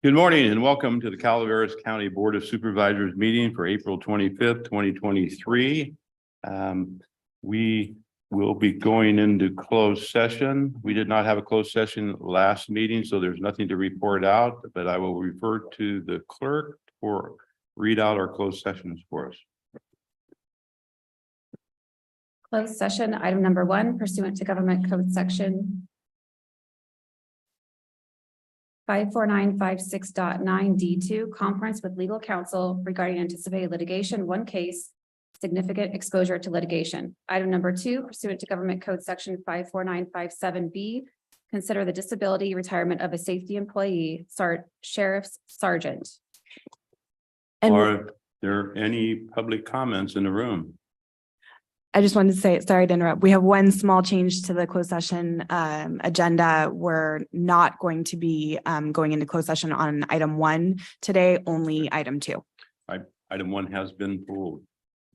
Good morning and welcome to the Calaveras County Board of Supervisors meeting for April 25th, 2023. We will be going into closed session. We did not have a closed session last meeting, so there's nothing to report out, but I will refer to the clerk for read out our closed sessions for us. Closed session, item number 1, pursuant to Government Code Section 54956.9 D2, conference with legal counsel regarding anticipated litigation, one case, significant exposure to litigation. Item number 2, pursuant to Government Code Section 54957B, consider the disability retirement of a safety employee, Sheriff's Sergeant. Are there any public comments in the room? I just wanted to say, sorry to interrupt. We have one small change to the closed session agenda. We're not going to be going into closed session on item 1 today, only item 2. Item 1 has been pulled.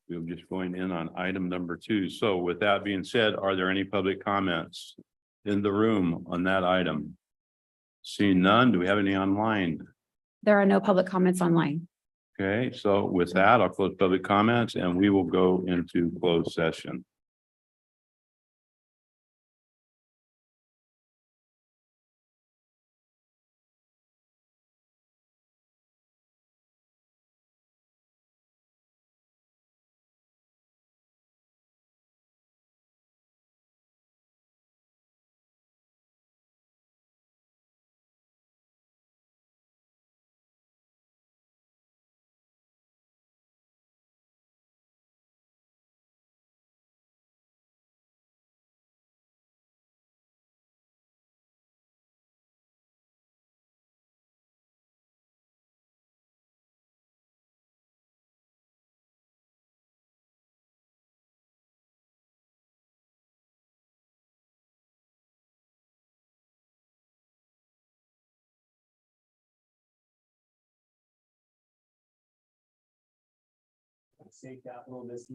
We're just going in on item number 2. So with that being said, are there any public comments in the room on that item? Seeing none, do we have any online? There are no public comments online. Okay, so with that, I'll close public comments and we will go into closed session. State capital this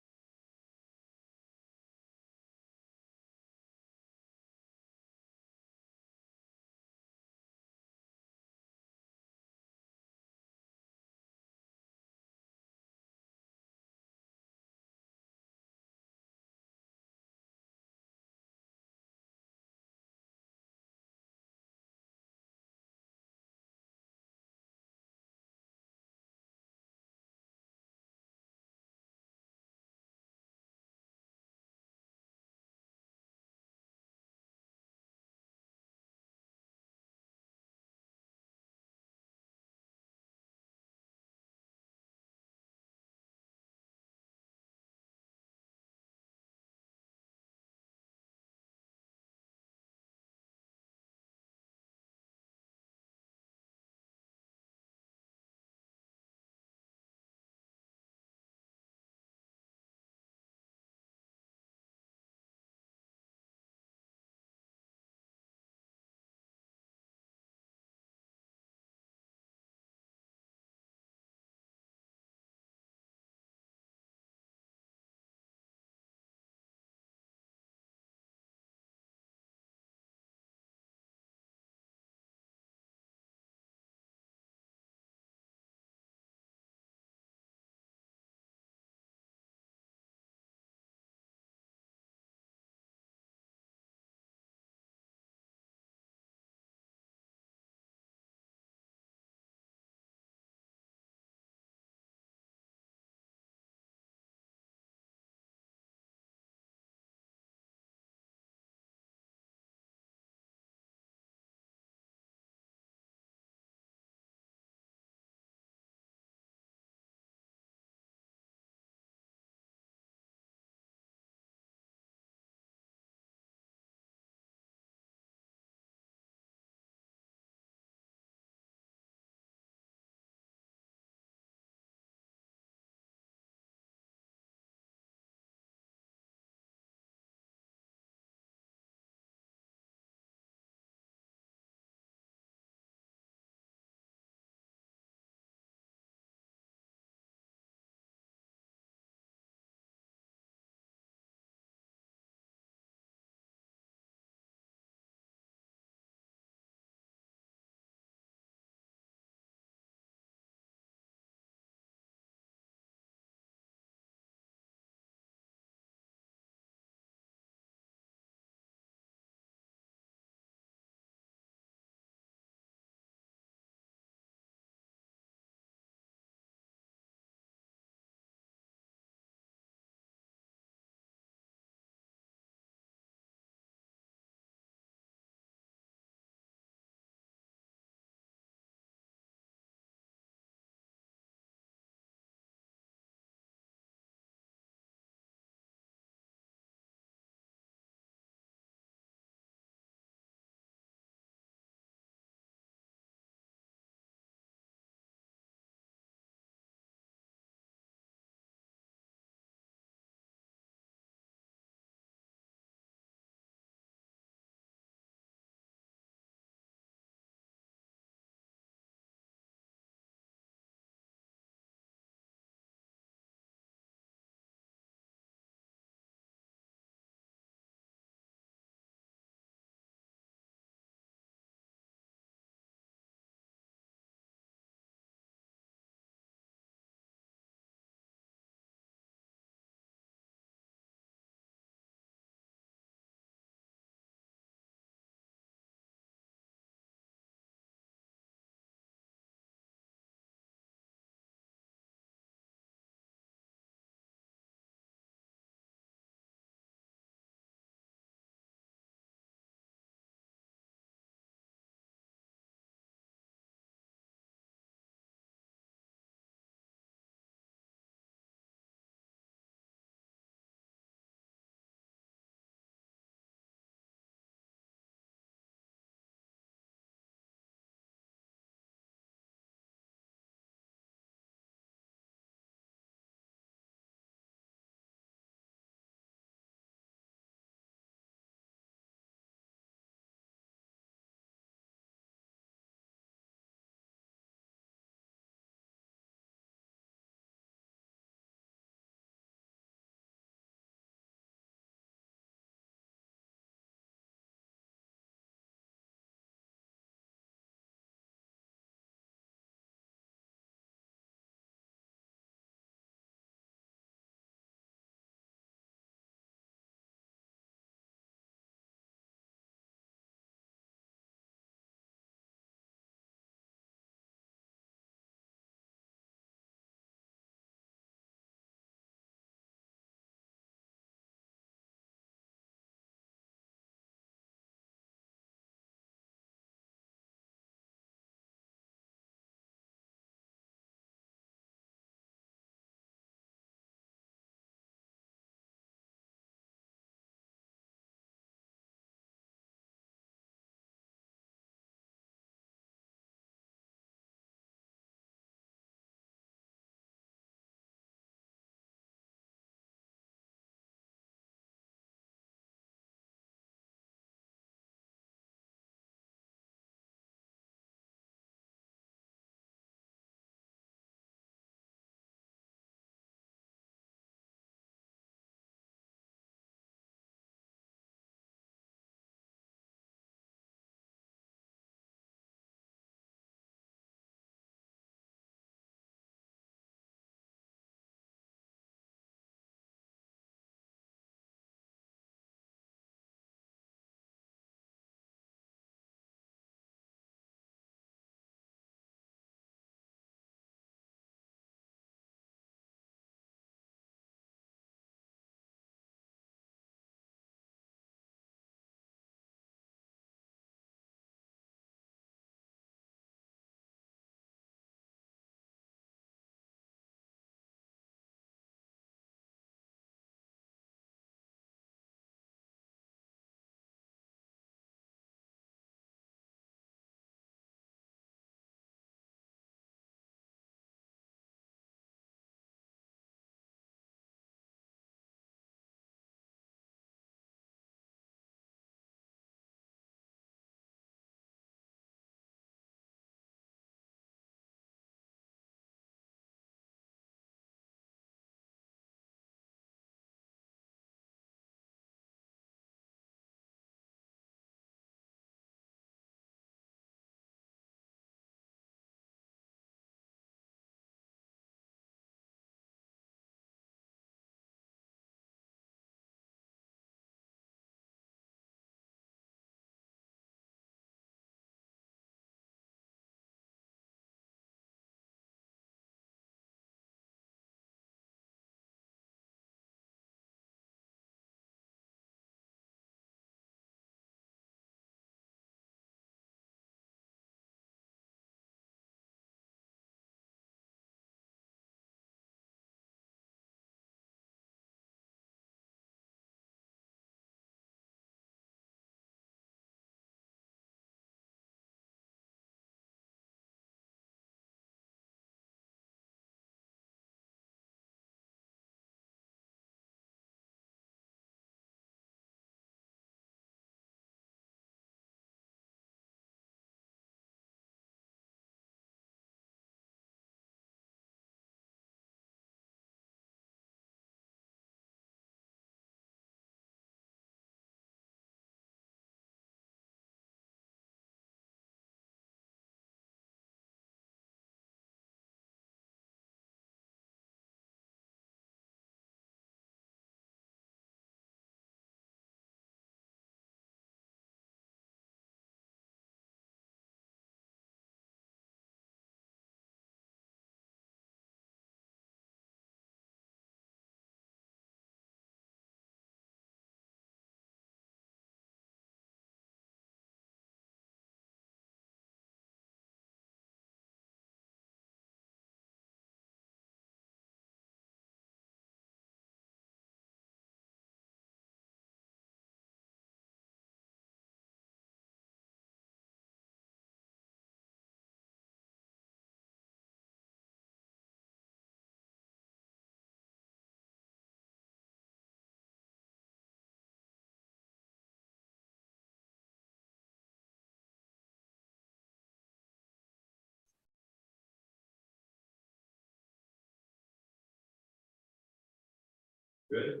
Good.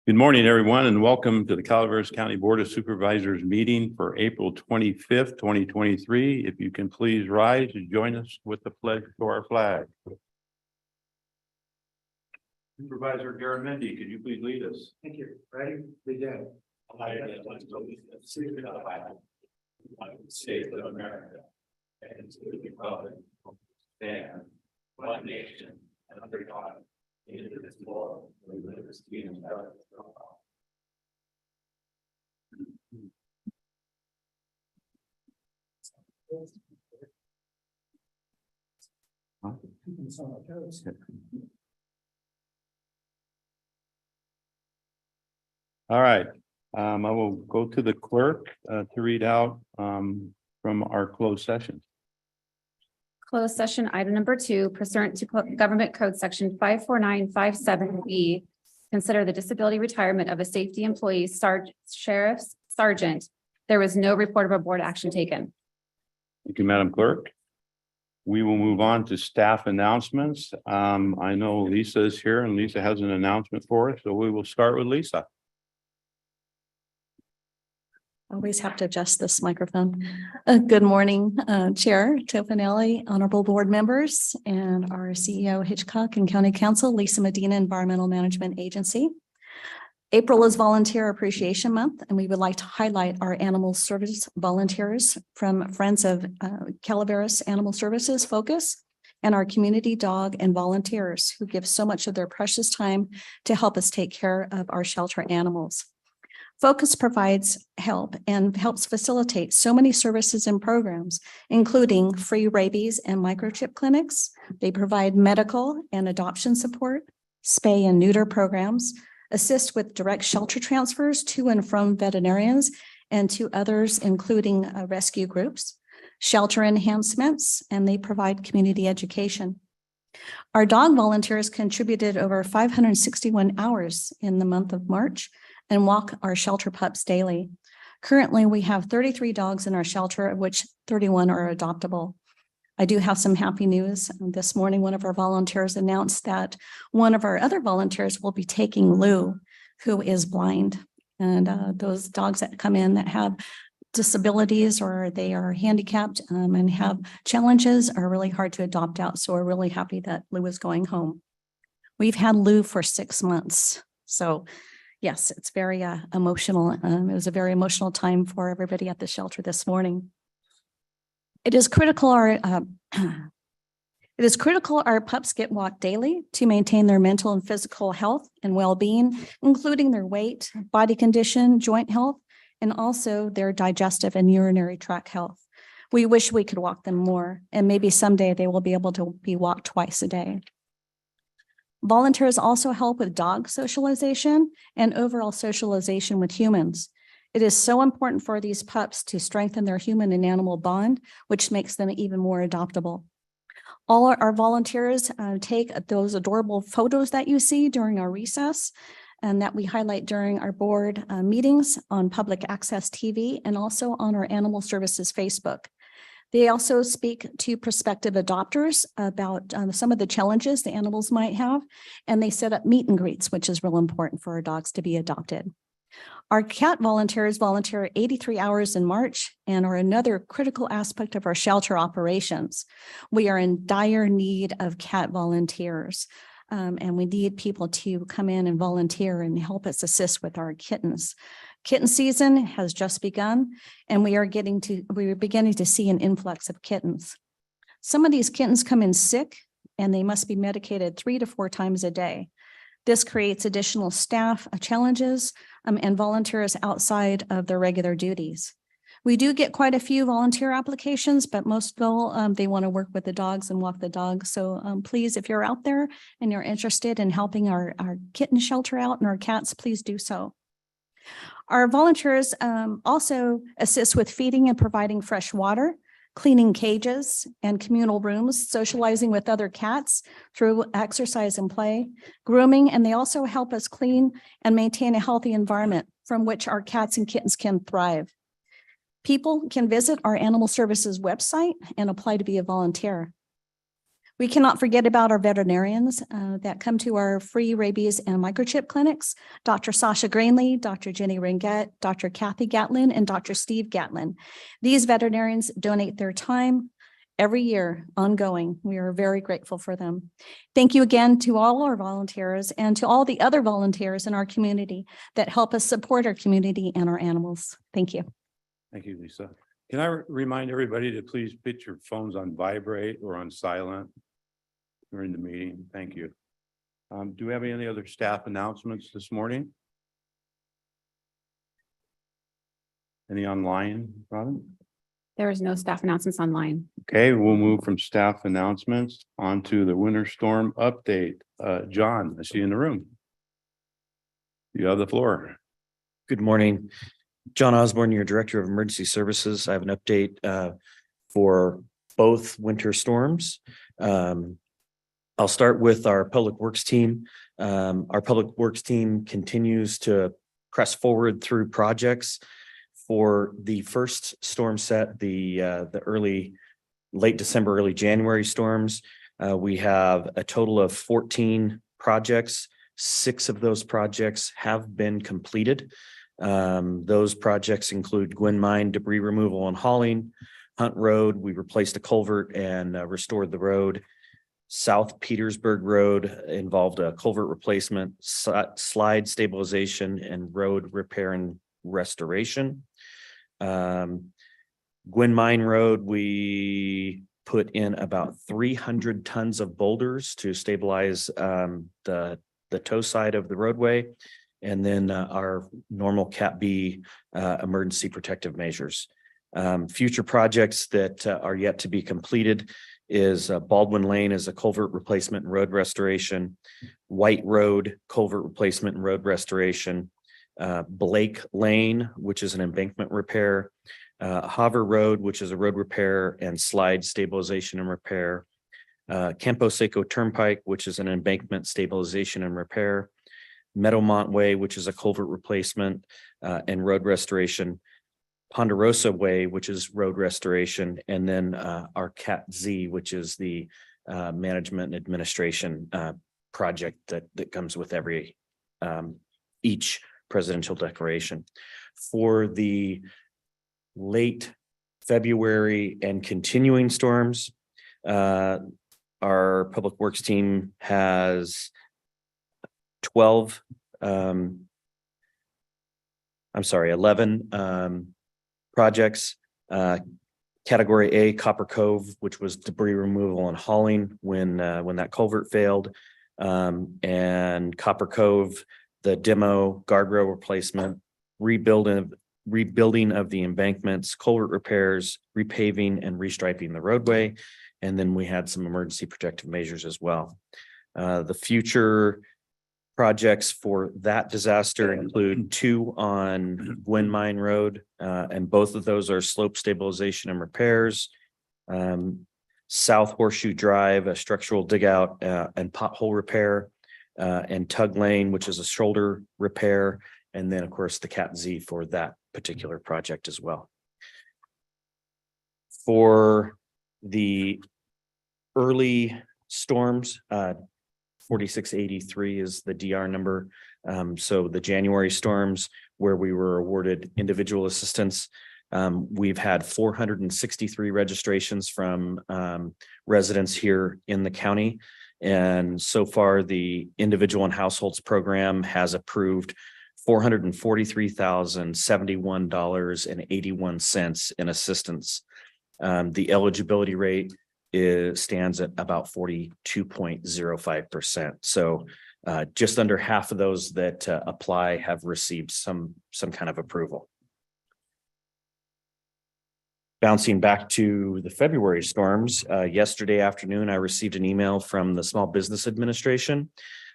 Good morning, everyone, and welcome to the Calaveras County Board of Supervisors meeting for April 25th, 2023. If you can please rise and join us with the pledge to our flag. Supervisor Garamendi, could you please lead us? Thank you. Ready? Begin. I pledge allegiance to the flag of the United States of America and to the republic for which it stands, one nation, under God, indivisible, with liberty and justice for all. All right, I will go to the clerk to read out from our closed session. Closed session item number 2 pursuant to Government Code Section 54957B. Consider the disability retirement of a safety employee, sheriff's sergeant. There was no reportable board action taken. Thank you, Madam Clerk. We will move on to staff announcements. I know Lisa is here and Lisa has an announcement for us, so we will start with Lisa. Always have to adjust this microphone. Good morning, Chair Tofinelli, honorable board members, and our CEO Hitchcock and County Council, Lisa Medina, Environmental Management Agency. April is Volunteer Appreciation Month, and we would like to highlight our animal service volunteers from Friends of Calaveras Animal Services Focus and our community dog and volunteers who give so much of their precious time to help us take care of our shelter animals. Focus provides help and helps facilitate so many services and programs, including free rabies and microchip clinics. They provide medical and adoption support, spay and neuter programs, assist with direct shelter transfers to and from veterinarians and to others, including rescue groups, shelter enhancements, and they provide community education. Our dog volunteers contributed over 561 hours in the month of March and walk our shelter pups daily. Currently, we have 33 dogs in our shelter, of which 31 are adoptable. I do have some happy news. This morning, one of our volunteers announced that one of our other volunteers will be taking Lou, who is blind. And those dogs that come in that have disabilities or they are handicapped and have challenges are really hard to adopt out. So we're really happy that Lou is going home. We've had Lou for 6 months. So yes, it's very emotional. It was a very emotional time for everybody at the shelter this morning. It is critical our pups get walked daily to maintain their mental and physical health and well-being, including their weight, body condition, joint health, and also their digestive and urinary tract health. We wish we could walk them more, and maybe someday they will be able to be walked twice a day. Volunteers also help with dog socialization and overall socialization with humans. It is so important for these pups to strengthen their human and animal bond, which makes them even more adoptable. All our volunteers take those adorable photos that you see during our recess and that we highlight during our board meetings on public access TV and also on our Animal Services Facebook. They also speak to prospective adopters about some of the challenges the animals might have, and they set up meet and greets, which is real important for our dogs to be adopted. Our cat volunteers volunteer 83 hours in March and are another critical aspect of our shelter operations. We are in dire need of cat volunteers, and we need people to come in and volunteer and help us assist with our kittens. Kitten season has just begun, and we are beginning to see an influx of kittens. Some of these kittens come in sick, and they must be medicated 3 to 4 times a day. This creates additional staff challenges and volunteers outside of their regular duties. We do get quite a few volunteer applications, but most they want to work with the dogs and walk the dogs. So please, if you're out there and you're interested in helping our kitten shelter out and our cats, please do so. Our volunteers also assist with feeding and providing fresh water, cleaning cages and communal rooms, socializing with other cats through exercise and play, grooming, and they also help us clean and maintain a healthy environment from which our cats and kittens can thrive. People can visit our Animal Services website and apply to be a volunteer. We cannot forget about our veterinarians that come to our free rabies and microchip clinics. Dr. Sasha Greenlee, Dr. Jenny Ringett, Dr. Kathy Gatlin, and Dr. Steve Gatlin. These veterinarians donate their time every year ongoing. We are very grateful for them. Thank you again to all our volunteers and to all the other volunteers in our community that help us support our community and our animals. Thank you. Thank you, Lisa. Can I remind everybody to please put your phones on vibrate or on silent during the meeting? Thank you. Do we have any other staff announcements this morning? Any online, Robin? There is no staff announcements online. Okay, we'll move from staff announcements on to the winter storm update. John, I see you in the room. You have the floor. Good morning. John Osborne, your Director of Emergency Services. I have an update for both winter storms. I'll start with our Public Works team. Our Public Works team continues to press forward through projects. For the first storm set, the late December, early January storms, we have a total of 14 projects. 6 of those projects have been completed. Those projects include Gwen Mine debris removal and hauling, Hunt Road. We replaced a culvert and restored the road. South Petersburg Road involved a culvert replacement, slide stabilization, and road repair and restoration. Gwen Mine Road, we put in about 300 tons of boulders to stabilize the toe side of the roadway, and then our normal Cat B emergency protective measures. Future projects that are yet to be completed is Baldwin Lane is a culvert replacement and road restoration, White Road culvert replacement and road restoration, Blake Lane, which is an embankment repair, Hover Road, which is a road repair and slide stabilization and repair, Campo Seco Turnpike, which is an embankment stabilization and repair, Meadowmont Way, which is a culvert replacement and road restoration, Ponderosa Way, which is road restoration, and then our Cat Z, which is the management and administration project that comes with each presidential declaration. For the late February and continuing storms, our Public Works team has 11 projects. Category A, Copper Cove, which was debris removal and hauling when that culvert failed, and Copper Cove, the demo, guardrail replacement, rebuilding of the embankments, culvert repairs, repaving and restriping the roadway, and then we had some emergency protective measures as well. The future projects for that disaster include 2 on Gwen Mine Road, and both of those are slope stabilization and repairs. South Horseshoe Drive, a structural dig out and pothole repair, and Tug Lane, which is a shoulder repair, and then of course the Cat Z for that particular project as well. For the early storms, 4683 is the DR number. So the January storms where we were awarded individual assistance, we've had 463 registrations from residents here in the county. And so far the individual and households program has approved $443,071.81 in assistance. The eligibility rate stands at about 42.05%. So just under half of those that apply have received some kind of approval. Bouncing back to the February storms, yesterday afternoon, I received an email from the Small Business Administration.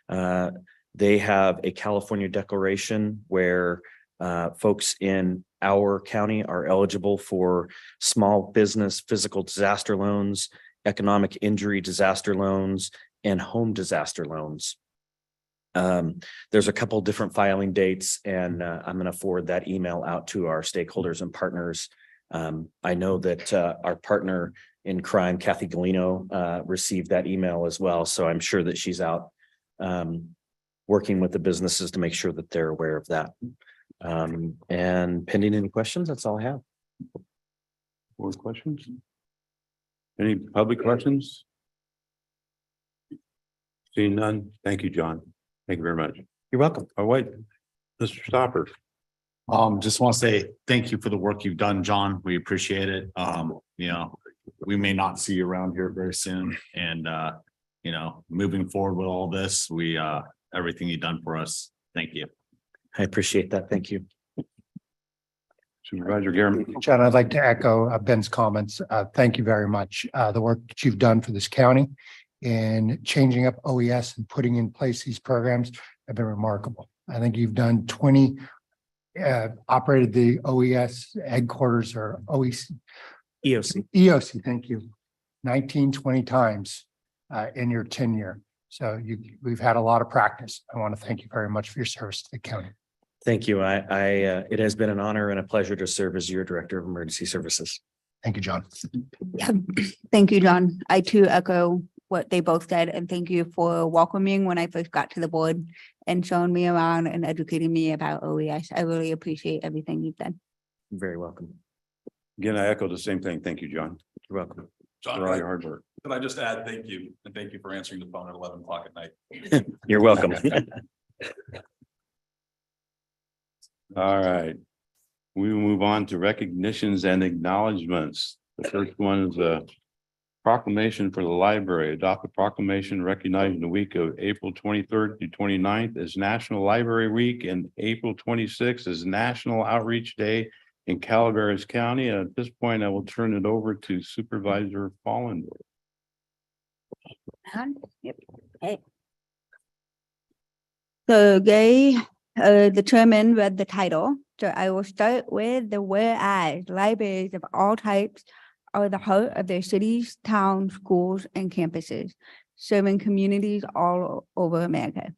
They have a California declaration where folks in our county are eligible for small business physical disaster loans, economic injury disaster loans, and home disaster loans. There's a couple different filing dates, and I'm going to forward that email out to our stakeholders and partners. I know that our partner in crime, Kathy Galino, received that email as well. So I'm sure that she's out working with the businesses to make sure that they're aware of that. And pending any questions, that's all I have. More questions? Any public questions? Seeing none. Thank you, John. Thank you very much. You're welcome. Oh, wait, Mr. Stopper. Just want to say thank you for the work you've done, John. We appreciate it. We may not see you around here very soon and, moving forward with all this, everything you've done for us. Thank you. I appreciate that. Thank you. Supervisor Garrett. John, I'd like to echo Ben's comments. Thank you very much. The work that you've done for this county in changing up OES and putting in place these programs have been remarkable. I think you've done 20, operated the OES headquarters or EOC, thank you, 19, 20 times in your tenure. So we've had a lot of practice. I want to thank you very much for your service to the county. Thank you. It has been an honor and a pleasure to serve as your Director of Emergency Services. Thank you, John. Yeah, thank you, John. I too echo what they both said, and thank you for welcoming when I first got to the board and showing me around and educating me about OES. I really appreciate everything you've done. You're very welcome. Again, I echo the same thing. Thank you, John, You're welcome. for all your hard work. Can I just add, thank you, and thank you for answering the phone at 11 o'clock at night. You're welcome. All right. We will move on to recognitions and acknowledgements. The first one is a proclamation for the library. Adopt a proclamation recognizing the week of April 23rd to 29th as National Library Week and April 26th as National Outreach Day in Calaveras County. And at this point, I will turn it over to Supervisor Fallendorf. Yep. Hey. So the chairman read the title, so I will start with the whereas libraries of all types are the heart of their cities, towns, schools, and campuses, serving communities all over America.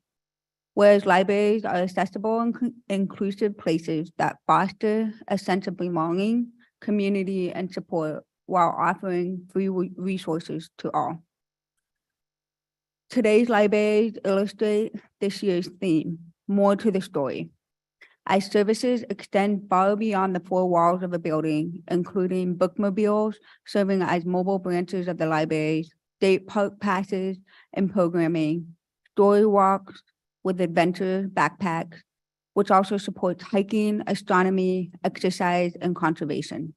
Whereas libraries are accessible and inclusive places that foster a sense of belonging, community, and support while offering free resources to all. Today's libraries illustrate this year's theme, more to the story. As services extend far beyond the four walls of a building, including bookmobiles serving as mobile branches of the libraries, state park passes and programming, story walks with adventure backpacks, which also supports hiking, astronomy, exercise, and conservation.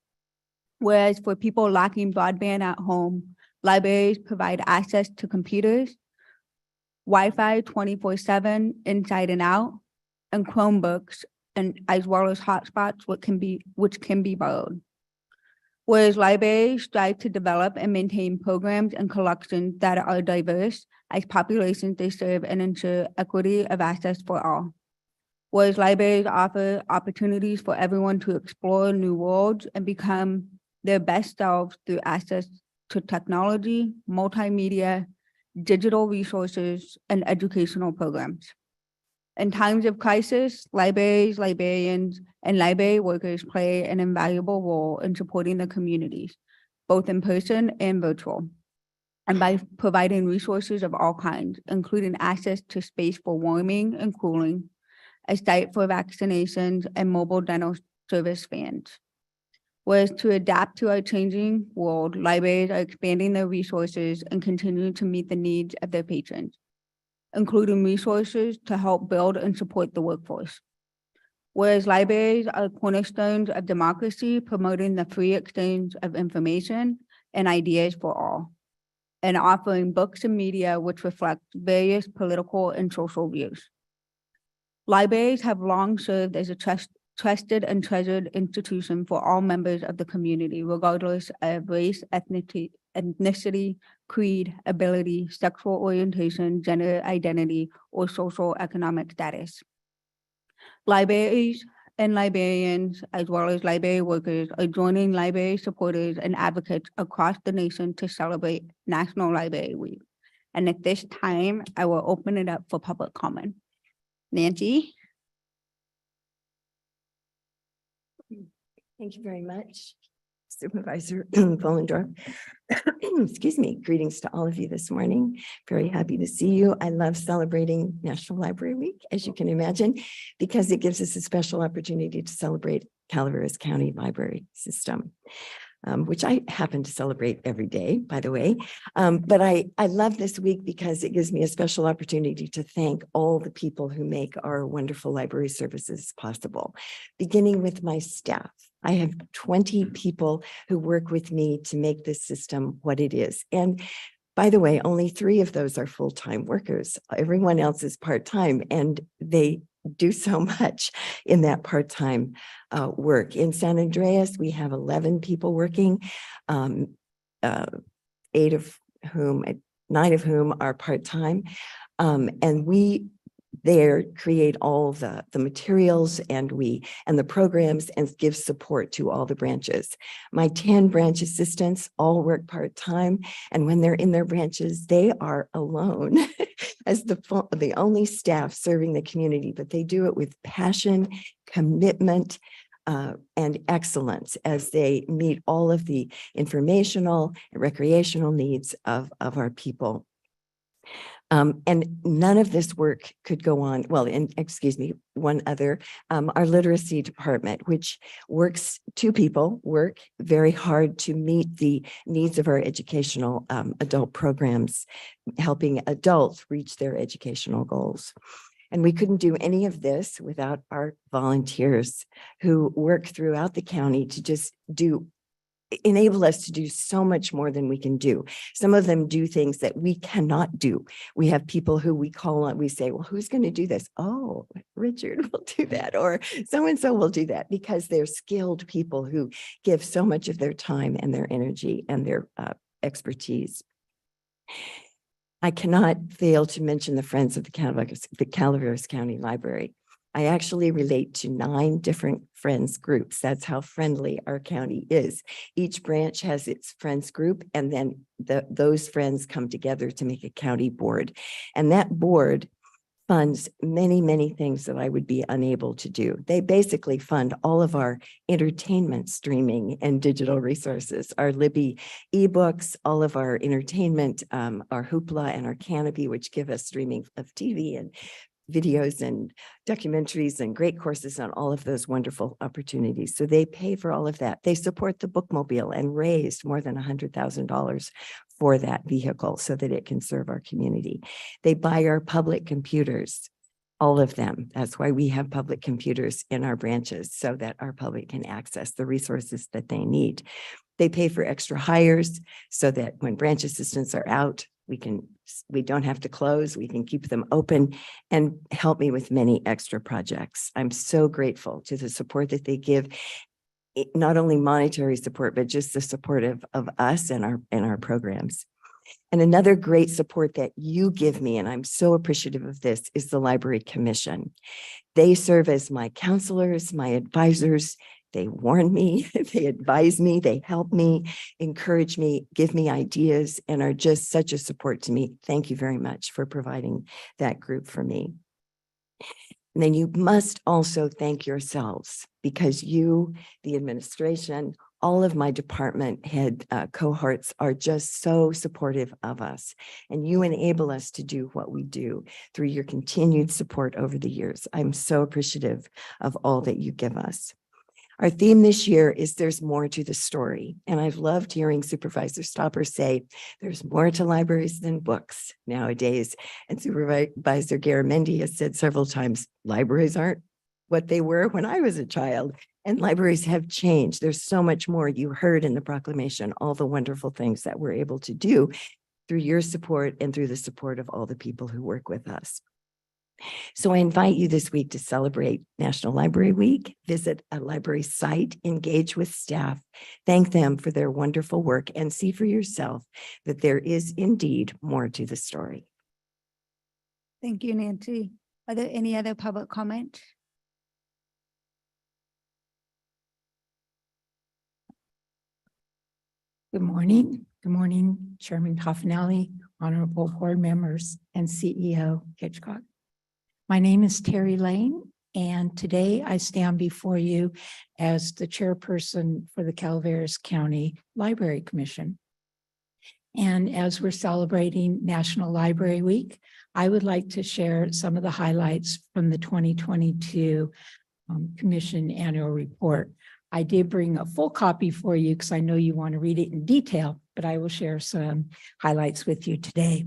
Whereas for people lacking broadband at home, libraries provide access to computers, Wi-Fi 24/7 inside and out, and Chromebooks, and as well as hotspots which can be borrowed. Whereas libraries strive to develop and maintain programs and collections that are diverse as populations they serve and ensure equity of access for all. Whereas libraries offer opportunities for everyone to explore new worlds and become their best selves through access to technology, multimedia, digital resources, and educational programs. In times of crisis, libraries, librarians, and library workers play an invaluable role in supporting the communities, both in person and virtual, and by providing resources of all kinds, including access to space for warming and cooling, a site for vaccinations, and mobile dental service vans. Whereas to adapt to our changing world, libraries are expanding their resources and continuing to meet the needs of their patrons, including resources to help build and support the workforce. Whereas libraries are cornerstones of democracy, promoting the free exchange of information and ideas for all, and offering books and media which reflect various political and social views. Libraries have long served as a trusted and treasured institution for all members of the community, regardless of race, ethnicity, creed, ability, sexual orientation, gender identity, or social economic status. Libraries and librarians, as well as library workers, are joining library supporters and advocates across the nation to celebrate National Library Week. And at this time, I will open it up for public comment. Nancy? Thank you very much. Supervisor Fullendorf. Excuse me. Greetings to all of you this morning. Very happy to see you. I love celebrating National Library Week, as you can imagine, because it gives us a special opportunity to celebrate Calaveras County Library System. Which I happen to celebrate every day, by the way. But I love this week because it gives me a special opportunity to thank all the people who make our wonderful library services possible, beginning with my staff. I have 20 people who work with me to make this system what it is. And by the way, only 3 of those are full-time workers. Everyone else is part-time, and they do so much in that part-time work. In San Andreas, we have 11 people working, 9 of whom are part-time. And we there create all the materials and the programs and give support to all the branches. My 10 branch assistants all work part-time, and when they're in their branches, they are alone as the only staff serving the community, but they do it with passion, commitment, and excellence as they meet all of the informational and recreational needs of our people. And none of this work could go on. Well, and excuse me, one other, our literacy department, which 2 people work very hard to meet the needs of our educational adult programs, helping adults reach their educational goals. And we couldn't do any of this without our volunteers who work throughout the county to just enable us to do so much more than we can do. Some of them do things that we cannot do. We have people who we call on, we say, well, who's going to do this? Oh, Richard will do that, or so-and-so will do that, because they're skilled people who give so much of their time and their energy and their expertise. I cannot fail to mention the Friends of the Calaveras County Library. I actually relate to 9 different friends groups. That's how friendly our county is. Each branch has its friends group, and then those friends come together to make a county board. And that board funds many, many things that I would be unable to do. They basically fund all of our entertainment streaming and digital resources, our Libby ebooks, all of our entertainment, our Hoopla and our Canopy, which give us streaming of TV and videos and documentaries and great courses on all of those wonderful opportunities. So they pay for all of that. They support the bookmobile and raised more than $100,000 for that vehicle so that it can serve our community. They buy our public computers, all of them. That's why we have public computers in our branches, so that our public can access the resources that they need. They pay for extra hires so that when branch assistants are out, we don't have to close, we can keep them open, and help me with many extra projects. I'm so grateful to the support that they give, not only monetary support, but just the support of us and our programs. And another great support that you give me, and I'm so appreciative of this, is the Library Commission. They serve as my counselors, my advisors. They warn me, they advise me, they help me, encourage me, give me ideas, and are just such a support to me. Thank you very much for providing that group for me. And then you must also thank yourselves, because you, the administration, all of my department head cohorts are just so supportive of us. And you enable us to do what we do through your continued support over the years. I'm so appreciative of all that you give us. Our theme this year is There's More to the Story. And I've loved hearing Supervisor Stopper say, there's more to libraries than books nowadays. And Supervisor Garamendi has said several times, libraries aren't what they were when I was a child. And libraries have changed. There's so much more. You heard in the proclamation all the wonderful things that we're able to do through your support and through the support of all the people who work with us. So I invite you this week to celebrate National Library Week, visit a library site, engage with staff, thank them for their wonderful work, and see for yourself that there is indeed more to the story. Thank you, Nancy. Are there any other public comment? Good morning. Good morning, Chairman Toffenelli, honorable board members, and CEO Hitchcock. My name is Terry Lane, And today I stand before you as the chairperson for the Calaveras County Library Commission. And as we're celebrating National Library Week, I would like to share some of the highlights from the 2022 Commission Annual Report. I did bring a full copy for you because I know you want to read it in detail, but I will share some highlights with you today.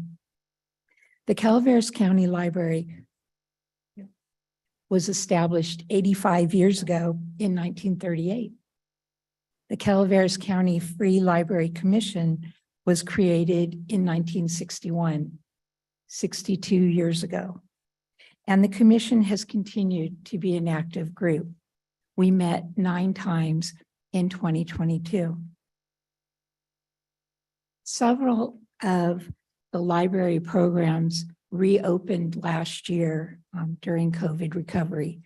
The Calaveras County Library was established 85 years ago in 1938. The Calaveras County Free Library Commission was created in 1961, 62 years ago. And the commission has continued to be an active group. We met 9 times in 2022. Several of the library programs reopened last year during COVID recovery.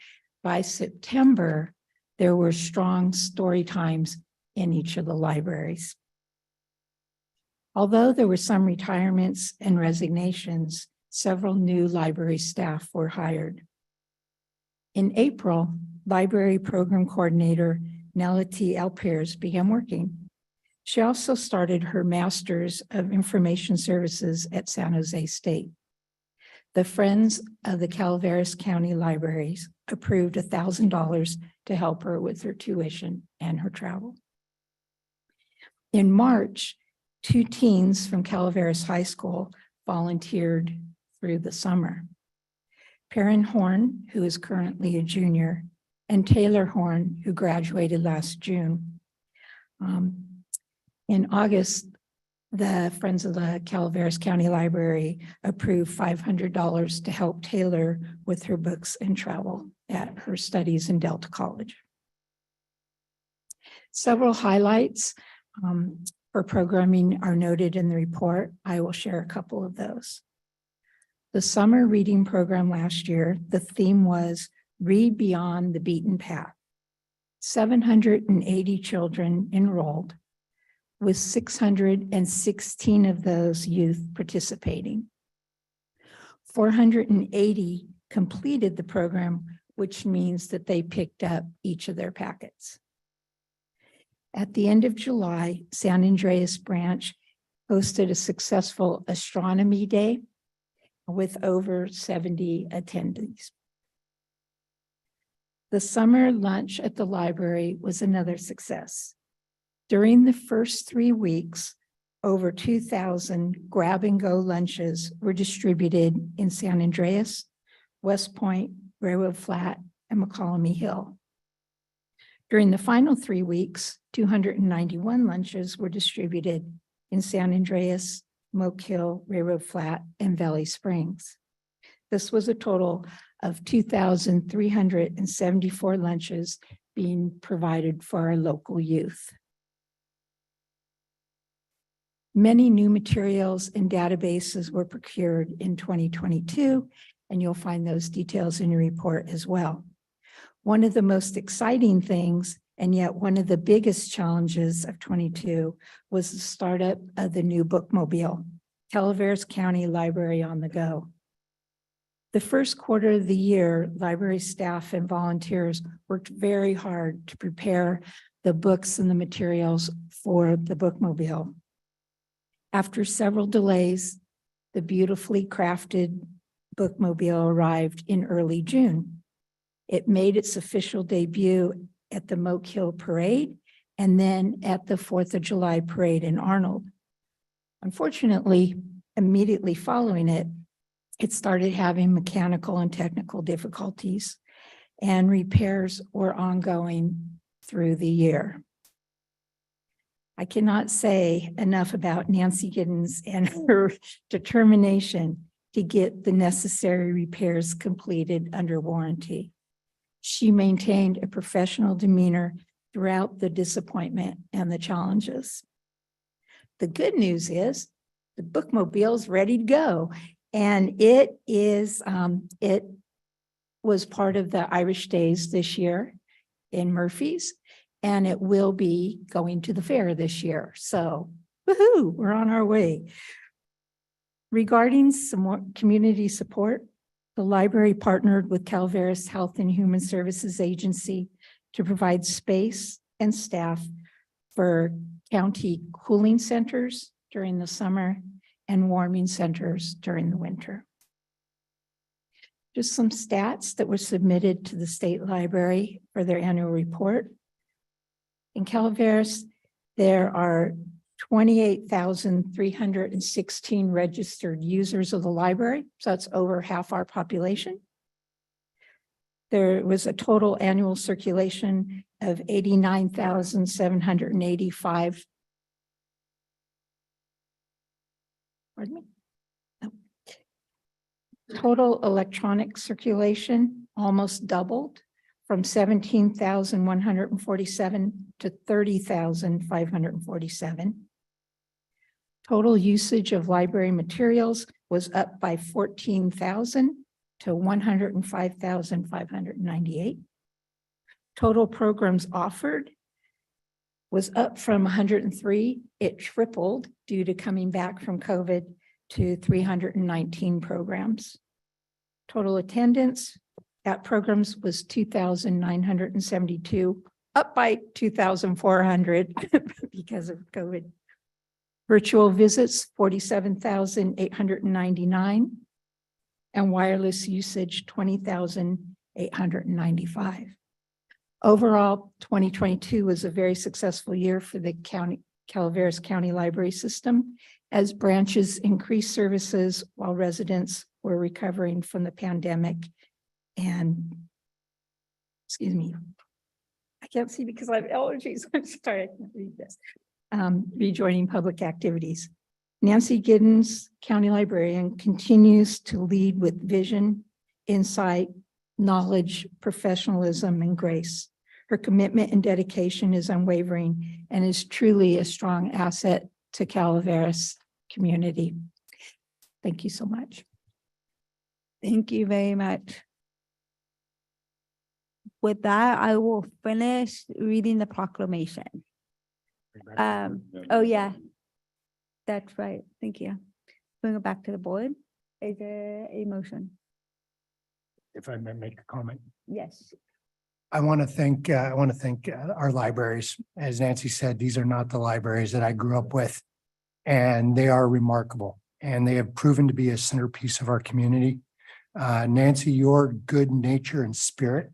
By September, there were strong story times in each of the libraries. Although there were some retirements and resignations, several new library staff were hired. In April, Library Program Coordinator Nelity Alpers began working. She also started her Master's of Information Services at San Jose State. The Friends of the Calaveras County Libraries approved $1,000 to help her with her tuition and her travel. In March, 2 teens from Calaveras High School volunteered through the summer. Perrin Horn, who is currently a junior, and Taylor Horn, who graduated last June. In August, the Friends of the Calaveras County Library approved $500 to help Taylor with her books and travel at her studies in Delta College. Several highlights for programming are noted in the report. I will share a couple of those. The summer reading program last year, the theme was Read Beyond the Beaten Path. 780 children enrolled, with 616 of those youth participating. 480 completed the program, which means that they picked up each of their packets. At the end of July, San Andreas branch hosted a successful astronomy day with over 70 attendees. The summer lunch at the library was another success. During the first 3 weeks, over 2,000 grab-and-go lunches were distributed in San Andreas, West Point, Railroad Flat, and McCollum Hill. During the final 3 weeks, 291 lunches were distributed in San Andreas, Moke Hill, Railroad Flat, and Valley Springs. This was a total of 2,374 lunches being provided for our local youth. Many new materials and databases were procured in 2022, and you'll find those details in your report as well. One of the most exciting things, and yet one of the biggest challenges of 22, was the startup of the new bookmobile, Calaveras County Library on the Go. The first quarter of the year, library staff and volunteers worked very hard to prepare the books and the materials for the bookmobile. After several delays, the beautifully crafted bookmobile arrived in early June. It made its official debut at the Moke Hill Parade and then at the 4th of July Parade in Arnold. Unfortunately, immediately following it, it started having mechanical and technical difficulties, and repairs were ongoing through the year. I cannot say enough about Nancy Giddens and her determination to get the necessary repairs completed under warranty. She maintained a professional demeanor throughout the disappointment and the challenges. The good news is the bookmobile is ready to go, and it was part of the Irish Days this year in Murphy's, and it will be going to the fair this year. So, woohoo, we're on our way. Regarding some more community support, The library partnered with Calaveras Health and Human Services Agency to provide space and staff for county cooling centers during the summer and warming centers during the winter. Just some stats that were submitted to the state library for their annual report. In Calaveras, there are 28,316 registered users of the library, so that's over half our population. There was a total annual circulation of 89,785. Pardon me? No. Total electronic circulation almost doubled from 17,147 to 30,547. Total usage of library materials was up by 14,000 to 105,598. Total programs offered was up from 103. It tripled due to coming back from COVID to 319 programs. Total attendance at programs was 2,972, up by 2,400 because of COVID. Virtual visits, 47,899, and wireless usage, 20,895. Overall, 2022 was a very successful year for the Calaveras County Library System as branches increased services while residents were recovering from the pandemic and, excuse me, I can't see because I have allergies. I'm sorry, I can't read this. Rejoining public activities. Nancy Giddens, county librarian, continues to lead with vision, insight, knowledge, professionalism, and grace. Her commitment and dedication is unwavering and is truly a strong asset to Calaveras community. Thank you so much. Thank you very much. With that, I will finish reading the proclamation. Oh yeah, that's right. Thank you. Bring it back to the board. Is there a motion? If I may make a comment. Yes. I want to thank our libraries. As Nancy said, these are not the libraries that I grew up with, and they are remarkable, and they have proven to be a centerpiece of our community. Nancy, your good nature and spirit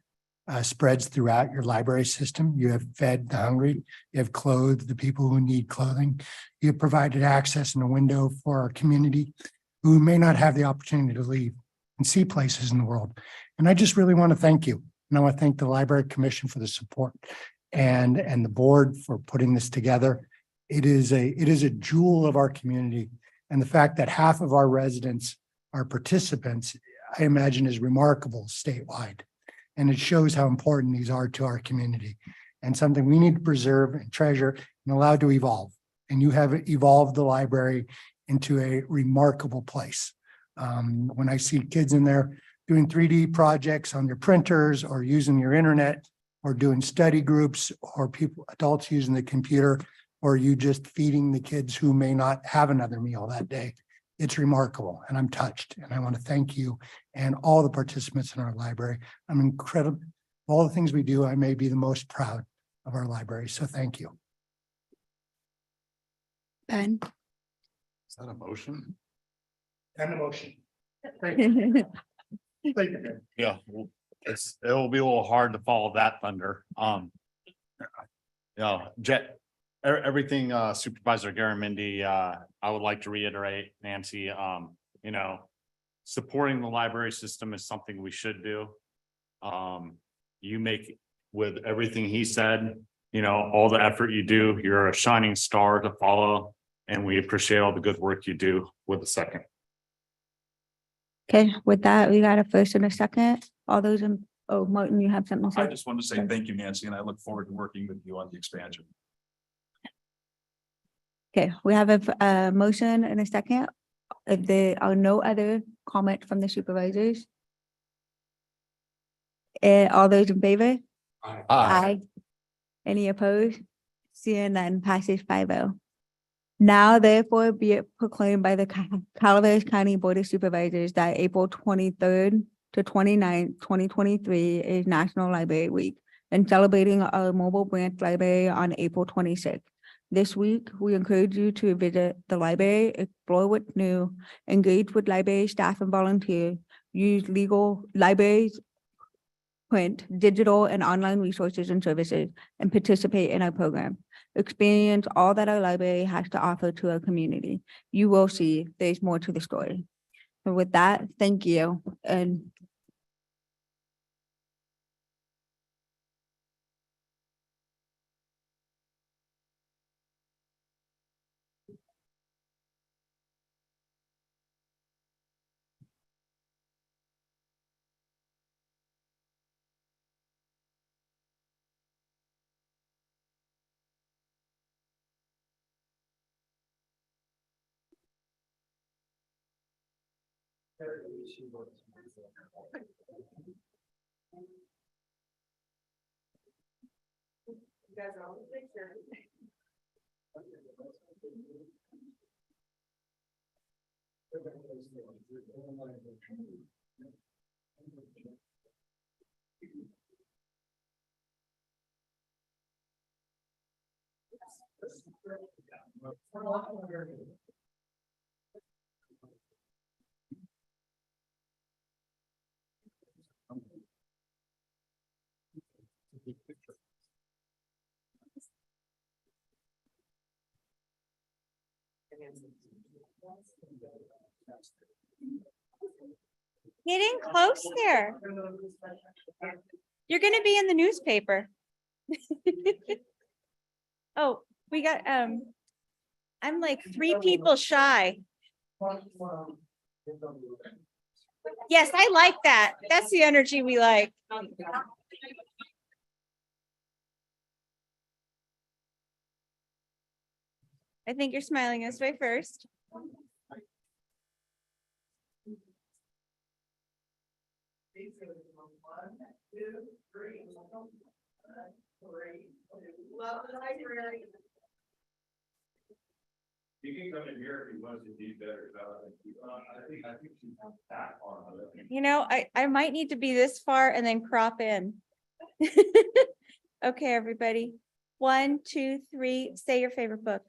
spreads throughout your library system. You have fed the hungry, you have clothed the people who need clothing. You have provided access and a window for our community who may not have the opportunity to leave and see places in the world. And I just really want to thank you. And I want to thank the Library Commission for the support and the board for putting this together. It is a jewel of our community. And the fact that half of our residents are participants, I imagine, is remarkable statewide. And it shows how important these are to our community and something we need to preserve and treasure and allow to evolve. And you have evolved the library into a remarkable place. When I see kids in there doing 3D projects on their printers or using your internet or doing study groups or adults using the computer, or you just feeding the kids who may not have another meal that day, it's remarkable, and I'm touched, and I want to thank you and all the participants in our library. I'm incredible. All the things we do, I may be the most proud of our library, so thank you. Ben? Is that a motion? And a motion. Thank you. Thank you, Ben. Yeah, well, it will be a little hard to follow that thunder. Everything Supervisor Garamendi, I would like to reiterate, Nancy, supporting the library system is something we should do. You make, with everything he said, all the effort you do, you're a shining star to follow, and we appreciate all the good work you do with the second. Okay, with that, we got a first and a second. All those in, oh, Martin, you have something to I say? just wanted to say thank you, Nancy, and I look forward to working with you on the expansion. Okay, we have a motion and a second. If there are no other comment from the supervisors. All those in favor? Aye. Any opposed? Seeing none, passes 5-0. Now therefore be it proclaimed by the Calaveras County Board of Supervisors that April 23rd, to 29th, 2023 is National Library Week and celebrating our mobile branch library on April 26th. This week, we encourage you to visit the library, explore what's new, engage with library staff and volunteers, use legal libraries, print, digital, and online resources and services, and participate in our program. Experience all that our library has to offer to our community. You will see there's more to the story. So with that, thank you. And Getting close there. You're gonna be in the newspaper. Oh, we got, I'm like 3 people shy. Yes, I like that. That's the energy we like. I think you're smiling this way first. You can come in here if you want to be better. I think she's back on. You know, I might need to be this far and then crop in. Okay, everybody. 1, 2, 3, say your favorite book.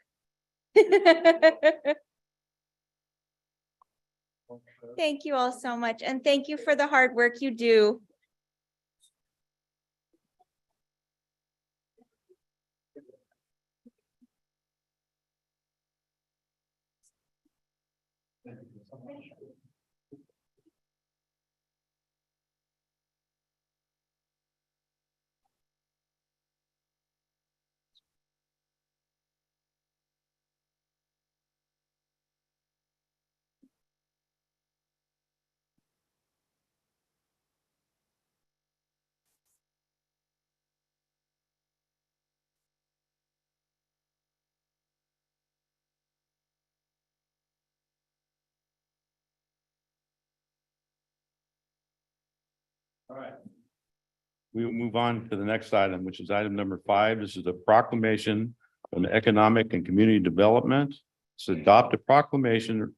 Thank you all so much. And thank you for the hard work you do. All right. We will move on to the next item, which is item number 5. This is a proclamation from Economic and Community Development. To adopt a proclamation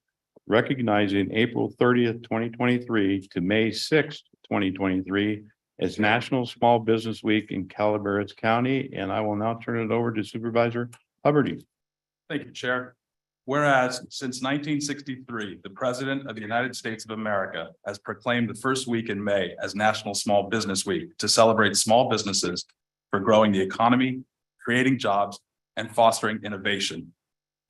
recognizing April 30th, 2023 to May 6th, 2023 as National Small Business Week in Calaveras County. And I will now turn it over to Supervisor Hubbard. Thank you, Chair. Whereas since 1963, the President of the United States of America has proclaimed the first week in May as National Small Business Week to celebrate small businesses for growing the economy, creating jobs, and fostering innovation.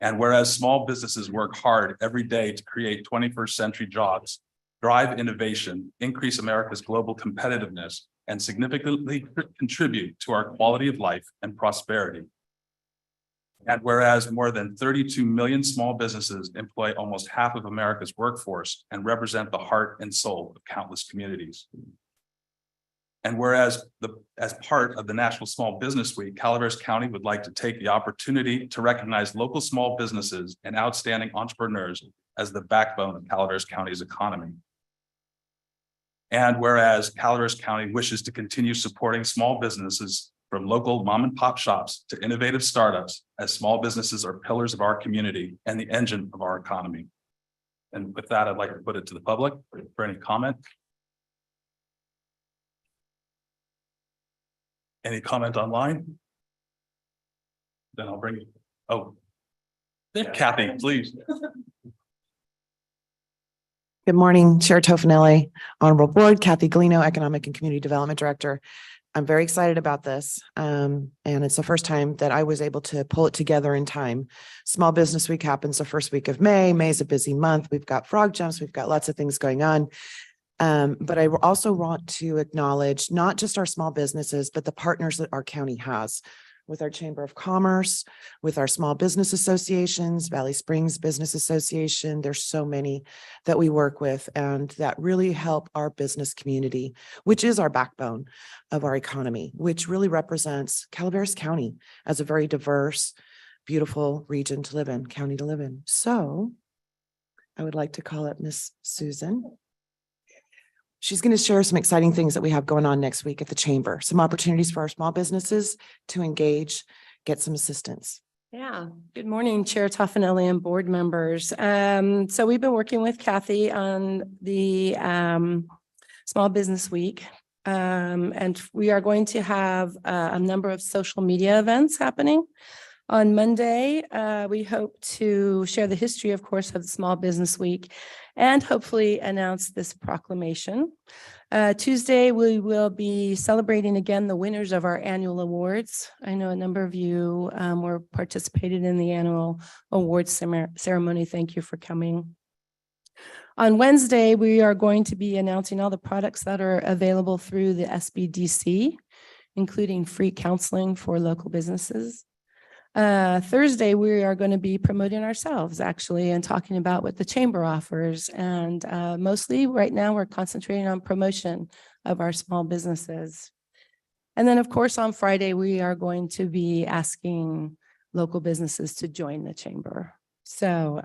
And whereas small businesses work hard every day to create 21st century jobs, drive innovation, increase America's global competitiveness, and significantly contribute to our quality of life and prosperity. And whereas more than 32 million small businesses employ almost half of America's workforce and represent the heart and soul of countless communities. And whereas as part of the National Small Business Week, Calaveras County would like to take the opportunity to recognize local small businesses and outstanding entrepreneurs as the backbone of Calaveras County's economy. And whereas Calaveras County wishes to continue supporting small businesses from local mom and pop shops to innovative startups, as small businesses are pillars of our community and the engine of our economy. And with that, I'd like to put it to the public for any comment. Any comment online? Then I'll bring, oh. Kathy, please. Good morning, Chair Tofinelli, Honorable Board, Kathy Galino, Economic and Community Development Director. I'm very excited about this. And it's the first time that I was able to pull it together in time. Small Business Week happens the first week of May. May is a busy month. We've got frog jumps. We've got lots of things going on. But I also want to acknowledge not just our small businesses, but the partners that our county has with our Chamber of Commerce, with our small business associations, Valley Springs Business Association. There's so many that we work with and that really help our business community, which is our backbone of our economy, which really represents Calaveras County as a very diverse, beautiful region to live in, county to live in. So I would like to call up Miss Susan. She's going to share some exciting things that we have going on next week at the Chamber, some opportunities for our small businesses to engage, get some assistance. Yeah, good morning, Chair Tofinelli and board members. So we've been working with Kathy on the Small Business Week. And we are going to have a number of social media events happening. On Monday, we hope to share the history, of course, of the Small Business Week and hopefully announce this proclamation. Tuesday, we will be celebrating again the winners of our annual awards. I know a number of you were participated in the annual awards ceremony. Thank you for coming. On Wednesday, we are going to be announcing all the products that are available through the SBDC, including free counseling for local businesses. Thursday, we are going to be promoting ourselves actually and talking about what the chamber offers. And mostly right now we're concentrating on promotion of our small businesses. And then of course on Friday, we are going to be asking local businesses to join the chamber. So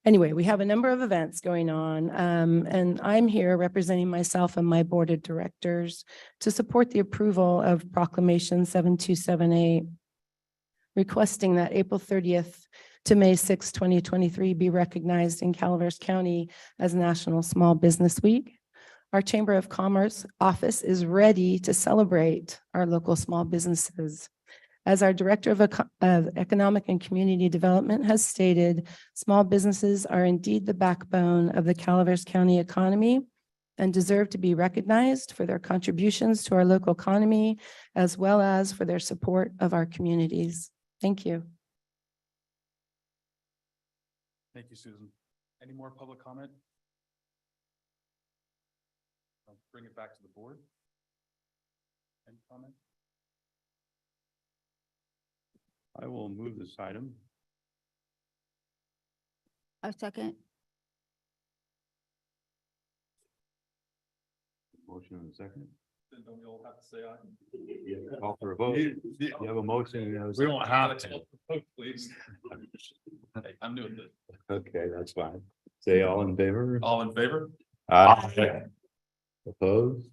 anyway, we have a number of events going on and I'm here representing myself and my board of directors to support the approval of Proclamation 7278. Requesting that April 30th to May 6, 2023 be recognized in Calaveras County as National Small Business Week. Our Chamber of Commerce office is ready to celebrate our local small businesses. As our Director of Economic and Community Development has stated, small businesses are indeed the backbone of the Calaveras County economy and deserve to be recognized for their contributions to our local economy, as well as for their support of our communities. Thank you. Thank you, Susan. Any more public comment? I'll bring it back to the board. Any comment? I will move this item. A second. Motion and a second. Then don't we all have to say aye? Yeah, call for a vote. You have a motion. And a We don't have to. Vote, please. Hey, I'm doing this. Okay, that's fine. Say all in favor. All in favor? Aye. Opposed?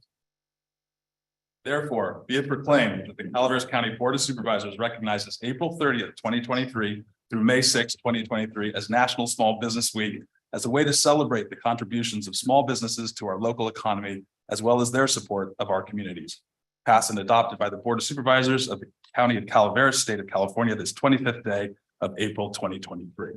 Therefore, be it proclaimed that the Calaveras County Board of Supervisors recognizes April 30th, 2023 through May 6, 2023 as National Small Business Week as a way to celebrate the contributions of small businesses to our local economy, as well as their support of our communities. Passed and adopted by the Board of Supervisors of the County of Calaveras, State of California, this 25th day of April, 2023.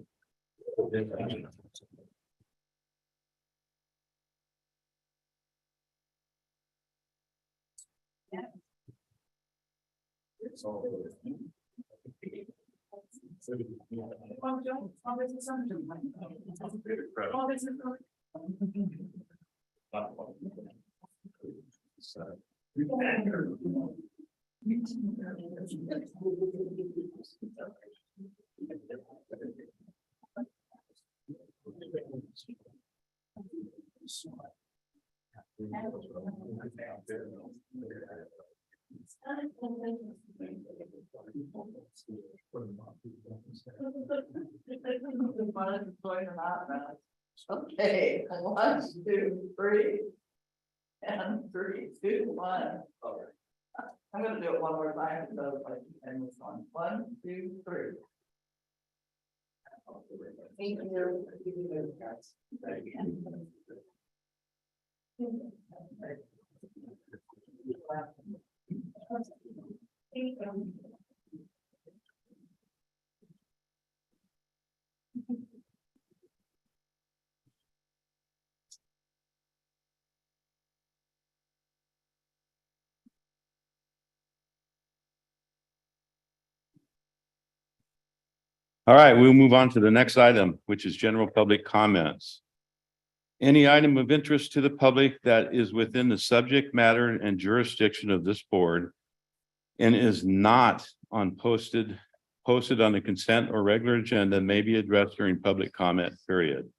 Okay, 1, 2, 3. And 3, 2, 1. I'm gonna do it one more time, so I can end this one. 1, 2, 3. Thank you. All right, we'll move on to the next item, which is general public comments. Any item of interest to the public that is within the subject matter and jurisdiction of this board and is not posted on the consent or regular agenda may be addressed during public comment period.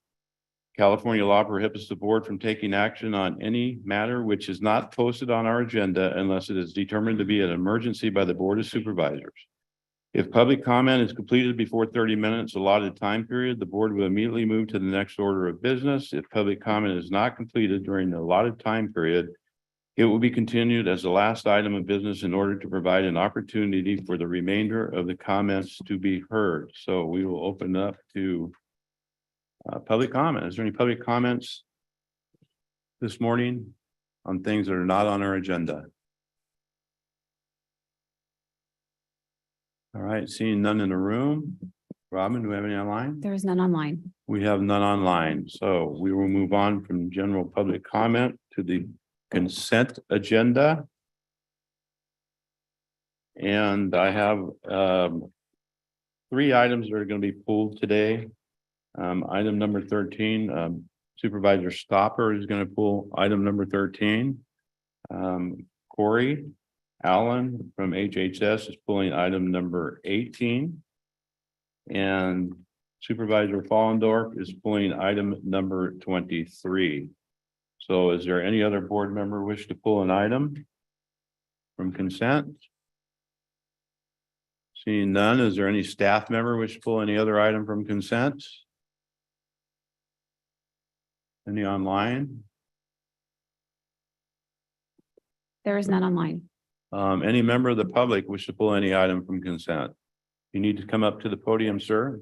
California law prohibits the board from taking action on any matter which is not posted on our agenda unless it is determined to be an emergency by the Board of Supervisors. If public comment is completed before 30 minutes allotted time period, the board will immediately move to the next order of business. If public comment is not completed during the allotted time period, it will be continued as the last item of business in order to provide an opportunity for the remainder of the comments to be heard. So we will open up to public comment. Is there any public comments this morning on things that are not on our agenda? All right, seeing none in the room. Robin, do we have any online? There is none online. We have none online, so we will move on from general public comment to the consent agenda. And I have 3 items that are going to be pulled today. Item number 13, Supervisor Stopper is going to pull item number 13. Corey Allen from HHS is pulling item number 18. And Supervisor Fallendorf is pulling item number 23. So is there any other board member wish to pull an item from consent? Seeing none, is there any staff member wish to pull any other item from consent? Any online? There is none online. Any member of the public wish to pull any item from consent? You need to come up to the podium, sir.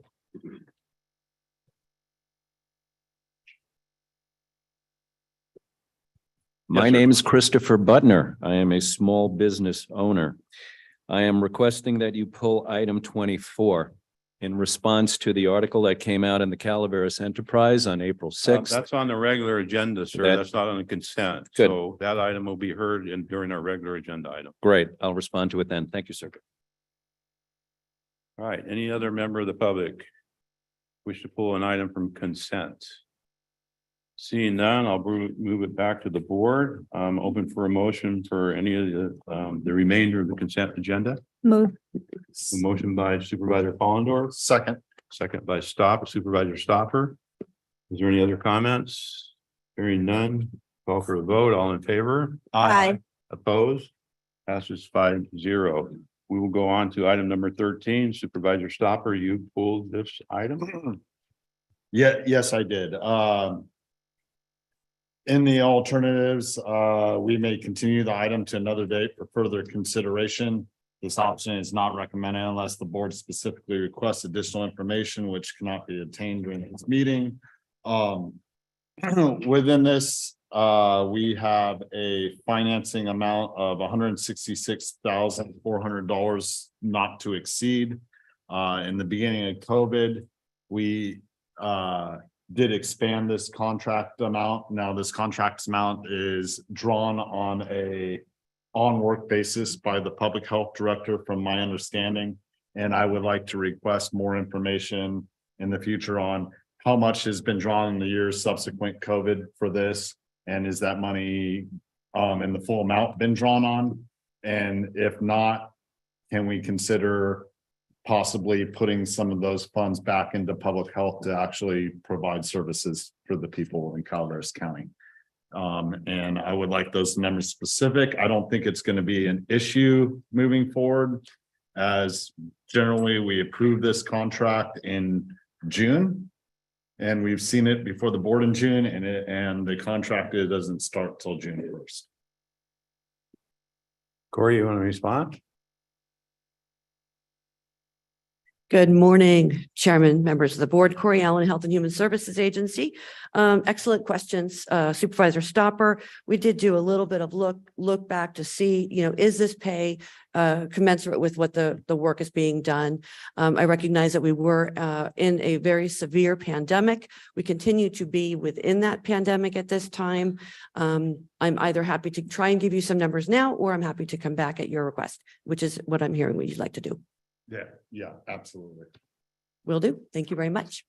My Yes, sir. name is Christopher Butner. I am a small business owner. I am requesting that you pull item 24 in response to the article that came out in the Calaveras Enterprise on April 6th. That's on the regular agenda, sir. That- That's not on the consent. Good. So that item will be heard during our regular agenda item. Great. I'll respond to it then. Thank you, sir. All right, any other member of the public wish to pull an item from consent? Seeing none, I'll move it back to the board. Open for a motion for any of the remainder of the consent agenda. Move. A motion by Supervisor Fallendorf, second by Supervisor Stopper. Is there any other comments? Hearing none, call for a vote. All in favor? Aye. Opposed? Passes 5-0. We will go on to item number 13. Supervisor Stopper, you pulled this item? Yeah, yes, I did. In the alternatives, we may continue the item to another date for further consideration. This option is not recommended unless the board specifically requests additional information which cannot be obtained during this meeting. Within this, we have a financing amount of $166,400 not to exceed. In the beginning of COVID, we did expand this contract amount. Now this contract amount is drawn on a on-work basis by the public health director from my understanding. And I would like to request more information in the future on how much has been drawn in the years subsequent COVID for this. And is that money in the full amount been drawn on? And if not, can we consider possibly putting some of those funds back into public health to actually provide services for the people in Calaveras County? And I would like those numbers specific. I don't think it's going to be an issue moving forward, as generally we approve this contract in June. And we've seen it before the board in June, and the contract doesn't start till June 1st. Corey, you want to respond? Good morning, Chairman, members of the board, Corey Allen, Health and Human Services Agency. Excellent questions, Supervisor Stopper. We did do a little bit of look back to see, is this pay commensurate with what the work is being done? I recognize that we were in a very severe pandemic. We continue to be within that pandemic at this time. I'm either happy to try and give you some numbers now, or I'm happy to come back at your request, which is what I'm hearing what you'd like to do. Yeah, absolutely. Will do. Thank you very much.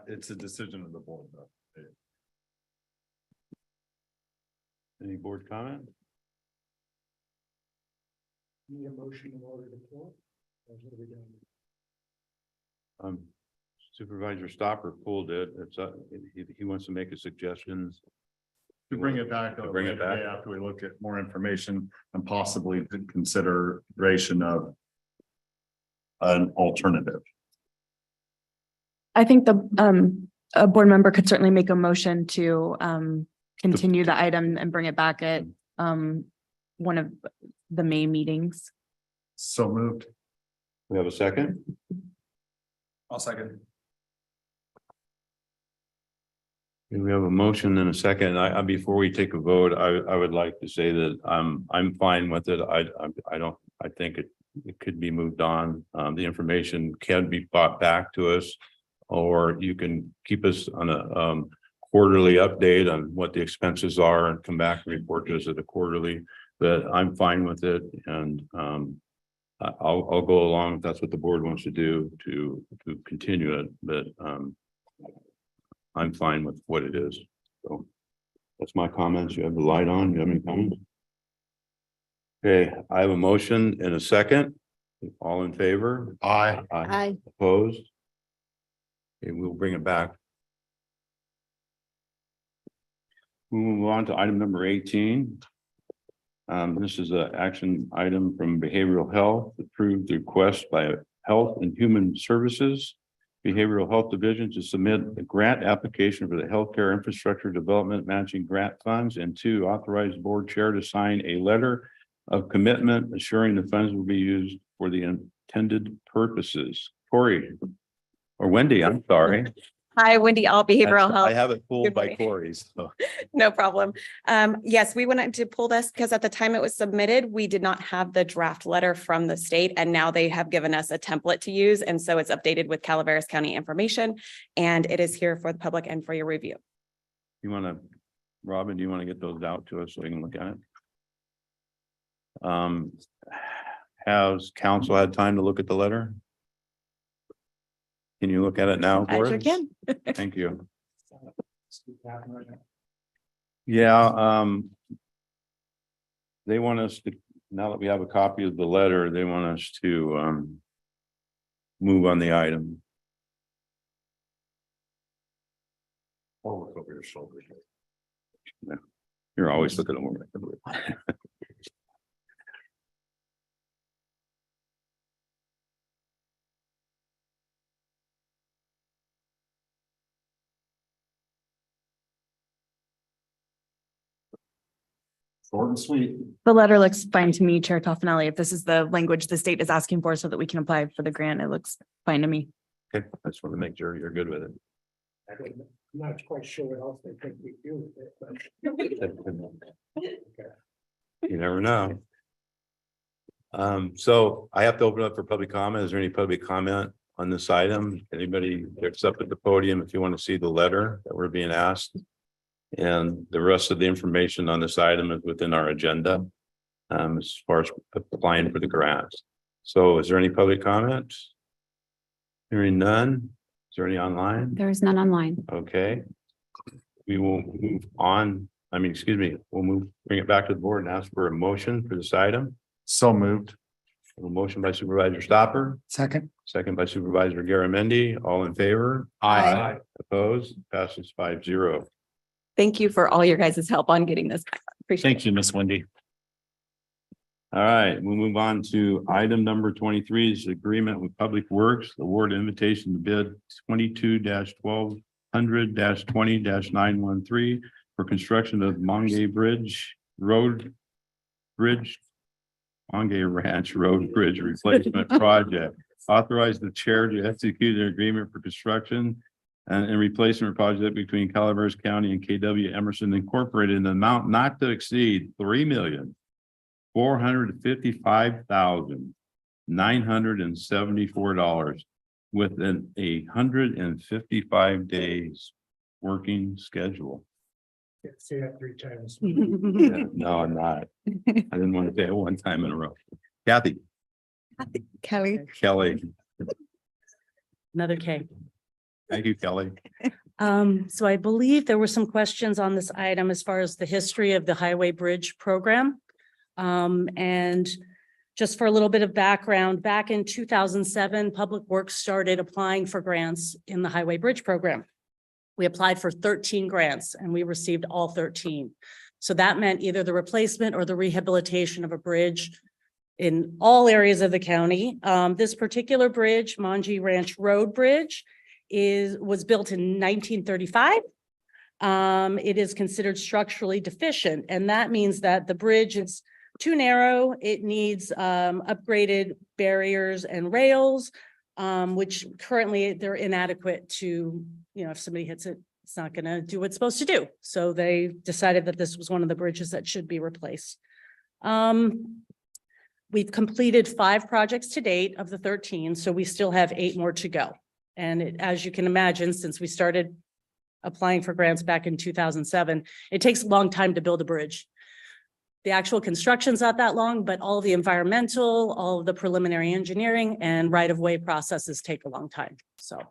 It's a decision of the board, though. Any board comment? Need a motion in order to pull? Supervisor Stopper pulled it. It's he wants to make a suggestion. To bring it back. To bring it back. After we look at more information and possibly the consideration of an alternative. I think a board member could certainly make a motion to continue the item and bring it back at one of the May meetings. So moved. We have a second? I'll second. We have a motion and a second. Before we take a vote, I would like to say that I'm fine with it. I think it could be moved on. The information can be brought back to us, or you can keep us on a quarterly update on what the expenses are and come back and report to us at a quarterly. But I'm fine with it, and I'll go along if that's what the board wants to do to continue it. But I'm fine with what it is. So that's my comments. You have the light on. You have any comments? Okay, I have a motion and a second. All in favor? Aye. Aye. Opposed? Okay, we'll bring it back. We'll move on to item number 18. This is an action item from Behavioral Health, approved request by Health and Human Services Behavioral Health Division to submit a grant application for the Healthcare Infrastructure Development Matching Grant Funds, and to authorize board chair to sign a letter of commitment assuring the funds will be used for the intended purposes. Corey, or Wendy, I'm sorry. Hi, Wendy, all behavioral health. I have it pulled Good by morning. Corey's. So. No problem. Yes, we wanted to pull this because at the time it was submitted, we did not have the draft letter from the state, and now they have given us a template to use. And so it's updated with Calaveras County information, and it is here for the public and for your review. You want to, Robin, do you want to get those out to us so we can look at it? Has council had time to look at the letter? Can you look at it now? I sure Boris? can. Thank you. Yeah, they want us to, now that we have a copy of the letter, they want us to move on the item. Or look over your shoulder. Yeah. You're always looking over. Short and sweet. The letter looks fine to me, Chair Toffenelli. If this is the language the state is asking for so that we can apply for the grant, it looks fine to me. Okay, I just want to make sure you're good with it. I'm not quite sure what else they think we do with it, but. You never know. So I have to open up for public comment. Is there any public comment on this item? Anybody that's up at the podium, if you want to see the letter that we're being asked? And the rest of the information on this item is within our agenda. As far as applying for the grant. So is there any public comment? Hearing none. Is there any online? There is none online. Okay. We will move on. We'll bring it back to the board and ask for a motion for this item. So moved. A motion by Supervisor Stopper, Second. second by Supervisor Garamendi. All in favor? Aye. Opposed? Passes 5-0. Thank you for all your guys' help on getting this. Appreciate it. Thank you, Miss Wendy. All right, we'll move on to item number 23 is agreement with Public Works, award invitation to bid 22-1200-20-913 for construction of Mongay Ranch Road Bridge Replacement Project. Authorize the chair to execute an agreement for construction and replacement project between Calaveras County and KW Emerson Incorporated in the amount not to exceed $3,455,974 within 155 days working schedule. Say that 3 times. Yeah, no, I'm not. I didn't want to say it one time in a row. Kathy, Kelly. Kelly, Another K. thank you, Kelly. So I believe there were some questions on this item as far as the history of the Highway Bridge Program. And just for a little bit of background, back in 2007, Public Works started applying for grants in the Highway Bridge Program. We applied for 13 grants and we received all 13. So that meant either the replacement or the rehabilitation of a bridge in all areas of the county. This particular bridge, Manji Ranch Road Bridge, was built in 1935. It is considered structurally deficient, and that means that the bridge is too narrow. It needs upgraded barriers and rails, which currently they're inadequate to, if somebody hits it, it's not going to do what it's supposed to do. So they decided that this was one of the bridges that should be replaced. We've completed 5 projects to date of the 13, so we still have 8 more to go. And as you can imagine, since we started applying for grants back in 2007, it takes a long time to build a bridge. The actual construction's not that long, but all the environmental, all of the preliminary engineering and right-of-way processes take a long time. So if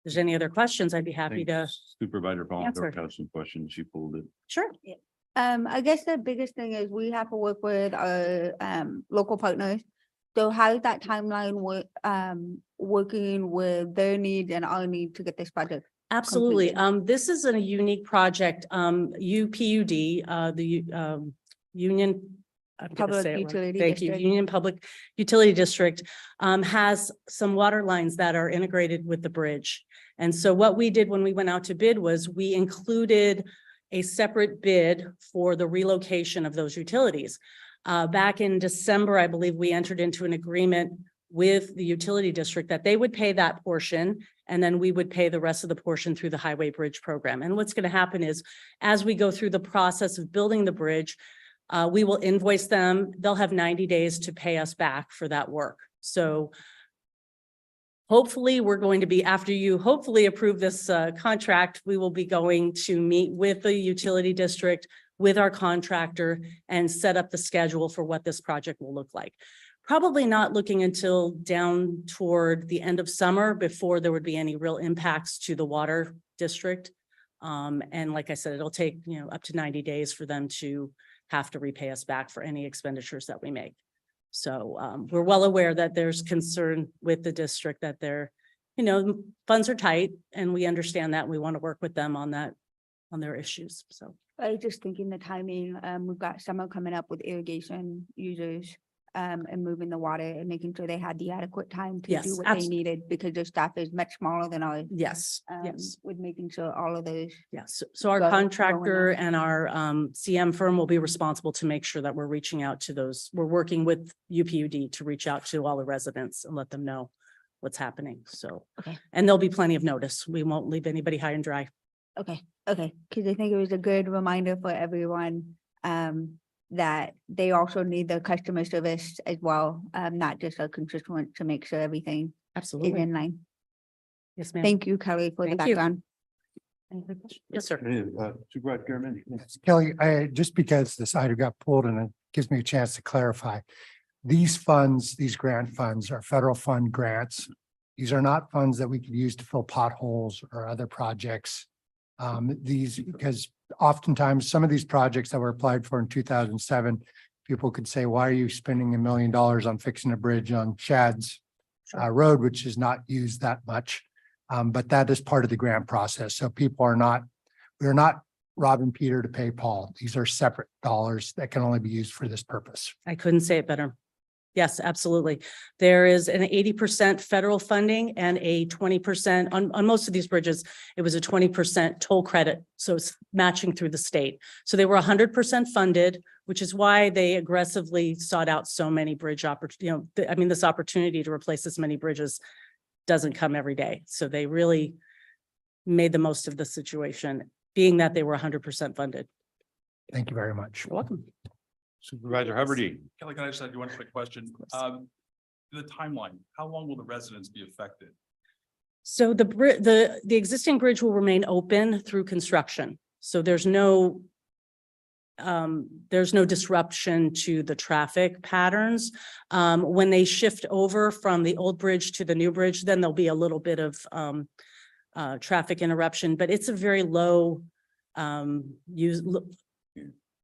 there's any other questions, I'd be happy to. Supervisor answer. Palmer has some questions. She pulled it. Sure. I guess the biggest thing is we have to work with our local partners. So how is that timeline with working with their needs and our need to get this project? Absolutely. This is a unique project. UPUD, the Union. I'm gonna Public say it wrong. Utility Thank you. District. Union Public Utility District has some water lines that are integrated with the bridge. And so what we did when we went out to bid was we included a separate bid for the relocation of those utilities. Back in December, I believe we entered into an agreement with the utility district that they would pay that portion and then we would pay the rest of the portion through the Highway Bridge Program. And what's going to happen is as we go through the process of building the bridge, we will invoice them. They'll have 90 days to pay us back for that work. So hopefully we're going to be, after you hopefully approve this contract, we will be going to meet with the utility district, with our contractor and set up the schedule for what this project will look like. Probably not looking until down toward the end of summer before there would be any real impacts to the water district. And like I said, it'll take, up to 90 days for them to have to repay us back for any expenditures that we make. So we're well aware that there's concern with the district that their, funds are tight and we understand that. We want to work with them on that, on their issues. So I was just thinking the timing, we've got summer coming up with irrigation users and moving the water and making sure they had the adequate time to Yes, do what they needed because their staff is much smaller than ours. yes, yes. With making sure all of those. Yes, so our going contractor on. and our CM firm will be responsible to make sure that we're reaching out to those. We're working with UPUD to reach out to all the residents and let them know what's happening. So, Okay. And there'll be plenty of notice. We won't leave anybody high and dry. Okay, because I think it was a good reminder for everyone that they also need the customer service as well, not just our constituents to make sure everything is Absolutely. in line. Yes, ma'am. Thank you, Kelly, for the Thank you. background. Any other questions? Yes, sir. Supervisor Garman. Kelly, just because this item got pulled and it gives me a chance to clarify. These funds, these grant funds are federal fund grants. These are not funds that we could use to fill potholes or other projects. Because oftentimes some of these projects that were applied for in 2007, people could say, why are you spending $1 million on fixing a bridge on Shad's road, which is not used that much. But that is part of the grant process. So we're not robbing Peter to pay Paul. These are separate dollars that can only be used for this purpose. I couldn't say it better. Yes, absolutely. There is an 80% federal funding and a 20% on most of these bridges. It was a 20% toll credit. So it's matching through the state. So they were 100% funded, which is why they aggressively sought out so many bridge I mean, this opportunity to replace this many bridges doesn't come every day. So they really made the most of the situation, being that they were 100% funded. Thank you very much. You're welcome. Supervisor Hubbard. Kelly, can I just add you one quick question? The timeline, how long will the residents be affected? So the existing bridge will remain open through construction. So there's no disruption to the traffic patterns. When they shift over from the old bridge to the new bridge, then there'll be a little bit of traffic interruption, but it's a very low use.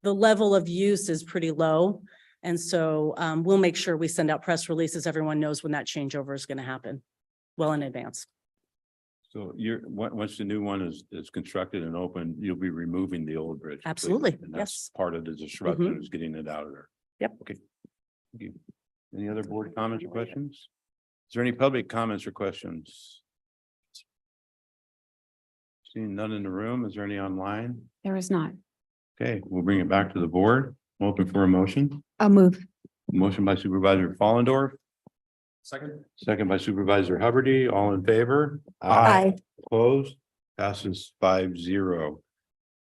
The level of use is pretty low. And so we'll make sure we send out press releases. Everyone knows when that changeover is going to happen well in advance. So once the new one is constructed and open, you'll be removing the old bridge. Absolutely, completely, and that's yes. part of the disruption is getting it out of there. Yep. Okay. Thank you. Any other board comments or questions? Is there any public comments or questions? Seeing none in the room, is there any online? There is not. Okay, we'll bring it back to the board. I'm open for a motion. I'll move. Motion by Supervisor Fallendorf, Second? second by Supervisor Hubbard. All in favor? Aye. Opposed? Passes 5-0. All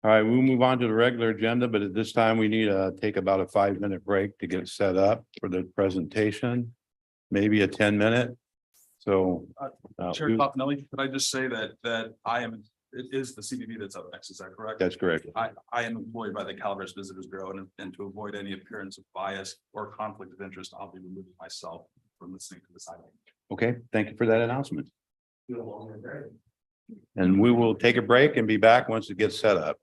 right, we'll move on to the regular agenda, but at this time we need to take about a 5-minute break to get set up for the presentation. Maybe a 10-minute. So. Chair Toffenelli, could I just say that it is the CBB that's up next, is that correct? That's correct. I am employed by the Calaveras Visitors Bureau, and to avoid any appearance of bias or conflict of interest, I'll be removing myself from listening to this item. Okay, thank you for that announcement. And we will take a break and be back once it gets set up.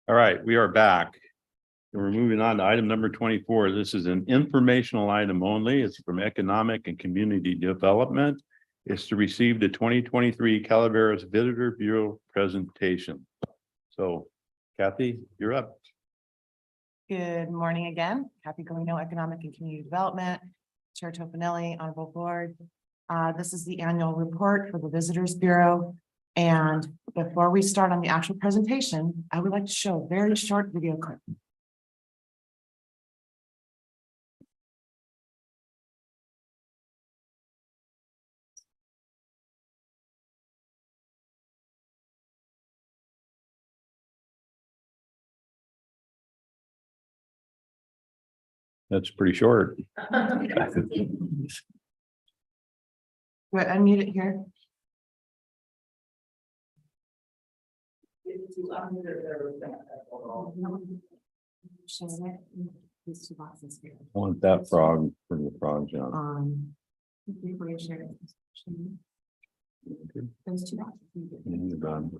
All right, we are back. And we're moving on to item number 24. This is an informational item only. It's from Economic and Community Development. It's to receive the 2023 Calaveras Visitor Bureau presentation. So Kathy, you're up. Good morning again. Kathy Galino, Economic and Community Development, Chair Tofinelli, Honorable Board. This is the annual report for the Visitors Bureau. And before we start on the actual presentation, I would like to show a very short video clip. That's pretty short. Do I unmute it here? These two boxes here. I want that frog for the frog, John. Before you share it. Those two boxes. And you're done.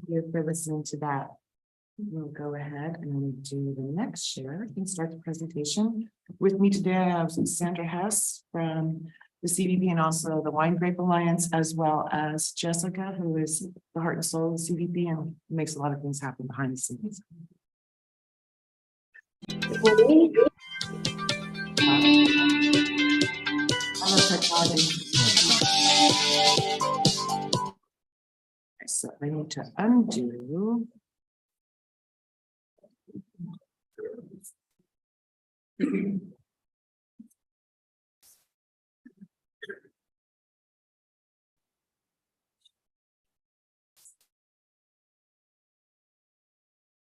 You for listening to that. We'll go ahead and do the next share and start the presentation. With me today, I have Sandra Hess from the CVP and also the Wine Grape Alliance, as well as Jessica, who is the heart and soul of the CVP and makes a lot of things happen behind the scenes. So I need to undo. I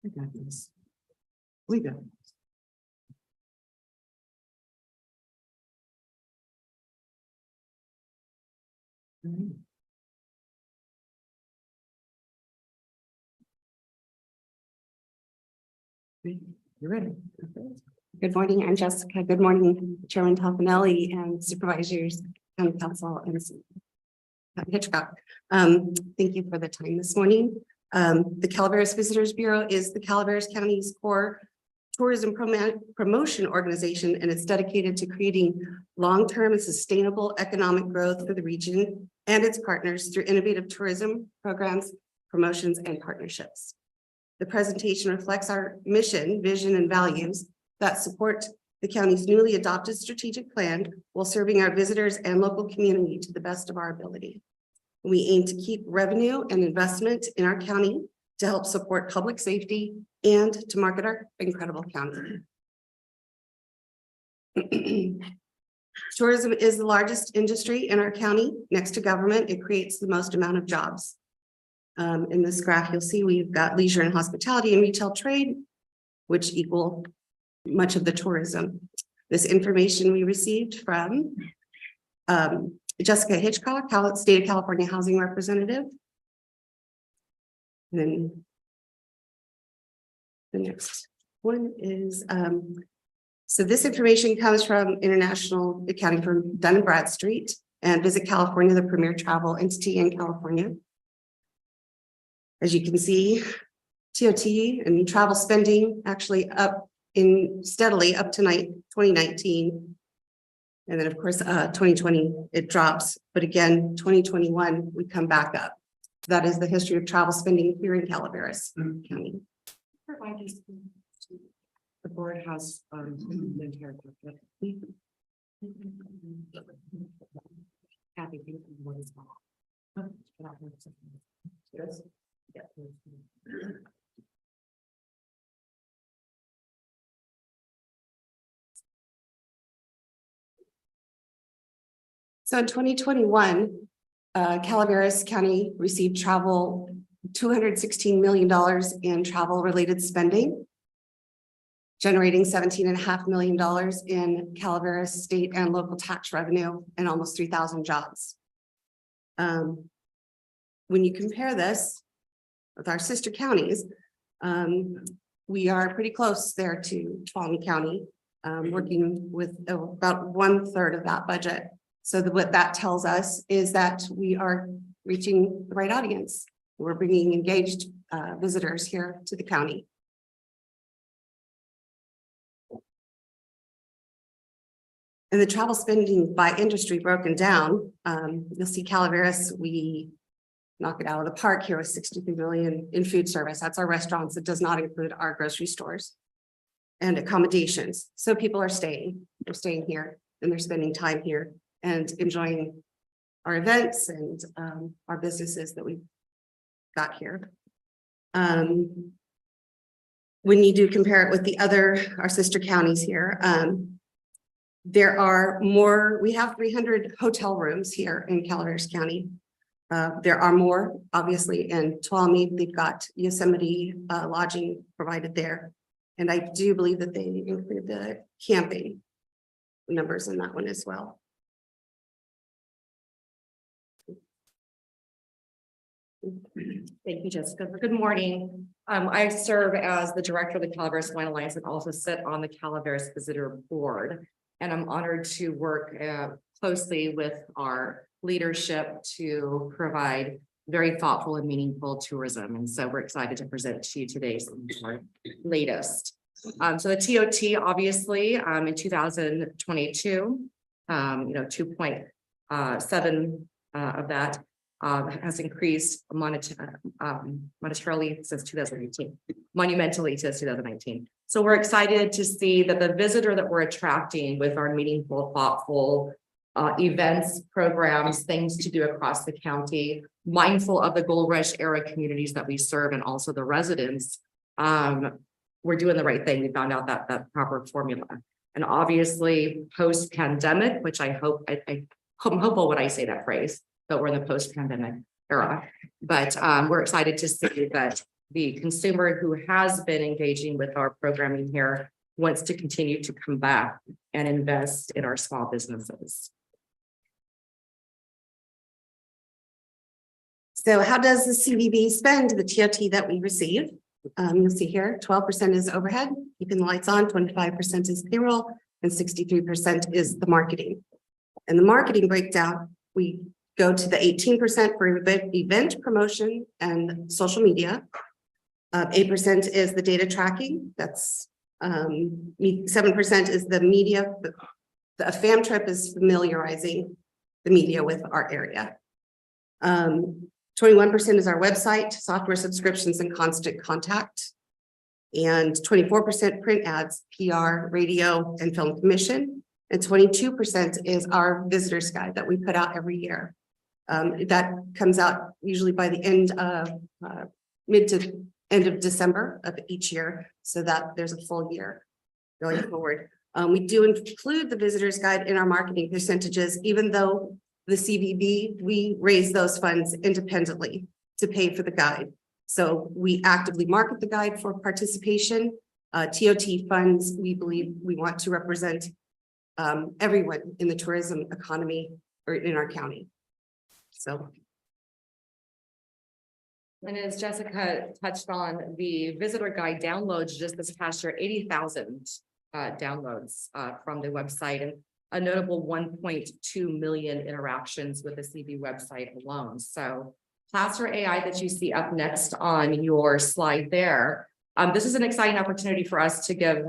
got this. We got this. You're ready. Good morning, I'm Jessica. Good morning, Chairman Tofinelli and Supervisors, County Council and Hitchcock. Thank you for the time this morning. The Calaveras Visitors Bureau is the Calaveras County's core tourism promotion organization, and it's dedicated to creating long-term and sustainable economic growth for the region and its partners through innovative tourism programs, promotions, and partnerships. The presentation reflects our mission, vision, and values that support the county's newly adopted strategic plan while serving our visitors and local community to the best of our ability. We aim to keep revenue and investment in our county to help support public safety and to market our incredible county. Tourism is the largest industry in our county. Next to government, it creates the most amount of jobs. In this graph, you'll see we've got leisure and hospitality and retail trade, which equal much of the tourism. This information we received from Jessica Hitchcock, State of California Housing Representative. And then the next one is, so this information comes from international accounting firm Dun & Bradstreet. and Visit California, the premier travel entity in Calafornia. As you can see, TOT and travel spending actually up steadily up to 2019. And then of course, 2020, it drops, but again, 2021, we come back up. That is the history of travel spending here in Calaveras County. The board has, Kathy, thank you. What is that? Yes. Yeah. So in 2021, Calaveras County received $216 million in travel related spending, generating $17.5 million in Calaveras state and local tax revenue and almost 3,000 jobs. When you compare this with our sister counties, we are pretty close there to Tuolumne County, working with about 1/3 of that budget. So what that tells us is that we are reaching the right audience. We're bringing engaged visitors here to the county. And the travel spending by industry broken down, you'll see Calaveras, we knock it out of the park here with 63 million in food service. That's our restaurants. It does not include our grocery stores and accommodations. So people are staying, they're staying here and they're spending time here and enjoying our events and our businesses that we've got here. When you do compare it with our sister counties here, there are more, we have 300 hotel rooms here in Calaveras County. There are more, obviously, in Tuolumne. They've got Yosemite lodging provided there. And I do believe that they include the camping numbers in that one as well. Thank you, Jessica. Good morning. I serve as the director of the Calaveras Wine Alliance and also sit on the Calaveras Visitor Board. And I'm honored to work closely with our leadership to provide very thoughtful and meaningful tourism. And so we're excited to present to you today some of our latest. So the TOT, obviously, in 2022, 2.7 of that has increased monetarily since 2018, monumentally since 2019. So we're excited to see that the visitor that we're attracting with our meaningful, thoughtful events, programs, things to do across the county, mindful of the Gold Rush era communities that we serve and also the residents, we're doing the right thing. We found out that proper formula. And obviously post-pandemic, which I hope, I'm hopeful when I say that phrase, but we're in the post-pandemic era. But we're excited to see that the consumer who has been engaging with our programming here wants to continue to come back and invest in our small businesses. So how does the CVB spend the TOT that we receive? You'll see here, 12% is overhead, keeping the lights on, 25% is payroll, and 63% is the marketing. And the marketing breakdown, we go to the 18% for event promotion and social media. 8% is the data tracking. That's 7% is the media. The FAM trip is familiarizing the media with our area. 21% is our website, software subscriptions, and constant contact. And 24% print ads, PR, radio, and film commission. And 22% is our visitors guide that we put out every year. That comes out usually by the end of mid to end of December of each year, so that there's a full year going forward. We do include the visitors guide in our marketing percentages, even though the CVB, we raise those funds independently to pay for the guide. So we actively market the guide for participation. TOT funds, we believe we want to represent everyone in the tourism economy or in our county. So. And as Jessica touched on, the visitor guide downloads just this past year, 80,000 downloads from the website. And a notable 1.2 million interactions with the CV website alone. So Placer AI that you see up next on your slide there, this is an exciting opportunity for us to give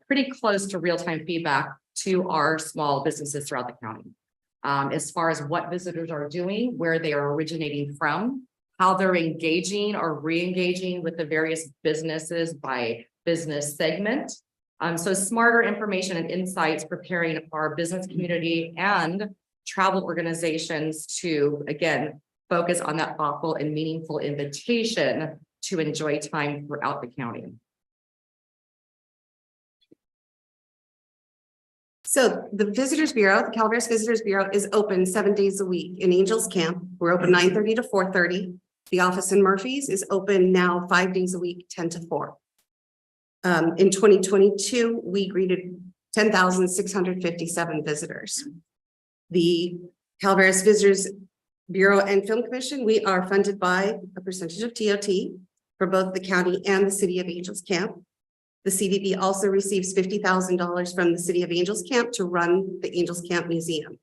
pretty close to real-time feedback to our small businesses throughout the county. As far as what visitors are doing, where they are originating from, how they're engaging or re-engaging with the various businesses by business segment. So smarter information and insights preparing our business community and travel organizations to, again, focus on that thoughtful and meaningful invitation to enjoy time throughout the county. So the Visitors Bureau, the Calaveras Visitors Bureau is open 7 days a week. In Angels Camp, we're open 9:30 to 4:30. The office in Murphy's is open now 5 days a week, 10 to 4. In 2022, we greeted 10,657 visitors. The Calaveras Visitors Bureau and Film Commission, we are funded by a percentage of TOT for both the county and the city of Angels Camp. The CVB also receives $50,000 from the city of Angels Camp to run the Angels Camp Museum.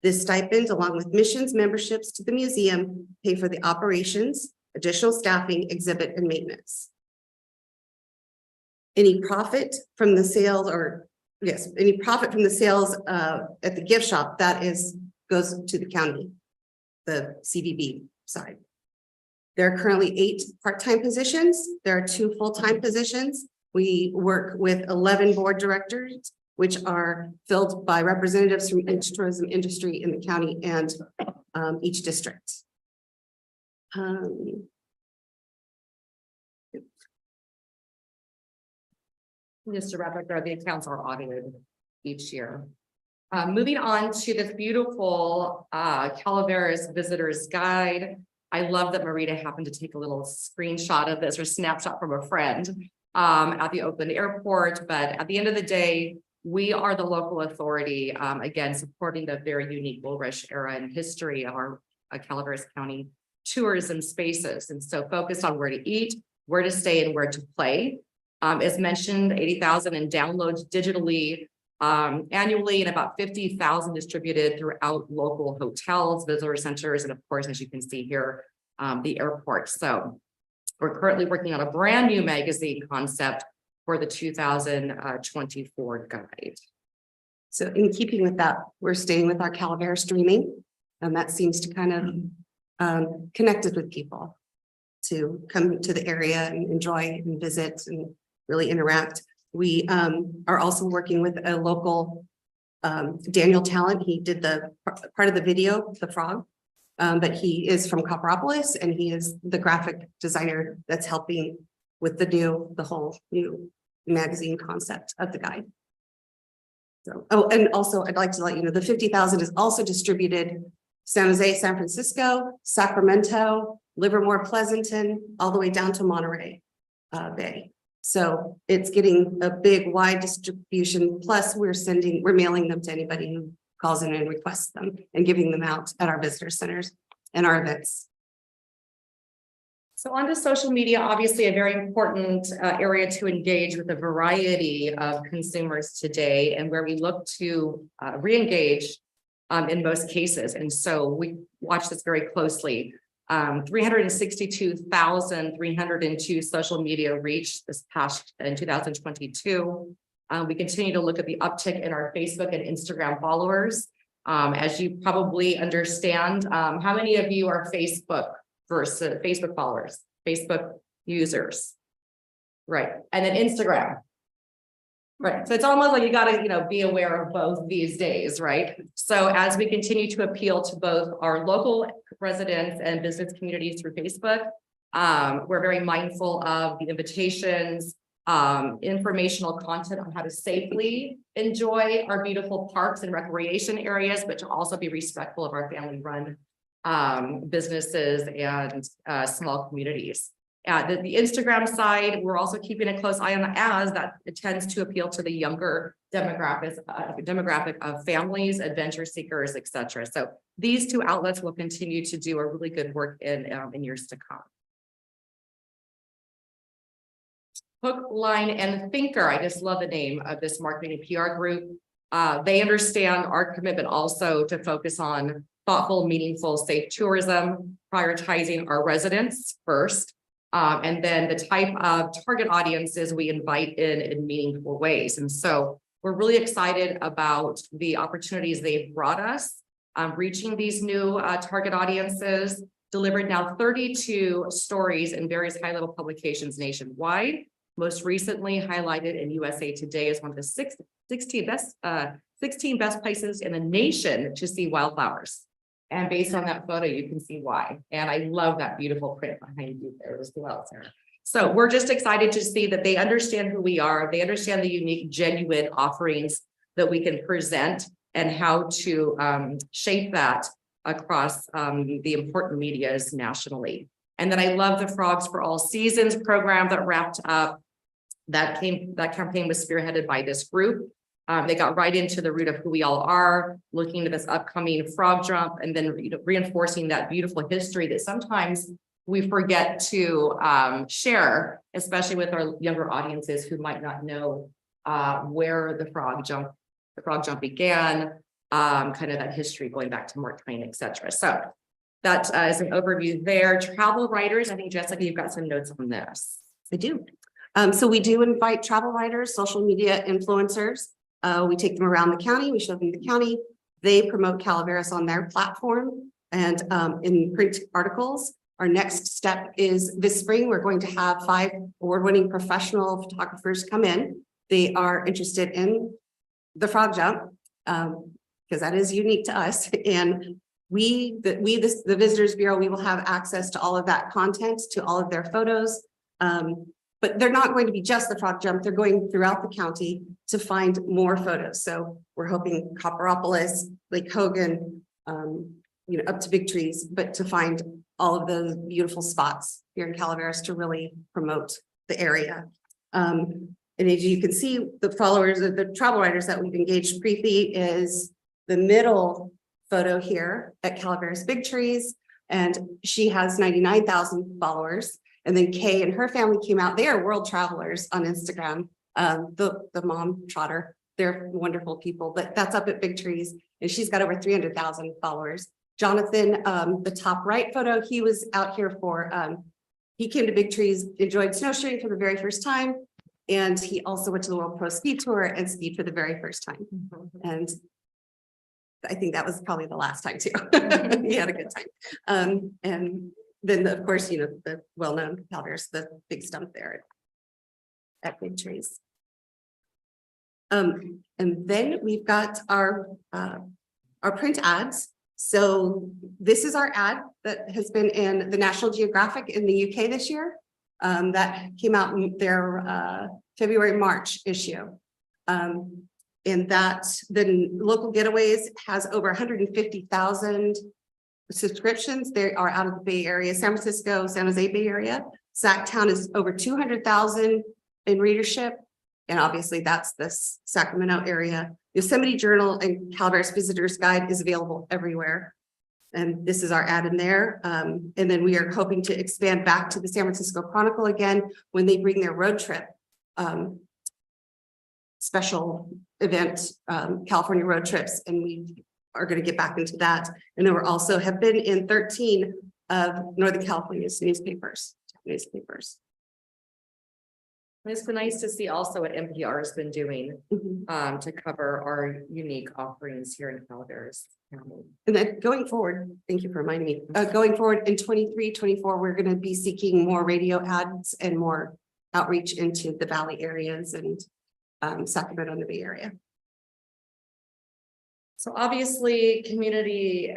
This stipend, along with missions memberships to the museum, pay for the operations, additional staffing, exhibit, and maintenance. Any profit from the sales any profit from the sales at the gift shop, that goes to the county, the CVB side. There are currently 8 part-time positions. There are 2 full-time positions. We work with 11 board directors, which are filled by representatives from each tourism industry in the county and each district. Just to wrap up there, the accounts are audited each year. Moving on to this beautiful Calaveras Visitors Guide. I love that Marita happened to take a little screenshot of this or snapshot from a friend at the Oakland airport. But at the end of the day, we are the local authority, again, supporting the very unique Gold Rush era and history of our Calaveras County tourism spaces. And so focused on where to eat, where to stay, and where to play. As mentioned, 80,000 in downloads digitally annually, and about 50,000 distributed throughout local hotels, visitor centers, and of course, as you can see here, the airport. So we're currently working on a brand new magazine concept for the 2024 guide. So in keeping with that, we're staying with our Calaveras streaming, and that seems to kind of connected with people to come to the area and enjoy and visit and really interact. We are also working with a local Daniel Talent. He did the part of the video, the frog, but he is from Copperopolis, and he is the graphic designer that's helping with the whole new magazine concept of the guide. So, oh, and also I'd like to let you know the 50,000 is also distributed San Jose, San Francisco, Sacramento, Livermore, Pleasanton, all the way down to Monterey Bay. So it's getting a big wide distribution. Plus we're mailing them to anybody who calls in and requests them, and giving them out at our visitor centers and our events. So on to social media, obviously a very important area to engage with a variety of consumers today, and where we look to re-engage in most cases. And so we watch this very closely. 362,302 social media reach this past in 2022. We continue to look at the uptick in our Facebook and Instagram followers. As you probably understand, how many of you are Facebook followers, Facebook users? Right. And then Instagram. Right. So it's almost like you got to, be aware of both these days, right? So as we continue to appeal to both our local residents and business communities through Facebook, we're very mindful of the invitations, informational content on how to safely enjoy our beautiful parks and recreation areas, but to also be respectful of our family-run businesses and small communities. The Instagram side, we're also keeping a close eye on the ads that it tends to appeal to the younger demographic of families, adventure seekers, etc. So these 2 outlets will continue to do a really good work in years to come. Hook, Line, and Thinker. I just love the name of this marketing and PR group. They understand our commitment also to focus on thoughtful, meaningful, safe tourism, prioritizing our residents first. And then the type of target audiences we invite in meaningful ways. And so we're really excited about the opportunities they've brought us, reaching these new target audiences, delivered now 32 stories in various high-level publications nationwide. Most recently highlighted in USA Today as one of the 16 best places in the nation to see wildflowers. And based on that photo, you can see why. And I love that beautiful print behind you there as well, Sarah. So we're just excited to see that they understand who we are. They understand the unique, genuine offerings that we can present and how to shape that across the important medias nationally. And then I love the Frogs for All Seasons program that wrapped up. That campaign was spearheaded by this group. They got right into the root of who we all are, looking at this upcoming frog jump, and then reinforcing that beautiful history that sometimes we forget to share, especially with our younger audiences who might not know where the frog jump began, kind of that history going back to Mark Twain, etc. So that is an overview there. Travel writers, I think Jessica, you've got some notes on this. I do. So we do invite travel writers, social media influencers. We take them around the county, we show them the county. They promote Calaveras on their platform and in print articles. Our next step is this spring, we're going to have 5 award-winning professional photographers come in. They are interested in the frog jump because that is unique to us. And the Visitors Bureau, we will have access to all of that content, to all of their photos. But they're not going to be just the frog jump. They're going throughout the county to find more photos. So we're hoping Copperopolis, Lake Hogan, up to Big Trees, but to find all of those beautiful spots here in Calaveras to really promote the area. And as you can see, the followers of the travel writers that we've engaged, Preeti is the middle photo here at Calaveras Big Trees, and she has 99,000 followers. And then Kay and her family came out. They are world travelers on Instagram. The mom Trotter, they're wonderful people, but that's up at Big Trees. And she's got over 300,000 followers. Jonathan, the top right photo, he was out here for, he came to Big Trees, enjoyed snowshoeing for the very first time. And he also went to the World Pro Ski Tour and skied for the very first time. And I think that was probably the last time too. He had a good time. And then, of course, the well-known Calaveras, the big stump there at Big Trees. And then we've got our print ads. So this is our ad that has been in the National Geographic in the UK this year. That came out in their February-March issue. And that the Local Getaways has over 150,000 subscriptions. They are out of the Bay Area, San Francisco, San Jose Bay Area. Sacktown is over 200,000 in readership. And obviously that's the Sacramento area. Yosemite Journal and Calaveras Visitors Guide is available everywhere. And this is our ad in there. And then we are hoping to expand back to the San Francisco Chronicle again when they bring their road trip special event, California road trips. And we are going to get back into that. And then we're also have been in 13 of Northern California's newspapers. It's been nice to see also what NPR has been doing to cover our unique offerings here in Calaveras County. And then going forward, thank you for reminding me, going forward in 23-24, we're going to be seeking more radio ads and more outreach into the Valley areas and Sacramento and the Bay Area. So obviously community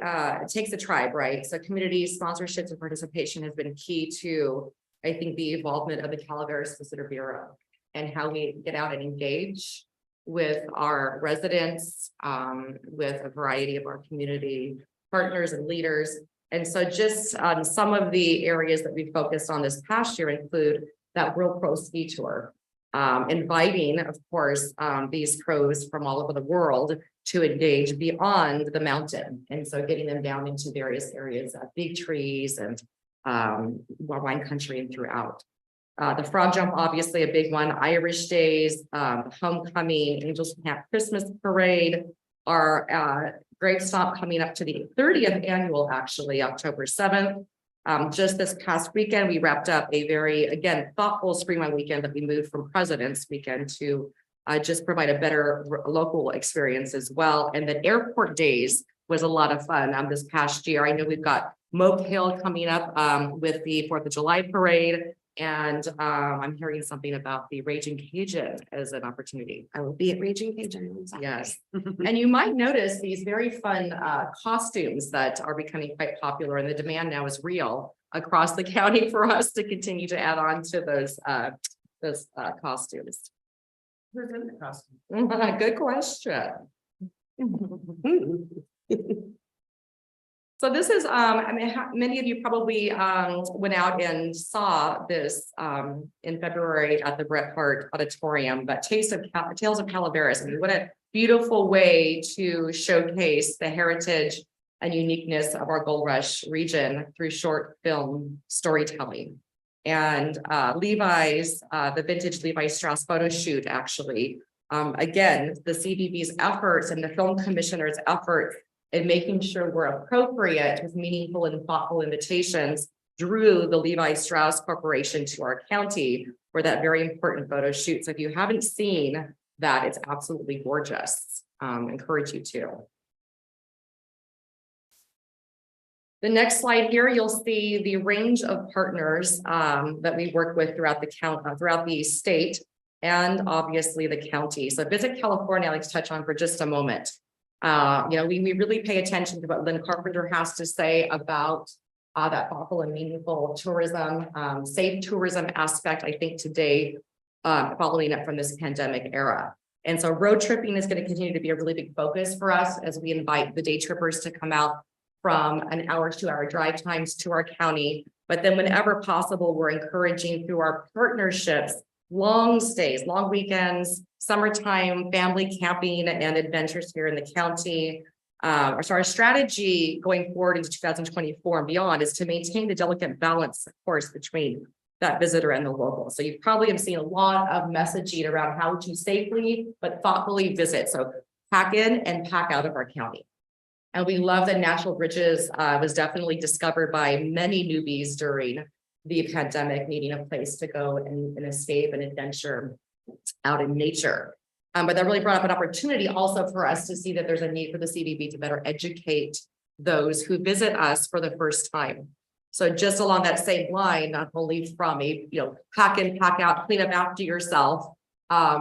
takes a tribe, right? So community sponsorships and participation has been key to, I think, the involvement of the Calaveras Visitor Bureau and how we get out and engage with our residents, with a variety of our community partners and leaders. And so just some of the areas that we focused on this past year include that World Pro Ski Tour, inviting, of course, these pros from all over the world to engage beyond the mountain. And so getting them down into various areas of Big Trees and wine country and throughout. The frog jump, obviously a big one, Irish Days, homecoming, Angels Camp Christmas Parade, our Grave Stomp coming up to the 30th annual, actually, October 7th. Just this past weekend, we wrapped up a very, again, thoughtful Spring Run weekend that we moved from President's Weekend to just provide a better local experience as well. And the Airport Days was a lot of fun this past year. I know we've got Moke Hill coming up with the 4th of July parade. And I'm hearing something about the Raging Cajun as an opportunity. I will be at Raging Cajun. on Saturday. Yes. And you might notice these very fun costumes that are becoming quite popular, and the demand now is real across the county for us to continue to add on to those costumes. Who's in the costume? Good question. So this is, I mean, many of you probably went out and saw this in February at the Bret Hart Auditorium, but Tales of Calaveras. I mean, what a beautiful way to showcase the heritage and uniqueness of our Gold Rush region through short film storytelling. And Levi's, the vintage Levi Strauss photo shoot, actually, again, the CVB's efforts and the film commissioner's efforts in making sure we're appropriate with meaningful and thoughtful invitations drew the Levi Strauss Corporation to our county for that very important photo shoot. So if you haven't seen that, it's absolutely gorgeous. Encourage you to. The next slide here, you'll see the range of partners that we work with throughout the throughout the state and obviously the county. So Visit California, I'd like to touch on for just a moment. You know, we really pay attention to what Lynn Carpenter has to say about that thoughtful and meaningful tourism, safe tourism aspect, I think today, following up from this pandemic era. And so road tripping is going to continue to be a really big focus for us as we invite the day trippers to come out from an hour to 2 hour drive times to our county. But then whenever possible, we're encouraging through our partnerships, long stays, long weekends, summertime, family camping and adventures here in the county. So our strategy going forward into 2024 and beyond is to maintain the delicate balance, of course, between that visitor and the local. So you probably have seen a lot of messaging around how to safely but thoughtfully visit. So pack in and pack out of our county. And we love that Natural Bridges was definitely discovered by many newbies during the pandemic, needing a place to go and escape and adventure out in nature. But that really brought up an opportunity also for us to see that there's a need for the CVB to better educate those who visit us for the first time. So just along that same line, not only from a, pack in, pack out, clean up after yourself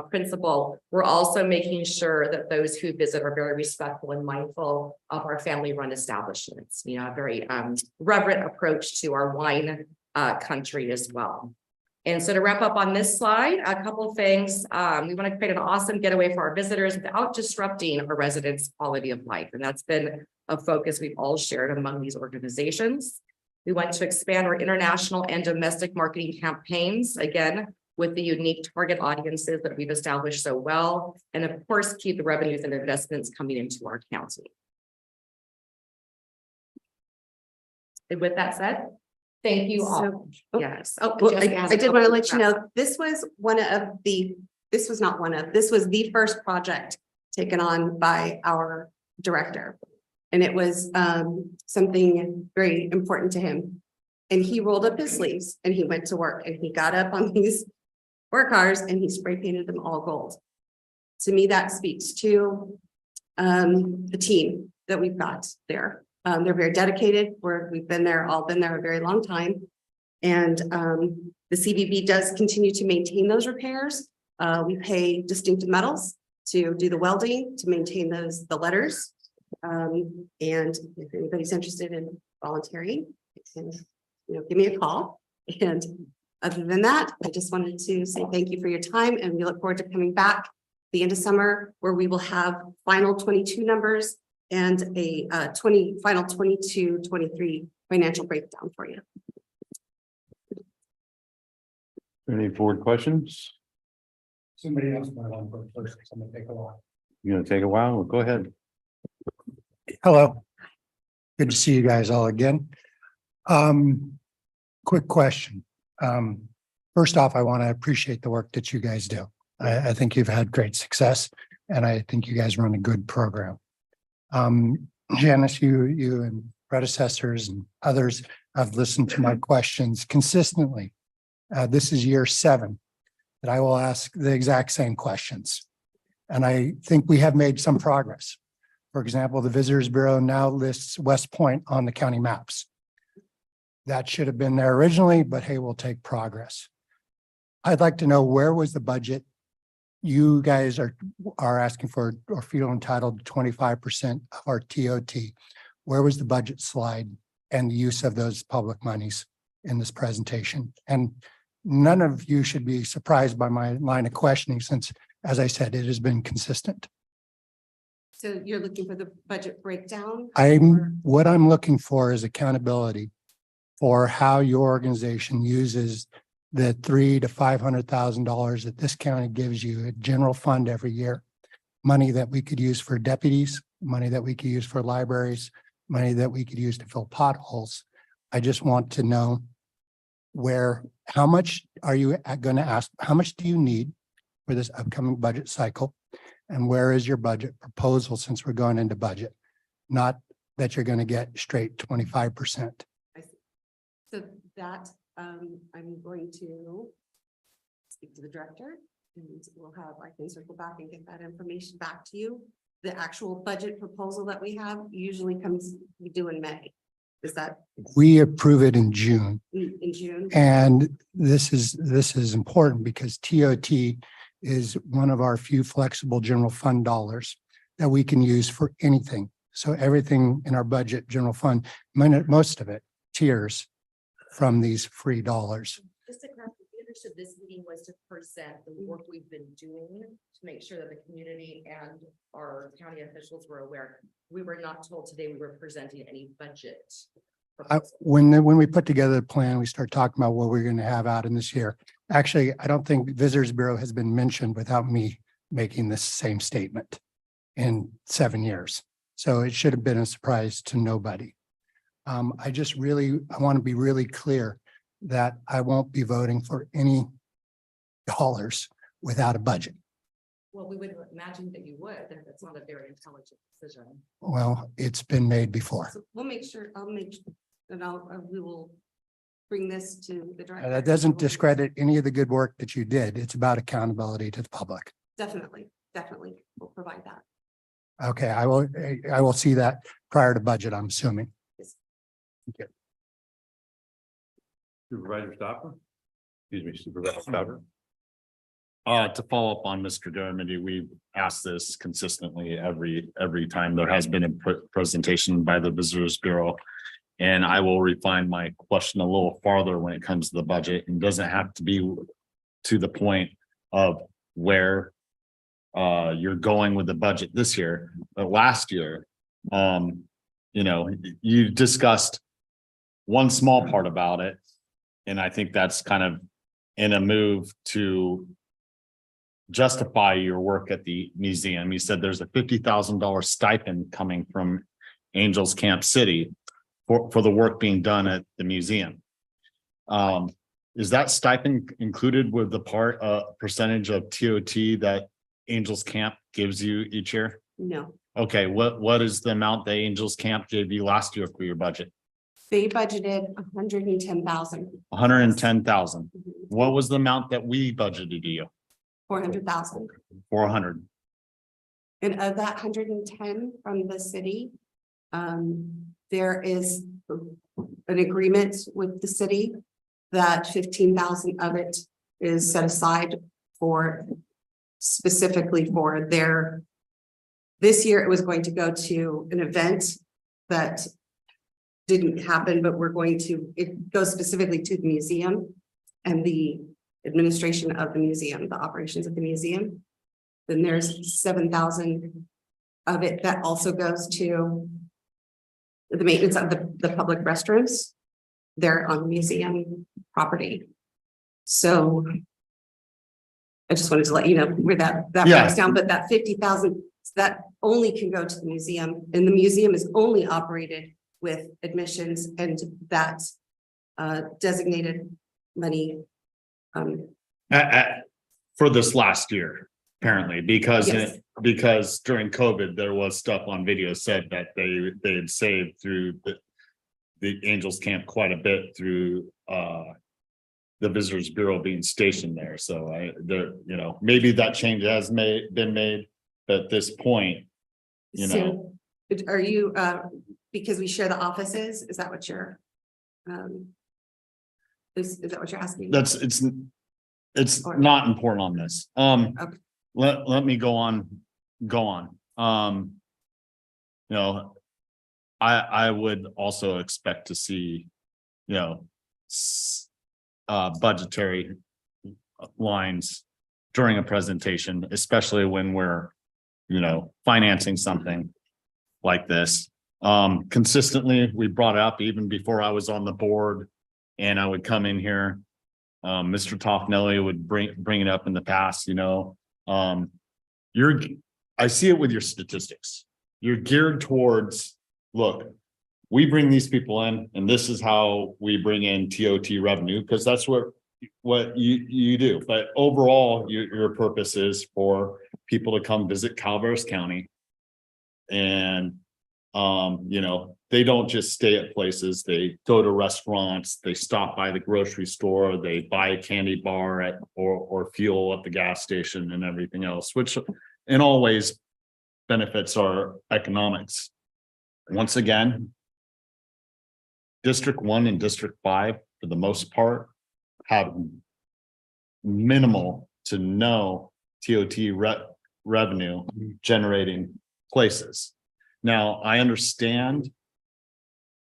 principle, we're also making sure that those who visit are very respectful and mindful of our family-run establishments. A very reverent approach to our wine country as well. And so to wrap up on this slide, a couple of things. We want to create an awesome getaway for our visitors without disrupting our residents' quality of life. And that's been a focus we've all shared among these organizations. We want to expand our international and domestic marketing campaigns, again, with the unique target audiences that we've established so well. And of course, keep the revenues and investments coming into our county. And with that said, thank you all. Yes. Oh, well, I did want to let you know, this was the first project taken on by our director. And it was something very important to him. And he rolled up his sleeves and he went to work and he got up on these work cars and he spray painted them all gold. To me, that speaks to the team that we've got there. They're very dedicated. We've been there a very long time. And the CVB does continue to maintain those repairs. We pay distinctive metals to do the welding, to maintain the letters. And if anybody's interested in volunteering, you can, give me a call. And other than that, I just wanted to say thank you for your time, and we look forward to coming back the end of summer, where we will have final 22 numbers and a final 22-23 financial breakdown for you. Any board questions? Somebody else might want to go first, because I'm gonna take a while. You gonna take a while? Well, go ahead. Hello. Good to see you guys all again. Quick question. First off, I want to appreciate the work that you guys do. I think you've had great success and I think you guys run a good program. Janice, you and predecessors and others have listened to my questions consistently. This is year 7 that I will ask the exact same questions. And I think we have made some progress. For example, the Visitors Bureau now lists West Point on the county maps. That should have been there originally, but hey, we'll take progress. I'd like to know, where was the budget you guys are asking for or feel entitled to 25% of our TOT? Where was the budget slide and the use of those public monies in this presentation? And none of you should be surprised by my line of questioning since, as I said, it has been consistent. So you're looking for the budget breakdown? What I'm looking for is accountability for how your organization uses the $300,000 to $500,000 that this county gives you a general fund every year. Money that we could use for deputies, money that we could use for libraries, money that we could use to fill potholes. I just want to know how much are you going to ask? How much do you need for this upcoming budget cycle? And where is your budget proposal since we're going into budget? Not that you're going to get straight 25%. I see. So that I'm going to speak to the director and I can circle back and get that information back to you. The actual budget proposal that we have usually we do in May. Is that? We approve it in June. In June? And this is important because TOT is one of our few flexible general fund dollars that we can use for anything. So everything in our budget general fund, most of it tiers from these free dollars. Just to clarify, the interest of this meeting was to present the work we've been doing to make sure that the community and our county officials were aware. We were not told today we were presenting any budget. When we put together the plan, we start talking about what we're going to have out in this year. Actually, I don't think Visitors Bureau has been mentioned without me making this same statement in 7 years. So it should have been a surprise to nobody. I want to be really clear that I won't be voting for any dollars without a budget. Well, we would imagine that you would. That's not a very intelligent decision. Well, it's been made before. So we'll make sure, we will bring this to the director. That doesn't discredit any of the good work that you did. It's about accountability to the public. Definitely, we'll provide that. Okay, I will see that prior to budget, I'm assuming. Thank you. Supervisor Stopper? Excuse me, Supervisor Stopper. To follow up on Mr. Dermody, we've asked this consistently every time there has been a presentation by the Visitors Bureau. And I will refine my question a little farther when it comes to the budget, and doesn't have to be to the point of where you're going with the budget this year, but last year, you discussed one small part about it. And I think that's kind of in a move to justify your work at the museum. You said there's a $50,000 stipend coming from Angels Camp City for the work being done at the museum. Is that stipend included with the percentage of TOT that Angels Camp gives you each year? No, Okay, what is the amount that Angels Camp gave you last year for your budget? they budgeted 110,000. 110,000. What was the amount that we budgeted you? 400,000. 400. And of that 110 from the city, there is an agreement with the city that 15,000 of it is set aside specifically for this year it was going to go to an event that didn't happen, but it goes specifically to the museum and the administration of the museum, the operations of the museum. Then there's 7,000 of it that also goes to the maintenance of the public restrooms there on the museum property. So I just wanted to let you know where that breaks down, but that 50,000, that only can go to the museum, and the museum is only operated with admissions, and that designated money For this last year, apparently, because Yes. because during COVID, there was stuff on video said that they had saved through the Angels Camp quite a bit through the Visitors Bureau being stationed there. So maybe that change has been made, but at this point, So, are you, because we share the offices, is that what you're? Is that what you're asking? It's not important on this. Let me go on. I would also expect to see, budgetary lines during a presentation, especially when we're, financing something like this. Consistently, we brought it up even before I was on the board and I would come in here. Mr. Toffenelli would bring it up in the past, I see it with your statistics. You're geared towards, look, we bring these people in and this is how we bring in TOT revenue, because that's what you do. But overall, your purpose is for people to come visit Calaveras County. And, they don't just stay at places, they go to restaurants, they stop by the grocery store, they buy a candy bar or fuel at the gas station and everything else, which in all ways benefits our economics. Once again, District 1 and District 5, for the most part, have minimal to no TOT revenue generating places. Now, I understand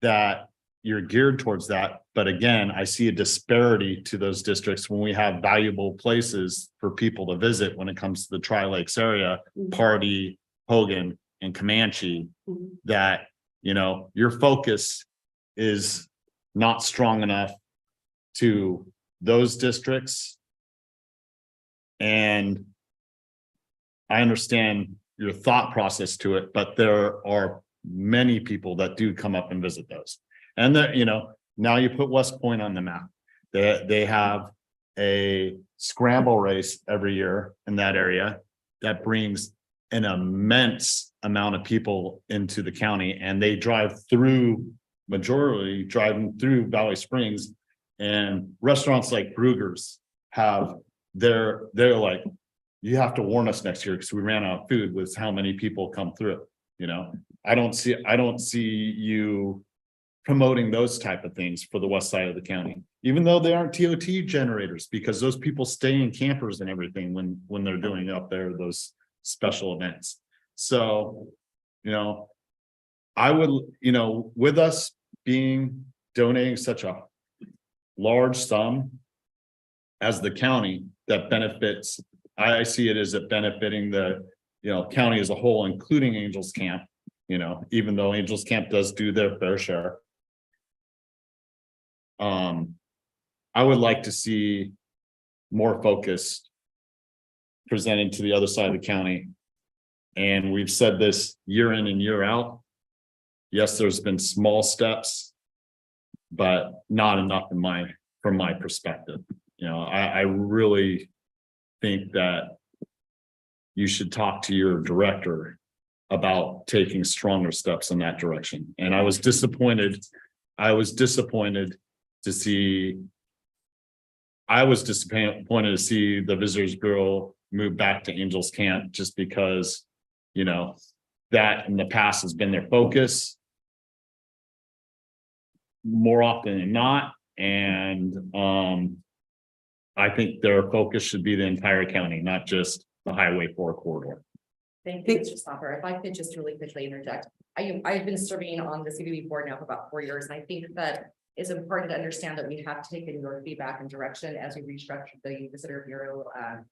that you're geared towards that, but again, I see a disparity to those districts when we have valuable places for people to visit when it comes to the Tri-Lakes area, Pardee, Hogan, and Comanche, that, your focus is not strong enough to those districts. And I understand your thought process to it, but there are many people that do come up and visit those. And that, now you put West Point on the map. They have a scramble race every year in that area that brings an immense amount of people into the county, and they majority driving through Valley Springs, and restaurants like Brugger's have they're like, you have to warn us next year because we ran out of food with how many people come through. I don't see you promoting those type of things for the west side of the county, even though they aren't TOT generators, because those people stay in campers and everything when they're doing up there those special events. So, I would, with us donating such a large sum as the county that benefits, I see it as benefiting the, county as a whole, including Angels Camp, even though Angels Camp does do their fair share. I would like to see more focus presented to the other side of the county. And we've said this year in and year out. Yes, there's been small steps, but not enough from my perspective. I really think that you should talk to your director about taking stronger steps in that direction. And I was disappointed to see the Visitors Bureau move back to Angels Camp, just because, that in the past has been their focus more often than not. And I think their focus should be the entire county, not just the Highway 4 corridor. Thank you, Mr. Stopper. If I could just really quickly interject. I've been serving on the CBB board now for about 4 years, and I think that it's important to understand that we have taken your feedback and direction as we restructured the Visitor Bureau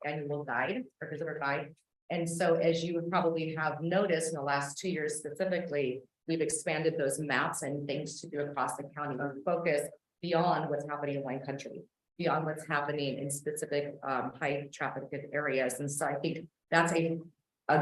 annual guide or visitor guide. And so, as you would probably have noticed in the last 2 years specifically, we've expanded those maps and things to do across the county with focus beyond what's happening in wine country, beyond what's happening in specific high trafficked areas. And so I think that's a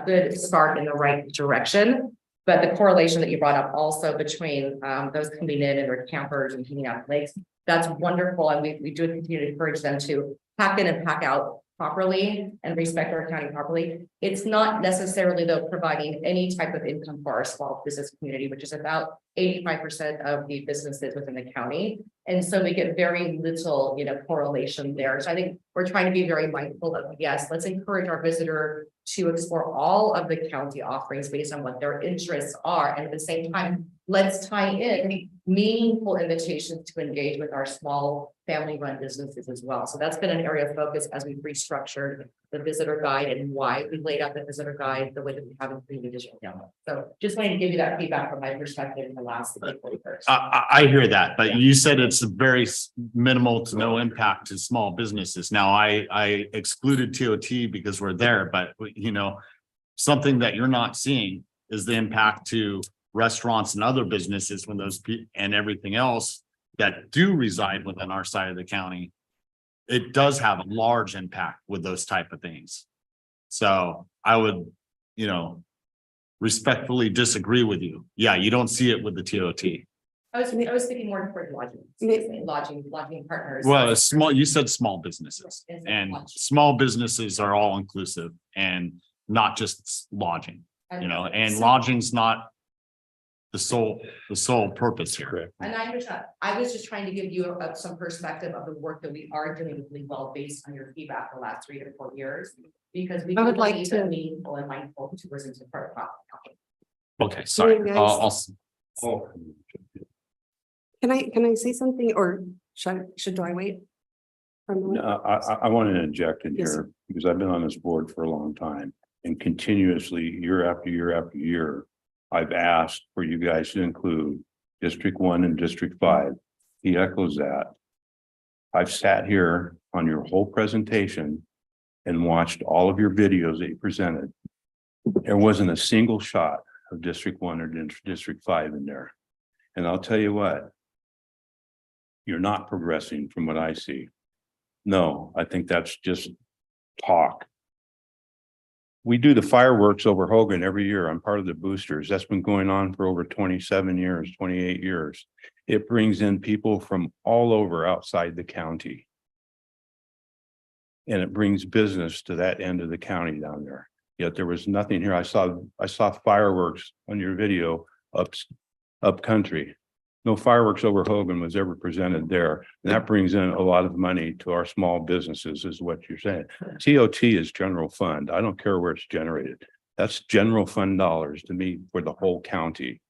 good start in the right direction. But the correlation that you brought up also between those coming in and their campers and hanging out lakes, that's wonderful. And we do continue to encourage them to pack in and pack out properly and respect our county properly. It's not necessarily though providing any type of income for our small business community, which is about 85% of the businesses within the county. And so we get very little, correlation there. So I think we're trying to be very mindful of, yes, let's encourage our visitor to explore all of the county offerings based on what their interests are. And at the same time, let's tie in meaningful invitations to engage with our small family-run businesses as well. So that's been an area of focus as we've restructured the visitor guide and why we laid out the visitor guide the way that we have in previous edition. So just wanted to give you that feedback from my perspective in the last. I hear that, but you said it's a very minimal to no impact to small businesses. Now, I excluded TOT because we're there, but something that you're not seeing is the impact to restaurants and other businesses when those and everything else that do reside within our side of the county. It does have a large impact with those type of things. So I would, respectfully disagree with you. Yeah, you don't see it with the TOT. I was thinking more toward lodging partners. Well, it's small, you said small businesses, and small businesses are all inclusive and not just lodging, and lodging's not the sole purpose here. And I understand. I was just trying to give you some perspective of the work that we are doing with Lead Well based on your feedback the last 3 to 4 years, because we I would like believe to- that meaningful and mindful tourism is part of the Okay, sorry. Hey, guys. Can I say something or should I wait? for a moment? I want to inject in Yes, here because I've been on this board for a long time and continuously, year after year after year, I've asked for you guys to include District 1 and District 5. He echoes that. I've sat here on your whole presentation and watched all of your videos that you presented. There wasn't a single shot of District 1 or District 5 in there. And I'll tell you what, you're not progressing from what I see. No, I think that's just talk. We do the fireworks over Hogan every year. I'm part of the boosters. That's been going on for over 27 years, 28 years. It brings in people from all over outside the county. And it brings business to that end of the county down there. Yet there was nothing here. I saw fireworks on your video up country. No fireworks over Hogan was ever presented there. And that brings in a lot of money to our small businesses is what you're saying. TOT is general fund. I don't care where it's generated. That's general fund dollars to me for the whole county.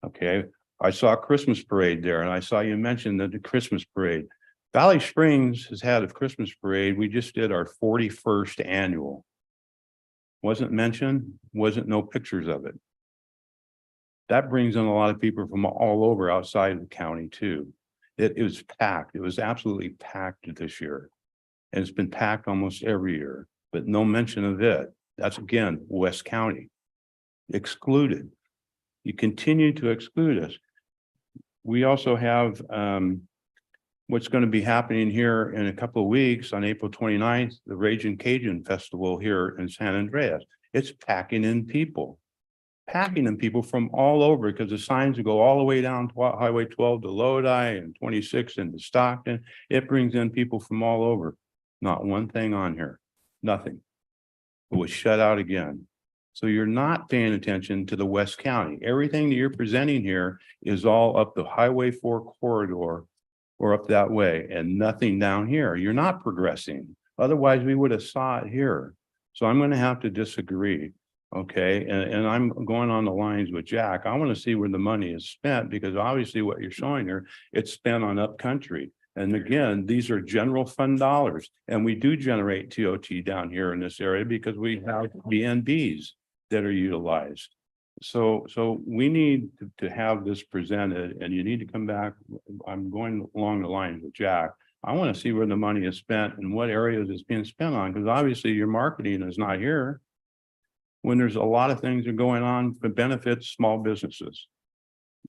Okay, I saw a Christmas parade there and I saw you mention that the Christmas parade. Valley Springs has had a Christmas parade. We just did our 41st annual. Wasn't mentioned, wasn't no pictures of it. That brings in a lot of people from all over outside of the county too. It was packed. It was absolutely packed this year. And it's been packed almost every year, but no mention of it. That's again, West County. Excluded. You continue to exclude us. We also have what's going to be happening here in a couple of weeks on April 29th, the Raging Cajun Festival here in San Andreas. It's packing in people from all over because the signs go all the way down to Highway 12 to Lodi and 26 into Stockton. It brings in people from all over. Not one thing on here, nothing. It was shut out again. So you're not paying attention to the West County. Everything that you're presenting here is all up the Highway 4 corridor or up that way and nothing down here. You're not progressing. Otherwise, we would have saw it here. So I'm going to have to disagree. Okay, and I'm going on the lines with Jack. I want to see where the money is spent because obviously what you're showing here, it's spent on upcountry. And again, these are general fund dollars. And we do generate TOT down here in this area because we have BNBs that are utilized. So we need to have this presented and you need to come back. I'm going along the lines with Jack. I want to see where the money is spent and what areas it's being spent on because obviously your marketing is not here. When there's a lot of things that are going on that benefits small businesses.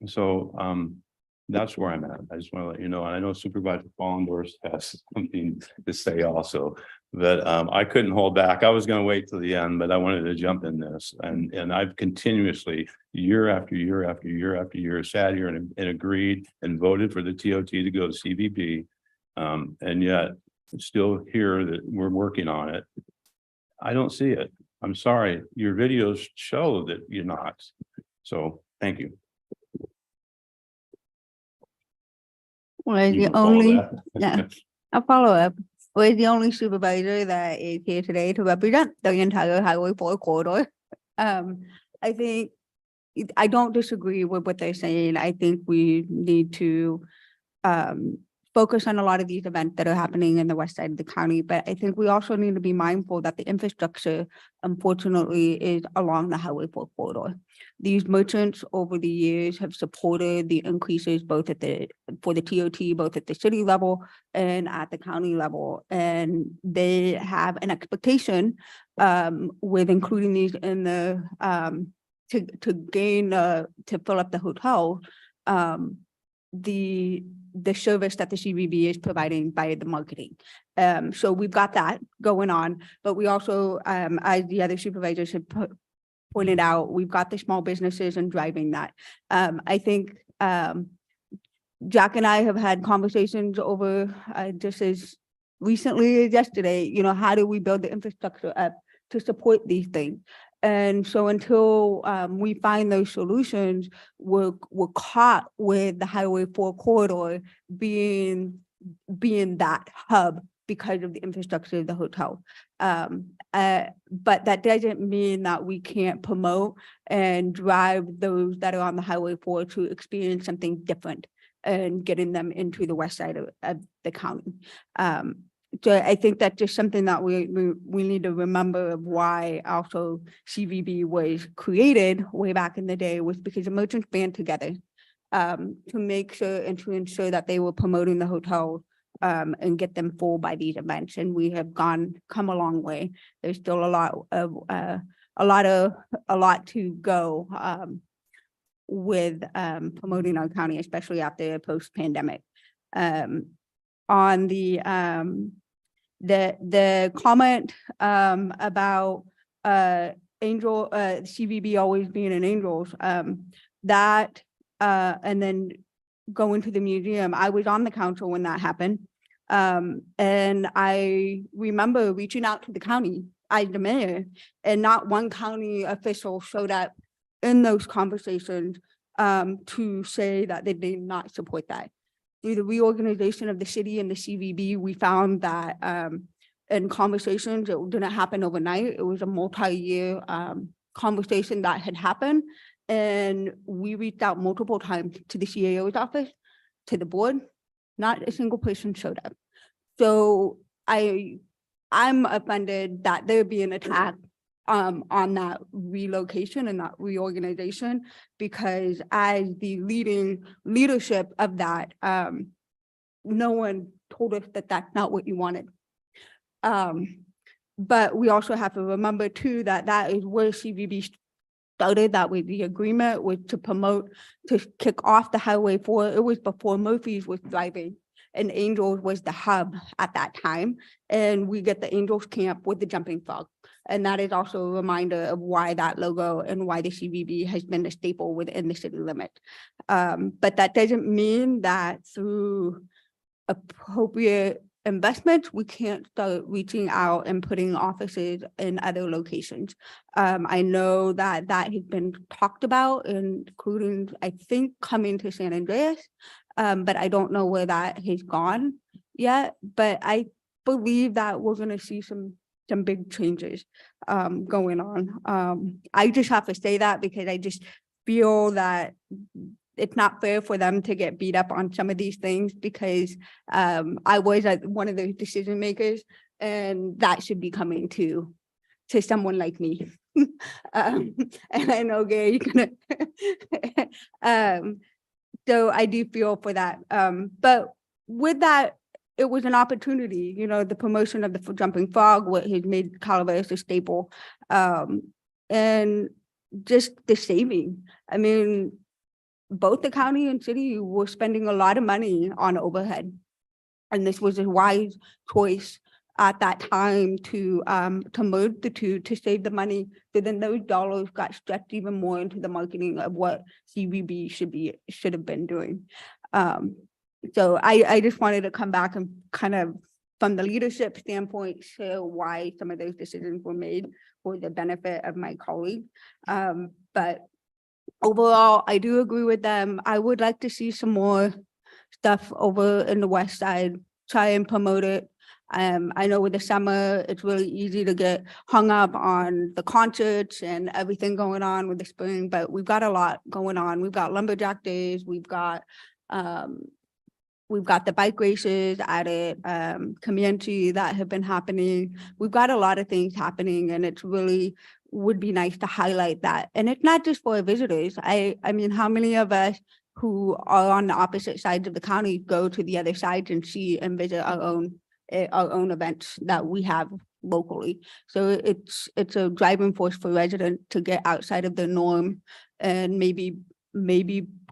So that's where I'm at. I just want to let you know, and I know Supervisor Fallendorf has something to say also, but I couldn't hold back. I was going to wait till the end, but I wanted to jump in this. And I've continuously, year after year after year after year, sat here and agreed and voted for the TOT to go to CVB. And yet still hear that we're working on it. I don't see it. I'm sorry. Your videos show that you're not. So thank you. Well, You the can follow only, that. yeah, I'll follow up. We're the only supervisor that is here today to represent the entire Highway 4 corridor. I think, I don't disagree with what they're saying. I think we need to focus on a lot of these events that are happening in the west side of the county, but I think we also need to be mindful that the infrastructure, unfortunately, is along the Highway 4 corridor. These merchants over the years have supported the increases both at for the TOT, both at the city level and at the county level. And they have an expectation with including these in the to fill up the hotel, the service that the CVB is providing by the marketing. So we've got that going on, but we also, as the other supervisors have pointed out, we've got the small businesses and driving that. I think Jack and I have had conversations over just as recently as yesterday, you know, how do we build the infrastructure up to support these things? And so until we find those solutions, we're caught with the Highway 4 corridor being that hub because of the infrastructure of the hotel. But that doesn't mean that we can't promote and drive those that are on the Highway 4 to experience something different and getting them into the west side of the county. So I think that's just something that we need to remember of why also CVB was created way back in the day, was because the merchants band together to make sure and to ensure that they were promoting the hotel and get them full by these events. And we have come a long way. There's still a lot to go with promoting our county, especially after post-pandemic. On the comment about Angel CVB always being an Angels, that and then going to the museum. I was on the council when that happened, and I remember reaching out to the county as the mayor, and not one county official showed up in those conversations to say that they did not support that. Through the reorganization of the city and the CVB, we found that in conversations, it didn't happen overnight. It was a multi-year conversation that had happened. And we reached out multiple times to the CAO's office, to the board. Not a single person showed up. So I'm offended that there be an attack on that relocation and that reorganization, because as the leadership of that, no one told us that that's not what you wanted. But we also have to remember too, that is where CVB started. That was the agreement, was to promote, to kick off the Highway 4. It was before Murphy's was thriving, and Angels was the hub at that time. And we get the Angels camp with the jumping frog. And that is also a reminder of why that logo and why the CVB has been a staple within the city limit. But that doesn't mean that through appropriate investments, we can't start reaching out and putting offices in other locations. I know that has been talked about, including, I think, coming to San Andreas, but I don't know where that has gone yet. But I believe that we're going to see some big changes going on. I just have to say that because I just feel that it's not fair for them to get beat up on some of these things, because I was one of the decision makers, and that should be coming to someone like me. And I know, Gary, you're gonna so I do feel for that. But with that, it was an opportunity, you know, the promotion of the jumping frog, what has made Calaveras a staple, and just the saving. I mean, both the county and city were spending a lot of money on overhead, and this was a wise choice at that time to merge the two, to save the money. So then those dollars got stretched even more into the marketing of what CVB should have been doing. So I just wanted to come back and kind of from the leadership standpoint, share why some of those decisions were made for the benefit of my colleague. But overall, I do agree with them. I would like to see some more stuff over in the west side, try and promote it. I know with the summer, it's really easy to get hung up on the concerts and everything going on with the spring, but we've got a lot going on. We've got lumberjack days, we've got the bike races at it, community that have been happening. We've got a lot of things happening, and it's really would be nice to highlight that. And it's not just for visitors. I mean, how many of us who are on the opposite sides of the county go to the other sides and see and visit our own events that we have locally? So it's a driving force for residents to get outside of the norm and maybe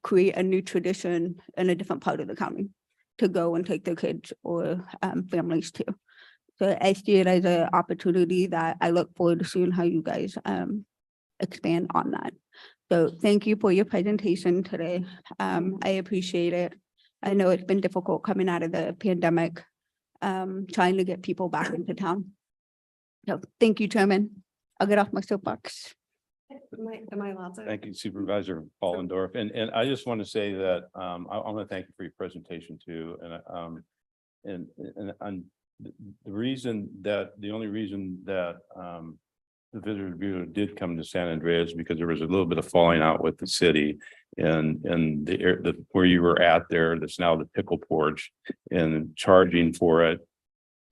create a new tradition in a different part of the county to go and take their kids or families to. So I see it as an opportunity that I look forward to seeing how you guys expand on that. So thank you for your presentation today. I appreciate it. I know it's been difficult coming out of the pandemic, trying to get people back into town. So thank you, Chairman. I'll get off my soapbox. Am I allowed to? Thank you, Supervisor Paulendorf. And I just want to say that I want to thank you for your presentation too. And the only reason that the Visitor Bureau did come to San Andreas because there was a little bit of falling out with the city and the where you were at there, that's now the pickle porch, and charging for it.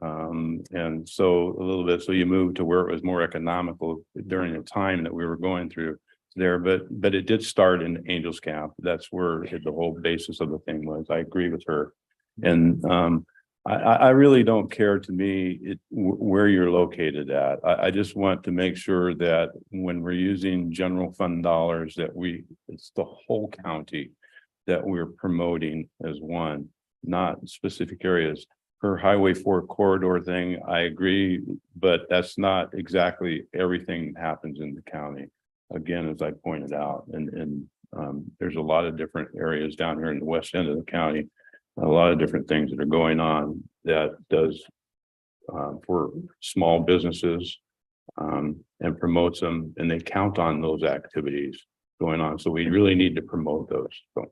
And so a little bit, so you moved to where it was more economical during the time that we were going through there, but it did start in Angels Camp. That's where the whole basis of the thing was. I agree with her. And I really don't care, to me where you're located at. I just want to make sure that when we're using general fund dollars, that it's the whole county that we're promoting as one, not specific areas. Her Highway 4 corridor thing, I agree, but that's not exactly everything that happens in the county. Again, as I pointed out, and there's a lot of different areas down here in the west end of the county, a lot of different things that are going on that does for small businesses and promotes them, and they count on those activities going on. So we really need to promote those. So,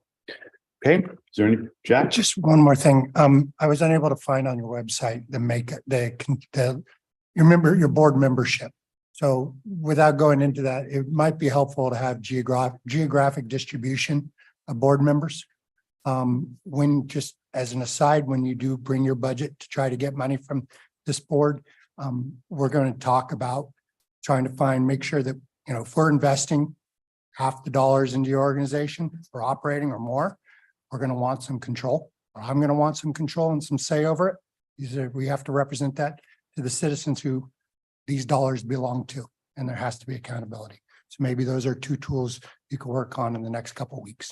okay, is there any, Jack? Just one more thing. I was unable to find on your website your board membership. So without going into that, it might be helpful to have geographic distribution of board members. When, just as an aside, when you do bring your budget to try to get money from this board, we're going to talk about trying to make sure that, if we're investing half the dollars into your organization for operating or more, we're going to want some control, or I'm going to want some control and some say over it. We have to represent that to the citizens who these dollars belong to, and there has to be accountability. So maybe those are two tools you can work on in the next couple of weeks.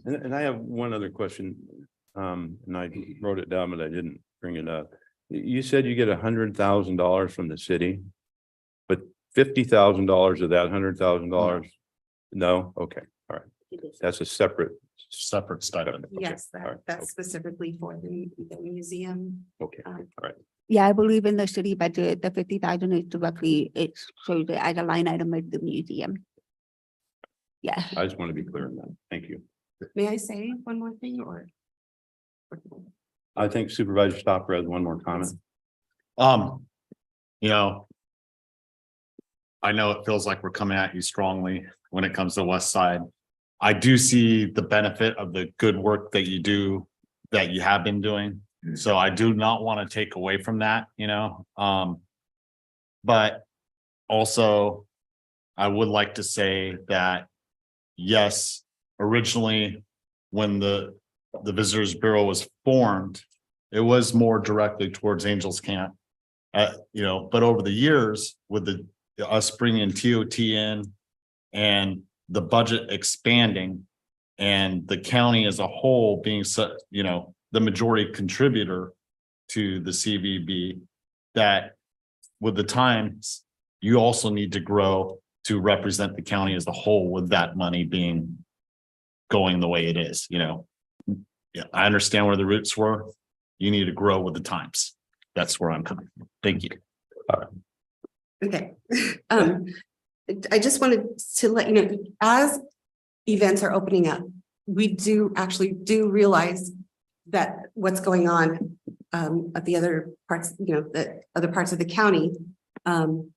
And I have one other question, and I wrote it down, but I didn't bring it up. You said you get $100,000 from the city, but $50,000 of that $100,000. No, okay, all right. That's a separate stipend. Yes, that's specifically for the museum. Okay, all right. Yeah, I believe in the city budget, the 50,000 is directly, it's shows it as a line item at the museum. Yeah. I just want to be clear on that. Thank you. May I say one more thing, or? I think Supervisor Stopper has one more comment. I know it feels like we're coming at you strongly when it comes to West Side. I do see the benefit of the good work that you have been doing. So I do not want to take away from that, but also I would like to say that, yes, originally when the Visitors Bureau was formed, it was more directly towards Angels Camp, but over the years with us bringing TOT in and the budget expanding and the county as a whole being the majority contributor to the CVB, that with the times, you also need to grow to represent the county as a whole with that money going the way it is, Yeah, I understand where the roots were. You need to grow with the times. That's where I'm coming from. Thank you. Okay. I just wanted to let you know, as events are opening up, we do realize that what's going on at the other parts, the other parts of the county. On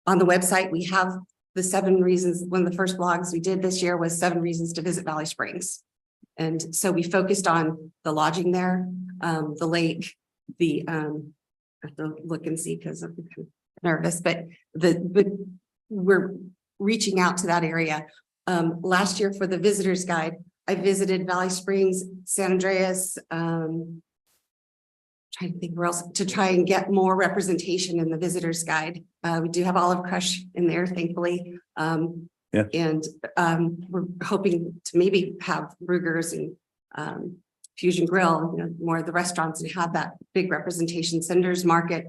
the website, we have the 7 reasons. One of the first blogs we did this year was 7 reasons to visit Valley Springs. And so we focused on the lodging there, the lake, I have to look and see because I'm nervous, but we're reaching out to that area. Last year for the visitor's guide, I visited Valley Springs, San Andreas, trying to think where else to try and get more representation in the visitor's guide. We do have Olive Crush in there, thankfully. And we're hoping to maybe have Ruger's and Fusion Grill, more of the restaurants, and have that big representation. Sender's Market,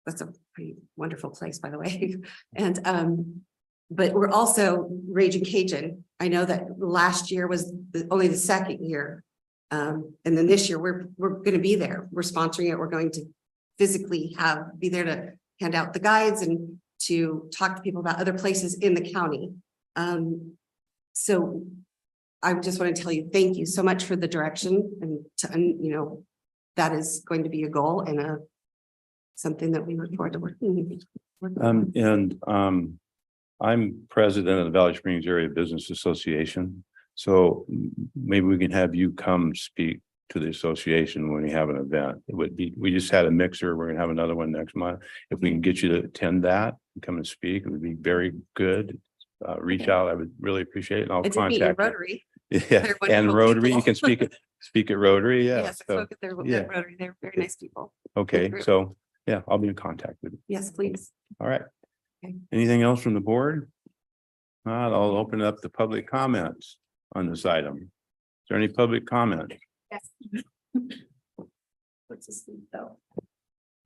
that's a pretty wonderful place, by the way. And but we're also Raging Cajun. I know that last year was only the 2nd year. And then this year we're going to be there. We're sponsoring it. We're going to physically be there to hand out the guides and to talk to people about other places in the county. So I just want to tell you, thank you so much for the direction, and that is going to be a goal and something that we look forward to working. I'm president of the Valley Springs Area Business Association. So maybe we can have you come speak to the association when we have an event. It would be, we just had a mixer. We're gonna have another one next month. If we can get you to attend that and come and speak, it would be very good. Reach out. I would really appreciate it. And I'll I did meet contact you. Rotary. Yeah, They're and wonderful Rotary, you people. can speak at Rotary. Yeah. Yes, I So, spoke at their yeah. Rotary. They're very nice people. Okay, Group. so yeah, I'll be in contact with you. Yes, please. All right. Okay. Anything else from the board? Not, I'll open it up to public comments on this item. Is there any public comment? Yes. What's this though?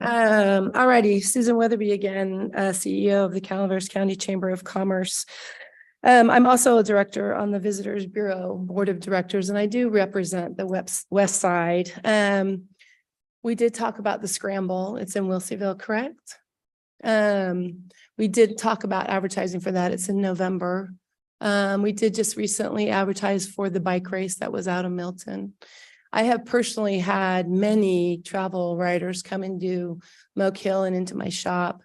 Alrighty, Susan Weatherby again, CEO of the Calaveras County Chamber of Commerce. I'm also a director on the Visitors Bureau Board of Directors, and I do represent the West Side. We did talk about the scramble. It's in Wilseyville, correct? We did talk about advertising for that. It's in November. We did just recently advertise for the bike race that was out of Milton. I have personally had many travel writers come and do Moke Hill and into my shop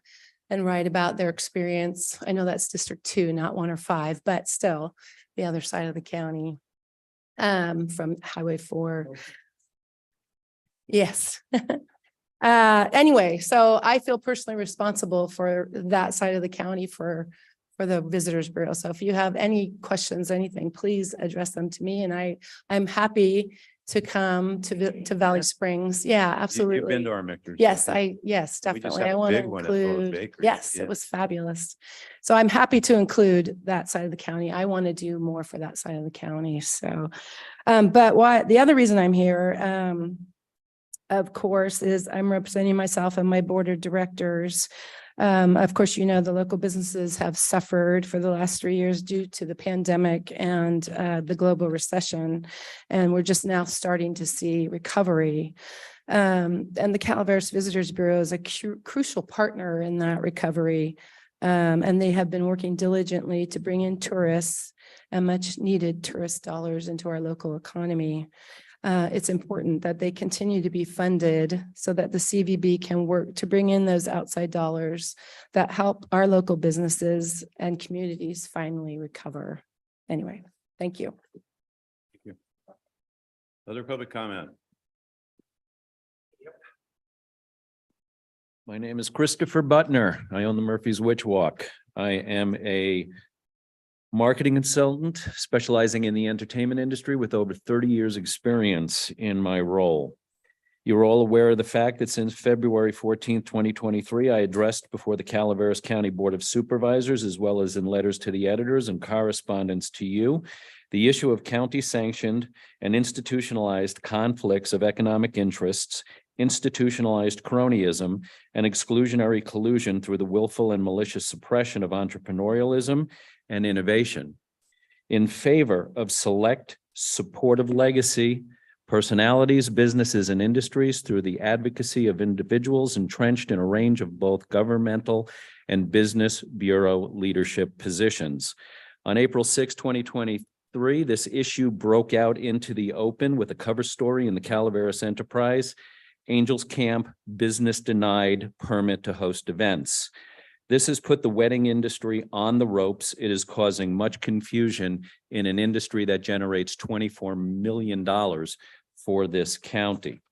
and write about their experience. I know that's District 2, not 1 or 5, but still the other side of the county, from Highway 4. Yes. Anyway, so I feel personally responsible for that side of the county for the Visitors Bureau. So if you have any questions, anything, please address them to me. And I'm happy to come to Valley Springs. Yeah, absolutely. You've been to our mixers. Yes, We just definitely. had I a want to big one at Lowe's include, Bakery. yes, Yeah. it was fabulous. So I'm happy to include that side of the county. I want to do more for that side of the county. So, but the other reason I'm here, of course, is I'm representing myself and my board of directors. Of course, the local businesses have suffered for the last 3 years due to the pandemic and the global recession. And we're just now starting to see recovery. And the Calaveras Visitors Bureau is a crucial partner in that recovery. And they have been working diligently to bring in tourists and much needed tourist dollars into our local economy. It's important that they continue to be funded so that the CVB can work to bring in those outside dollars that help our local businesses and communities finally recover. Anyway, thank you. Thank you. Other public comment? My name is Christopher Butner. I own the Murphy's Witch Walk. I am a marketing consultant specializing in the entertainment industry with over 30 years experience in my role. You're all aware of the fact that since February 14th, 2023, I addressed before the Calaveras County Board of Supervisors, as well as in letters to the editors and correspondence to you, the issue of county sanctioned and institutionalized conflicts of economic interests, institutionalized cronyism, and exclusionary collusion through the willful and malicious suppression of entrepreneurialism and innovation in favor of select supportive legacy personalities, businesses, and industries through the advocacy of individuals entrenched in a range of both governmental and business bureau leadership positions. On April 6, 2023, this issue broke out into the open with a cover story in the Calaveras Enterprise, Angels Camp, Business Denied, Permit to Host Events. This has put the wedding industry on the ropes. It is causing much confusion in an industry that generates $24 million for this county.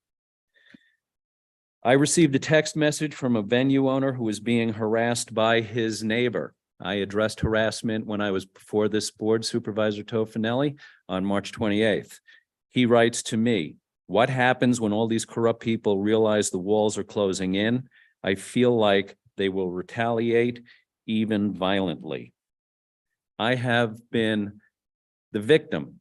I received a text message from a venue owner who was being harassed by his neighbor. I addressed harassment when I was before this board, Supervisor Tofinelli, on March 28th. He writes to me, "What happens when all these corrupt people realize the walls are closing in? I feel like they will retaliate, even violently." I have been the victim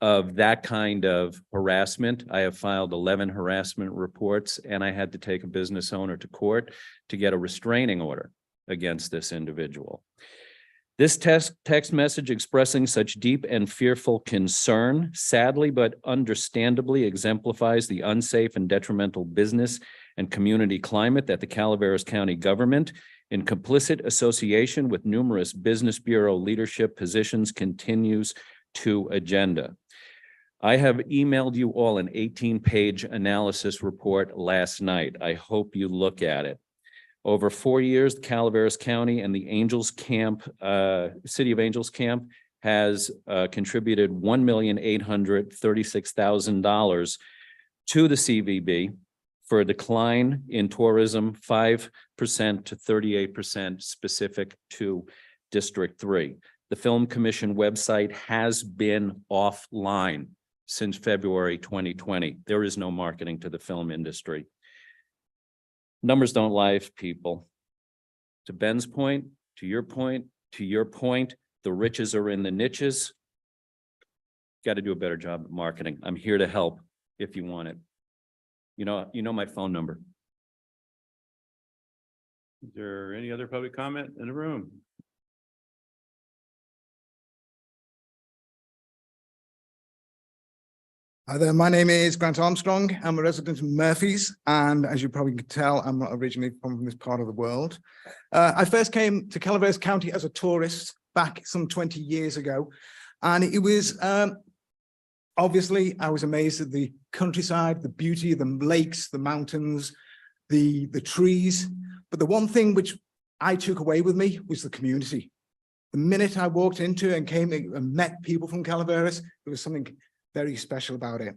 of that kind of harassment. I have filed 11 harassment reports, and I had to take a business owner to court to get a restraining order against this individual. This text message expressing such deep and fearful concern, sadly but understandably exemplifies the unsafe and detrimental business and community climate that the Calaveras County government, in complicit association with numerous Business Bureau leadership positions, continues to agenda. I have emailed you all an 18-page analysis report last night. I hope you look at it. Over 4 years, the Calaveras County and the Angels Camp, City of Angels Camp has contributed $1,836,000 to the CVB for a decline in tourism, 5% to 38% specific to District 3. The Film Commission website has been offline since February 2020. There is no marketing to the film industry. Numbers don't lie, people. To Ben's point, to your point, the riches are in the niches. Got to do a better job at marketing. I'm here to help if you want it. You know my phone number. Is there any other public comment in the room? Hi there, my name is Grant Armstrong. I'm a resident of Murphy's, and as you probably can tell, I'm not originally from this part of the world. I first came to Calaveras County as a tourist back some 20 years ago, and it was obviously I was amazed at the countryside, the beauty of the lakes, the mountains, the trees. But the one thing which I took away with me was the community. The minute I walked into and came and met people from Calaveras, there was something very special about it.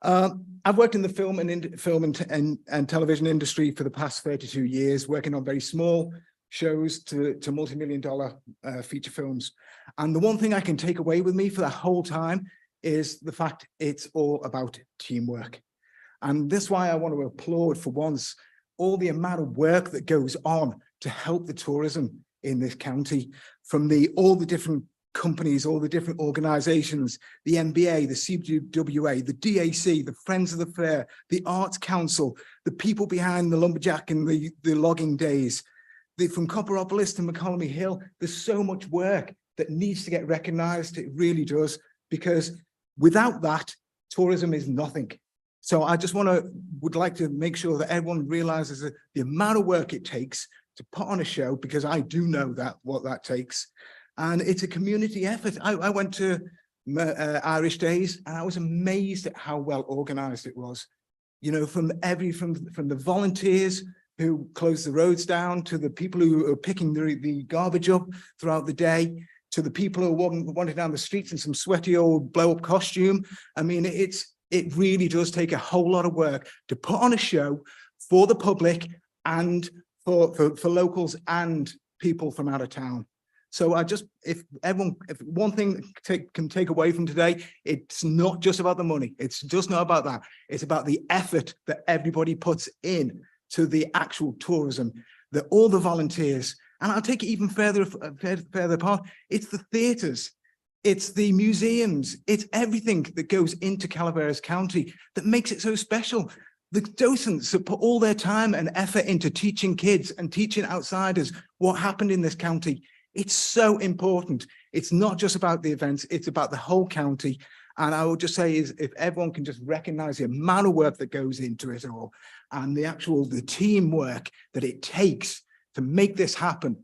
I've worked in the film and television industry for the past 32 years, working on very small shows to multi-million-dollar feature films. And the one thing I can take away with me for that whole time is the fact it's all about teamwork. And that's why I want to applaud for once all the amount of work that goes on to help the tourism in this county, from all the different companies, all the different organizations, the MBA, the CWA, the DAC, the Friends of the Fair, the Arts Council, the people behind the lumberjack and the logging days, from Copperopolis to McCollum Hill. There's so much work that needs to get recognized. It really does, because without that, tourism is nothing. So I just would like to make sure that everyone realizes that the amount of work it takes to put on a show, because I do know what that takes. And it's a community effort. I went to Irish Days and I was amazed at how well organized it was. You know, from the volunteers who closed the roads down, to the people who are picking the garbage up throughout the day, to the people who are wandering down the streets in some sweaty old blow-up costume. I mean, it really does take a whole lot of work to put on a show for the public and for locals and people from out of town. So if one thing can take away from today, it's not just about the money. It's just not about that. It's about the effort that everybody puts in to the actual tourism, all the volunteers. And I'll take it even further apart. It's the theaters, it's the museums, it's everything that goes into Calaveras County that makes it so special. The docents that put all their time and effort into teaching kids and teaching outsiders what happened in this county. It's so important. It's not just about the events, it's about the whole county. And I would just say is if everyone can just recognize the amount of work that goes into it all and the teamwork that it takes to make this happen.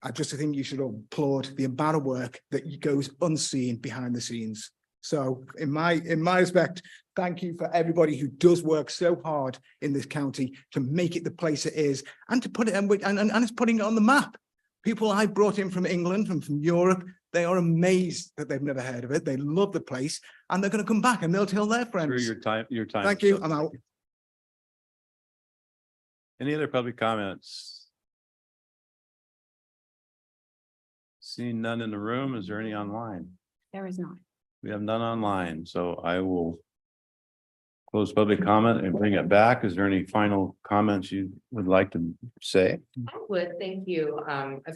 I just think you should applaud the amount of work that goes unseen behind the scenes. So in my respect, thank you for everybody who does work so hard in this county to make it the place it is and to put it and it's putting it on the map. People I brought in from England and from Europe, they are amazed that they've never heard of it. They love the place and they're going to come back and they'll tell their Through friends. your time. Thank you. I'm out. Any other public comments? Seeing none in the room, is there any online? There is not. We have none online, so I will close public comment and bring it back. Is there any final comments you would like to say? I would, thank you.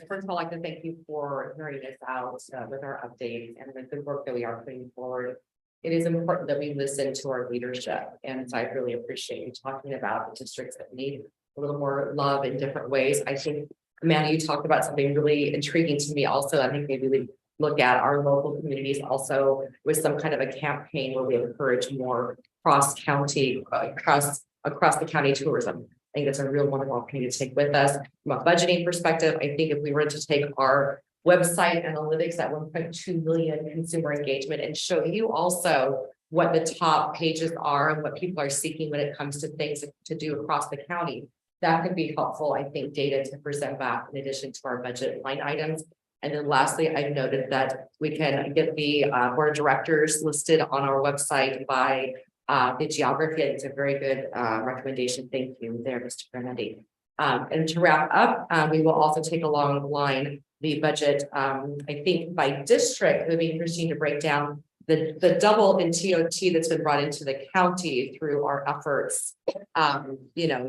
First of all, I'd like to thank you for hearing us out with our updates and the good work that we are putting forward. It is important that we listen to our leadership, and so I really appreciate you talking about the districts that need a little more love in different ways. I think, Amanda, you talked about something really intriguing to me also. I think maybe we look at our local communities also with some kind of a campaign where we encourage more cross-county, across the county tourism. I think it's a real wonderful opportunity to take with us. From a budgeting perspective, I think if we were to take our website analytics at 1.2 million consumer engagement and show you also what the top pages are and what people are seeking when it comes to things to do across the county, that could be helpful, I think, data to present back in addition to our budget line items. And then lastly, I've noted that we can get the board of directors listed on our website by the geography. It's a very good recommendation. Thank you there, Mr. Granadi. And to wrap up, we will also take along the line the budget. I think by district, it would be interesting to break down the double in TOT that's been brought into the county through our efforts,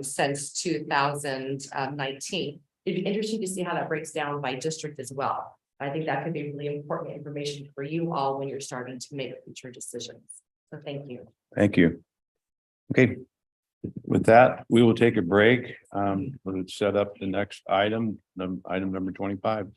since 2019. It'd be interesting to see how that breaks down by district as well. I think that could be really important information for you all when you're starting to make future decisions. So thank you. Thank you. Okay. With that, we will take a break. We'll set up the next item number 25.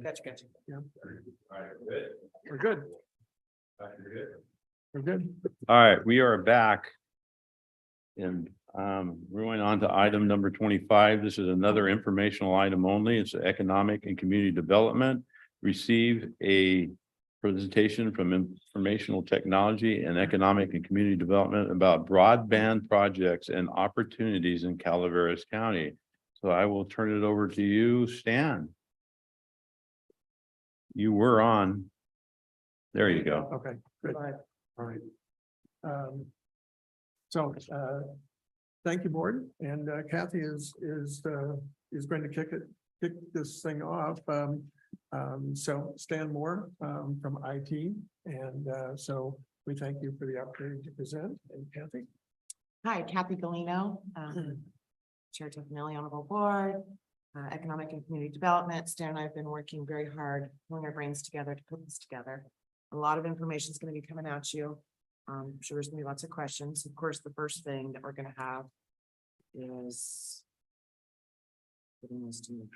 Gotcha. Yeah. All right, good. We're good. We're good. All right, we are back. And we're going on to item number 25. This is another informational item only. It's economic and community development. Receive a presentation from informational technology and economic and community development about broadband projects and opportunities in Calaveras County. So I will turn it over to you, Stan. You were on. There you go. Okay, good. All right. So, thank you, board, and Kathy is going to kick this thing off. So Stan Moore from IT, and so we thank you for the opportunity to present. And Kathy. Hi, Kathy Galino, Chair Tofinelli, Honorable Board, Economic and Community Development. Stan and I have been working very hard, pulling our brains together to put this together. A lot of information is going to be coming at you. I'm sure there's gonna be lots of questions. Of course, the first thing that we're gonna have is putting this to.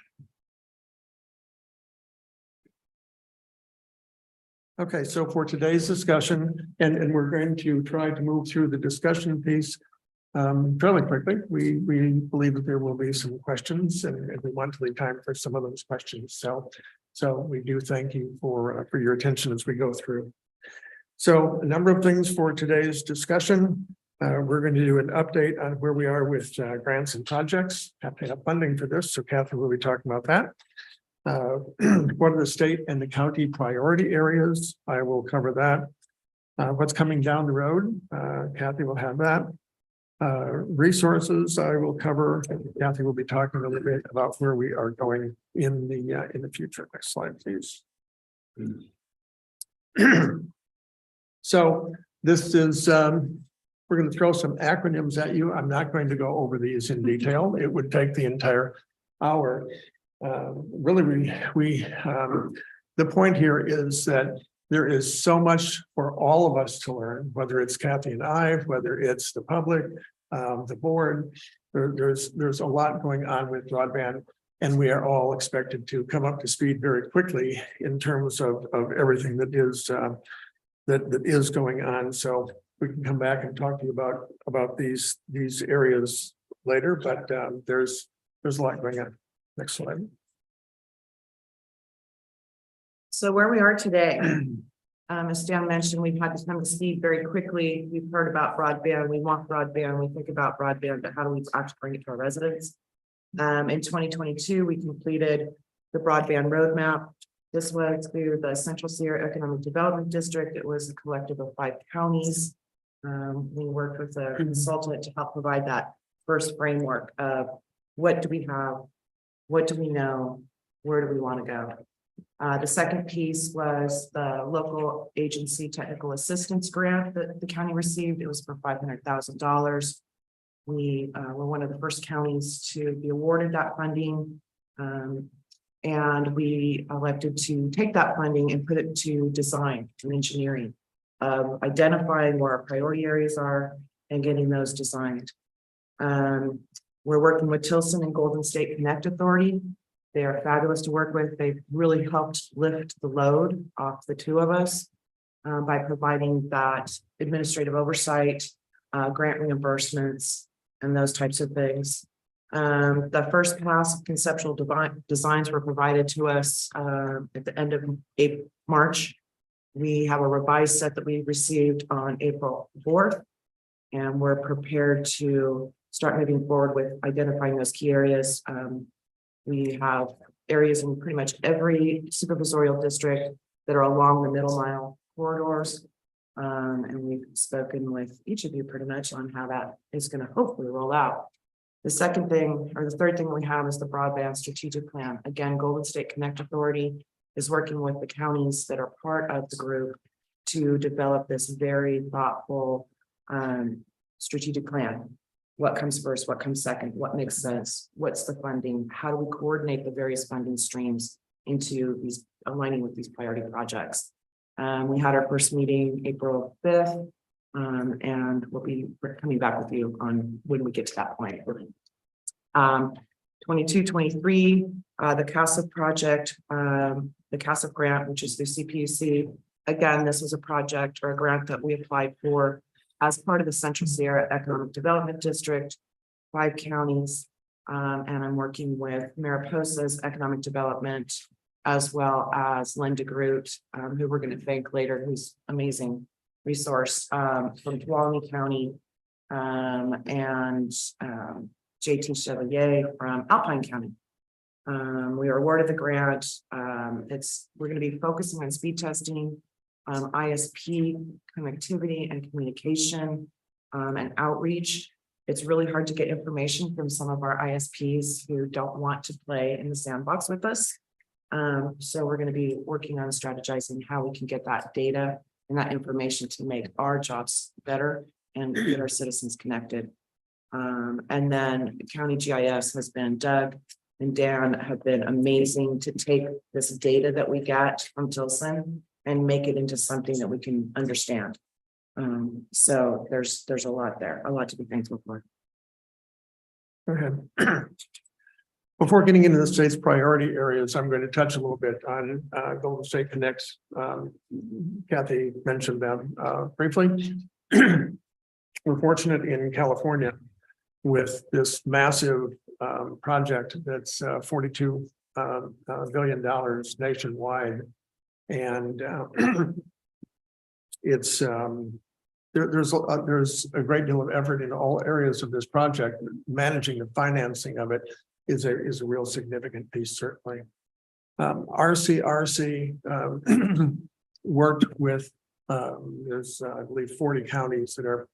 Okay, so for today's discussion, and we're going to try to move through the discussion piece fairly quickly. We believe that there will be some questions, and we want to leave time for some of those questions. So we do thank you for your attention as we go through. So a number of things for today's discussion. We're going to do an update on where we are with grants and projects. Have to have funding for this, so Kathy will be talking about that. What are the state and the county priority areas? I will cover that. What's coming down the road? Kathy will have that. Resources I will cover. Kathy will be talking a little bit about where we are going in the future. Next slide, please. So this is, we're going to throw some acronyms at you. I'm not going to go over these in detail. It would take the entire hour. Really, the point here is that there is so much for all of us to learn, whether it's Kathy and I, whether it's the public, the board. There's a lot going on with broadband, and we are all expected to come up to speed very quickly in terms of everything that is going on. So we can come back and talk to you about these areas later, but there's a lot going on. Next slide. So where we are today, as Stan mentioned, we've had to come to speed very quickly. We've heard about broadband. We want broadband. We think about broadband, but how do we actually bring it to our residents? In 2022, we completed the broadband roadmap. This was through the Central Sierra Economic Development District. It was a collective of 5 counties. We worked with a consultant to help provide that first framework of what do we have, what do we know, where do we want to go. The second piece was the local agency technical assistance grant that the county received. It was for $500,000. We were one of the first counties to be awarded that funding. And we elected to take that funding and put it to design and engineering, identifying where our priority areas are and getting those designed. We're working with Tilson and Golden State Connect Authority. They are fabulous to work with. They've really helped lift the load off the two of us by providing that administrative oversight, grant reimbursements, and those types of things. The first class of conceptual designs were provided to us at the end of March. We have a revised set that we received on April 4th, and we're prepared to start moving forward with identifying those key areas. We have areas in pretty much every supervisorial district that are along the middle mile corridors. And we've spoken with each of you pretty much on how that is going to hopefully roll out. The second thing, or the third thing we have, is the broadband strategic plan. Again, Golden State Connect Authority is working with the counties that are part of the group to develop this very thoughtful strategic plan. What comes first? What comes second? What makes sense? What's the funding? How do we coordinate the various funding streams into these, aligning with these priority projects? We had our first meeting April 5th, and we'll be coming back with you on when we get to that point. 22-23, the CASA project the CASF grant, which is through CPUC. Again, this was a project or a grant that we applied for as part of the Central Sierra Economic Development District, 5 counties. And I'm working with Mariposa's Economic Development, as well as Linda Groot, who we're going to thank later, who's amazing resource from Tuolumne County, and JT Chevalier from Alpine County. We were awarded the grant. We're going to be focusing on speed testing, ISP connectivity and communication, and outreach. It's really hard to get information from some of our ISPs who don't want to play in the sandbox with us. So we're going to be working on strategizing how we can get that data and that information to make our jobs better and get our citizens connected. And then County GIS has been Doug and Dan have been amazing to take this data that we got from Tilson and make it into something that we can understand. So there's a lot there, a lot to be thankful for. Go ahead. Before getting into the state's priority areas, I'm going to touch a little bit on Golden State Connects. Kathy mentioned them briefly. We're fortunate in California with this massive project that's $42 billion nationwide. And it's there's a great deal of effort in all areas of this project. Managing the financing of it is a real significant piece, certainly. RCRC worked with there's I believe 40 counties that are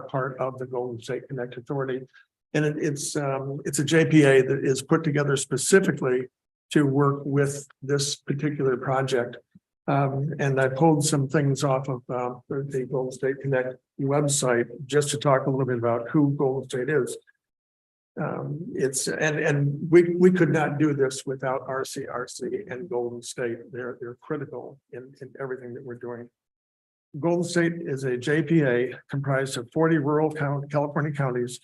part of the Golden State Connect Authority, and it's a JPA that is put together specifically to work with this particular project. And I pulled some things off of the Golden State Connect website just to talk a little bit about who Golden State is. We could not do this without RCRC and Golden State. They're critical in everything that we're doing. Golden State is a JPA comprised of 40 rural California counties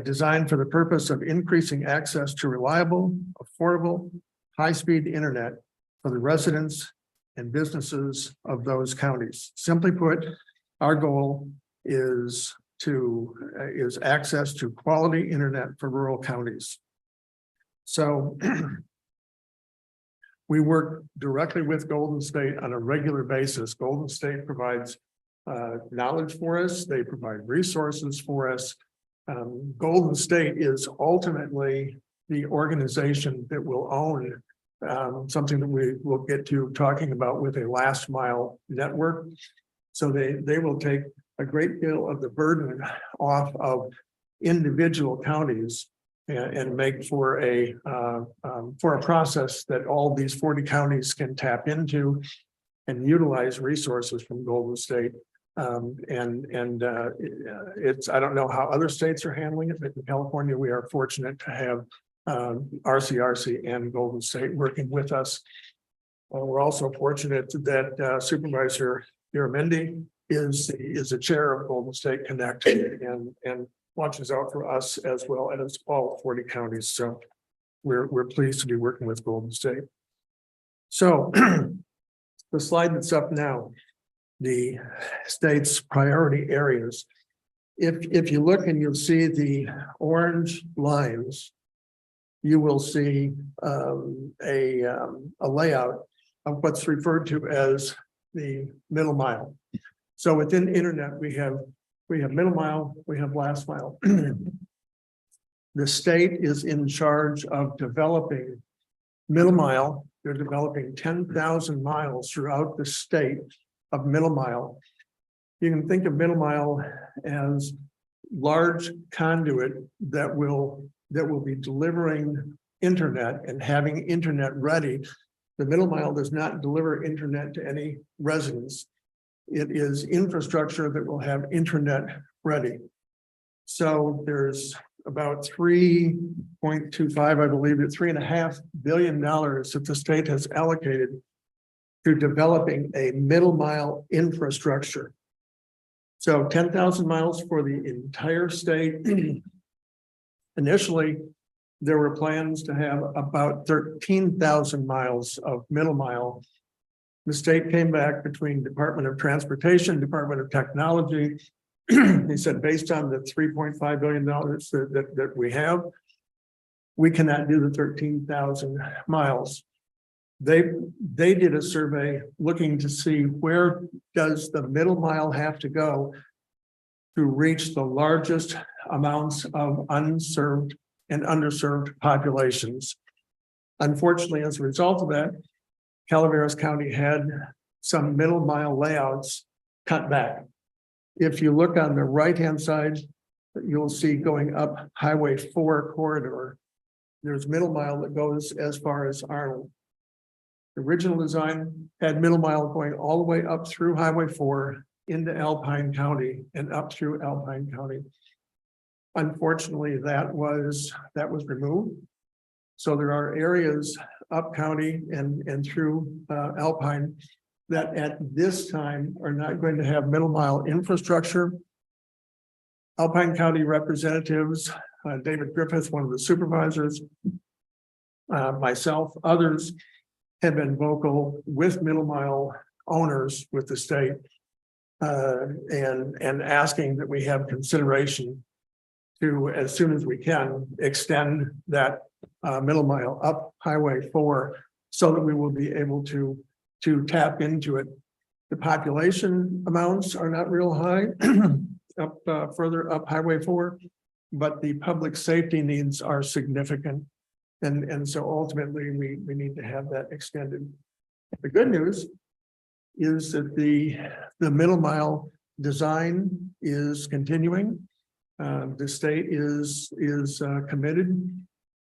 designed for the purpose of increasing access to reliable, affordable, high-speed internet for the residents and businesses of those counties. Simply put, our goal is access to quality internet for rural counties. So we work directly with Golden State on a regular basis. Golden State provides knowledge for us. They provide resources for us. Golden State is ultimately the organization that will own something that we will get to talking about with a last mile network. So they will take a great deal of the burden off of individual counties and make for a process that all these 40 counties can tap into and utilize resources from Golden State. It's I don't know how other states are handling it, but in California we are fortunate to have RCRC and Golden State working with us. We're also fortunate that Supervisor Iramendi is the chair of Golden State Connect and watches out for us as well as all 40 counties. So we're pleased to be working with Golden State. So the slide that's up now, the state's priority areas. If you look and you'll see the orange lines, you will see a layout of what's referred to as the middle mile. So within internet, we have middle mile, we have last mile. The state is in charge of developing middle mile. They're developing 10,000 miles throughout the state of middle mile. You can think of middle mile as large conduit that will be delivering internet and having internet ready. The middle mile does not deliver internet to any residents. It is infrastructure that will have internet ready. So there's about 3.25, I believe it's $3.5 billion that the state has allocated to developing a middle mile infrastructure. So 10,000 miles for the entire state. Initially, there were plans to have about 13,000 miles of middle mile. The state came back between Department of Transportation, Department of Technology. He said, based on the $3.5 billion that we have, we cannot do the 13,000 miles. They did a survey looking to see where does the middle mile have to go to reach the largest amounts of unserved and underserved populations. Unfortunately, as a result of that, Calaveras County had some middle mile layouts cut back. If you look on the right-hand side, you'll see going up Highway 4 corridor, there's middle mile that goes as far as Arnold. The original design had middle mile going all the way up through Highway 4 into Alpine County and up through Alpine County. Unfortunately, that was removed. So there are areas up county and through Alpine that at this time are not going to have middle mile infrastructure. Alpine County representatives, David Griffith, one of the supervisors, myself, others have been vocal with middle mile owners with the state and asking that we have consideration to, as soon as we can, extend that middle mile up Highway 4 so that we will be able to tap into it. The population amounts are not real high up further up Highway 4, but the public safety needs are significant. And so ultimately we need to have that extended. The good news is that the middle mile design is continuing. The state is committed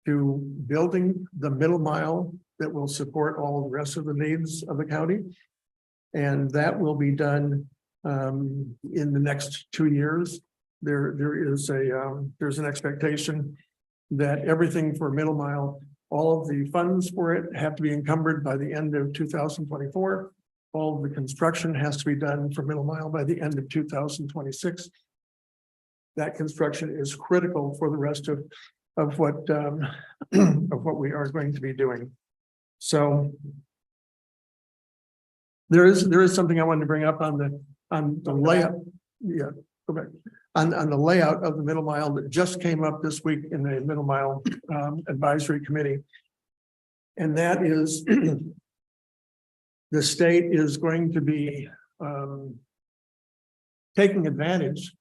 to building the middle mile that will support all the rest of the needs of the county. And that will be done in the next 2 years. There's an expectation that everything for middle mile, all of the funds for it have to be encumbered by the end of 2024. All of the construction has to be done for middle mile by the end of 2026. That construction is critical for the rest of what we are going to be doing. So there is something I wanted to bring up on the layout. Yeah, go back. On the layout of the middle mile that just came up this week in the middle mile advisory committee. And that is the state is going to be taking advantage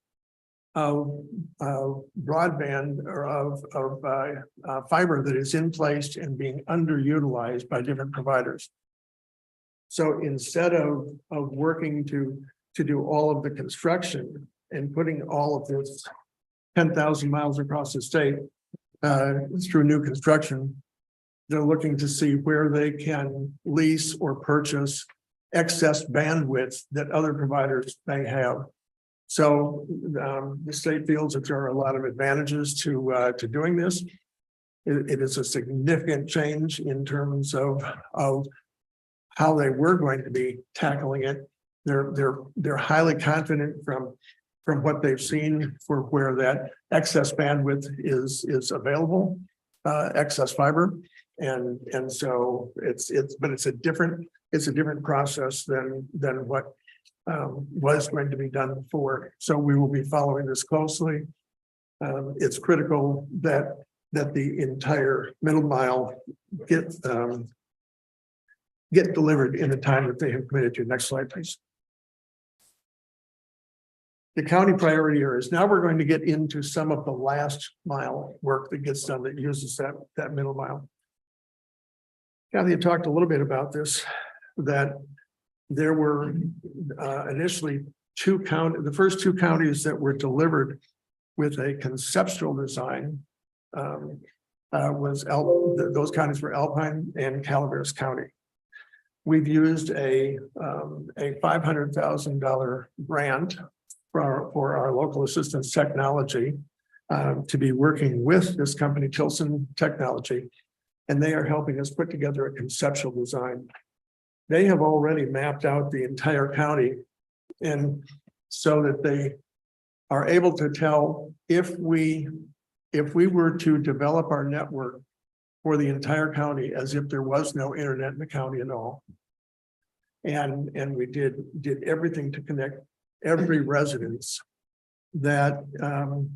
of broadband or of fiber that is in place and being underutilized by different providers. So instead of working to do all of the construction and putting all of this 10,000 miles across the state through new construction, they're looking to see where they can lease or purchase excess bandwidth that other providers may have. So the state feels that there are a lot of advantages to doing this. It is a significant change in terms of how they were going to be tackling it. They're highly confident from what they've seen for where that excess bandwidth is available, excess fiber, and so it's a different process than what was going to be done before. So we will be following this closely. It's critical that the entire middle mile get delivered in the time that they have committed to. Next slide, please. The county priority areas. Now we're going to get into some of the last mile work that gets done that uses that middle mile. Kathy had talked a little bit about this, that there were initially the first two counties that were delivered with a conceptual design those counties were Alpine and Calaveras County. We've used a $500,000 grant for our local assistance technology to be working with this company, Tilson Technology, and they are helping us put together a conceptual design. They have already mapped out the entire county, and so that they are able to tell if we if we were to develop our network for the entire county as if there was no internet in the county at all. And we did everything to connect every residence, that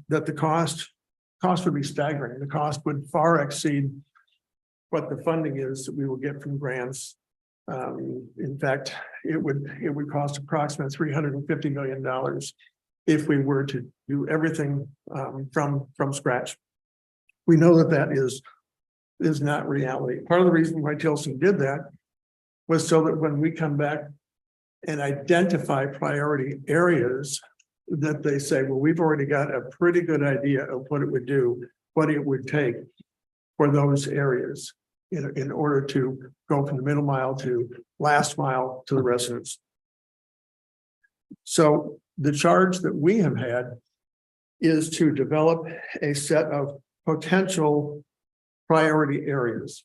the cost would be staggering. The cost would far exceed what the funding is that we will get from grants. In fact, it would cost approximately $350 million if we were to do everything from scratch. We know that is not reality. Part of the reason why Tilson did that was so that when we come back and identify priority areas, that they say, well, we've already got a pretty good idea of what it would do, what it would take for those areas in order to go from the middle mile to last mile to the residents. So the charge that we have had is to develop a set of potential priority areas.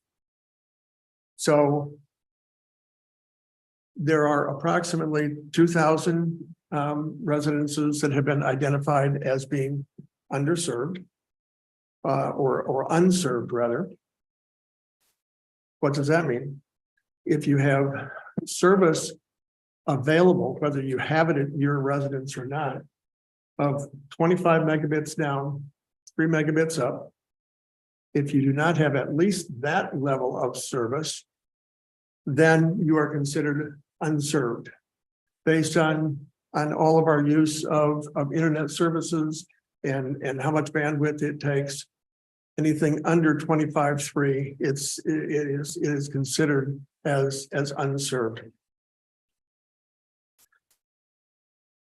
So there are approximately 2,000 residences that have been identified as being underserved or unserved rather. What does that mean? If you have service available, whether you have it at your residence or not, of 25 megabits down, 3 megabits up, if you do not have at least that level of service, then you are considered unserved based on all of our use of internet services and how much bandwidth it takes. Anything under 25.3, it is considered as unserved.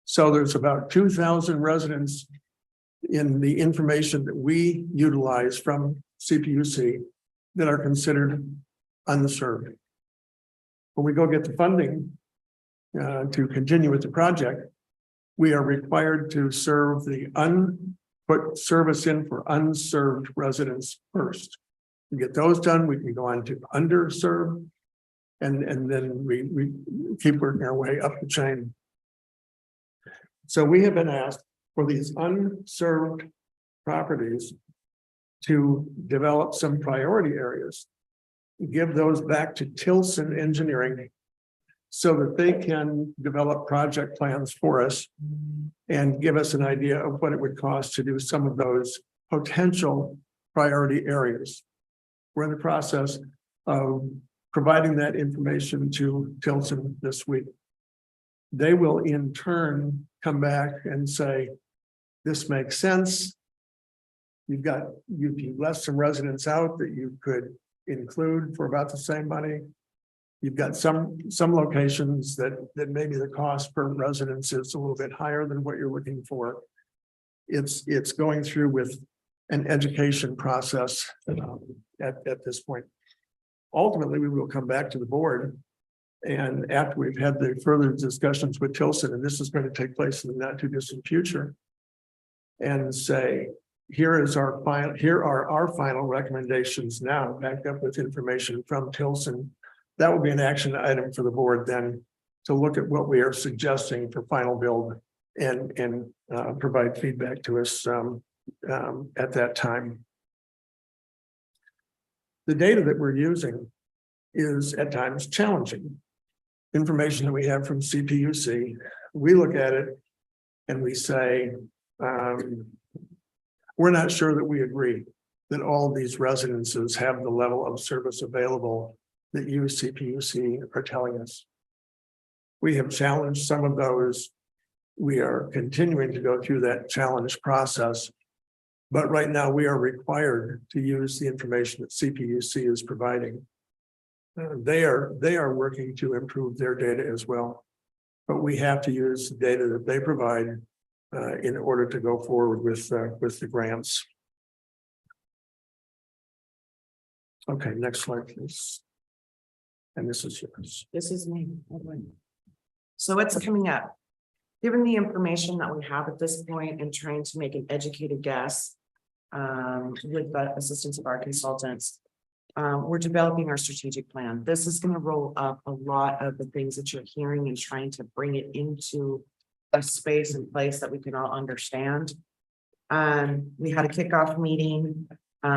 So there's about 2,000 residents in the information that we utilize from CPUC that are considered unserved. When we go get the funding to continue with the project, we are required to serve put service in for unserved residents first. We get those done, we can go on to underserved, and then we keep working our way up the chain. So we have been asked for these unserved properties to develop some priority areas, give those back to Tilson Engineering so that they can develop project plans for us and give us an idea of what it would cost to do some of those potential priority areas. We're in the process of providing that information to Tilson this week. They will in turn come back and say, this makes sense. You've left some residents out that you could include for about the same money. You've got some locations that maybe the cost per residence is a little bit higher than what you're looking for. It's going through with an education process at this point. Ultimately, we will come back to the board, and after we've had the further discussions with Tilson, and this is going to take place in the not too distant future, and say, here are our final recommendations now, backed up with information from Tilson. That will be an action item for the board then to look at what we are suggesting for final build and provide feedback to us at that time. The data that we're using is at times challenging. Information that we have from CPUC, we look at it and we say, we're not sure that we agree that all of these residences have the level of service available that you, CPUC, are telling us. We have challenged some of those. We are continuing to go through that challenge process. But right now we are required to use the information that CPUC is providing. They are working to improve their data as well. But we have to use the data that they provide in order to go forward with the grants. Okay, next slide, please. And this is yours. This is me. So what's coming up? Given the information that we have at this point and trying to make an educated guess with the assistance of our consultants, we're developing our strategic plan. This is going to roll up a lot of the things that you're hearing and trying to bring it into a space and place that we can all understand. We had a kickoff meeting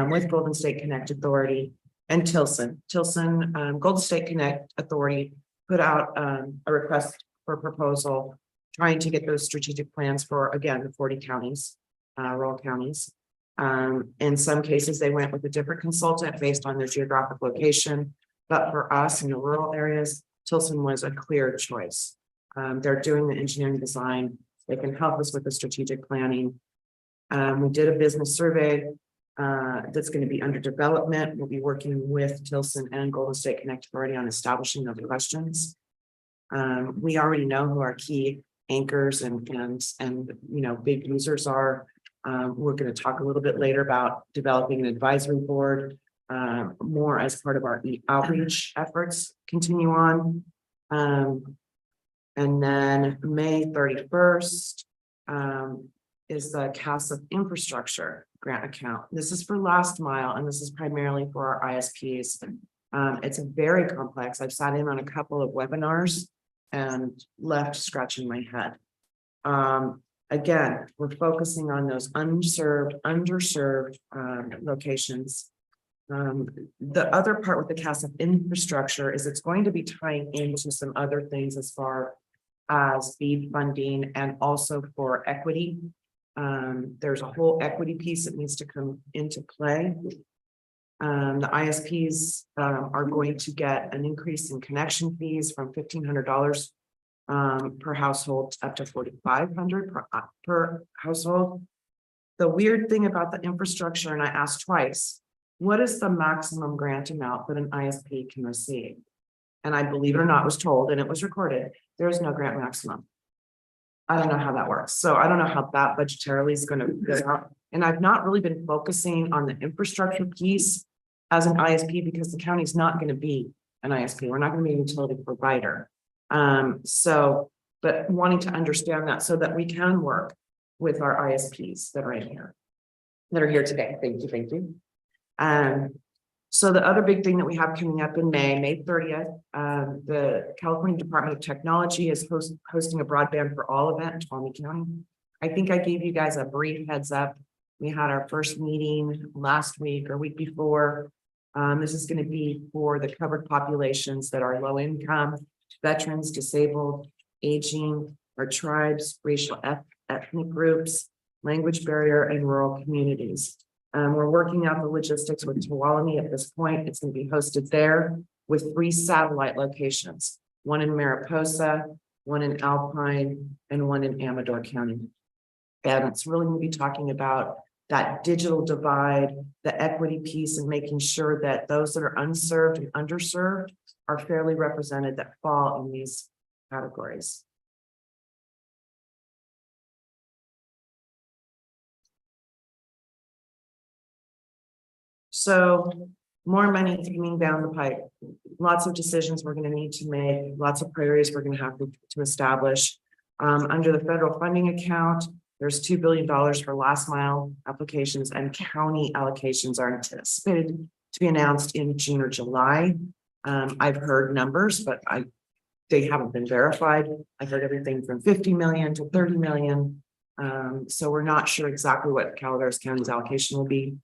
with Golden State Connect Authority and Tilson. Golden State Connect Authority put out a request for proposal, trying to get those strategic plans for, again, the 40 counties, rural counties. In some cases, they went with a different consultant based on their geographic location. But for us in the rural areas, Tilson was a clear choice. They're doing the engineering design. They can help us with the strategic planning. We did a business survey that's going to be under development. We'll be working with Tilson and Golden State Connect Authority on establishing those questions. We already know who our key anchors and big users are. We're going to talk a little bit later about developing an advisory board, more as part of our outreach efforts continue on. And then May 31st is the CASA infrastructure grant account. This is for last mile, and this is primarily for our ISPs. It's a very complex. I've sat in on a couple of webinars and left scratching my head. Again, we're focusing on those underserved locations. The other part with the CASA infrastructure is it's going to be tying into some other things as far as BEAD funding and also for equity. There's a whole equity piece that needs to come into play. The ISPs are going to get an increase in connection fees from $1,500 per household up to $4,500 per household. The weird thing about the infrastructure, and I asked twice, what is the maximum grant amount that an ISP can receive? And I, believe it or not, was told, and it was recorded, there is no grant maximum. I don't know how that works. So I don't know how that budgetarily is going to go out. And I've not really been focusing on the infrastructure piece as an ISP because the county's not going to be an ISP. We're not going to be a utility provider. But wanting to understand that so that we can work with our ISPs that are in here, that are here today. Thank you. So the other big thing that we have coming up in May 30th, the California Department of Technology is hosting a broadband for all event in Tuolumne County. I think I gave you guys a brief heads up. We had our first meeting last week or week before. This is going to be for the covered populations that are low income, veterans, disabled, aging, our tribes, racial ethnic groups, language barrier, and rural communities. We're working out the logistics with Tuolumne at this point. It's going to be hosted there with 3 satellite locations, one in Mariposa, one in Alpine, and one in Amador County. And it's really going to be talking about that digital divide, the equity piece, and making sure that those that are unserved and underserved are fairly represented that fall in these categories. So more money coming down the pipe, lots of decisions we're going to need to make, lots of priorities we're going to have to establish. Under the federal funding account, there's $2 billion for last mile applications, and county allocations are anticipated to be announced in June or July. I've heard numbers, but they haven't been verified. I've heard everything from 50 million to 30 million. So we're not sure exactly what Calaveras County's allocation will be.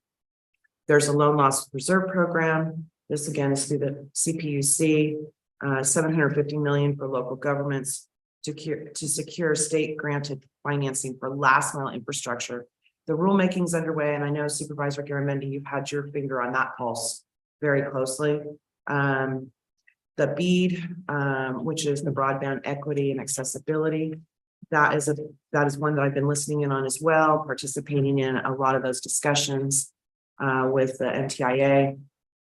There's a loan loss reserve program. This again is through the CPUC, 750 million for local governments to secure state granted financing for last mile infrastructure. The rulemaking is underway, and I know Supervisor Garamendi, you've had your finger on that pulse very closely. The BEAD, which is the broadband equity and accessibility, that is one that I've been listening in on as well, participating in a lot of those discussions with the NTIA.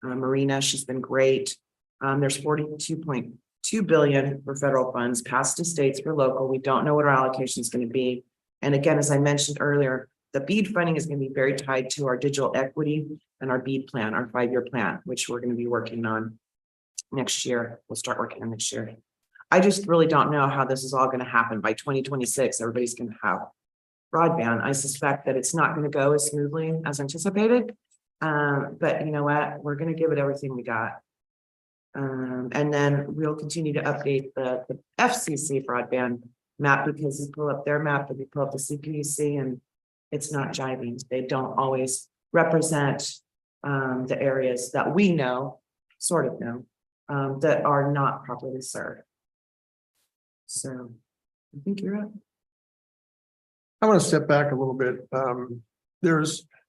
Marina, she's been great. There's 42.2 billion for federal funds passed to states for local. We don't know what our allocation is going to be. And again, as I mentioned earlier, the BEAD funding is going to be very tied to our digital equity and our BEAD plan, our 5-year plan, which we're going to be working on next year. We'll start working on next year. I just really don't know how this is all going to happen by 2026. Everybody's going to have broadband. I suspect that it's not going to go as smoothly as anticipated. But you know what? We're going to give it everything we got. And then we'll continue to update the FCC broadband map, because we pull up their map and we pull up the CPUC, and it's not jiving. They don't always represent the areas that we know, sort of know, that are not properly served. So I think you're up. I want to step back a little bit.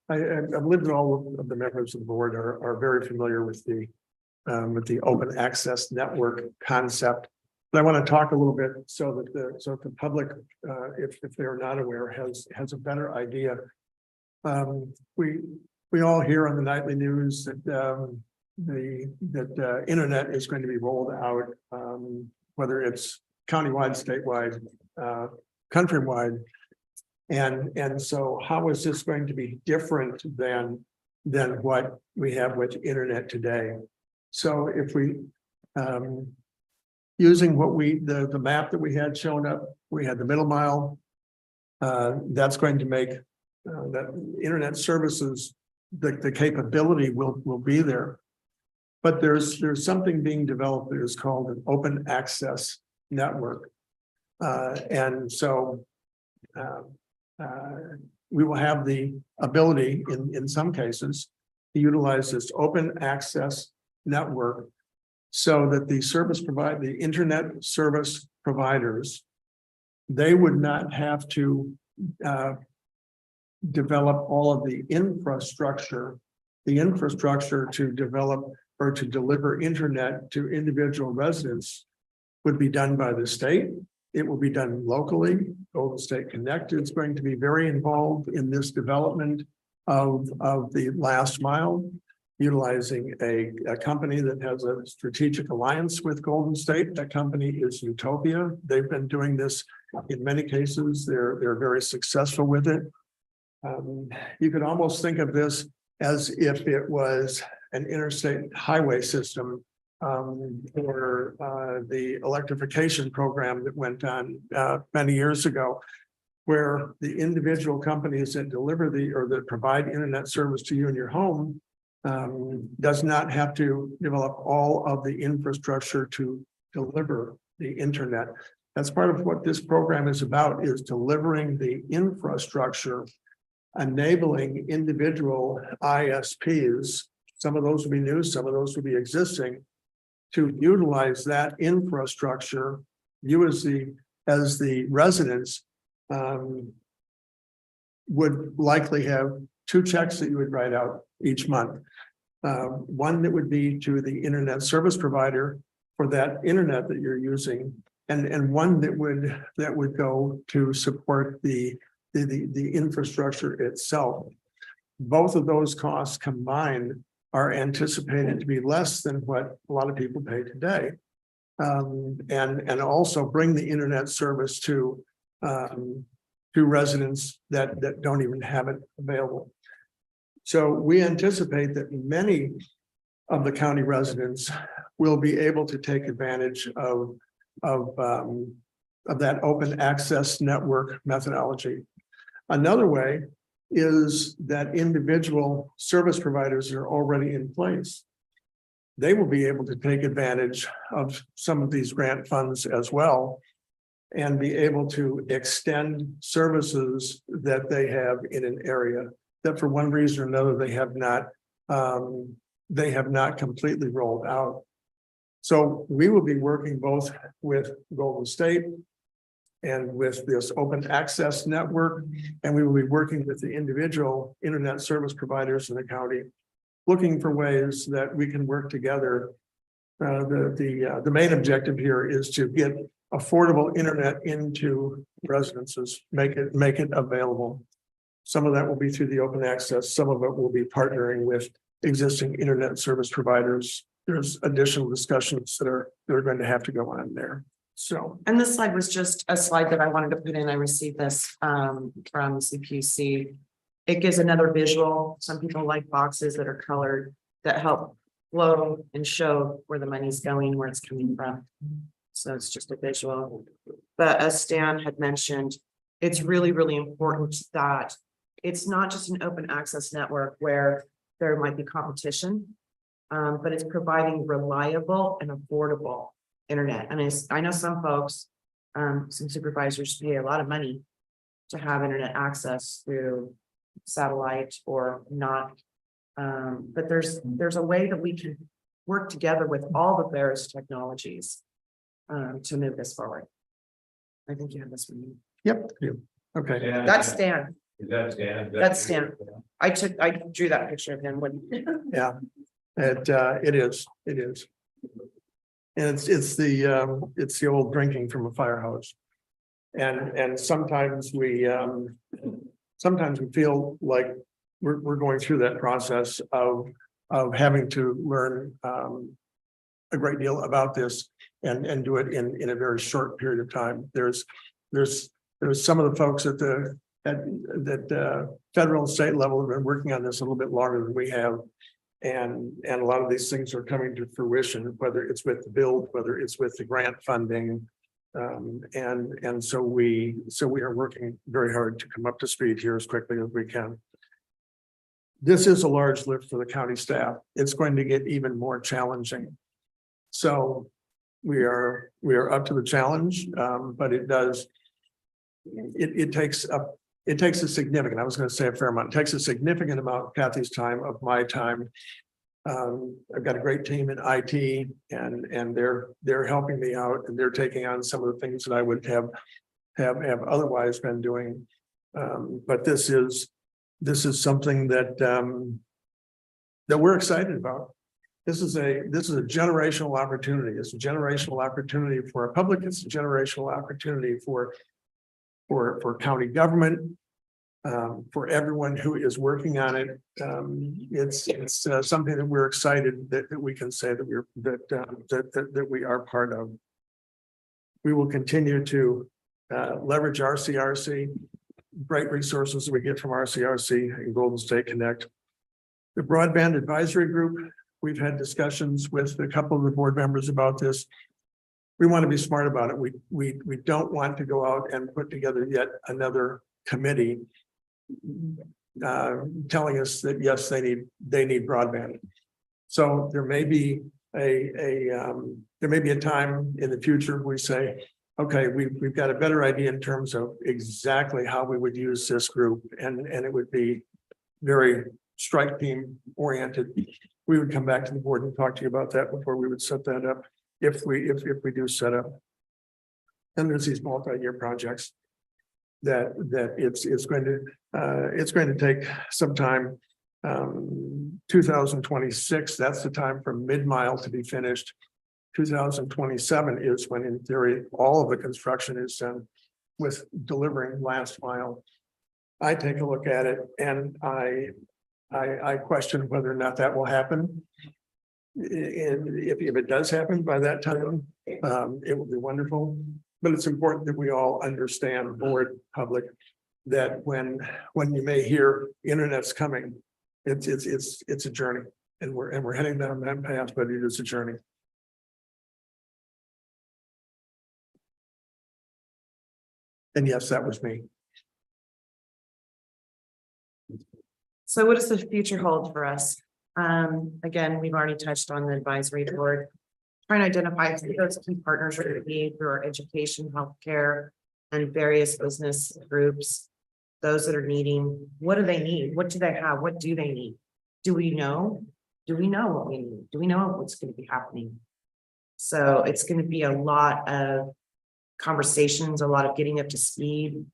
I've lived in all of the members of the board are very familiar with the open access network concept. But I want to talk a little bit so that the public, if they're not aware, has a better idea. We all hear on the nightly news that the internet is going to be rolled out, whether it's countywide, statewide, countrywide. And so how is this going to be different than what we have with internet today? So if we, using what the map that we had shown up, we had the middle mile. That's going to make that internet services, the capability will be there. But there's something being developed that is called an open access network. And so we will have the ability in some cases to utilize this open access network so that the internet service providers, they would not have to develop all of the infrastructure to develop or to deliver internet to individual residents would be done by the state. It will be done locally. Golden State Connect is going to be very involved in this development of the last mile, utilizing a company that has a strategic alliance with Golden State. That company is Utopia. They've been doing this in many cases. They're very successful with it. You could almost think of this as if it was an interstate highway system or the electrification program that went on many years ago, where the individual companies that deliver that provide internet service to you in your home does not have to develop all of the infrastructure to deliver the internet. That's part of what this program is about, is delivering the infrastructure, enabling individual ISPs. Some of those will be new, some of those will be existing, to utilize that infrastructure. You as the residents would likely have two checks that you would write out each month. One that would be to the internet service provider for that internet that you're using, and one that would go to support the infrastructure itself. Both of those costs combined are anticipated to be less than what a lot of people pay today. And also bring the internet service to residents that don't even have it available. So we anticipate that many of the county residents will be able to take advantage of that open access network methodology. Another way is that individual service providers are already in place. They will be able to take advantage of some of these grant funds as well and be able to extend services that they have in an area that for one reason or another they have not completely rolled out. So we will be working both with Golden State and with this open access network, and we will be working with the individual internet service providers in the county, looking for ways that we can work together. The main objective here is to get affordable internet into residences, make it available. Some of that will be through the open access. Some of it will be partnering with existing internet service providers. There's additional discussions that are going to have to go on there. So, and this slide was just a slide that I wanted to put in. I received this from CPUC. It gives another visual. Some people like boxes that are colored that help flow and show where the money's going, where it's coming from. So it's just a visual. But as Stan had mentioned, it's really, really important that it's not just an open access network where there might be competition, but it's providing reliable and affordable internet. I mean, I know some folks, some supervisors pay a lot of money to have internet access through satellite or not. But there's a way that we can work together with all the various technologies to move this forward. I think you have this one. Yep. Okay. That's Stan. That's Stan. That's Stan. I drew that picture of him when. Yeah, it is. And it's the old drinking from a fire hose. And sometimes we feel like we're going through that process of having to learn a great deal about this and do it in a very short period of time. There's some of the folks at the federal and state level have been working on this a little bit longer than we have. And a lot of these things are coming to fruition, whether it's with the build, whether it's with the grant funding. And so we are working very hard to come up to speed here as quickly as we can. This is a large lift for the county staff. It's going to get even more challenging. So we are up to the challenge, but it takes a significant, I was going to say a fair amount, it takes a significant amount of Kathy's time, of my time. I've got a great team in IT and they're helping me out and they're taking on some of the things that I would have otherwise been doing. But this is something that we're excited about. This is a generational opportunity. It's a generational opportunity for our public. It's a generational opportunity for county government, for everyone who is working on it. It's something that we're excited that we can say that we are part of. We will continue to leverage RCRC, great resources we get from RCRC and Golden State Connect. The Broadband Advisory Group, we've had discussions with a couple of the board members about this. We want to be smart about it. We don't want to go out and put together yet another committee telling us that yes, they need broadband. So there may be a time in the future we say, okay, we've got a better idea in terms of exactly how we would use this group, and it would be very strike team oriented. We would come back to the board and talk to you about that before we would set that up, if we do set up. And there's these multi-year projects that it's going to take some time. 2026, that's the time for mid-mile to be finished. 2027 is when, in theory, all of the construction is done, with delivering last mile. I take a look at it and I question whether or not that will happen. And if it does happen by that time, it will be wonderful. But it's important that we all understand, board, public, that when you may hear internet's coming, it's a journey, and we're heading down that path, but it is a journey. And yes, that was me. So what does the future hold for us? Again, we've already touched on the advisory board, trying to identify who those key partners are going to be through our education, healthcare, and various business groups. Those that are needing, what do they need? What do they have? What do they need? Do we know? Do we know what we need? Do we know what's going to be happening? So it's going to be a lot of conversations, a lot of getting up to speed,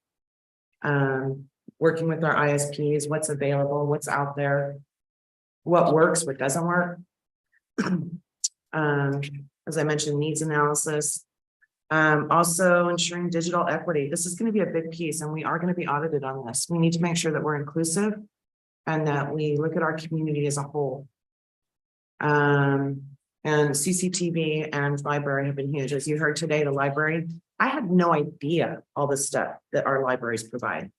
working with our ISPs, what's available, what's out there, what works, what doesn't work. As I mentioned, needs analysis. Also ensuring digital equity. This is going to be a big piece, and we are going to be audited on this. We need to make sure that we're inclusive and that we look at our community as a whole. And CCTV and library have been huge. As you heard today, the library, I had no idea all the stuff that our libraries provide,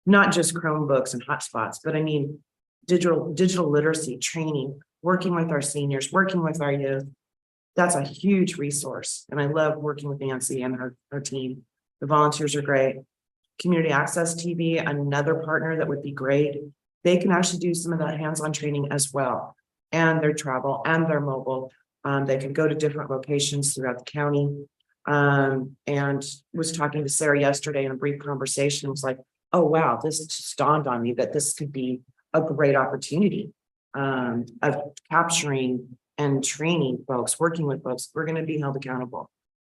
not just Chromebooks and hotspots, but I mean, digital literacy training, working with our seniors, working with our youth. That's a huge resource. And I love working with Nancy and her team. The volunteers are great. Community Access TV, another partner that would be great. They can actually do some of that hands-on training as well, and their travel and their mobile. They can go to different locations throughout the county. And was talking to Sarah yesterday in a brief conversation. It was like, oh, wow, this just dawned on me that this could be a great opportunity of capturing and training folks, working with folks. We're going to be held accountable.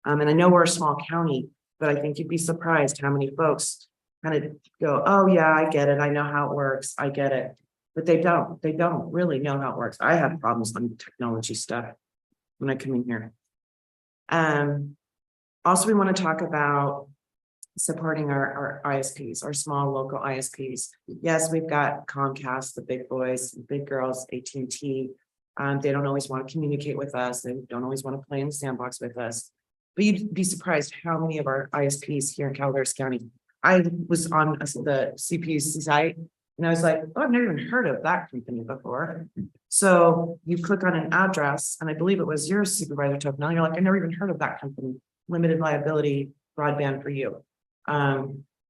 And I know we're a small county, but I think you'd be surprised how many folks kind of go, oh, yeah, I get it. I know how it works. I get it. But they don't really know how it works. I have problems on technology stuff when I come in here. Also, we want to talk about supporting our ISPs, our small local ISPs. Yes, we've got Comcast, the big boys, the big girls, AT&T. They don't always want to communicate with us. They don't always want to play in the sandbox with us. But you'd be surprised how many of our ISPs here in Calaveras County. I was on the CPUC site and I was like, oh, I've never even heard of that company before. So you click on an address, and I believe it was your Supervisor Tokenel. You're like, I never even heard of that company. Limited liability broadband for you.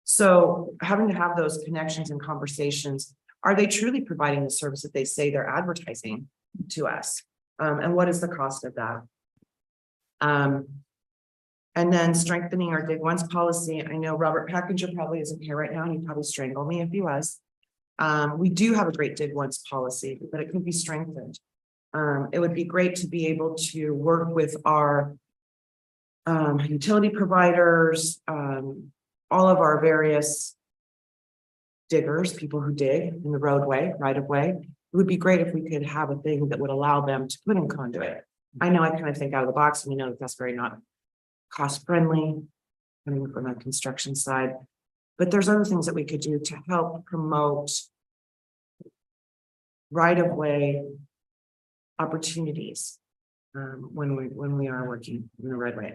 So having to have those connections and conversations, are they truly providing the service that they say they're advertising to us? And what is the cost of that? And then strengthening our Dig Once policy. I know Robert Packinger probably isn't here right now, and he'd probably strangle me if he was. We do have a great Dig Once policy, but it could be strengthened. It would be great to be able to work with our utility providers, all of our various diggers, people who dig in the roadway, right of way. It would be great if we could have a thing that would allow them to put in conduit. I know I kind of think out of the box, and we know that that's very not cost friendly coming from a construction side, but there's other things that we could do to help promote right of way opportunities when we are working in the right way.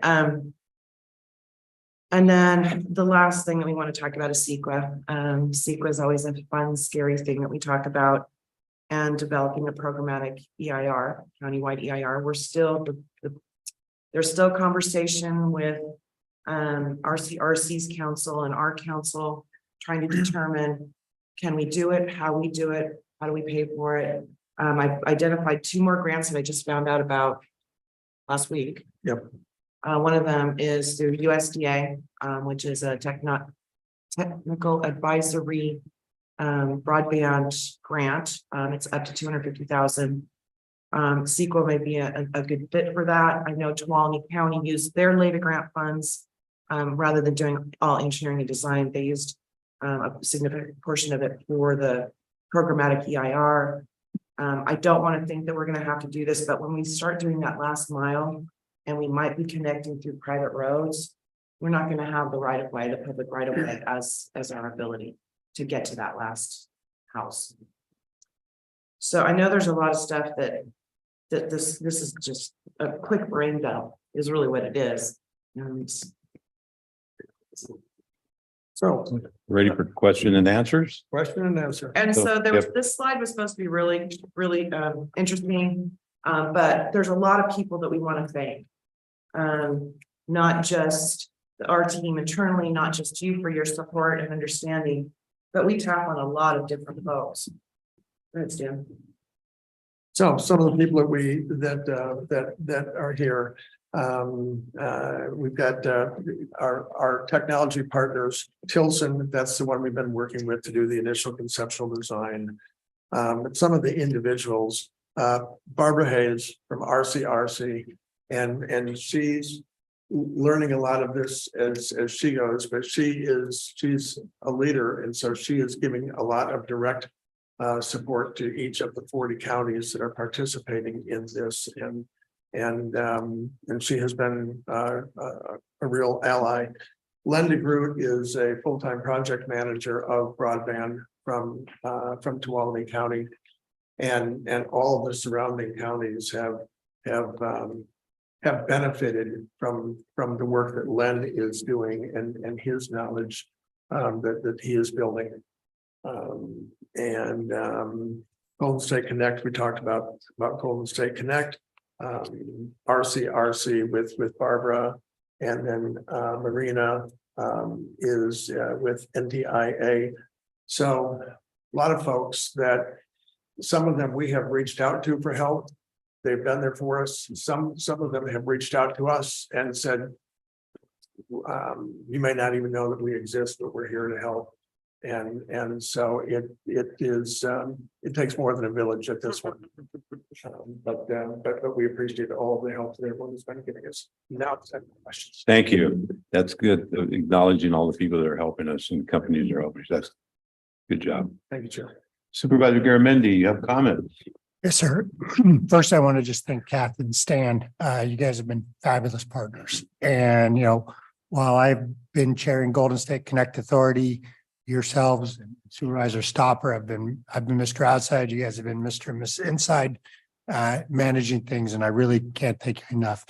And then the last thing that we want to talk about is CEQA. CEQA is always a fun, scary thing that we talk about, and developing a programmatic EIR, countywide EIR. We're still, there's still conversation with RC's council and our council trying to determine, can we do it, how we do it, how do we pay for it? I've identified 2 more grants that I just found out about last week. Yep. One of them is through USDA, which is a technical advisory broadband grant. It's up to $250,000. CEQA may be a good fit for that. I know Tuolumne County used their LATA grant funds rather than doing all engineering and design. They used a significant portion of it for the programmatic EIR. I don't want to think that we're going to have to do this, but when we start doing that last mile, and we might be connecting through private roads, we're not going to have the right of way, the public right of way as our ability to get to that last house. So I know there's a lot of stuff that this is just a quick brain dump is really what it is. So Ready for question and answers? question and answer. And So, so there was, yep. this slide was supposed to be really interesting. But there's a lot of people that we want to thank. Not just our team internally, not just you for your support and understanding, but we tap on a lot of different folks. Thanks, Dan. So some of the people that are here, we've got our technology partners, Tilson, that's the one we've been working with to do the initial conceptual design. Some of the individuals, Barbara Hayes from RCRC, and she's learning a lot of this as she goes, but she's a leader, and so she is giving a lot of direct support to each of the 40 counties that are participating in this, and she has been a real ally. Linda Groot is a full-time project manager of broadband from Tuolumne County, and all of the surrounding counties have benefited from the work that Len is doing and his knowledge that he is building. Golden State Connect, we talked about Golden State Connect, RCRC with Barbara, and then Marina is with NTIA. So a lot of folks that some of them we have reached out to for help. They've been there for us. Some of them have reached out to us and said, you may not even know that we exist, but we're here to help. And so it is, it takes more than a village at this one. But we appreciate all of the help that everyone has been giving us. Now, questions. Thank you. That's good. Acknowledging all the people that are helping us and companies that are helping us. That's good job. Thank you, Chair. Supervisor Garamendi, you have comments? Yes, sir. First, I want to just thank Kathy and Stan. You guys have been fabulous partners. And, while I've been chairing Golden State Connect Authority, yourselves and Supervisor Stopper, I've been Mr. Outside. You guys have been Mr. and Miss Inside, managing things. And I really can't thank you enough.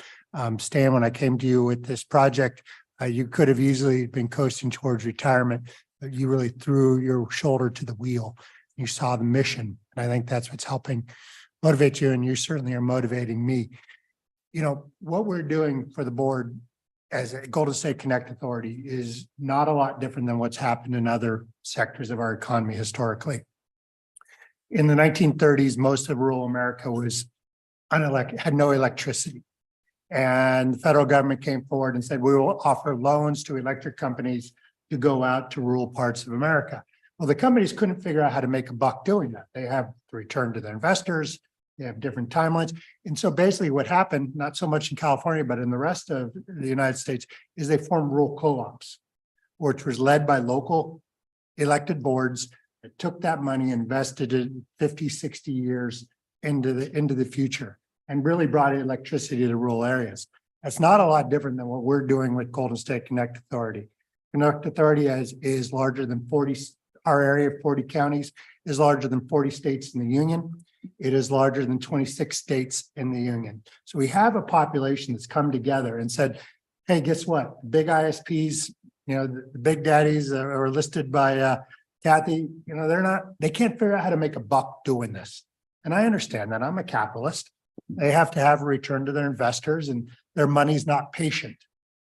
Stan, when I came to you with this project, you could have easily been coasting towards retirement, but you really threw your shoulder to the wheel. You saw the mission. And I think that's what's helping motivate you. And you certainly are motivating me. What we're doing for the board as a Golden State Connect Authority is not a lot different than what's happened in other sectors of our economy historically. In the 1930s, most of rural America was had no electricity. And the federal government came forward and said, we will offer loans to electric companies to go out to rural parts of America. Well, the companies couldn't figure out how to make a buck doing that. They have to return to their investors. They have different timelines. And so basically what happened, not so much in California, but in the rest of the United States, is they formed rural co-ops, which was led by local elected boards that took that money, invested it 50, 60 years into the future and really brought electricity to rural areas. That's not a lot different than what we're doing with Golden State Connect Authority. Connect Authority is larger than 40, our area of 40 counties is larger than 40 states in the union. It is larger than 26 states in the union. So we have a population that's come together and said, hey, guess what? Big ISPs, the big daddies are listed by Kathy, they can't figure out how to make a buck doing this. And I understand that. I'm a capitalist. They have to have a return to their investors and their money's not patient.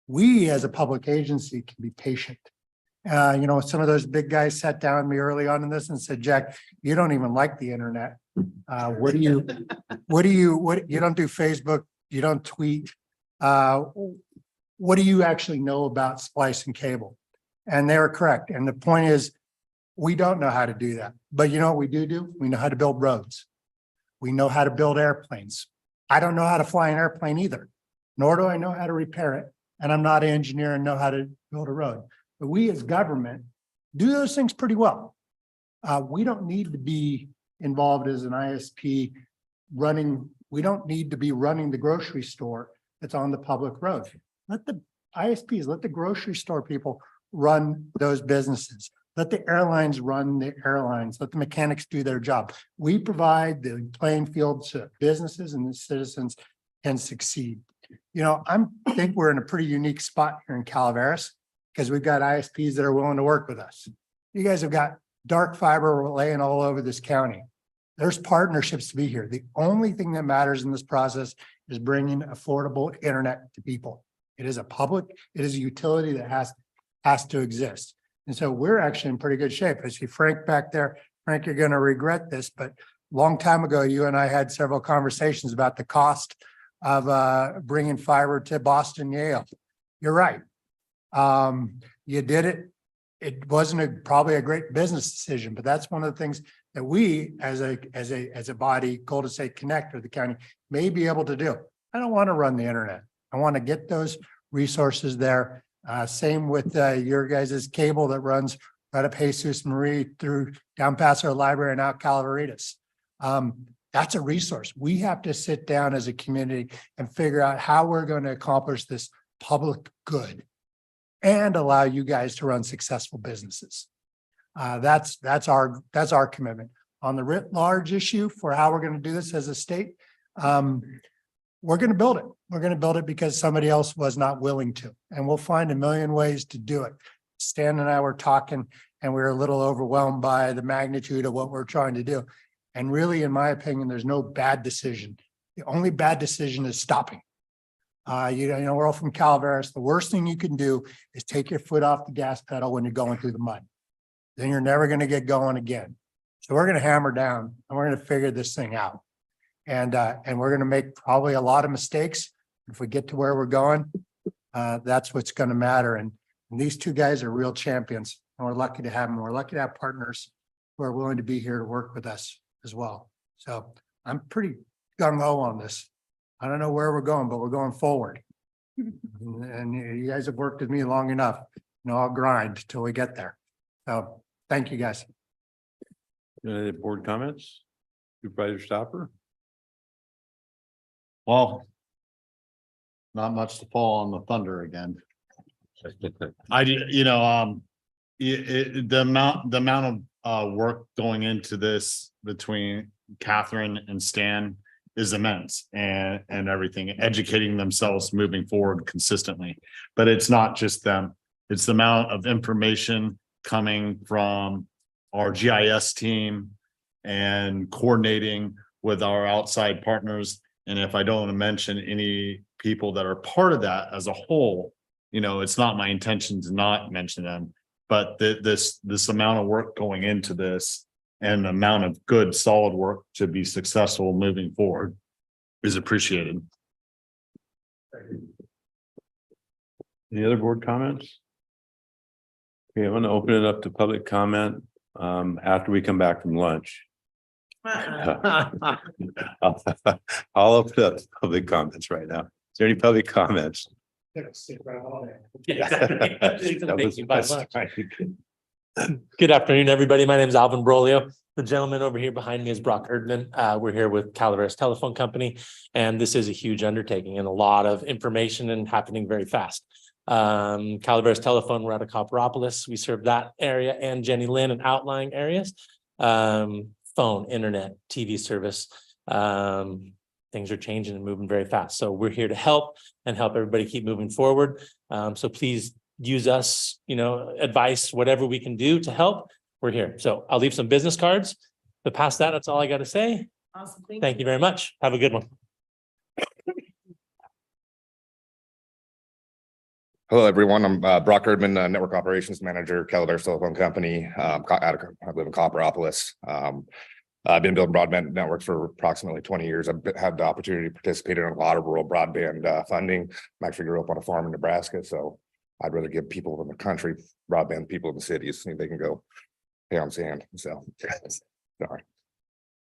We as a public agency can be patient. Some of those big guys sat down with me early on in this and said, Jack, you don't even like the internet. You don't do Facebook, you don't tweet. What do you actually know about splicing cable? And they were correct. And the point is, we don't know how to do that. But you know what we do? We know how to build roads. We know how to build airplanes. I don't know how to fly an airplane either, nor do I know how to repair it. And I'm not an engineer and know how to build a road. But we as government do those things pretty well. We don't need to be involved as an ISP we don't need to be running the grocery store that's on the public road. Let the ISPs, let the grocery store people run those businesses. Let the airlines run the airlines. Let the mechanics do their job. We provide the playing field so businesses and the citizens can succeed. I think we're in a pretty unique spot here in Calaveras because we've got ISPs that are willing to work with us. You guys have got dark fiber laying all over this county. There's partnerships to be here. The only thing that matters in this process is bringing affordable internet to people. It is a utility that has to exist. And so we're actually in pretty good shape. I see Frank back there. Frank, you're going to regret this, but a long time ago, you and I had several conversations about the cost of bringing fiber to Boston, Yale. You're right. You did it. It wasn't probably a great business decision, but that's one of the things that we as a body, Golden State Connect or the county, may be able to do. I don't want to run the internet. I want to get those resources there. Same with your guys' cable that runs right up Jesus Marie through down past our library and out Calaveritas. That's a resource. We have to sit down as a community and figure out how we're going to accomplish this public good and allow you guys to run successful businesses. That's our commitment. On the writ large issue for how we're going to do this as a state, we're going to build it. We're going to build it because somebody else was not willing to, and we'll find a million ways to do it. Stan and I were talking and we were a little overwhelmed by the magnitude of what we're trying to do. And really, in my opinion, there's no bad decision. The only bad decision is stopping. We're all from Calaveras. The worst thing you can do is take your foot off the gas pedal when you're going through the mud. Then you're never going to get going again. So we're going to hammer down and we're going to figure this thing out. And we're going to make probably a lot of mistakes. If we get to where we're going, that's what's going to matter. And these two guys are real champions. And we're lucky to have them. We're lucky to have partners who are willing to be here to work with us as well. So I'm pretty gung ho on this. I don't know where we're going, but we're going forward. And you guys have worked with me long enough. I'll grind till we get there. So thank you, guys. Any board comments? Supervisor Stopper? Well, not much to fall on the thunder again. The amount of work going into this between Catherine and Stan is immense and everything, educating themselves moving forward consistently. But it's not just them. It's the amount of information coming from our GIS team and coordinating with our outside partners. And if I don't want to mention any people that are part of that as a whole, it's not my intention to not mention them, but this amount of work going into this and the amount of good, solid work to be successful moving forward is appreciated. Any other board comments? Okay, I'm going to open it up to public comment after we come back from lunch. I'll open up public comments right now. Is there any public comments? Good afternoon, everybody. My name is Alvin Brolio. The gentleman over here behind me is Brock Erdman. We're here with Calaveras Telephone Company, and this is a huge undertaking and a lot of information and happening very fast. Calaveras Telephone, we're out of Copperopolis. We serve that area and Jenny Lynn and outlying areas. Phone, internet, TV service. Things are changing and moving very fast. So we're here to help and help everybody keep moving forward. So please use us, advice, whatever we can do to help. We're here. So I'll leave some business cards. But past that, that's all I got to say. Awesome. Thank you very much. Have a good one. Hello, everyone. I'm Brock Erdman, Network Operations Manager, Calaveras Telephone Company. I live in Copperopolis. I've been building broadband networks for approximately 20 years. I've had the opportunity to participate in a lot of rural broadband funding. I actually grew up on a farm in Nebraska, so I'd rather give people in the country broadband people in the cities. They can go pound sand. So, sorry.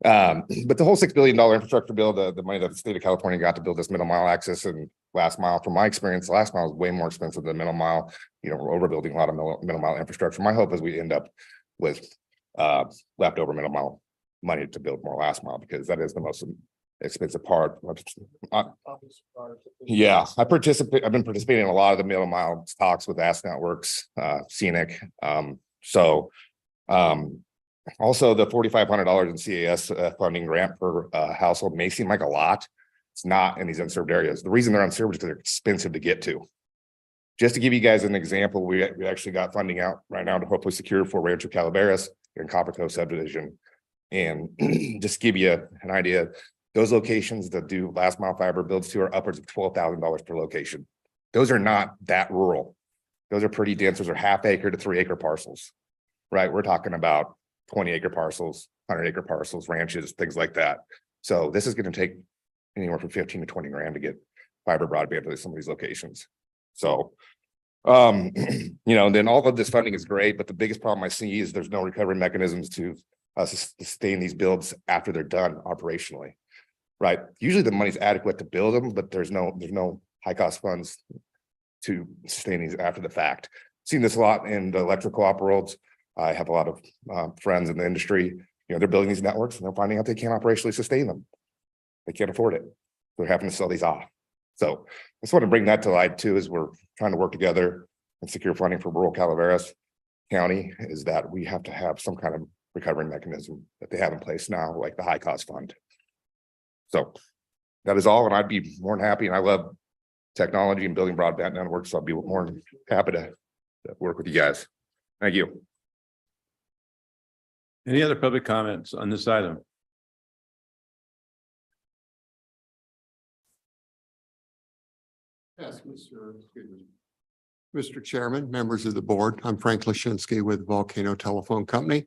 But the whole $6 billion infrastructure bill, the money that the state of California got to build this middle mile access and last mile, from my experience, the last mile is way more expensive than middle mile. We're overbuilding a lot of middle mile infrastructure. My hope is we end up with leftover middle mile money to build more last mile, because that is the most expensive part. Yeah, I've been participating in a lot of the middle mile talks with Ask Networks, Scenic. Also the $4,500 in CAS funding grant per household may seem like a lot. It's not in these unserved areas. The reason they're unserved is because they're expensive to get to. Just to give you guys an example, we actually got funding out right now to hopefully secure for Rancho Calaveras in Copper Cove subdivision. And just give you an idea, those locations that do last mile fiber builds to are upwards of $12,000 per location. Those are not that rural. Those are pretty dense. Those are half-acre to 3-acre parcels, right? We're talking about 20-acre parcels, 100-acre parcels, ranches, things like that. So this is going to take anywhere from 15 to 20 grand to get fiber broadband to some of these locations. So, then all of this funding is great, but the biggest problem I see is there's no recovery mechanisms to sustain these builds after they're done operationally, right? Usually the money's adequate to build them, but there's no high cost funds to sustain these after the fact. Seen this a lot in the electric co-op worlds. I have a lot of friends in the industry. They're building these networks and they're finding out they can't operationally sustain them. They can't afford it. They're having to sell these off. So I just want to bring that to light too, as we're trying to work together and secure funding for rural Calaveras County, is that we have to have some kind of recovery mechanism that they have in place now, like the high cost fund. So that is all, and I'd be more than happy, and I love technology and building broadband networks, so I'll be more than happy to work with you guys. Thank you. Any other public comments on this item? Yes, Mr. Chairman, members of the board, I'm Frank Lashinsky with Volcano Telephone Company.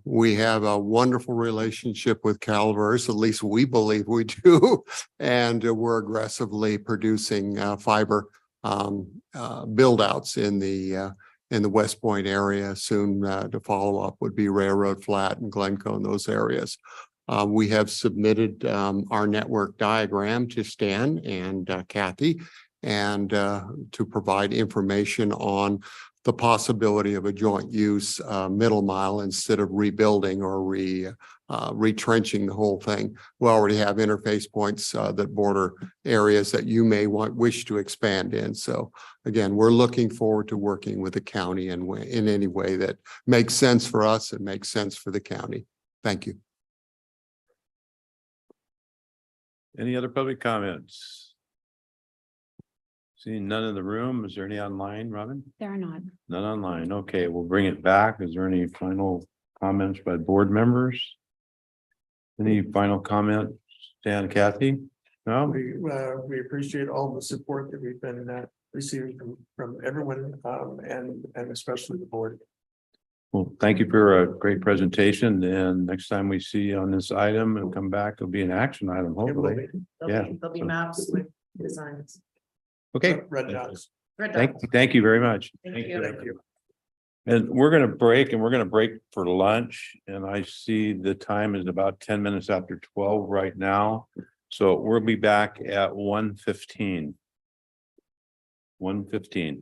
We have a wonderful relationship with Calaveras, at least we believe we do, and we're aggressively producing fiber build outs in the in the West Point area. Soon to follow up would be Railroad Flat and Glencoe and those areas. We have submitted our network diagram to Stan and Kathy and to provide information on the possibility of a joint use middle mile instead of rebuilding or retrenching the whole thing. We already have interface points that border areas that you may wish to expand in. So again, we're looking forward to working with the county in any way that makes sense for us and makes sense for the county. Thank you. Any other public comments? Seeing none in the room. Is there any online, Robin? There are not. None online. Okay, we'll bring it back. Is there any final comments by board members? Any final comment, Stan, Kathy? No? We appreciate all the support that we've been receiving from everyone and especially the board. Well, thank you for a great presentation. And next time we see you on this item and come back, it'll be an action item, hopefully. Yeah. There'll be maps with designs. Okay. Red dots. Thank you very much. Thank you. Thank you. And we're going to break for lunch. And I see the time is about 10 minutes after 12 right now. So we'll be back at 1:15. 1:15.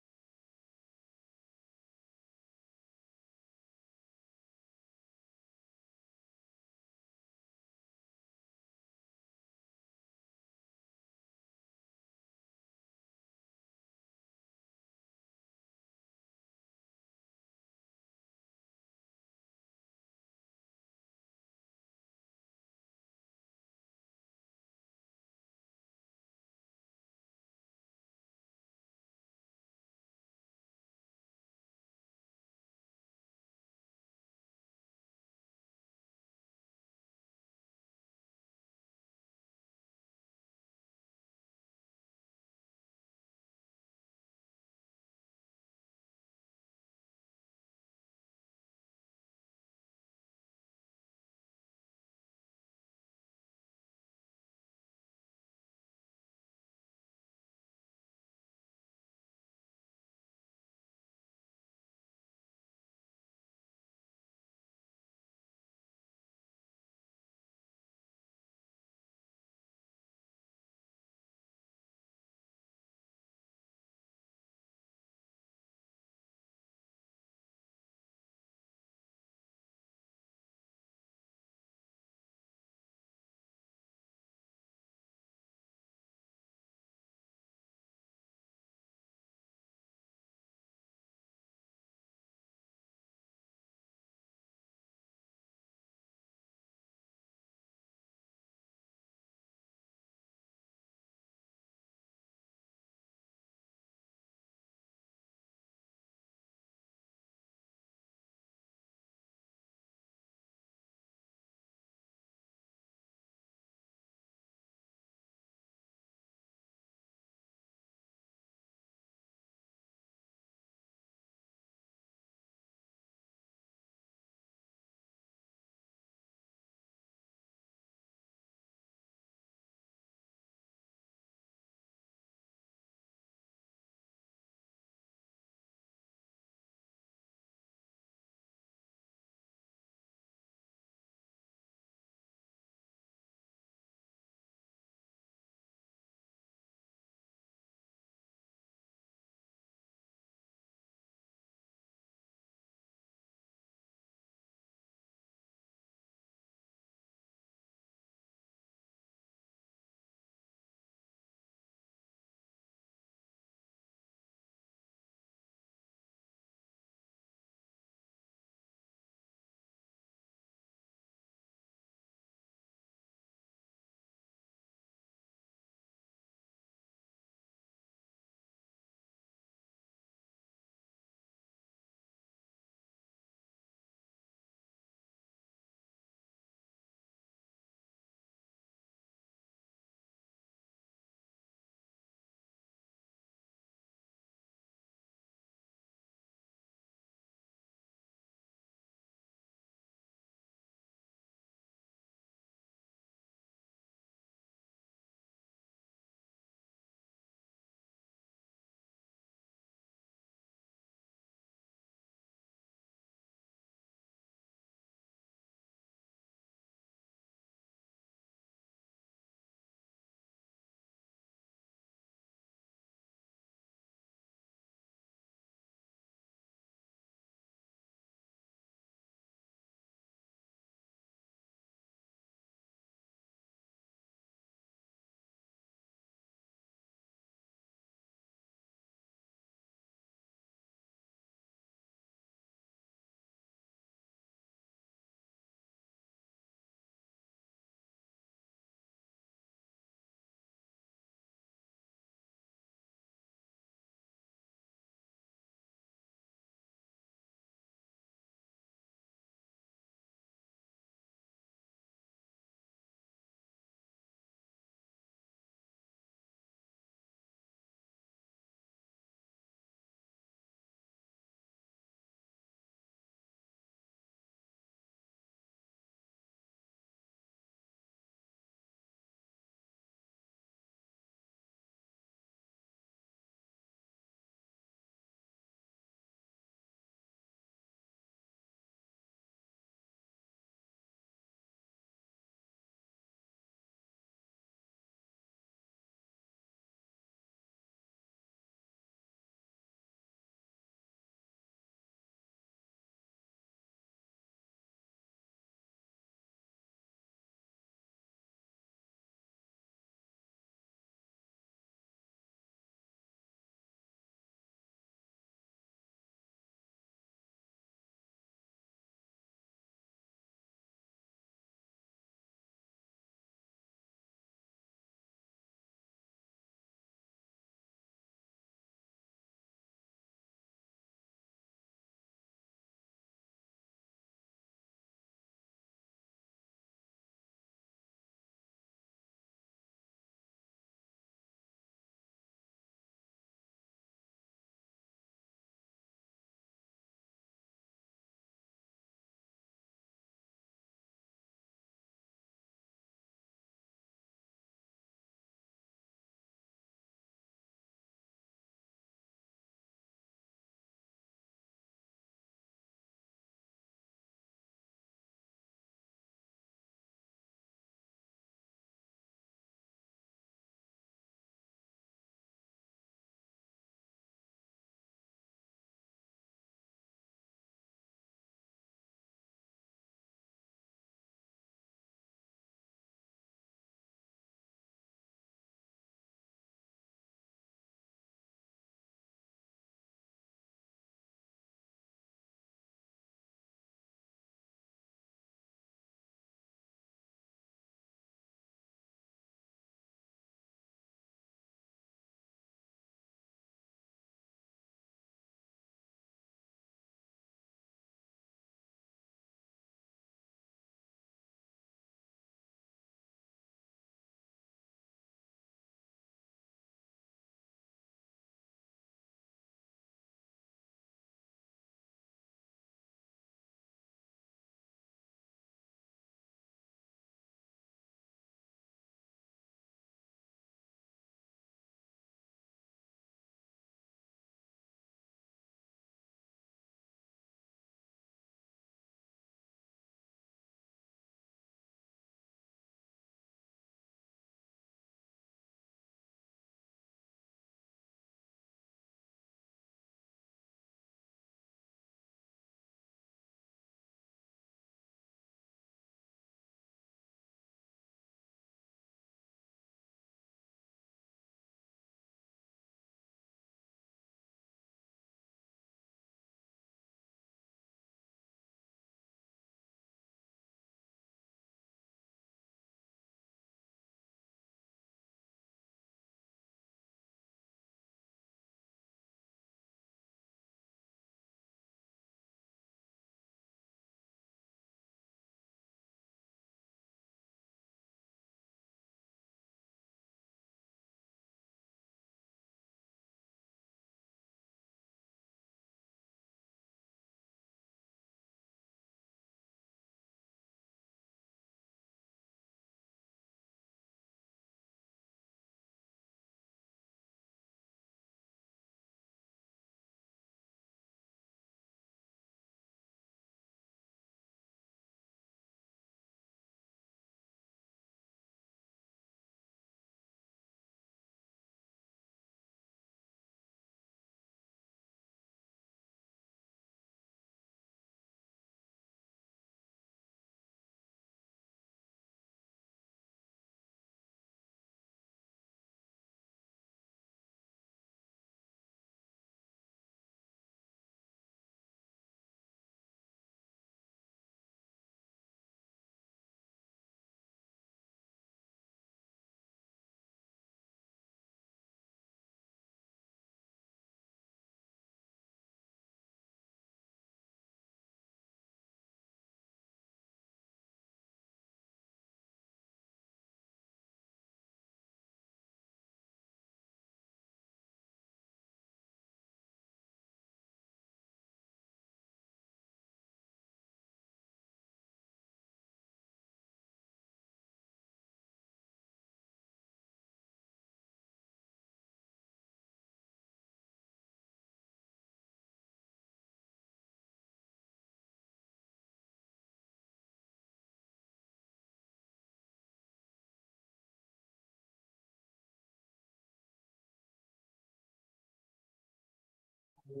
Oh.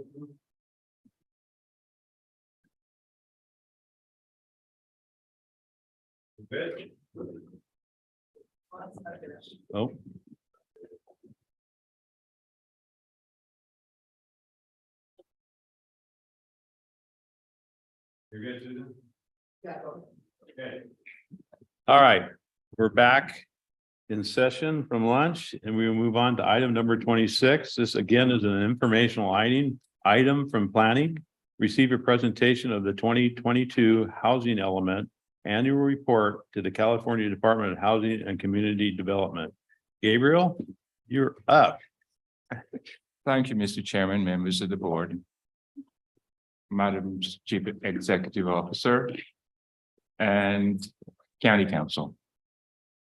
You're good, Susan? Yeah. Okay. All right, we're back in session from lunch and we will move on to item number 26. This again is an informational item from planning. Receive a presentation of the 2022 housing element annual report to the California Department of Housing and Community Development. Gabriel, you're up. Thank you, Mr. Chairman, members of the board. Madam Chief Executive Officer and County Council.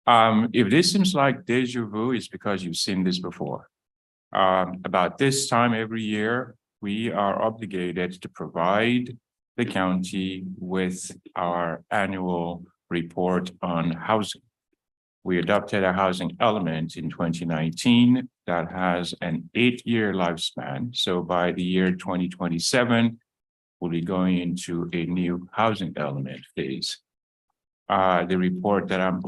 If this seems like deja vu, it's because you've seen this before. About this time every year, we are obligated to provide the county with our annual report on housing. We adopted a housing element in 2019 that has an 8-year lifespan. So by the year 2027, we'll be going into a new housing element phase. The report that I'm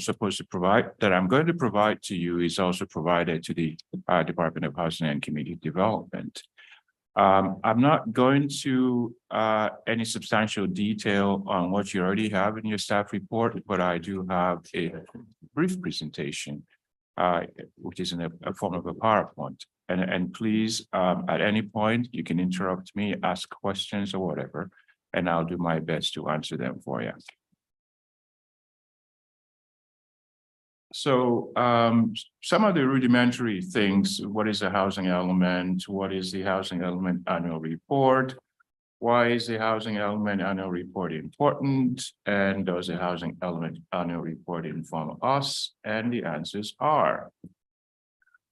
going to provide to you is also provided to the Department of Housing and Community Development. I'm not going to any substantial detail on what you already have in your staff report, but I do have a brief presentation, which is in a form of a PowerPoint. And please, at any point, you can interrupt me, ask questions or whatever, and I'll do my best to answer them for you. So some of the rudimentary things, what is a housing element? What is the housing element annual report? Why is the housing element annual report important? And does the housing element annual report inform us? And the answers are: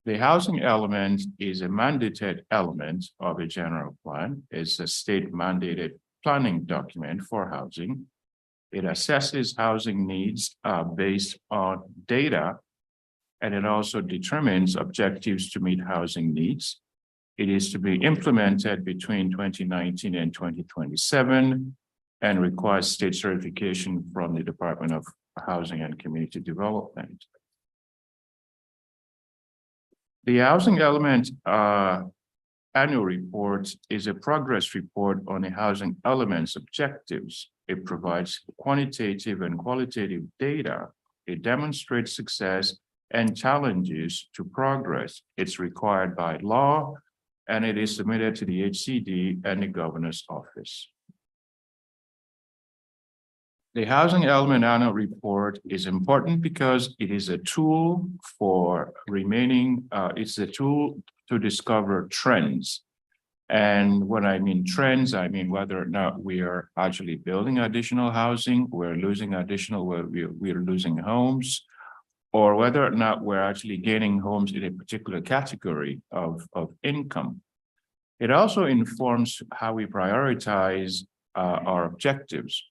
the housing element is a mandated element of a general plan. It's a state mandated planning document for housing. It assesses housing needs based on data, and it also determines objectives to meet housing needs. It is to be implemented between 2019 and 2027 and requires state certification from the Department of Housing and Community Development. The housing element annual report is a progress report on the housing element's objectives. It provides quantitative and qualitative data. It demonstrates success and challenges to progress. It's required by law, and it is submitted to the HCD and the governor's office. The housing element annual report is important because it is a tool for it's a tool to discover trends. And when I mean trends, I mean whether or not we are actually building additional housing, we're losing homes, or whether or not we're actually gaining homes in a particular category of income. It also informs how we prioritize our objectives.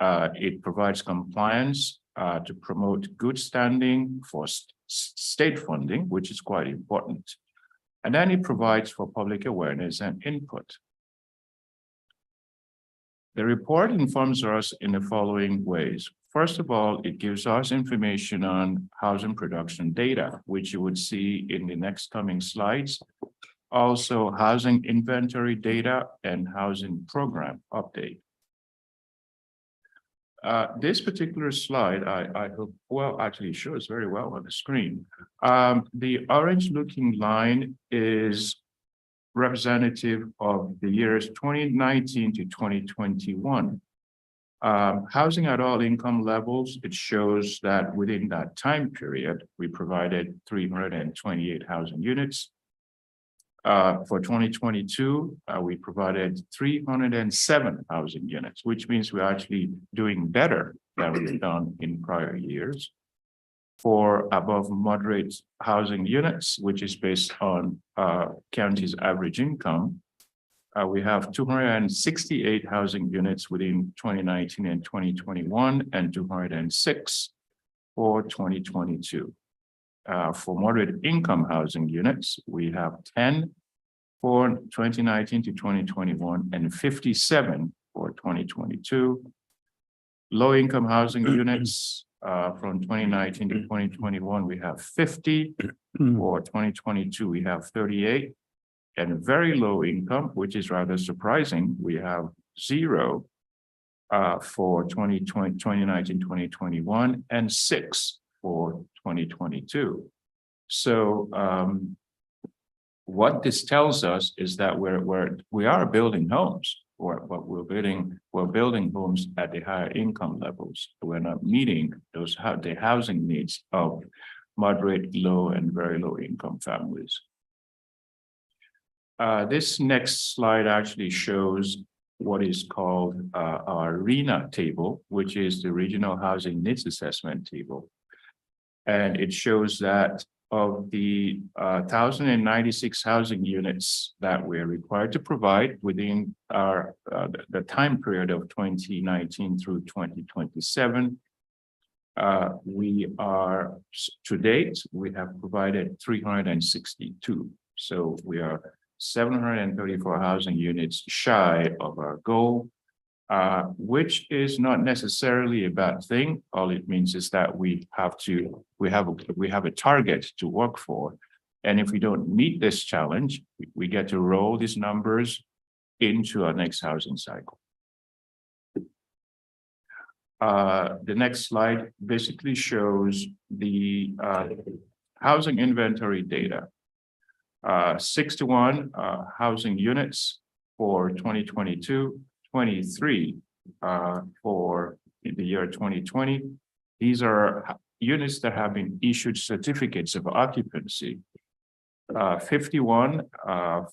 It provides compliance to promote good standing for state funding, which is quite important. And then it provides for public awareness and input. The report informs us in the following ways. First of all, it gives us information on housing production data, which you would see in the next coming slides. Also, housing inventory data and housing program update. This particular slide, I hope, well, actually shows very well on the screen. The orange looking line is representative of the years 2019 to 2021. Housing at all income levels, it shows that within that time period, we provided 328 housing units. For 2022, we provided 307 housing units, which means we're actually doing better than we've done in prior years. For above moderate housing units, which is based on county's average income, we have 268 housing units within 2019 and 2021, and 206 for 2022. For moderate income housing units, we have 10 for 2019 to 2021 and 57 for 2022. Low-income housing units from 2019 to 2021, we have 50. For 2022, we have 38. And very low income, which is rather surprising, we have 0 for 2019, 2021, and 6 for 2022. So what this tells us is that we are building homes, but we're building homes at the higher income levels. We're not meeting the housing needs of moderate, low, and very low income families. This next slide actually shows what is called our RHNA table, which is the Regional Housing Needs Assessment table. And it shows that of the 1,096 housing units that we're required to provide within our the time period of 2019 through 2027, we are, to date, we have provided 362. So we are 734 housing units shy of our goal, which is not necessarily a bad thing. All it means is that we have a target to work for. And if we don't meet this challenge, we get to roll these numbers into our next housing cycle. The next slide basically shows the housing inventory data. 61 housing units for 2022, 23 for the year 2020. These are units that have been issued certificates of occupancy. 51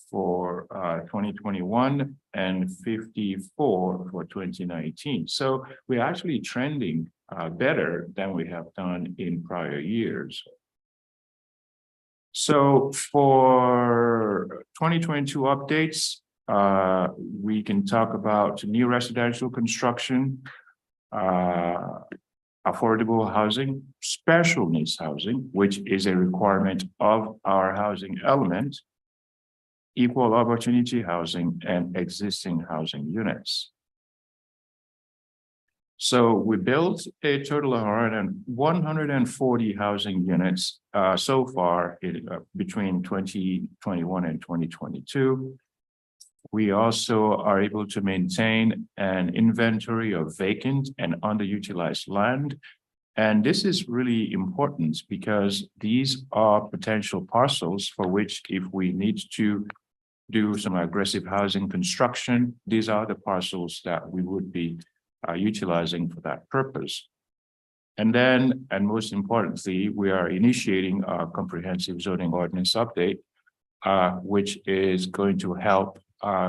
for 2021 and 54 for 2019. So we're actually trending better than we have done in prior years. So for 2022 updates, we can talk about new residential construction, affordable housing, special needs housing, which is a requirement of our housing element, equal opportunity housing, and existing housing units. So we built a total of 140 housing units so far between 2021 and 2022. We also are able to maintain an inventory of vacant and underutilized land. And this is really important because these are potential parcels for which, if we need to do some aggressive housing construction, these are the parcels that we would be utilizing for that purpose. And then, and most importantly, we are initiating our comprehensive zoning ordinance update, which is going to help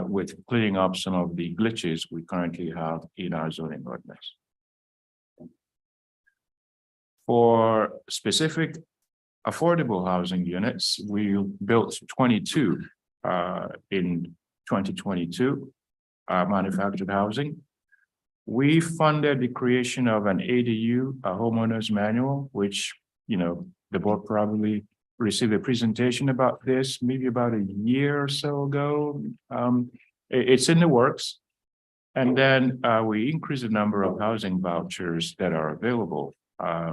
with cleaning up some of the glitches we currently have in our zoning ordinance. For specific affordable housing units, we built 22 in 2022, manufactured housing. We funded the creation of an ADU, a homeowner's manual, which, you know, the board probably received a presentation about this maybe about a year or so ago. It's in the works. And then we increased the number of housing vouchers that are available.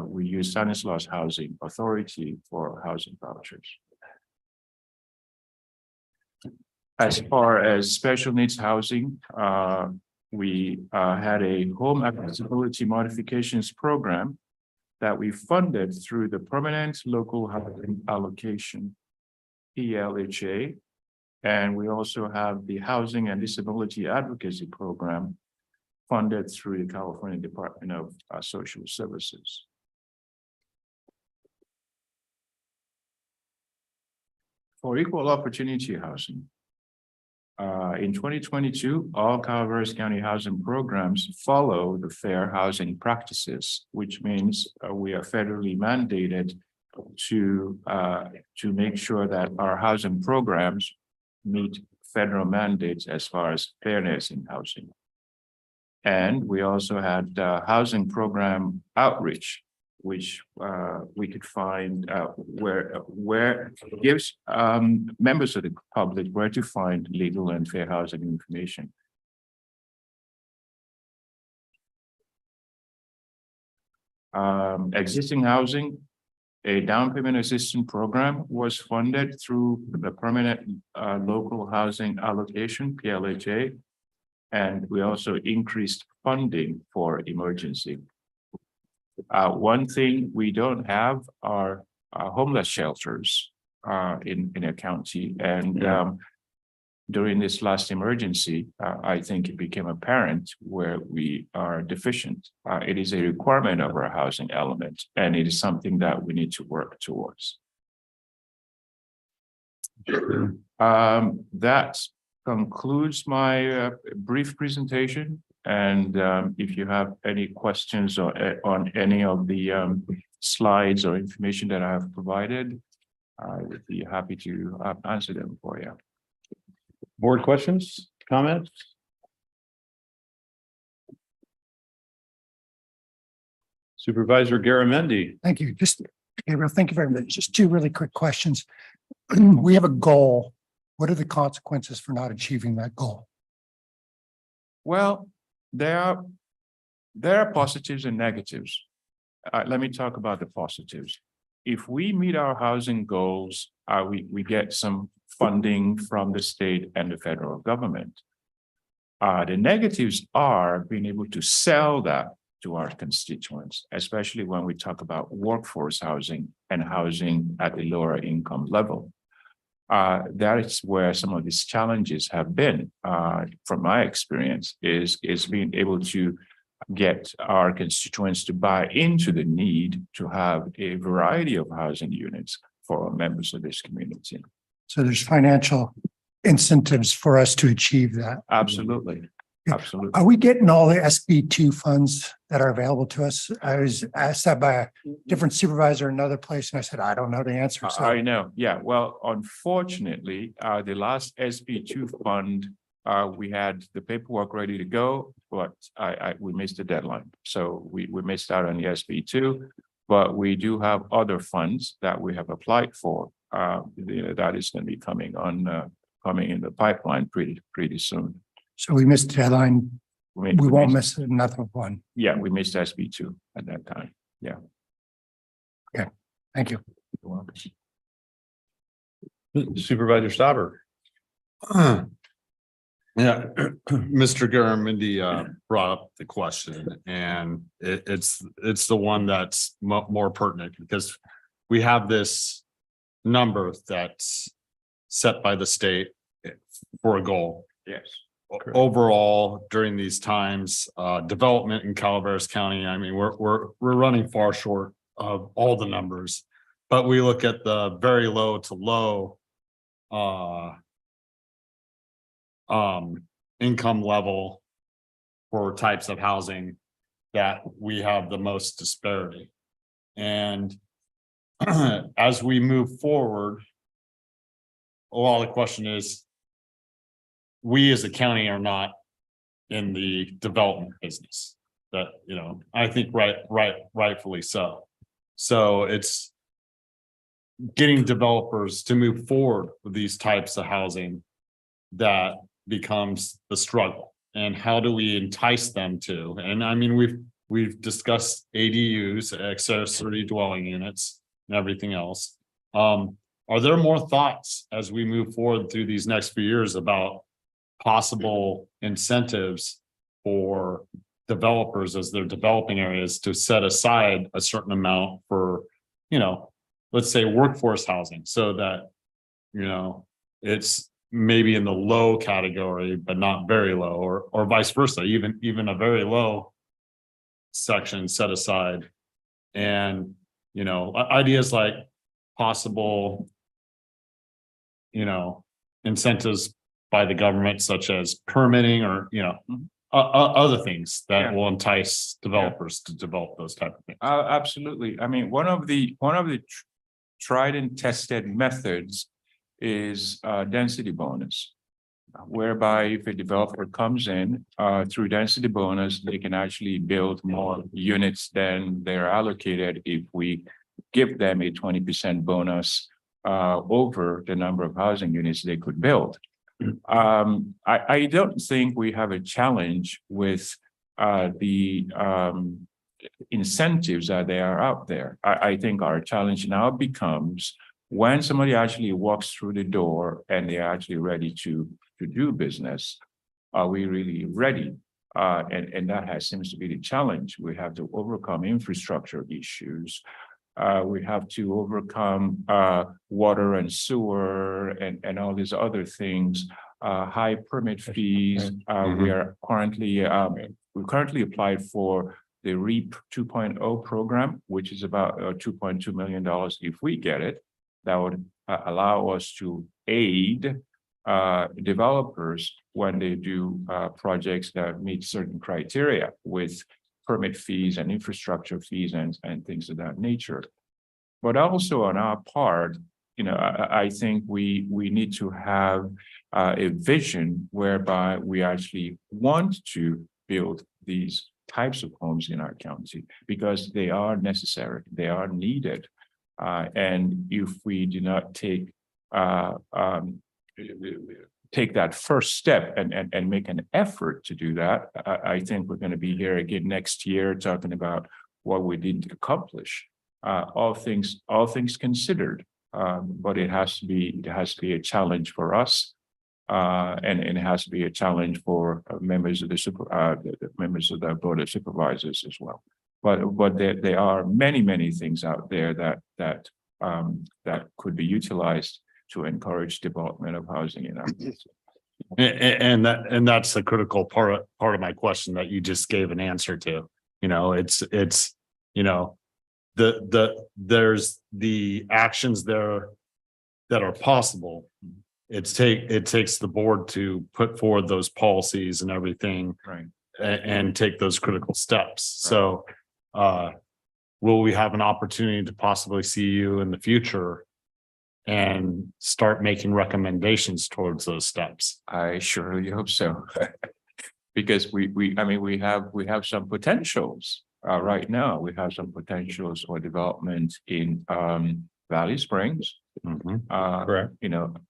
We use Stanislaus Housing Authority for housing vouchers. As far as special needs housing, we had a home accessibility modifications program that we funded through the Permanent Local Housing Allocation, PLHA. And we also have the Housing and Disability Advocacy Program funded through the California Department of Social Services. For equal opportunity housing, in 2022, all Calaveras County housing programs follow the fair housing practices, which means we are federally mandated to make sure that our housing programs meet federal mandates as far as fairness in housing. And we also had housing program outreach, which we could find where gives members of the public where to find legal and fair housing information. Existing housing, a down payment assistance program was funded through the permanent local housing allocation, PLHA. And we also increased funding for emergency. One thing we don't have are homeless shelters in a county. And during this last emergency, I think it became apparent where we are deficient. It is a requirement of our housing element, and it is something that we need to work towards. That concludes my brief presentation. And if you have any questions or on any of the slides or information that I have provided, I would be happy to answer them for you. Board questions, comments? Supervisor Garamendi. Thank you. Gabriel, thank you very much. Just two really quick questions. We have a goal. What are the consequences for not achieving that goal? Well, there are positives and negatives. Let me talk about the positives. If we meet our housing goals, we get some funding from the state and the federal government. The negatives are being able to sell that to our constituents, especially when we talk about workforce housing and housing at the lower income level. That is where some of these challenges have been, from my experience, is being able to get our constituents to buy into the need to have a variety of housing units for members of this community. So there's financial incentives for us to achieve that. Absolutely. Absolutely. Are we getting all the SB2 funds that are available to us? I was asked that by a different supervisor in another place, and I said, I don't know the answer. So I know. Yeah. Well, unfortunately, the last SB2 fund, we had the paperwork ready to go, but we missed the deadline. So we missed out on the SB2, but we do have other funds that we have applied for. That is going to be coming in the pipeline pretty soon. So we missed the deadline. We won't missed- miss another one. Yeah, we missed SB2 at that time. Yeah. Okay. Thank you. You're welcome. Supervisor Stopper. Yeah, Mr. Garamendi brought up the question, and it's the one that's more pertinent because we have this number that's set by the state for a goal. Yes. Overall, during these times, development in Calaveras County, I mean, we're running far short of all the numbers, but we look at the very low to low income level for types of housing that we have the most disparity. And as we move forward, well, the question is, we as a county are not in the development business that, I think rightfully so. So it's getting developers to move forward with these types of housing that becomes the struggle. And how do we entice them to? And I mean, we've discussed ADUs, accessory dwelling units, and everything else. Are there more thoughts as we move forward through these next few years about possible incentives for developers as they're developing areas to set aside a certain amount for, let's say workforce housing, so that, it's maybe in the low category, but not very low, or vice versa, even a very low section set aside. And, ideas like possible, incentives by the government, such as permitting or, other things that will entice developers to develop those type of things. Absolutely. I mean, one of the tried and tested methods is density bonus. whereby if a developer comes in through density bonus, they can actually build more units than they're allocated if we give them a 20% bonus over the number of housing units they could build. I don't think we have a challenge with the incentives that they are out there. I think our challenge now becomes when somebody actually walks through the door and they're actually ready to do business, are we really ready? And that seems to be the challenge. We have to overcome infrastructure issues. We have to overcome water and sewer and all these other things, high permit fees. We currently applied for the REAP 2.0 program, which is about $2.2 million. If we get it, that would allow us to aid developers when they do projects that meet certain criteria with permit fees and infrastructure fees and things of that nature. But also on our part, I think we need to have a vision whereby we actually want to build these types of homes in our county because they are necessary, they are needed. And if we do not take that first step and make an effort to do that, I think we're going to be here again next year talking about what we didn't accomplish. All things considered, but it has to be a challenge for us, and it has to be a challenge for members of the Board of Supervisors as well. But there are many things out there that could be utilized to encourage development of housing in our community. And that's the critical part of my question that you just gave an answer to. There's the actions there that are possible. It takes the board to put forward those policies and everything, right, and take those critical steps. Right. So will we have an opportunity to possibly see you in the future and start making recommendations towards those steps? I surely hope so. Because we have some potentials right now. We have some potentials for development in Valley Springs. Correct.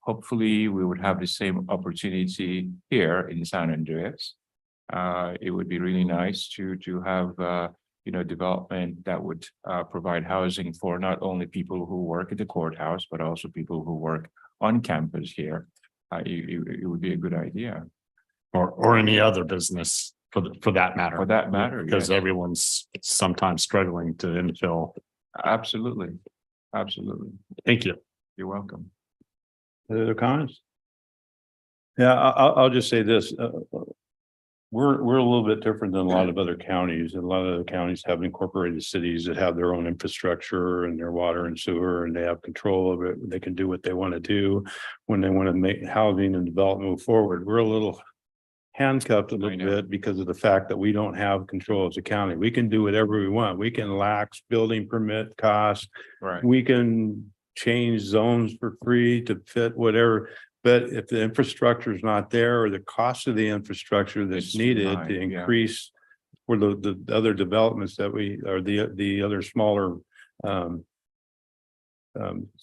Hopefully we would have the same opportunity here in San Andreas. It would be really nice to have development that would provide housing for not only people who work at the courthouse, but also people who work on campus here. It would be a good idea. Or any other business for that matter. For that matter, because yes. everyone's sometimes struggling to infill. Absolutely. Thank you. You're welcome. Other comments? Yeah, I'll just say this. We're a little bit different than a lot of other counties. A lot of the counties have incorporated cities that have their own infrastructure and their water and sewer, and they have control of it. They can do what they want to do when they want to make housing and development move forward. We're a little handcuffed a little bit because of the fact that we don't have control as a county. We can do whatever we want. We can lax building permit costs. Right. We can change zones for free to fit whatever. But if the infrastructure is not there or the cost of the infrastructure that's needed to increase for the other developments that the other smaller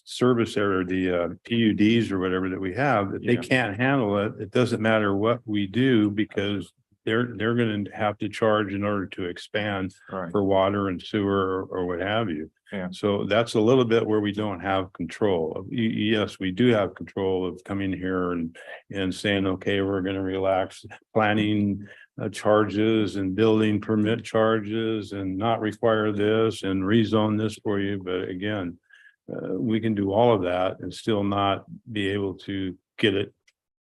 service area, the PUDs or whatever that we have, if they can't handle it, it doesn't matter what we do because they're going to have to charge in order to expand for water and sewer or what have you. Yeah. So that's a little bit where we don't have control. Yes, we do have control of coming here and saying, okay, we're going to relax planning charges and building permit charges and not require this and rezone this for you. But again, we can do all of that and still not be able to get it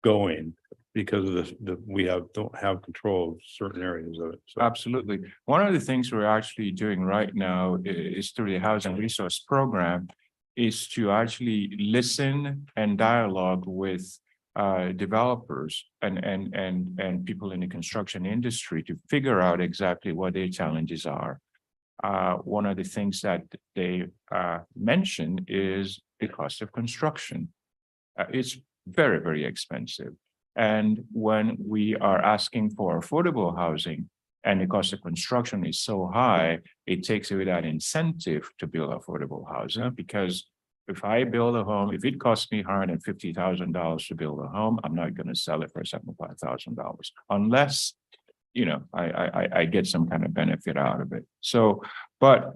going because of we don't have control of certain areas of it. So. Absolutely. One of the things we're actually doing right now is through the Housing Resource Program is to actually listen and dialogue with developers and people in the construction industry to figure out exactly what their challenges are. One of the things that they mention is the cost of construction. It's very, very expensive. And when we are asking for affordable housing and the cost of construction is so high, it takes away that incentive to build affordable housing because if I build a home, if it costs me $150,000 to build a home, I'm not going to sell it for $75,000 unless, you know, I get some kind of benefit out of it. So, but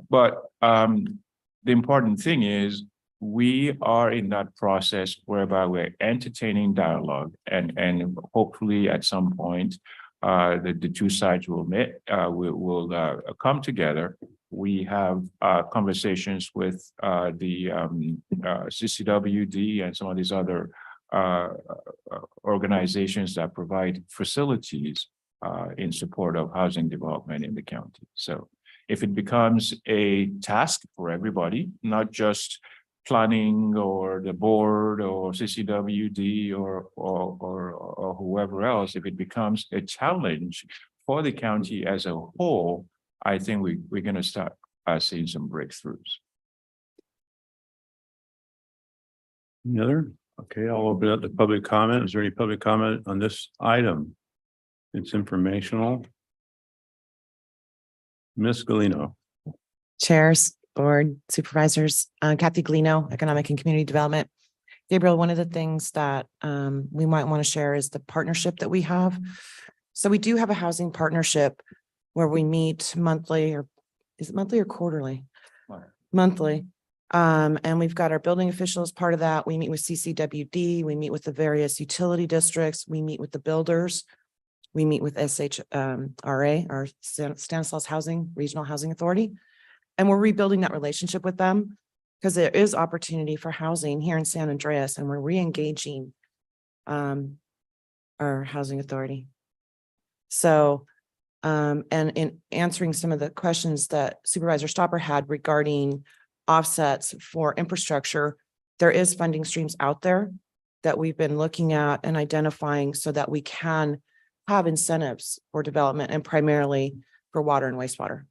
the important thing is we are in that process whereby we're entertaining dialogue and hopefully at some point the two sides will meet, will come together. We have conversations with the CCWD and some of these other organizations that provide facilities in support of housing development in the county. So if it becomes a task for everybody, not just planning or the board or CCWD or whoever else, if it becomes a challenge for the county as a whole, I think we're going to start seeing some breakthroughs. Any other? Okay, I'll open up the public comment. Is there any public comment on this item? It's informational. Ms. Galino. Chairs, board, supervisors, Kathy Glino, Economic and Community Development. Gabriel, one of the things that we might want to share is the partnership that we have. So we do have a housing partnership where we meet monthly, or is it monthly or quarterly? Monthly. And we've got our building officials part of that. We meet with CCWD, we meet with the various utility districts, we meet with the builders. We meet with SHRA, our Stanislaus Housing, Regional Housing Authority. And we're rebuilding that relationship with them because there is opportunity for housing here in San Andreas, and we're re-engaging our housing authority. So, and in answering some of the questions that Supervisor Stopper had regarding offsets for infrastructure, there is funding streams out there that we've been looking at and identifying so that we can have incentives for development and primarily for water and wastewater.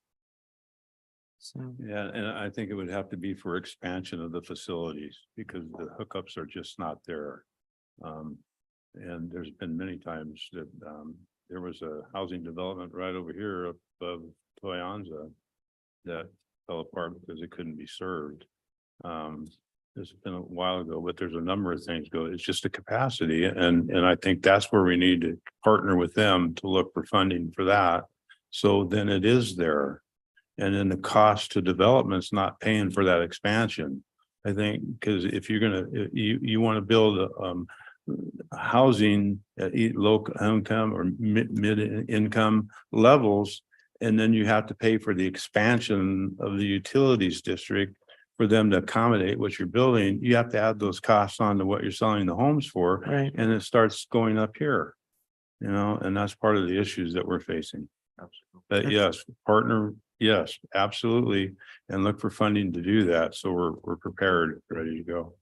So, Yeah, and I think it would have to be for expansion of the facilities because the hookups are just not there. And there's been many times that there was a housing development right over here above Toyanza that fell apart because it couldn't be served. It's been a while ago, but there's a number of things go. It's just a capacity. And I think that's where we need to partner with them to look for funding for that. So then it is there. And then the cost to development's not paying for that expansion. I think, because if you're gonna, you want to build housing at low income or mid income levels, and then you have to pay for the expansion of the utilities district for them to accommodate what you're building. You have to add those costs on to what you're selling the homes for, right. and it starts going up here, you know, and that's part of the issues that we're facing. Absolutely. But yes, partner, yes, absolutely, and look for funding to do that. So we're prepared, ready to go.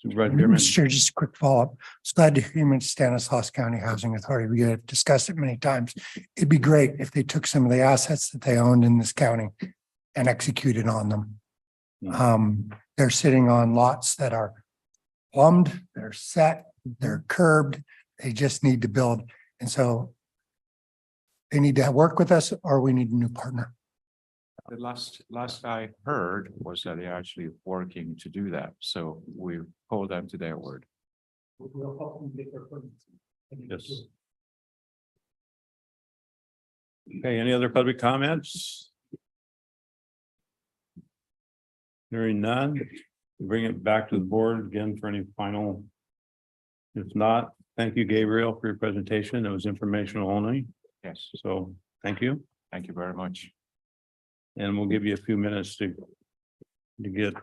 Mr. Chair, just a quick follow-up. It's glad to hear you mention Stanislaus County Housing Authority. We have discussed it many times. It'd be great if they took some of the assets that they owned in this county and executed on them. They're sitting on lots that are plumbed, they're set, they're curbed. They just need to build. And so they need to work with us, or we need a new partner. The last I heard was that they're actually working to do that. So we hold them to their word. Yes. Okay, any other public comments? Hearing none, bring it back to the board again for any final. If not, thank you, Gabriel, for your presentation. It was informational only. Yes. So thank you. Thank you very much. And we'll give you a few minutes to get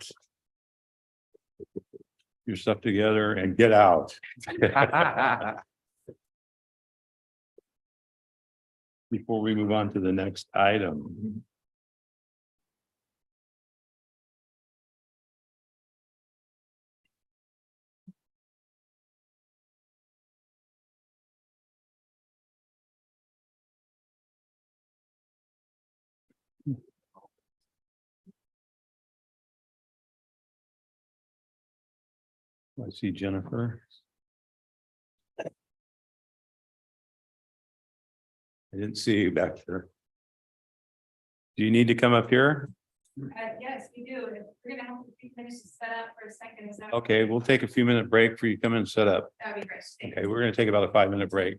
your stuff together and get out. Before we move on to the next item. I see Jennifer. I didn't see you back there. Do you need to come up here? Yes, we do. We're gonna have to finish the setup for a second. Is that Okay, we'll take a few minute break for you to come in and set up. That'd be great. Okay, we're gonna take about a 5-minute break.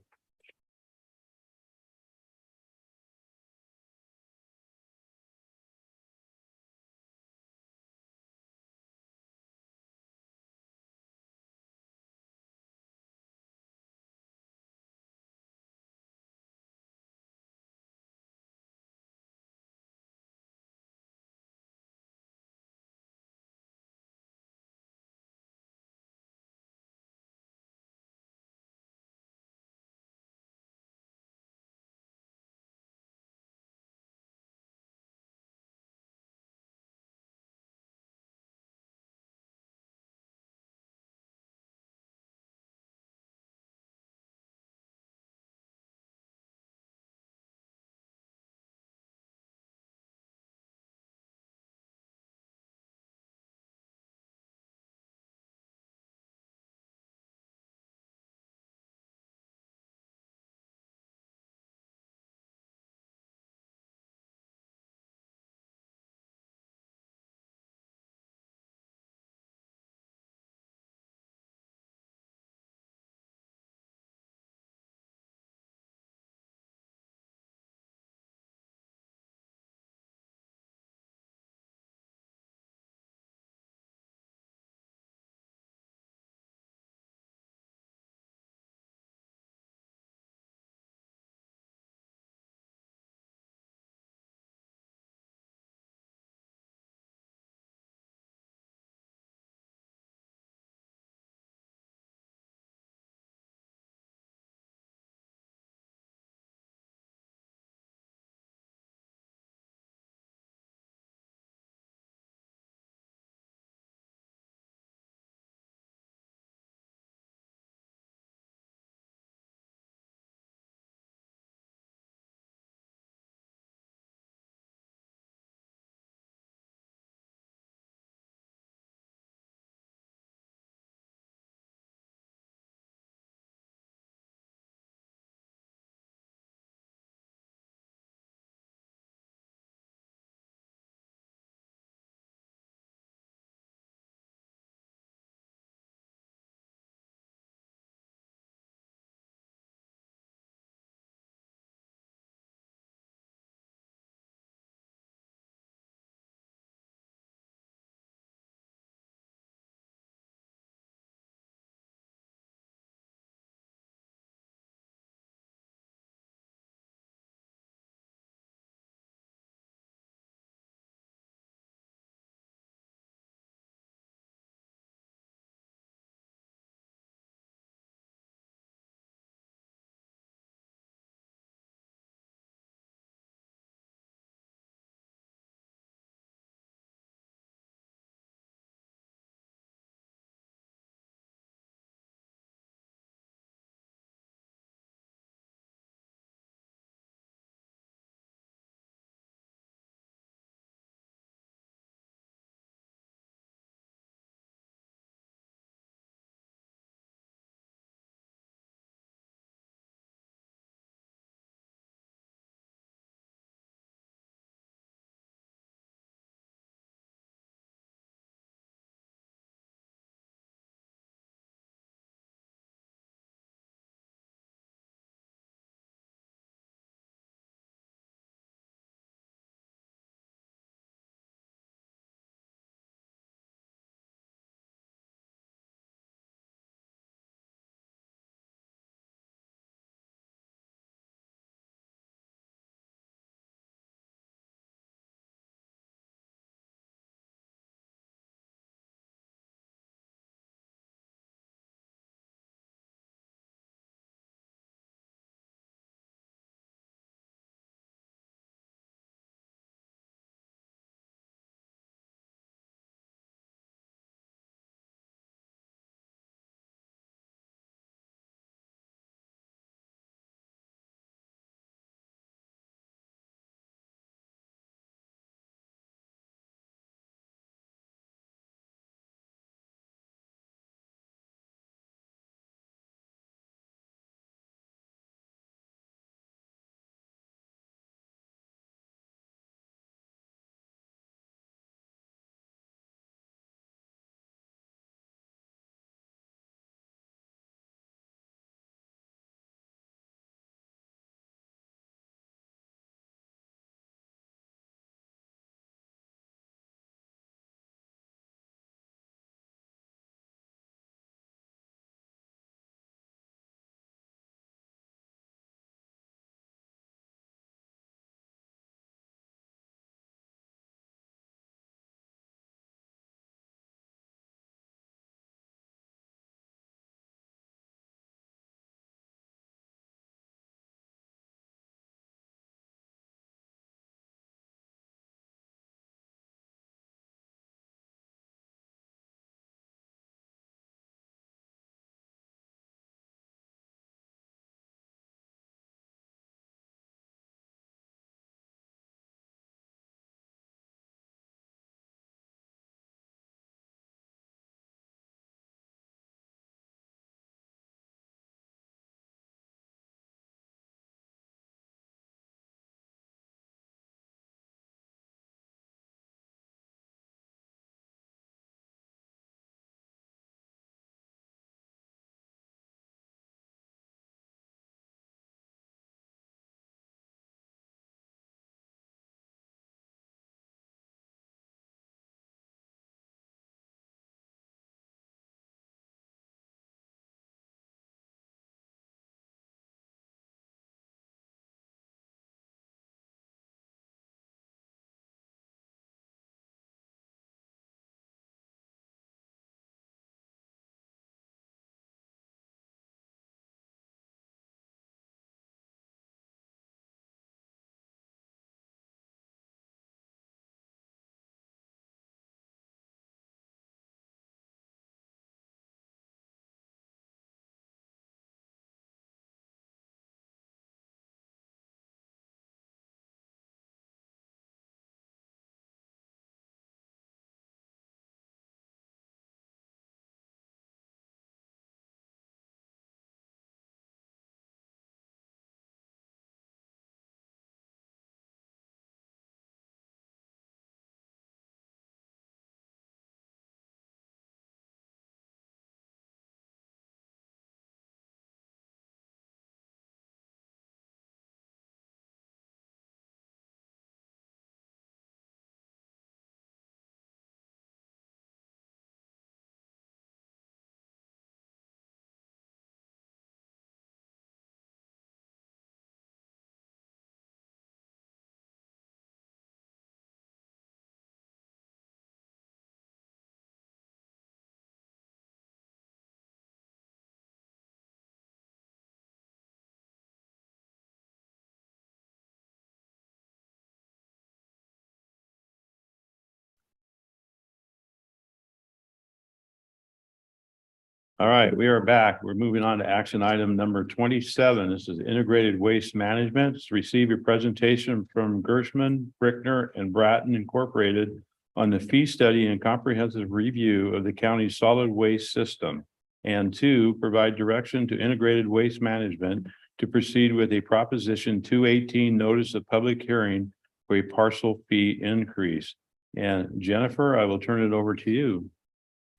All right, we are back. We're moving on to action item number 27. This is integrated waste management. Receive a presentation from Gershman, Brickner, and Bratton Incorporated on the fee study and comprehensive review of the county's solid waste system. And 2, provide direction to integrated waste management to proceed with a Proposition 218 notice of public hearing for a partial fee increase. And Jennifer, I will turn it over to you.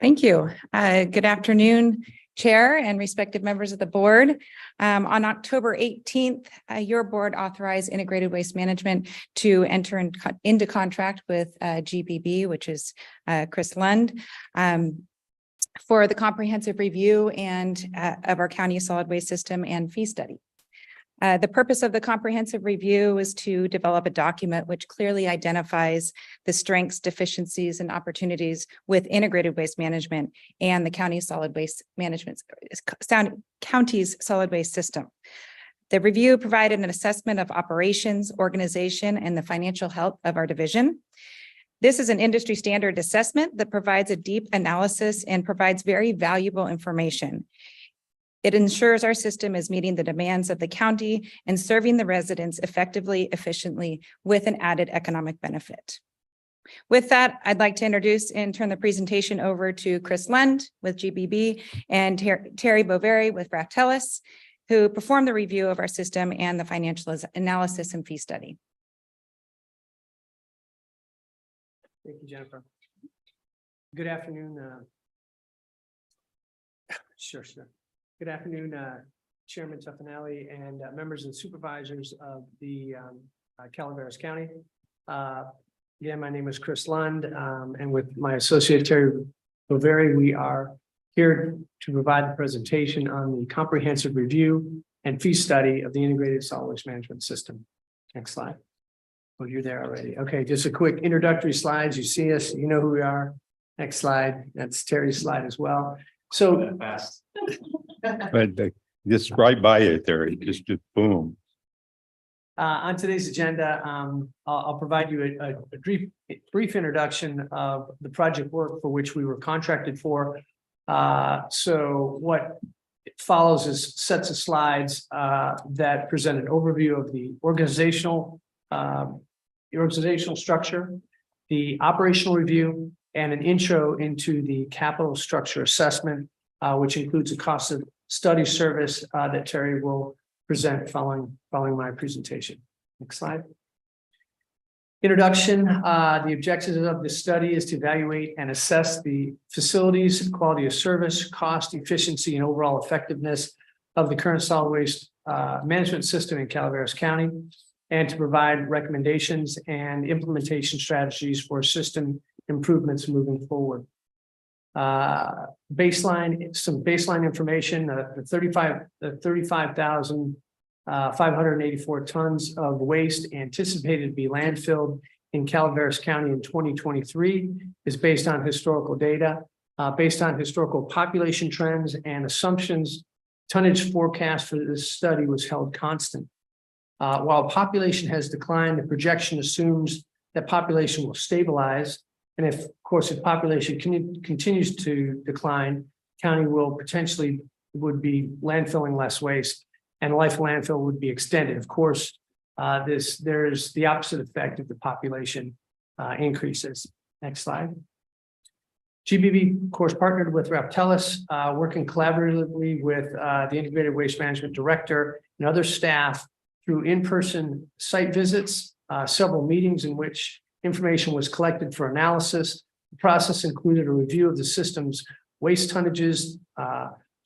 Thank you. Good afternoon, Chair and respective members of the board. On October 18th, your board authorized Integrated Waste Management to enter into contract with GBB, which is Chris Lund, for the comprehensive review and of our county solid waste system and fee study. The purpose of the comprehensive review is to develop a document which clearly identifies the strengths, deficiencies, and opportunities with integrated waste management and the county's solid waste management, county's solid waste system. The review provided an assessment of operations, organization, and the financial health of our division. This is an industry standard assessment that provides a deep analysis and provides very valuable information. It ensures our system is meeting the demands of the county and serving the residents effectively, efficiently, with an added economic benefit. With that, I'd like to introduce and turn the presentation over to Chris Lund with GBB and Terry Boveri with Bratellis, who performed the review of our system and the financial analysis and fee study. Thank you, Jennifer. Good afternoon. Sure. Good afternoon, Chairman Tuffanelli and members and supervisors of the Calaveras County. Again, my name is Chris Lund, and with my associate Terry Boveri, we are here to provide the presentation on the comprehensive review and fee study of the integrated solid waste management system. Next slide. Oh, you're there already. Okay, just a quick introductory slides. You see us, you know who we are. Next slide. That's Terry's slide as well. So fast. But just right by it there, just boom. On today's agenda, I'll provide you a brief introduction of the project work for which we were contracted for. So what follows is sets of slides that present an overview of the organizational structure, the operational review, and an intro into the capital structure assessment, which includes a cost of study service that Terry will present following my presentation. Next slide. Introduction. The objectives of this study is to evaluate and assess the facilities, quality of service, cost, efficiency, and overall effectiveness of the current solid waste management system in Calaveras County, and to provide recommendations and implementation strategies for system improvements moving forward. Some baseline information, the 35,584 tons of waste anticipated to be landfilled in Calaveras County in 2023 is based on historical data, based on historical population trends and assumptions. Tonnage forecast for this study was held constant. While population has declined, the projection assumes that population will stabilize. And if population continues to decline, county will potentially would be landfilling less waste and life of landfill would be extended. Of course, there is the opposite effect if the population increases. Next slide. GBB, of course, partnered with Bratellis, working collaboratively with the Integrated Waste Management Director and other staff through in-person site visits, several meetings in which information was collected for analysis. The process included a review of the system's waste tonnages,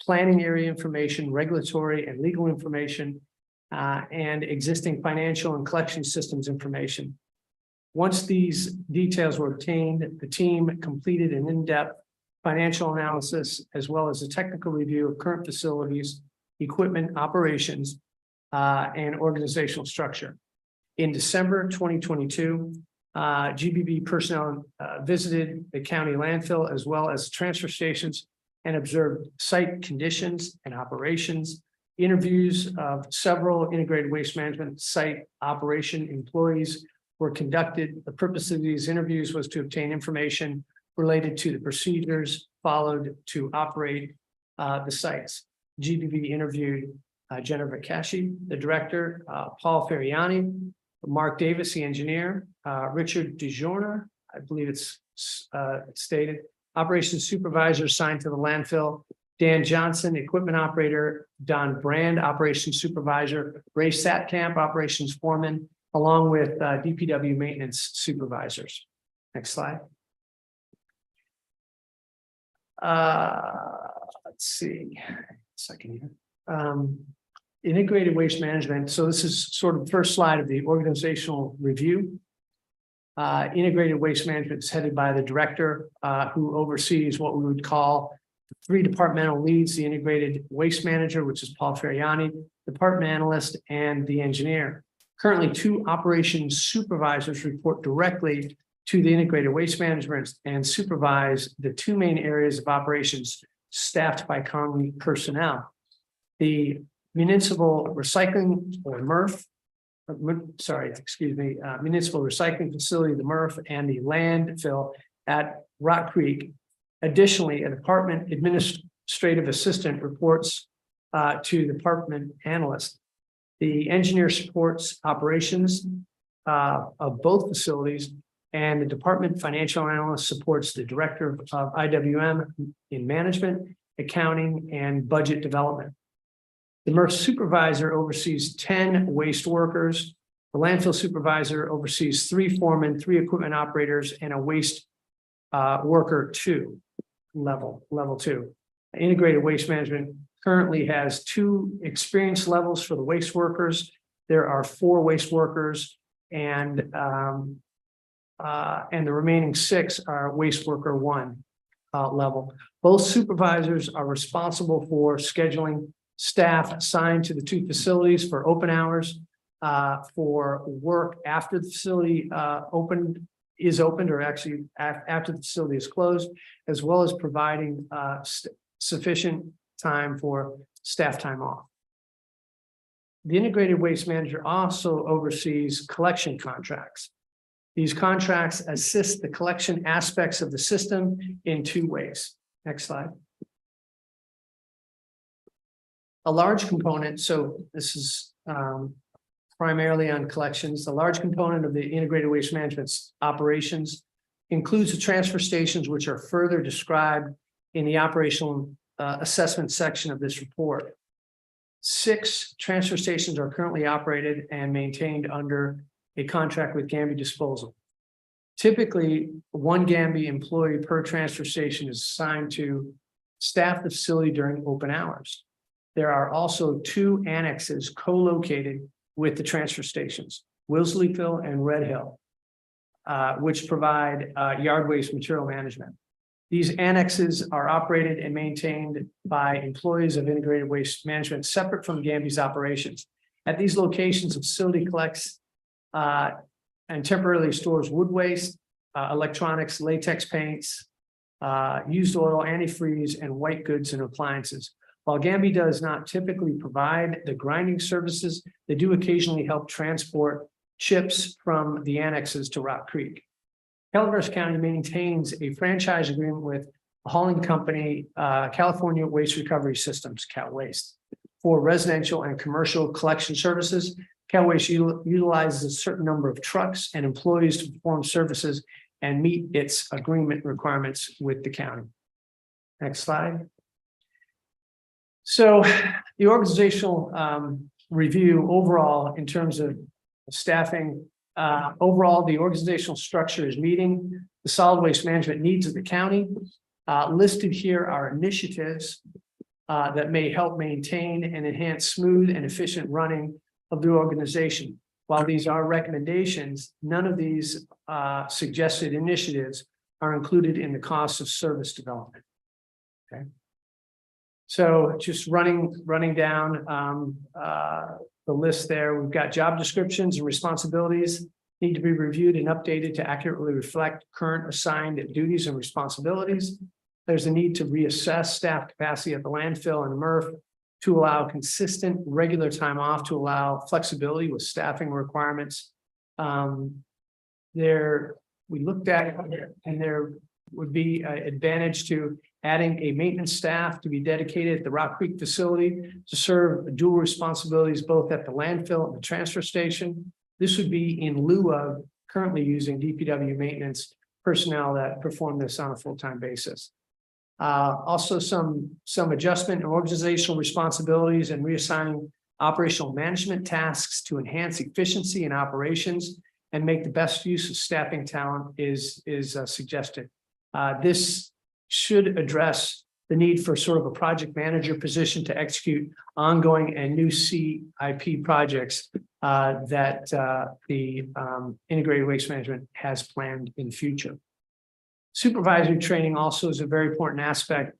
planning area information, regulatory and legal information, and existing financial and collection systems information. Once these details were obtained, the team completed an in-depth financial analysis as well as a technical review of current facilities, equipment, operations, and organizational structure. In December 2022, GBB personnel visited the county landfill as well as transfer stations and observed site conditions and operations. Interviews of several integrated waste management site operation employees were conducted. The purpose of these interviews was to obtain information related to the procedures followed to operate the sites. GBV interviewed Jennifer Kashi, the director, Paul Ferriani, Mark Davis, the engineer, Richard DeJourna, I believe it's stated, operations supervisor assigned to the landfill, Dan Johnson, equipment operator, Don Brand, operations supervisor, Ray Satkamp, operations foreman, along with DPW maintenance supervisors. Next slide. Let's see, second here. Integrated waste management. So this is sort of the first slide of the organizational review. Integrated waste management is headed by the director who oversees what we would call 3 departmental leads: the integrated waste manager, which is Paul Ferriani, department analyst, and the engineer. Currently, 2 operations supervisors report directly to the integrated waste management and supervise the 2 main areas of operations staffed by county personnel. The municipal recycling or MRF, municipal recycling facility, the MRF, and the landfill at Rock Creek. Additionally, a department administrative assistant reports to the department analyst. The engineer supports operations of both facilities, and the department financial analyst supports the director of IWM in management, accounting, and budget development. The MRF supervisor oversees 10 waste workers. The landfill supervisor oversees 3 foremen, 3 equipment operators, and a waste worker 2 level 2. Integrated waste management currently has 2 experience levels for the waste workers. There are 4 waste workers, and the remaining 6 are waste worker 1 level. Both supervisors are responsible for scheduling staff assigned to the 2 facilities for open hours, for work after the facility is opened, or actually after the facility is closed, as well as providing sufficient time for staff time off. The integrated waste manager also oversees collection contracts. These contracts assist the collection aspects of the system in 2 ways. Next slide. A large component, so this is primarily on collections. The large component of the integrated waste management's operations includes the transfer stations, which are further described in the operational assessment section of this report. 6 transfer stations are currently operated and maintained under a contract with Gamby Disposal. Typically, 1 Gamby employee per transfer station is assigned to staff the facility during open hours. There are also 2 annexes co-located with the transfer stations, Wilseyville and Red Hill, which provide yard waste material management. These annexes are operated and maintained by employees of integrated waste management, separate from Gamby's operations. At these locations, the facility collects and temporarily stores wood waste, electronics, latex paints, used oil, antifreeze, and white goods and appliances. While Gamby does not typically provide the grinding services, they do occasionally help transport chips from the annexes to Rock Creek. Calaveras County maintains a franchise agreement with a hauling company, California Waste Recovery Systems, Cal Waste, for residential and commercial collection services. Cal Waste utilizes a certain number of trucks and employees to perform services and meet its agreement requirements with the county. Next slide. So the organizational review overall in terms of staffing, overall, the organizational structure is meeting the solid waste management needs of the county. Listed here are initiatives that may help maintain and enhance smooth and efficient running of the organization. While these are recommendations, none of these suggested initiatives are included in the cost of service development. Okay. So just running down the list there, we've got job descriptions and responsibilities need to be reviewed and updated to accurately reflect current assigned duties and responsibilities. There's a need to reassess staff capacity at the landfill and MRF to allow consistent, regular time off, to allow flexibility with staffing requirements. We looked at it, and would be an advantage to adding a maintenance staff to be dedicated at the Rock Creek facility to serve dual responsibilities both at the landfill and the transfer station. This would be in lieu of currently using DPW maintenance personnel that perform this on a full-time basis. Also some adjustment in organizational responsibilities and reassigning operational management tasks to enhance efficiency in operations and make the best use of staffing talent is suggested. This should address the need for sort of a project manager position to execute ongoing and new CIP projects that the integrated waste management has planned in the future. Supervisory training also is a very important aspect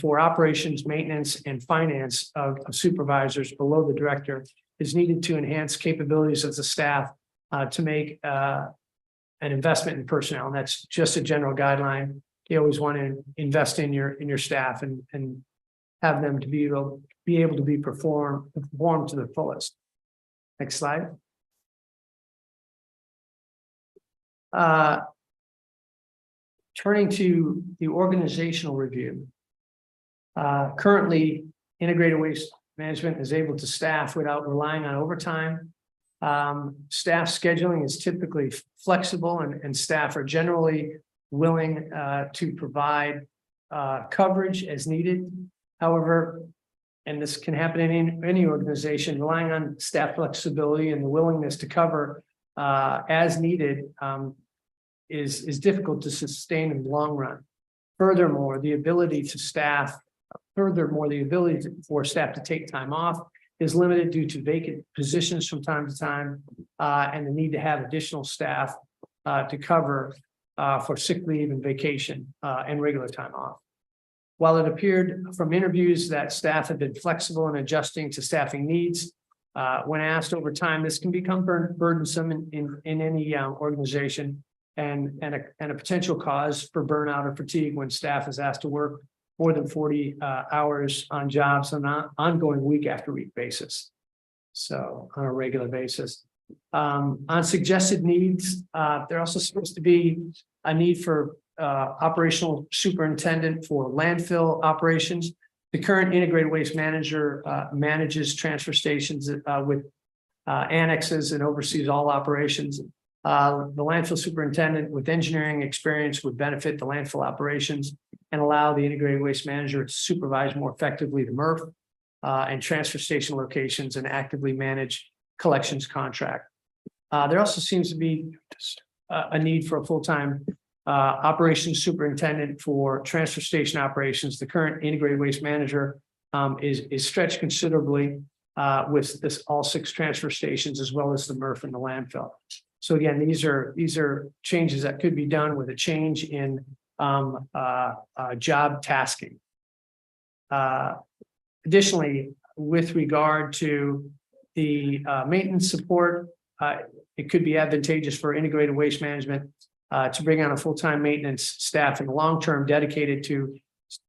for operations, maintenance, and finance of supervisors below the director is needed to enhance capabilities of the staff to make an investment in personnel. And that's just a general guideline. You always want to invest in your staff and have them to be able to perform to the fullest. Next slide. Turning to the organizational review. Currently, integrated waste management is able to staff without relying on overtime. Staff scheduling is typically flexible and staff are generally willing to provide coverage as needed. However, and this can happen in any organization, relying on staff flexibility and the willingness to cover as needed is difficult to sustain in the long run. Furthermore, the ability for staff to take time off is limited due to vacant positions from time to time and the need to have additional staff to cover for sick leave and vacation and regular time off. While it appeared from interviews that staff have been flexible in adjusting to staffing needs, when asked over time, this can become burdensome in any organization and a potential cause for burnout or fatigue when staff is asked to work more than 40 hours on jobs on an ongoing week after week basis. So on a regular basis. On suggested needs, there also supposed to be a need for operational superintendent for landfill operations. The current integrated waste manager manages transfer stations with annexes and oversees all operations. The landfill superintendent with engineering experience would benefit the landfill operations and allow the integrated waste manager to supervise more effectively the MRF and transfer station locations and actively manage collections contract. There also seems to be a need for a full-time operations superintendent for transfer station operations. The current integrated waste manager is stretched considerably with all 6 transfer stations as well as the MRF and the landfill. So again, these are changes that could be done with a change in job tasking. Additionally, with regard to the maintenance support, it could be advantageous for integrated waste management to bring on a full-time maintenance staff in the long term dedicated to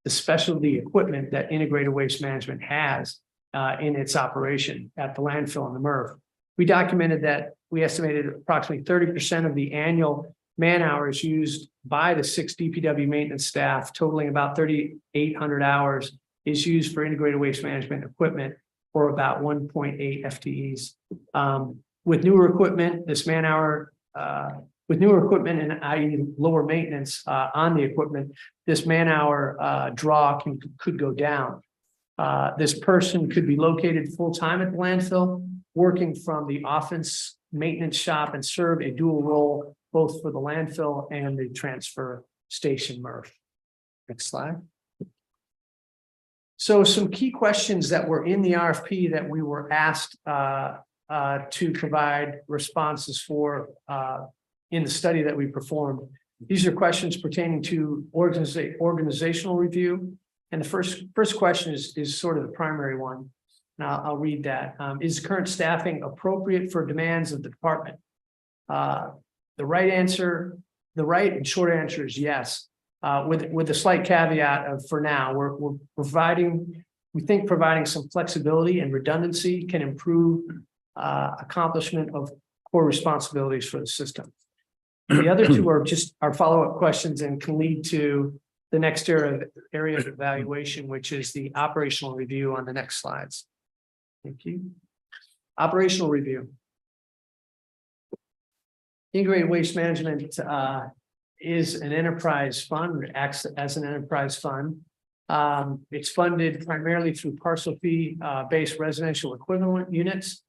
the specialty equipment that integrated waste management has in its operation at the landfill and the MRF. We documented that we estimated approximately 30% of the annual man hours used by the 6 DPW maintenance staff, totaling about 3,800 hours, is used for integrated waste management equipment, or about 1.8 FTEs. With newer equipment, this man hour, with newer equipment and i.e. lower maintenance on the equipment, this man hour draw could go down. This person could be located full-time at the landfill, working from the office maintenance shop and serve a dual role, both for the landfill and the transfer station MRF. Next slide. So some key questions that were in the RFP that we were asked to provide responses for in the study that we performed. These are questions pertaining to organizational review. And the first question is sort of the primary one. Now I'll read that. Is current staffing appropriate for demands of the department? The right and short answer is yes. With a slight caveat of, for now, we think providing some flexibility and redundancy can improve accomplishment of core responsibilities for the system. The other two are just our follow-up questions and can lead to the next area of evaluation, which is the operational review on the next slides. Thank you. Operational review. Integrated Waste Management is an enterprise fund, acts as an enterprise fund. It's funded primarily through parcel fee based residential equivalent units.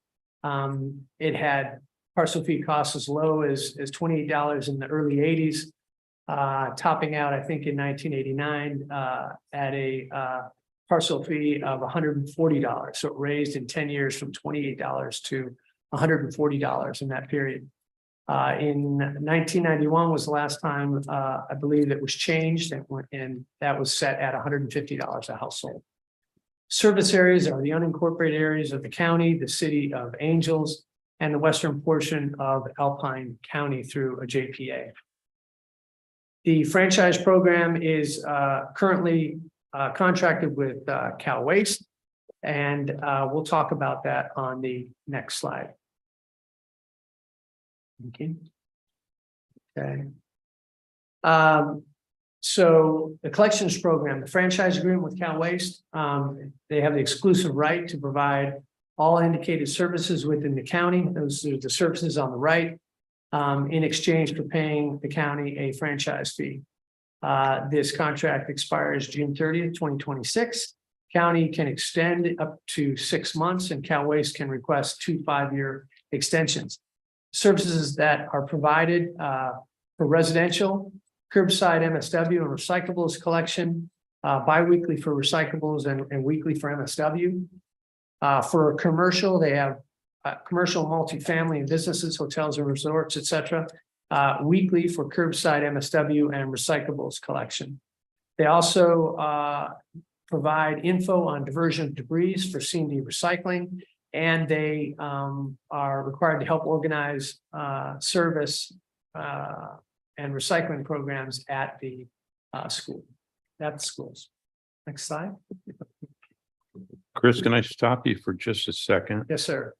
It had parcel fee costs as low as $28 in the early 80s, topping out, I think, in 1989 at a parcel fee of $140. So it raised in 10 years from $28 to $140 in that period. In 1991 was the last time I believe it was changed, and that was set at $150 a household. Service areas are the unincorporated areas of the county, the city of Angels, and the western portion of Alpine County through a JPA. The franchise program is currently contracted with Cal Waste, and we'll talk about that on the next slide. Okay. So the collections program, the franchise agreement with Cal Waste, they have the exclusive right to provide all indicated services within the county. Those are the services on the right, in exchange for paying the county a franchise fee. This contract expires June 30th, 2026. County can extend up to 6 months, and Cal Waste can request 2 5-year extensions. Services that are provided for residential, curbside MSW and recyclables collection, biweekly for recyclables and weekly for MSW. For commercial, they have commercial, multifamily, and businesses, hotels and resorts, etc. Weekly for curbside MSW and recyclables collection. They also provide info on diversion of debris for C&D recycling, and they are required to help organize service and recycling programs at the schools. Next slide. Chris, can I stop you for just a second? Yes, sir.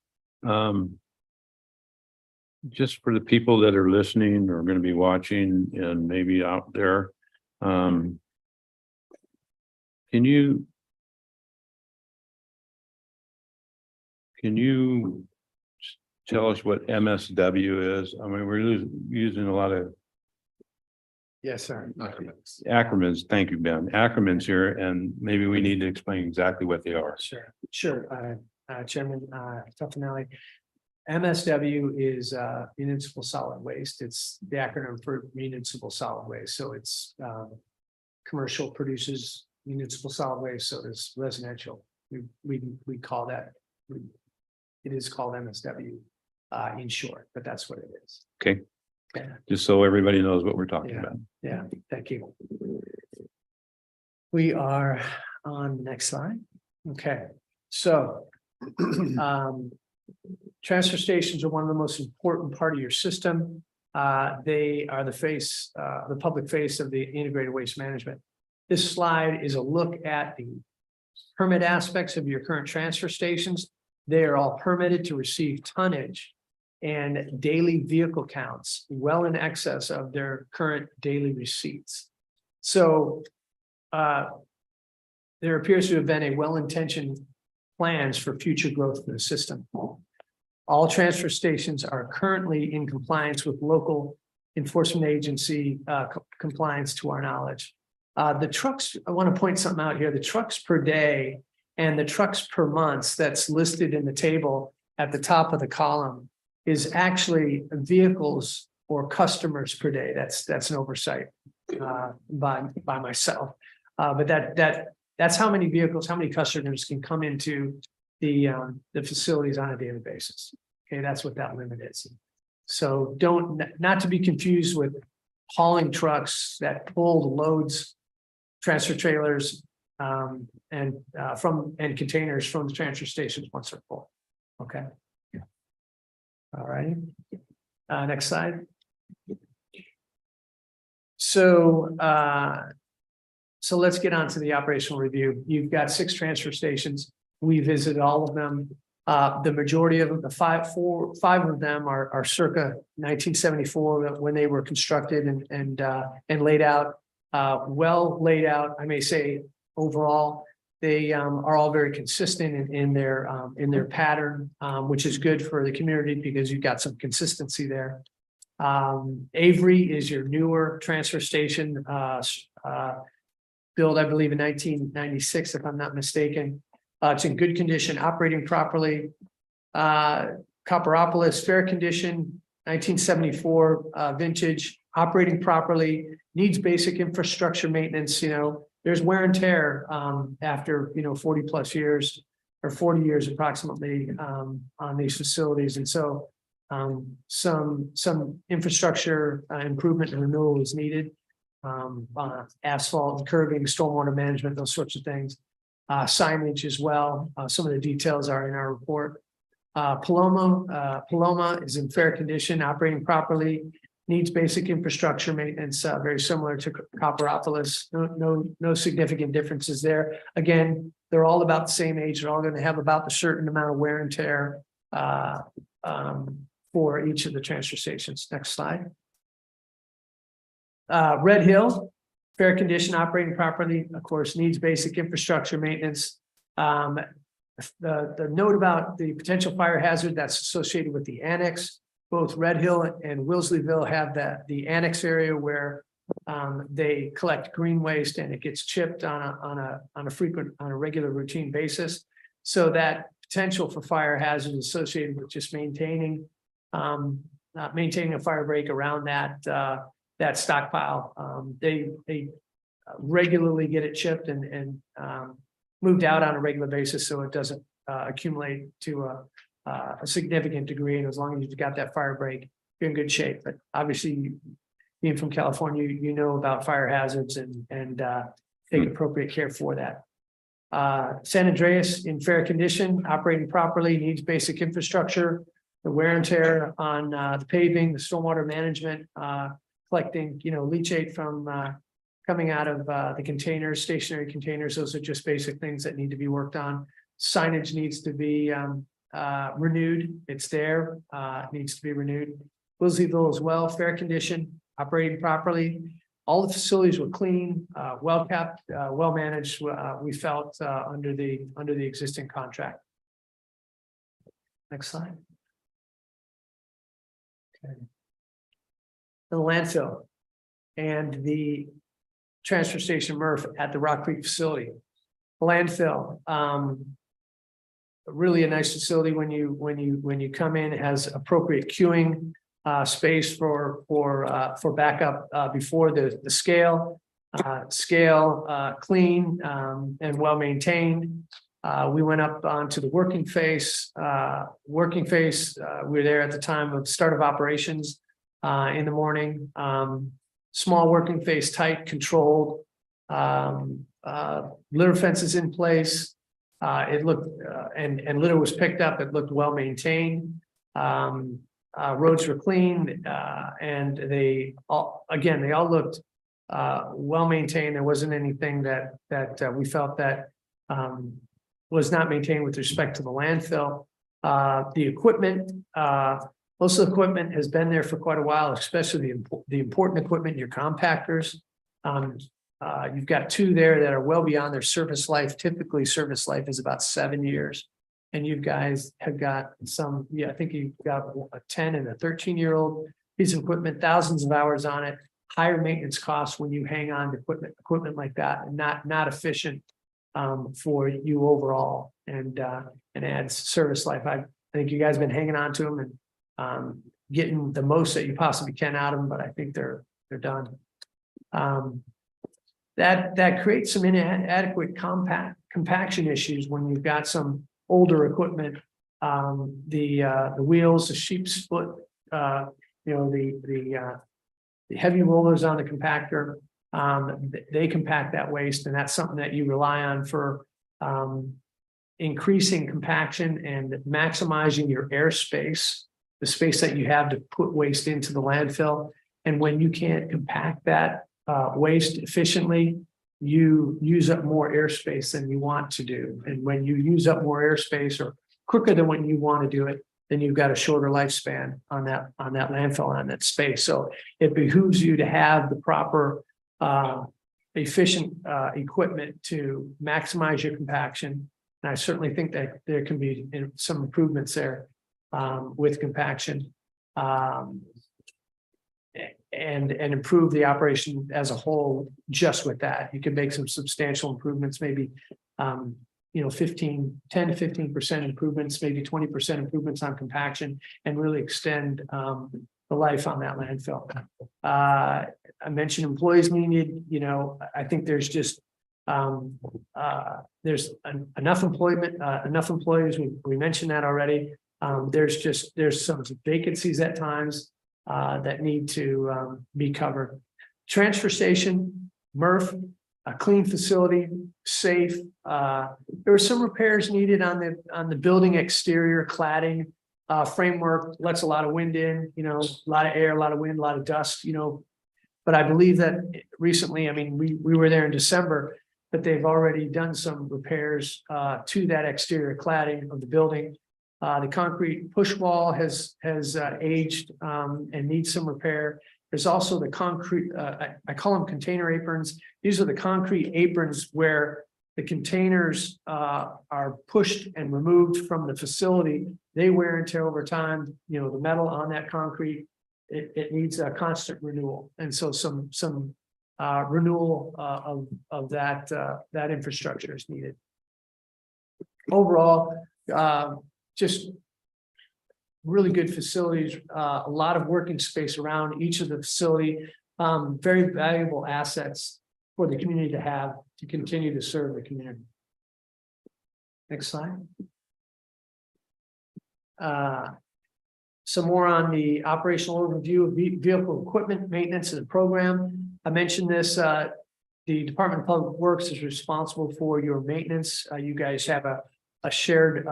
Just for the people that are listening or going to be watching and maybe out there, can you tell us what MSW is? I mean, we're using a lot of Yes, sir. acronyms. Thank you, Ben. Acronyms here, and maybe we need to explain exactly what they are. Sure. Chairman Tuffanelli. MSW is municipal solid waste. It's the acronym for municipal solid waste. So it's commercial produces municipal solid waste. So does residential. We call that. It is called MSW in short, but that's what it is. Okay. Yeah. Just so everybody knows what we're talking about. Yeah, thank you. We are on the next slide. Okay, so transfer stations are one of the most important part of your system. They are the public face of the integrated waste management. This slide is a look at the permit aspects of your current transfer stations. They are all permitted to receive tonnage and daily vehicle counts well in excess of their current daily receipts. So there appears to have been a well-intentioned plans for future growth in the system. All transfer stations are currently in compliance with local enforcement agency compliance to our knowledge. The trucks, I want to point something out here, the trucks per day and the trucks per month that's listed in the table at the top of the column is actually vehicles or customers per day. That's an oversight by myself. But that's how many vehicles, how many customers can come into the facilities on a daily basis. Okay, that's what that limit is. So not to be confused with hauling trucks that pull the loads, transfer trailers, and containers from the transfer stations once they're full. Okay. All right. Next slide. So let's get on to the operational review. You've got 6 transfer stations. We visited all of them. The majority of them, the five of them are circa 1974 when they were constructed and laid out, well laid out, I may say overall. They are all very consistent in their pattern, which is good for the community because you've got some consistency there. Avery is your newer transfer station, built, I believe, in 1996, if I'm not mistaken. It's in good condition, operating properly. Copperopolis, fair condition, 1974 vintage, operating properly, needs basic infrastructure maintenance. There's wear and tear after 40 plus years or 40 years approximately on these facilities. And so some infrastructure improvement and renewal is needed. Asphalt and curbing, stormwater management, those sorts of things. Signage as well. Some of the details are in our report. Paloma is in fair condition, operating properly, needs basic infrastructure maintenance, very similar to Copperopolis. No significant differences there. Again, they're all about the same age. They're all going to have about the certain amount of wear and tear for each of the transfer stations. Next slide. Red Hill, fair condition, operating properly, of course, needs basic infrastructure maintenance. The note about the potential fire hazard that's associated with the annex, both Red Hill and Wilseyville have the annex area where they collect green waste and it gets chipped on a regular routine basis. So that potential for fire hazard is associated with just maintaining a fire break around that stockpile. They regularly get it chipped and moved out on a regular basis so it doesn't accumulate to a significant degree. And as long as you've got that fire break, you're in good shape. But obviously, being from California, you know about fire hazards and take appropriate care for that. San Andreas in fair condition, operating properly, needs basic infrastructure, the wear and tear on the paving, the stormwater management, collecting, leachate from coming out of the containers, stationary containers. Those are just basic things that need to be worked on. Signage needs to be renewed. It's there, it needs to be renewed. Wilseyville as well, fair condition, operating properly. All the facilities were clean, well kept, well managed. We felt under the existing contract. Next slide. Okay. The landfill and the transfer station MRF at the Rock Creek facility. Landfill, really a nice facility when you come in. It has appropriate queuing space for backup before the scale. Clean and well maintained. We went up onto the working face. We were there at the time of start of operations in the morning. Small working face, tight, controlled. Litter fences in place. It looked and litter was picked up. It looked well maintained. Roads were clean, and they all looked well maintained. There wasn't anything that we felt that was not maintained with respect to the landfill. The equipment, most of the equipment has been there for quite a while, especially the important equipment, your compactors. You've got two there that are well beyond their service life. Typically, service life is about 7 years. And you guys have got some, I think you've got a 10 and a 13-year-old piece of equipment, thousands of hours on it, higher maintenance costs when you hang on to equipment like that, and not efficient for you overall, and adds service life. I think you guys have been hanging on to them and getting the most that you possibly can out of them, but I think they're done. That creates some inadequate compaction issues when you've got some older equipment. The wheels, the sheep's foot, the heavy rollers on the compactor, they compact that waste, and that's something that you rely on for increasing compaction and maximizing your airspace, the space that you have to put waste into the landfill. And when you can't compact that waste efficiently, you use up more airspace than you want to do. And when you use up more airspace or quicker than when you want to do it, then you've got a shorter lifespan on that landfill, on that space. So it behooves you to have the proper efficient equipment to maximize your compaction. And I certainly think that there can be some improvements there with compaction. And improve the operation as a whole just with that. You can make some substantial improvements, maybe 10 to 15% improvements, maybe 20% improvements on compaction, and really extend the life on that landfill. I mentioned employees needed, I think there's just there's enough employment, enough employees. We mentioned that already. There's some vacancies at times that need to be covered. Transfer station, MRF, a clean facility, safe. There were some repairs needed on the building exterior cladding. Framework lets a lot of wind in, a lot of air, a lot of wind, a lot of dust, but I believe that recently, I mean, we were there in December, but they've already done some repairs to that exterior cladding of the building. The concrete push wall has aged and needs some repair. There's also the concrete, I call them container aprons. These are the concrete aprons where the containers are pushed and removed from the facility. They wear and tear over time. The metal on that concrete, it needs a constant renewal. And so some renewal of that infrastructure is needed. Overall, just really good facilities, a lot of working space around each of the facility, very valuable assets for the community to have to continue to serve the community. Next slide. Some more on the operational overview of vehicle equipment maintenance and program. I mentioned this, the Department of Public Works is responsible for your maintenance. You guys have a shared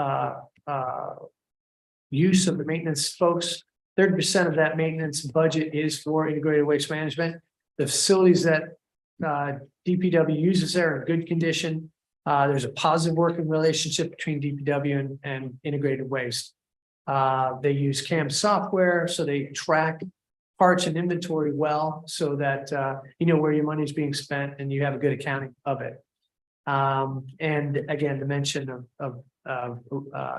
use of the maintenance folks. 30% of that maintenance budget is for integrated waste management. The facilities that DPW uses there are in good condition. There's a positive working relationship between DPW and integrated waste. They use CAM software, so they track parts and inventory well, so that you know where your money is being spent and you have a good accounting of it. And again, the mention of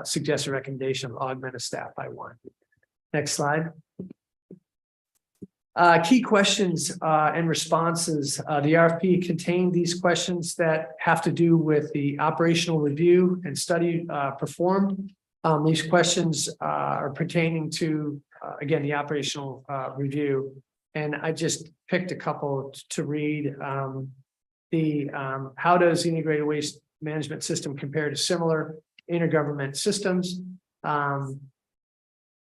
suggested recommendation of augment of staff by 1. Next slide. Key questions and responses. The RFP contained these questions that have to do with the operational review and study performed. These questions are pertaining to, again, the operational review. And I just picked a couple to read. How does the integrated waste management system compare to similar intergovernment systems?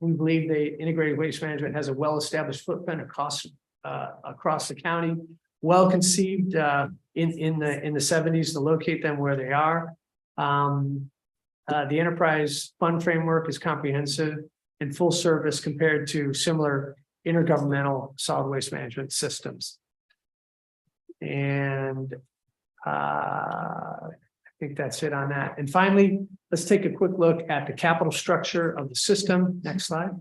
We believe the integrated waste management has a well-established footprint across the county, well conceived in the 70s to locate them where they are. The enterprise fund framework is comprehensive and full service compared to similar intergovernmental solid waste management systems. And I think that's it on that. And finally, let's take a quick look at the capital structure of the system. Next slide.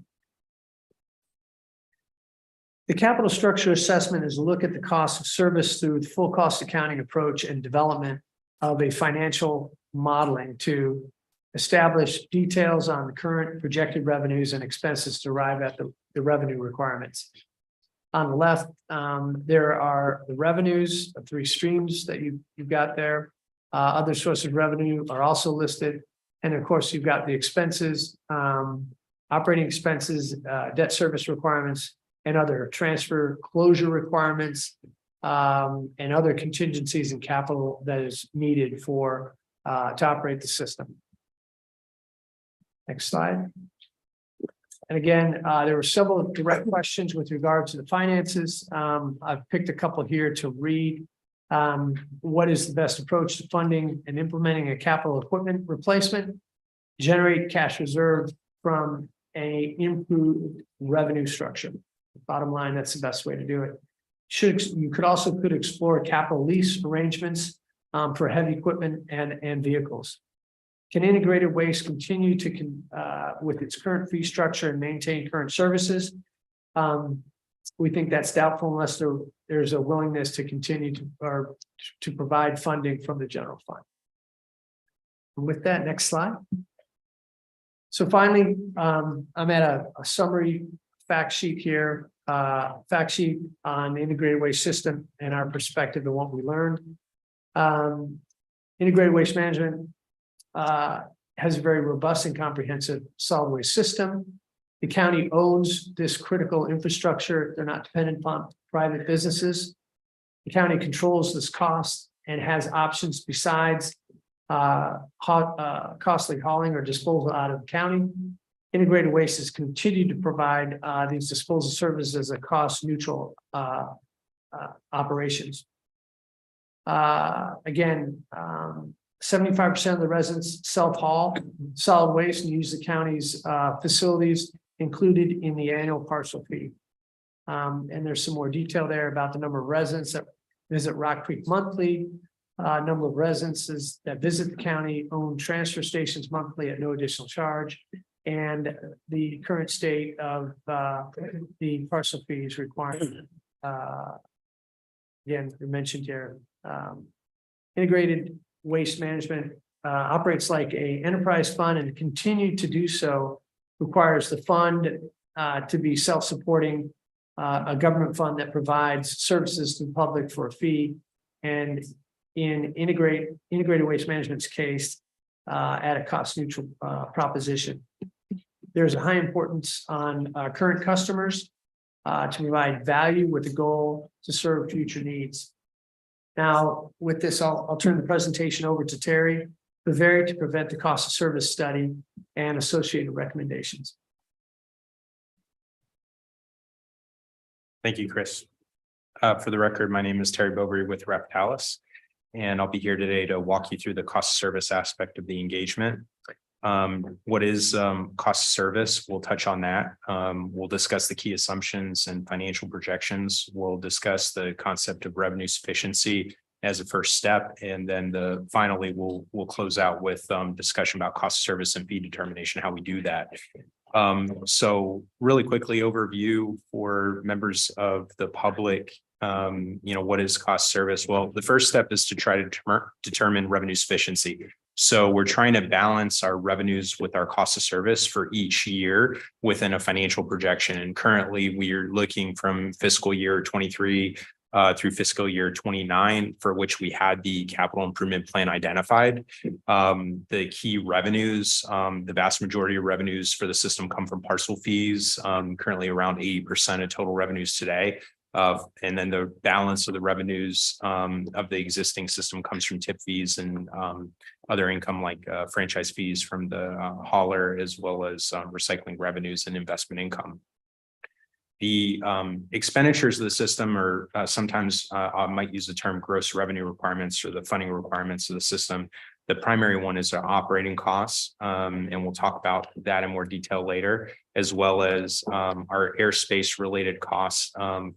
The capital structure assessment is a look at the cost of service through the full cost accounting approach and development of a financial modeling to establish details on the current projected revenues and expenses to arrive at the revenue requirements. On the left, there are the revenues of 3 streams that you've got there. Other sources of revenue are also listed. And of course, you've got the expenses, operating expenses, debt service requirements, and other transfer closure requirements, and other contingencies and capital that is needed for to operate the system. Next slide. And again, there were several direct questions with regard to the finances. I've picked a couple here to read. What is the best approach to funding and implementing a capital equipment replacement? Generate cash reserve from a improved revenue structure. Bottom line, that's the best way to do it. You could also explore capital lease arrangements for heavy equipment and vehicles. Can integrated waste continue to with its current fee structure and maintain current services? We think that's doubtful unless there's a willingness to continue to provide funding from the general fund. And with that, next slide. So finally, I'm at a summary fact sheet here, fact sheet on the integrated waste system and our perspective and what we learned. Integrated waste management has a very robust and comprehensive solid waste system. The county owns this critical infrastructure. They're not dependent upon private businesses. The county controls this cost and has options besides costly hauling or disposal out of the county. Integrated waste has continued to provide these disposal services as a cost neutral operations. Again, 75% of the residents self-haul solid waste and use the county's facilities included in the annual parcel fee. And there's some more detail there about the number of residents that visit Rock Creek monthly, number of residences that visit the county owned transfer stations monthly at no additional charge, and the current state of the parcel fees requirement. Again, we mentioned here, integrated waste management operates like an enterprise fund and continue to do so requires the fund to be self-supporting, a government fund that provides services to the public for a fee, and in integrated waste management's case, at a cost neutral proposition. There's a high importance on current customers to provide value with the goal to serve future needs. Now, with this, I'll turn the presentation over to Terry Baveri to prevent the cost of service study and associated recommendations. Thank you, Chris. For the record, my name is Terry Bovary with Reptalis, and I'll be here today to walk you through the cost of service aspect of the engagement. What is cost of service? We'll touch on that. We'll discuss the key assumptions and financial projections. We'll discuss the concept of revenue sufficiency as a first step, and then finally we'll close out with discussion about cost of service and fee determination, how we do that. So really quickly overview for members of the public, what is cost service? Well, the first step is to try to determine revenue sufficiency. So we're trying to balance our revenues with our cost of service for each year within a financial projection. And currently we are looking from fiscal year 23 through fiscal year 29, for which we had the capital improvement plan identified. The key revenues, the vast majority of revenues for the system come from parcel fees, currently around 80% of total revenues today. And then the balance of the revenues of the existing system comes from tip fees and other income like franchise fees from the hauler, as well as recycling revenues and investment income. The expenditures of the system are sometimes I might use the term gross revenue requirements or the funding requirements of the system. The primary one is our operating costs, and we'll talk about that in more detail later, as well as our airspace related costs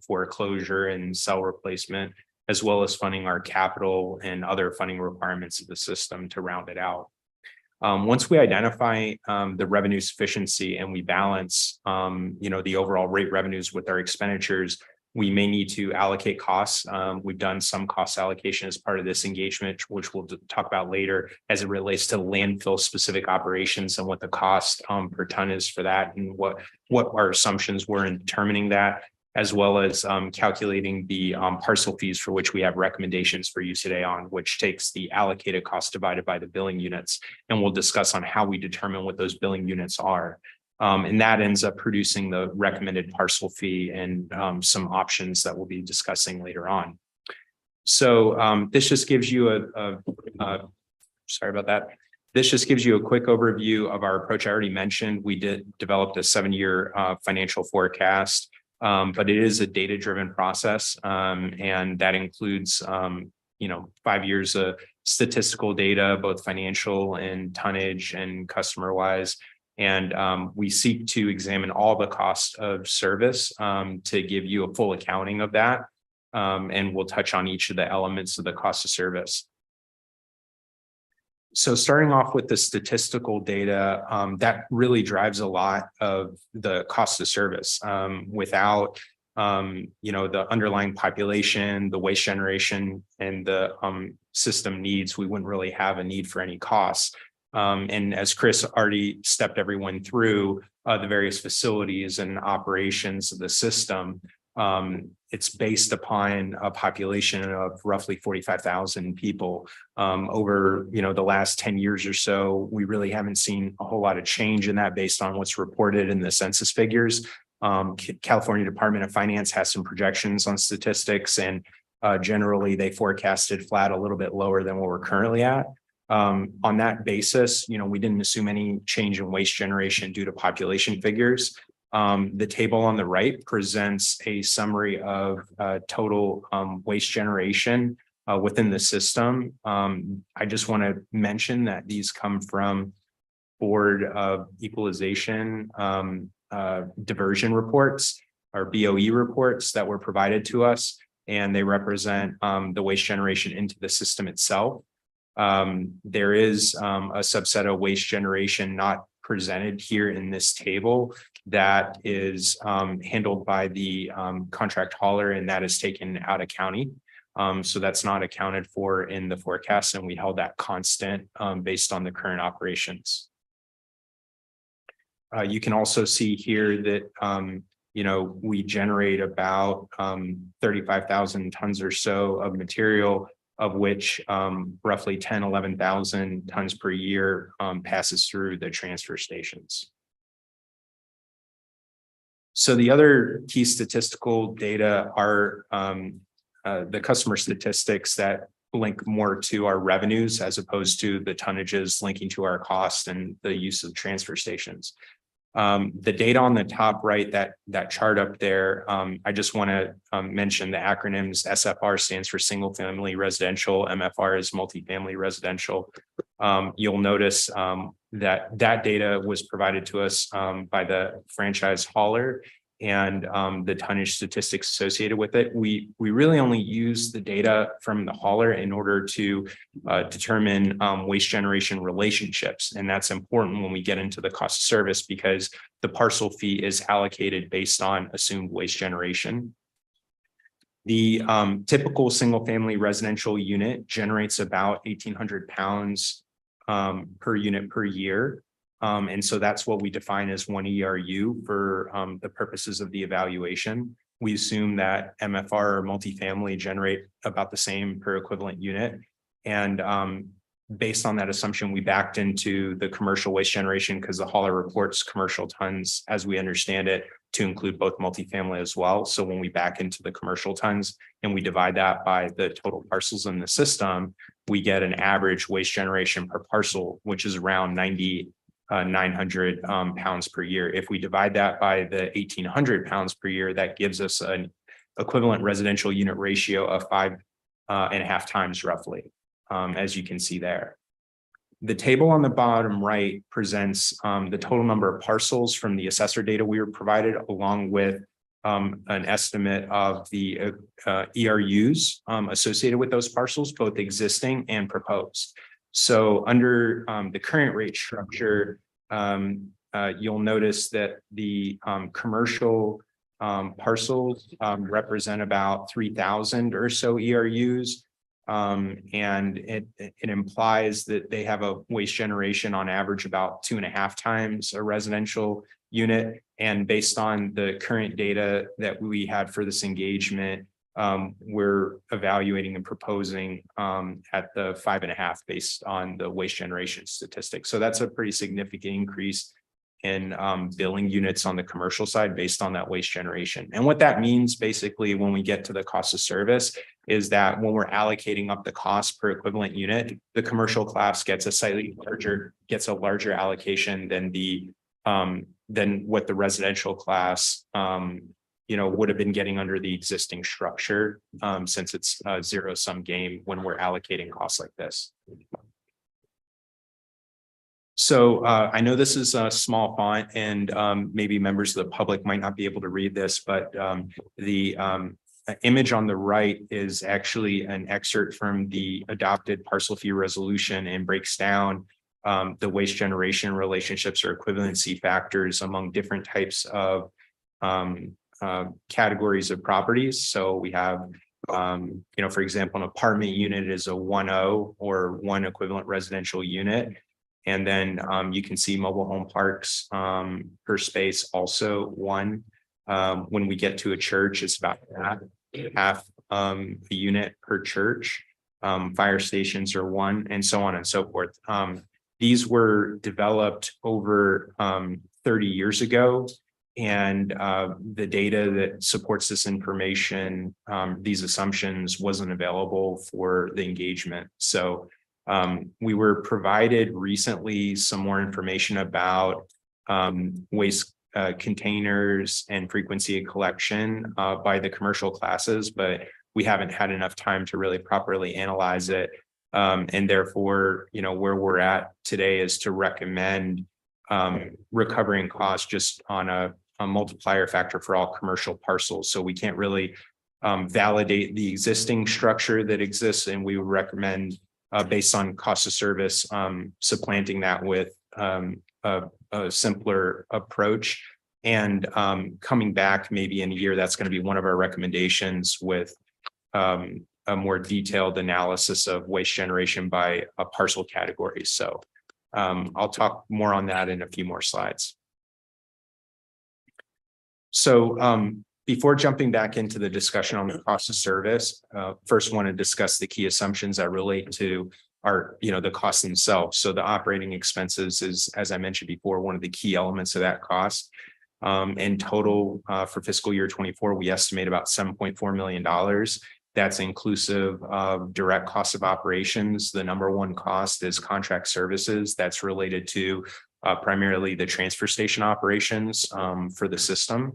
for closure and cell replacement, as well as funding our capital and other funding requirements of the system to round it out. Once we identify the revenue sufficiency and we balance, the overall rate revenues with our expenditures, we may need to allocate costs. We've done some cost allocation as part of this engagement, which we'll talk about later as it relates to landfill specific operations and what the cost per ton is for that and what our assumptions were in determining that, as well as calculating the parcel fees for which we have recommendations for you today on, which takes the allocated cost divided by the billing units. And we'll discuss on how we determine what those billing units are. And that ends up producing the recommended parcel fee and some options that we'll be discussing later on. So this just gives you sorry about that. This just gives you a quick overview of our approach. I already mentioned we developed a 7-year financial forecast, but it is a data-driven process, and that includes 5 years of statistical data, both financial and tonnage and customer-wise. And we seek to examine all the costs of service to give you a full accounting of that. And we'll touch on each of the elements of the cost of service. So starting off with the statistical data, that really drives a lot of the cost of service. Without, the underlying population, the waste generation, and the system needs, we wouldn't really have a need for any costs. And as Chris already stepped everyone through the various facilities and operations of the system, it's based upon a population of roughly 45,000 people. Over, the last 10 years or so, we really haven't seen a whole lot of change in that based on what's reported in the census figures. California Department of Finance has some projections on statistics, and generally they forecasted flat, a little bit lower than what we're currently at. On that basis, we didn't assume any change in waste generation due to population figures. The table on the right presents a summary of total waste generation within the system. I just want to mention that these come from Board of Equalization diversion reports, or BOE reports, that were provided to us, and they represent the waste generation into the system itself. There is a subset of waste generation not presented here in this table that is handled by the contract hauler, and that is taken out of county. So that's not accounted for in the forecast, and we held that constant based on the current operations. You can also see here that we generate about 35,000 tons or so of material, of which roughly 11,000 tons per year passes through the transfer stations. So the other key statistical data are the customer statistics that link more to our revenues, as opposed to the tonnages linking to our cost and the use of transfer stations. The data on the top right, that chart up there, I just want to mention the acronyms. SFR stands for single family residential, MFR is multifamily residential. You'll notice that data was provided to us by the franchise hauler, and the tonnage statistics associated with it. We really only use the data from the hauler in order to determine waste generation relationships. And that's important when we get into the cost of service, because the parcel fee is allocated based on assumed waste generation. The typical single family residential unit generates about 1,800 pounds per unit per year. And so that's what we define as 1 ERU for the purposes of the evaluation. We assume that MFR or multifamily generate about the same per equivalent unit. And based on that assumption, we backed into the commercial waste generation, because the hauler reports commercial tons, as we understand it, to include both multifamily as well. So when we back into the commercial tons and we divide that by the total parcels in the system, we get an average waste generation per parcel, which is around 900 pounds per year. If we divide that by the 1,800 pounds per year, that gives us an equivalent residential unit ratio of 5.5 times roughly, as you can see there. The table on the bottom right presents the total number of parcels from the assessor data we were provided, along with an estimate of the ERUs associated with those parcels, both existing and proposed. So under the current rate structure, you'll notice that the commercial parcels represent about 3,000 or so ERUs. And it implies that they have a waste generation on average about 2.5 times a residential unit. And based on the current data that we had for this engagement, we're evaluating and proposing at the 5.5 based on the waste generation statistics. So that's a pretty significant increase in billing units on the commercial side based on that waste generation. And what that means basically when we get to the cost of service is that when we're allocating up the cost per equivalent unit, the commercial class gets a larger allocation than what the residential class would have been getting under the existing structure, since it's a zero-sum game when we're allocating costs like this. So I know this is a small font, and maybe members of the public might not be able to read this, but the image on the right is actually an excerpt from the adopted parcel fee resolution and breaks down the waste generation relationships or equivalency factors among different types of categories of properties. So we have, for example, an apartment unit is a 1.0 or one equivalent residential unit. And then you can see mobile home parks per space also 1. When we get to a church, it's about half a unit per church. Fire stations are 1, and so on and so forth. These were developed over 30 years ago, and the data that supports this information, these assumptions, wasn't available for the engagement. So we were provided recently some more information about waste containers and frequency of collection by the commercial classes, but we haven't had enough time to really properly analyze it. And therefore, where we're at today is to recommend recovering costs just on a multiplier factor for all commercial parcels. So we can't really validate the existing structure that exists, and we would recommend based on cost of service, supplanting that with a simpler approach, and coming back maybe in a year. That's going to be one of our recommendations with a more detailed analysis of waste generation by a parcel category. So I'll talk more on that in a few more slides. So before jumping back into the discussion on the cost of service, first want to discuss the key assumptions that relate to our, the costs themselves. So the operating expenses is, as I mentioned before, one of the key elements of that cost. In total, for fiscal year 24, we estimate about $7.4 million. That's inclusive of direct costs of operations. The number one cost is contract services. That's related to primarily the transfer station operations for the system,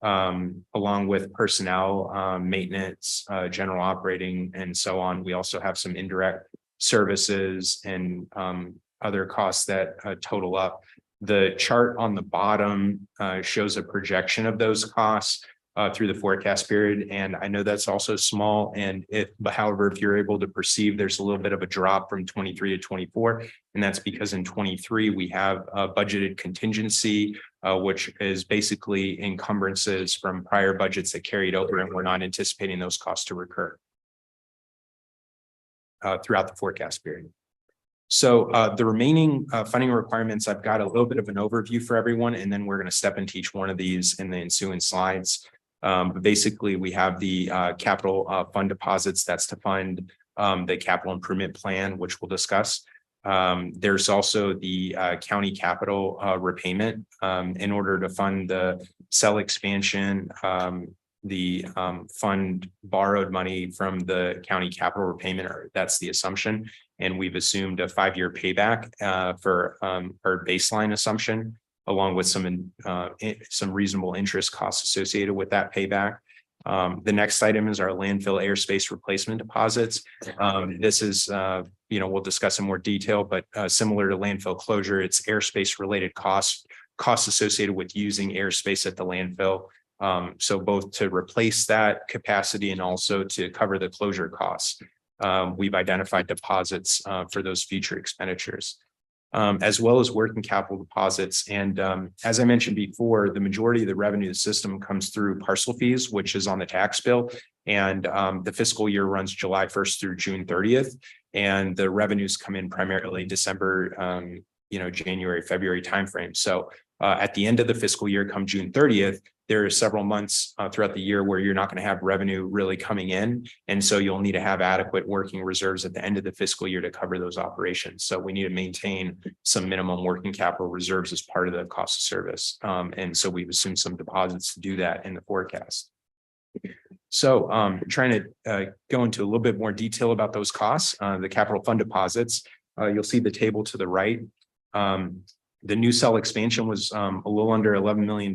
along with personnel, maintenance, general operating, and so on. We also have some indirect services and other costs that total up. The chart on the bottom shows a projection of those costs through the forecast period. And I know that's also small. And however, if you're able to perceive, there's a little bit of a drop from 23 to 24. And that's because in 23, we have a budgeted contingency, which is basically encumbrances from prior budgets that carried over, and we're not anticipating those costs to recur throughout the forecast period. So the remaining funding requirements, I've got a little bit of an overview for everyone, and then we're going to step into each one of these in the ensuing slides. But basically, we have the capital fund deposits. That's to fund the capital improvement plan, which we'll discuss. There's also the county capital repayment in order to fund the cell expansion. The fund borrowed money from the county capital repayment, or that's the assumption. And we've assumed a 5-year payback for our baseline assumption, along with some reasonable interest costs associated with that payback. The next item is our landfill airspace replacement deposits. This is, we'll discuss in more detail, but similar to landfill closure, it's airspace related costs associated with using airspace at the landfill. So both to replace that capacity and also to cover the closure costs. We've identified deposits for those future expenditures, as well as working capital deposits. And as I mentioned before, the majority of the revenue of the system comes through parcel fees, which is on the tax bill. And the fiscal year runs July 1st through June 30th. And the revenues come in primarily December, January, February timeframe. So at the end of the fiscal year, come June 30th, there are several months throughout the year where you're not going to have revenue really coming in. And so you'll need to have adequate working reserves at the end of the fiscal year to cover those operations. So we need to maintain some minimum working capital reserves as part of the cost of service. And so we've assumed some deposits to do that in the forecast. So trying to go into a little bit more detail about those costs, the capital fund deposits, you'll see the table to the right. The new cell expansion was a little under $11 million.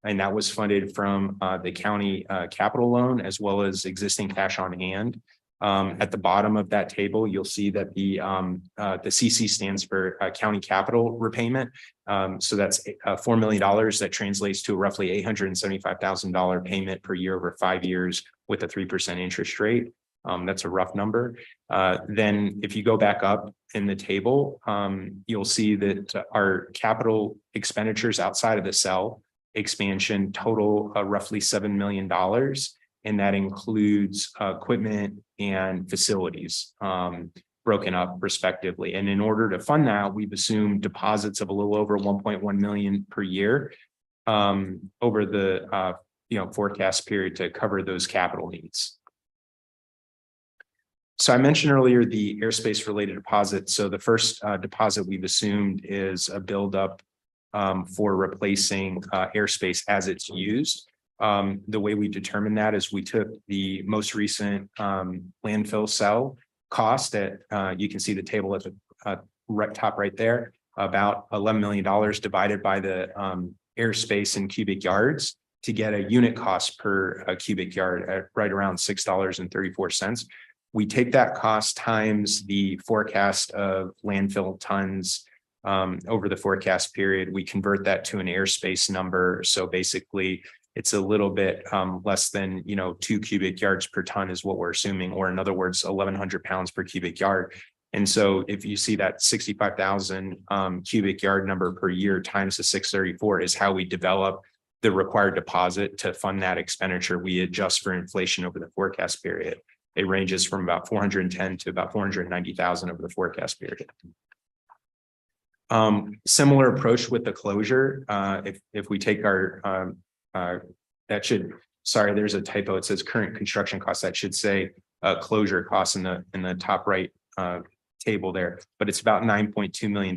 And that was funded from the county capital loan, as well as existing cash on hand. At the bottom of that table, you'll see that the CC stands for county capital repayment. So that's $4 million. That translates to roughly $875,000 payment per year over 5 years with a 3% interest rate. That's a rough number. Then if you go back up in the table, you'll see that our capital expenditures outside of the cell expansion total roughly $7 million. And that includes equipment and facilities broken up respectively. And in order to fund that, we've assumed deposits of a little over 1.1 million per year over the forecast period to cover those capital needs. So I mentioned earlier the airspace related deposits. So the first deposit we've assumed is a buildup for replacing airspace as it's used. The way we determine that is we took the most recent landfill cell cost that you can see the table at the top right there, about $11 million divided by the airspace in cubic yards to get a unit cost per cubic yard at right around $6.34. We take that cost times the forecast of landfill tons over the forecast period. We convert that to an airspace number. So basically, it's a little bit less than 2 cubic yards per ton is what we're assuming, or in other words, 1,100 pounds per cubic yard. And so if you see that 65,000 cubic yard number per year times the 634 is how we develop the required deposit to fund that expenditure. We adjust for inflation over the forecast period. It ranges from about 410 to about 490,000 over the forecast period. Similar approach with the closure. If we take our there's a typo. It says current construction costs. That should say closure costs in the top right table there, but it's about $9.2 million.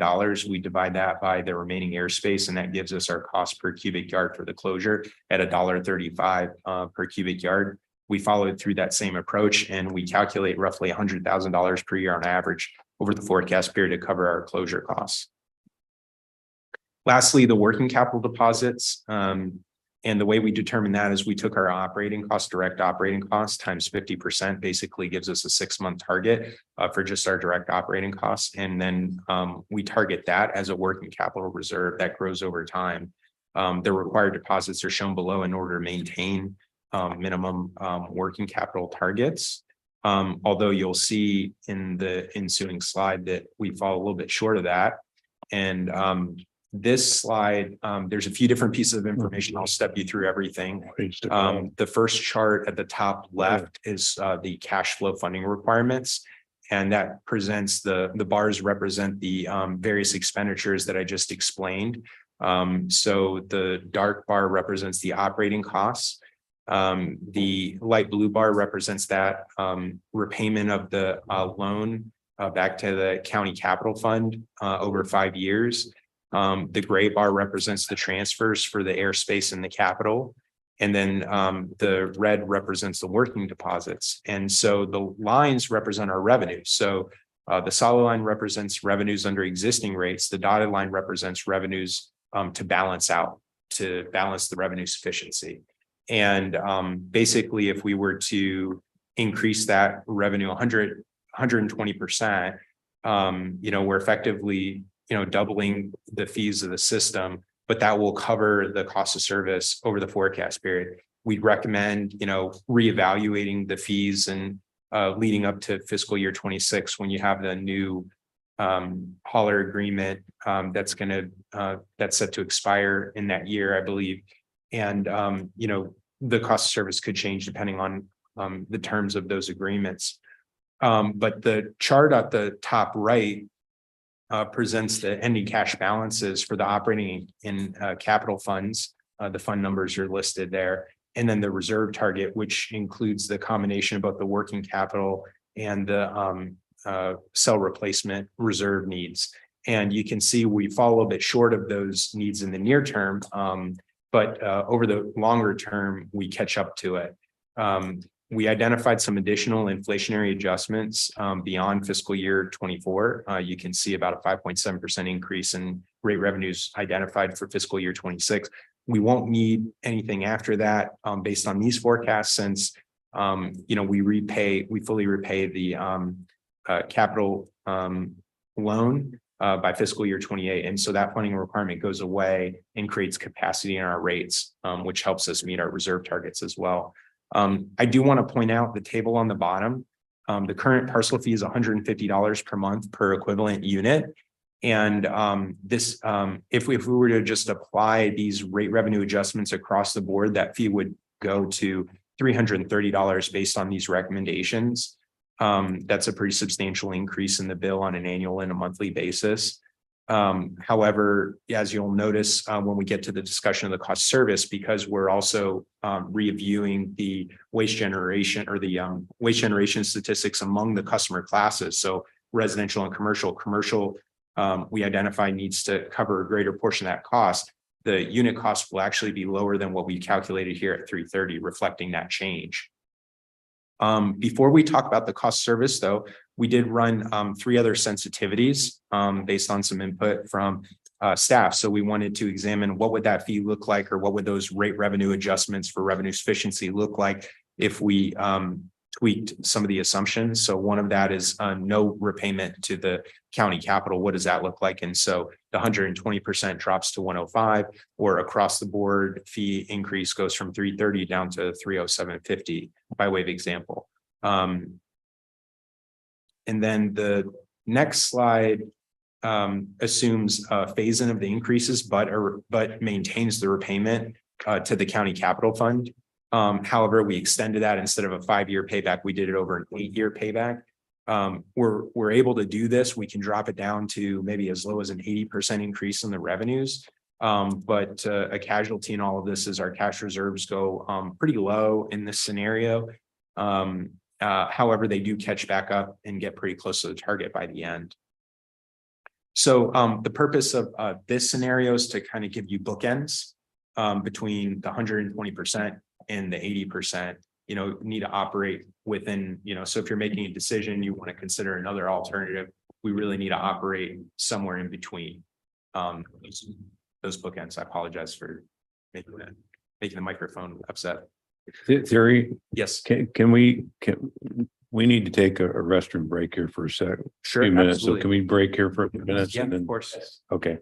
We divide that by the remaining airspace, and that gives us our cost per cubic yard for the closure at $1.35 per cubic yard. We followed through that same approach, and we calculate roughly $100,000 per year on average over the forecast period to cover our closure costs. Lastly, the working capital deposits. And the way we determine that is we took our operating costs, direct operating costs times 50%, basically gives us a 6-month target for just our direct operating costs. And then we target that as a working capital reserve that grows over time. The required deposits are shown below in order to maintain minimum working capital targets. Although you'll see in the ensuing slide that we fall a little bit short of that. And this slide, there's a few different pieces of information. I'll step you through everything. The first chart at the top left is the cash flow funding requirements. And that presents the bars represent the various expenditures that I just explained. So the dark bar represents the operating costs. The light blue bar represents that repayment of the loan back to the county capital fund over 5 years. The gray bar represents the transfers for the airspace and the capital. And then the red represents the working deposits. And so the lines represent our revenues. So the solid line represents revenues under existing rates. The dotted line represents revenues to balance the revenue sufficiency. And basically, if we were to increase that revenue 120%, we're effectively doubling the fees of the system, but that will cover the cost of service over the forecast period. We'd recommend, reevaluating the fees and leading up to fiscal year 26 when you have the new hauler agreement that's set to expire in that year, I believe. And, the cost of service could change depending on the terms of those agreements. But the chart at the top right presents the ending cash balances for the operating and capital funds. The fund numbers are listed there. And then the reserve target, which includes the combination of both the working capital and the cell replacement reserve needs. And you can see we fall a little bit short of those needs in the near term, but over the longer term, we catch up to it. We identified some additional inflationary adjustments beyond fiscal year 24. You can see about a 5.7% increase in rate revenues identified for fiscal year 26. We won't need anything after that based on these forecasts, since we fully repay the capital loan by fiscal year 28. And so that funding requirement goes away and creates capacity in our rates, which helps us meet our reserve targets as well. I do want to point out the table on the bottom. The current parcel fee is $150 per month per equivalent unit. And if we were to just apply these rate revenue adjustments across the board, that fee would go to $330 based on these recommendations. That's a pretty substantial increase in the bill on an annual and a monthly basis. However, as you'll notice, when we get to the discussion of the cost service, because we're also reviewing the waste generation or the waste generation statistics among the customer classes. So residential and commercial, we identify needs to cover a greater portion of that cost. The unit cost will actually be lower than what we calculated here at 330, reflecting that change. Before we talk about the cost service, though, we did run 3 other sensitivities based on some input from staff. So we wanted to examine what would that fee look like, or what would those rate revenue adjustments for revenue sufficiency look like if we tweaked some of the assumptions. So one of that is no repayment to the county capital. What does that look like? And so the 120% drops to 105, or across the board fee increase goes from 330 down to 307.50 by way of example. And then the next slide assumes a phase-in of the increases, but maintains the repayment to the county capital fund. However, we extended that. Instead of a 5-year payback, we did it over an 8-year payback. We're able to do this. We can drop it down to maybe as low as an 80% increase in the revenues. But a casualty in all of this is our cash reserves go pretty low in this scenario. However, they do catch back up and get pretty close to the target by the end. So the purpose of this scenario is to kind of give you bookends between the 120% and the 80%. Need to operate within, so if you're making a decision, you want to consider another alternative, we really need to operate somewhere in between those bookends. I apologize for making the microphone upset. Theory. Yes. Can we need to take a restroom break here for a second? Sure. Few minutes. Absolutely. So can we break here for a few minutes? Yeah, and then, of course. Okay.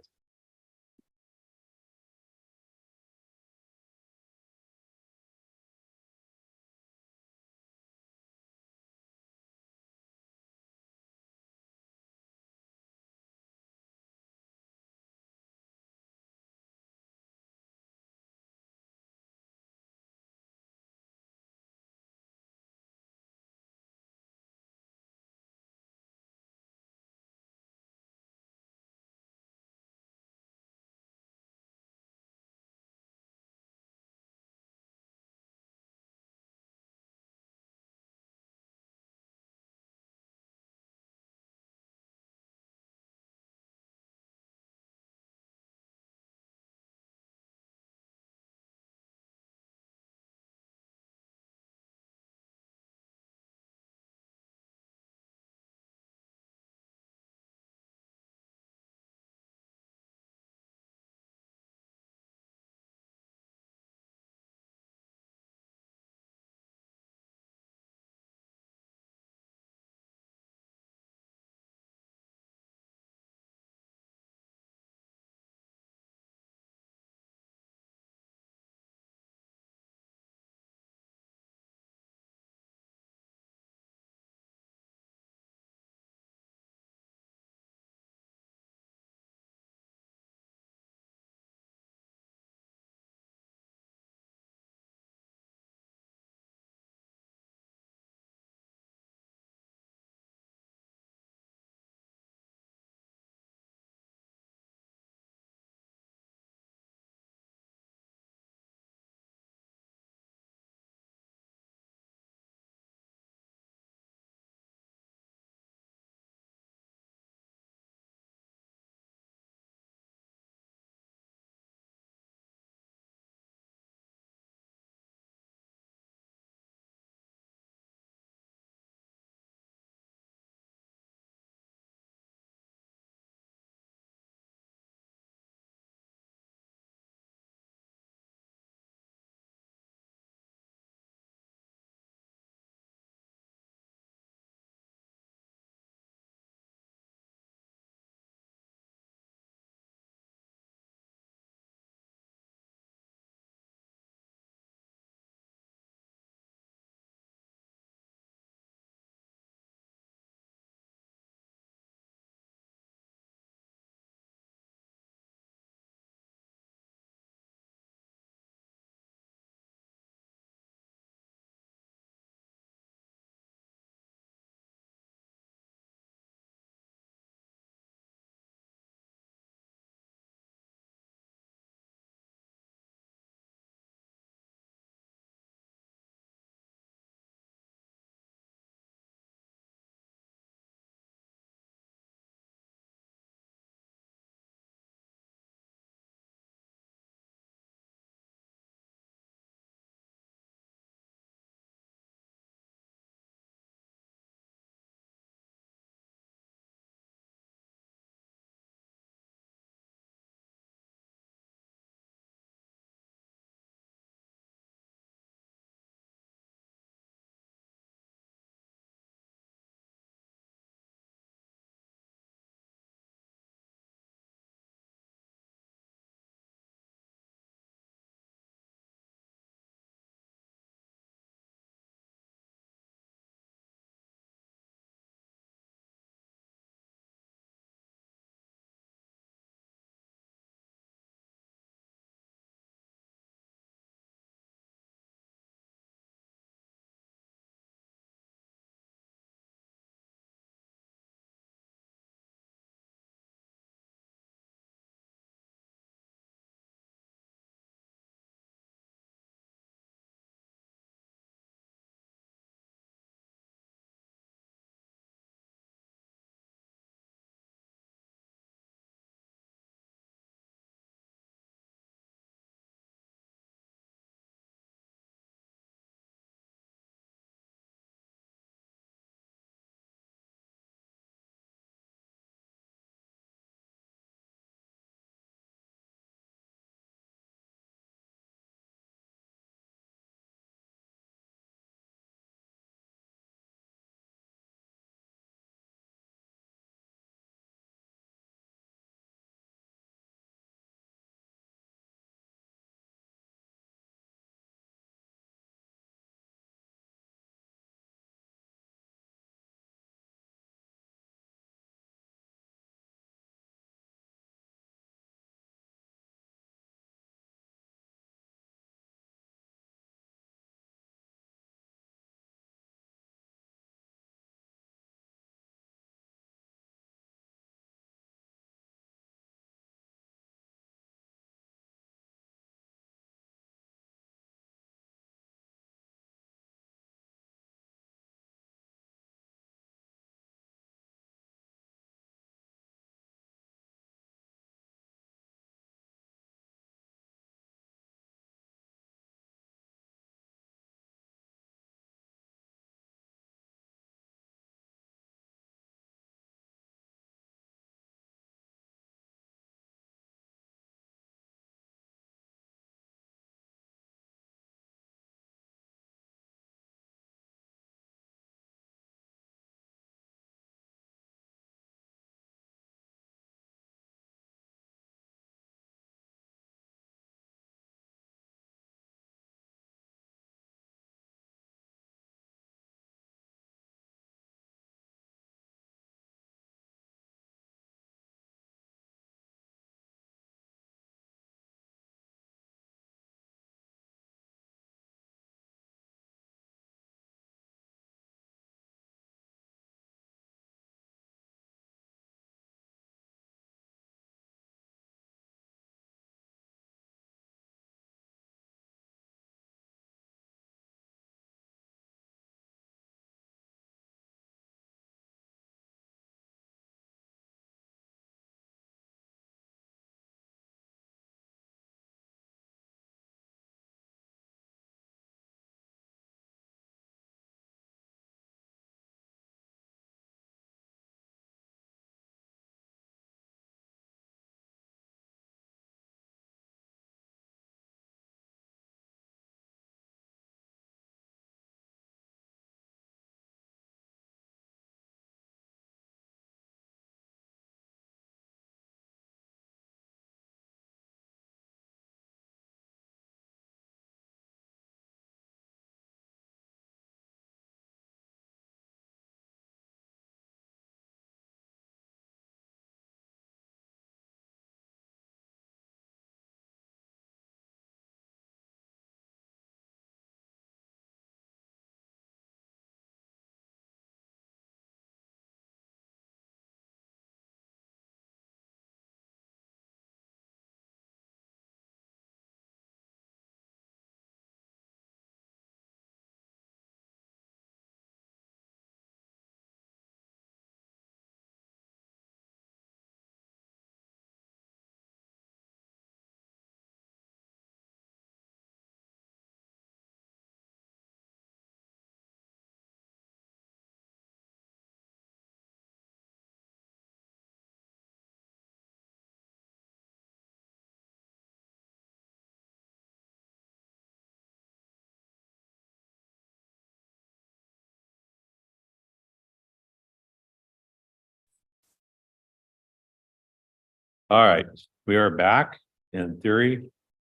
All right, we are back. In theory,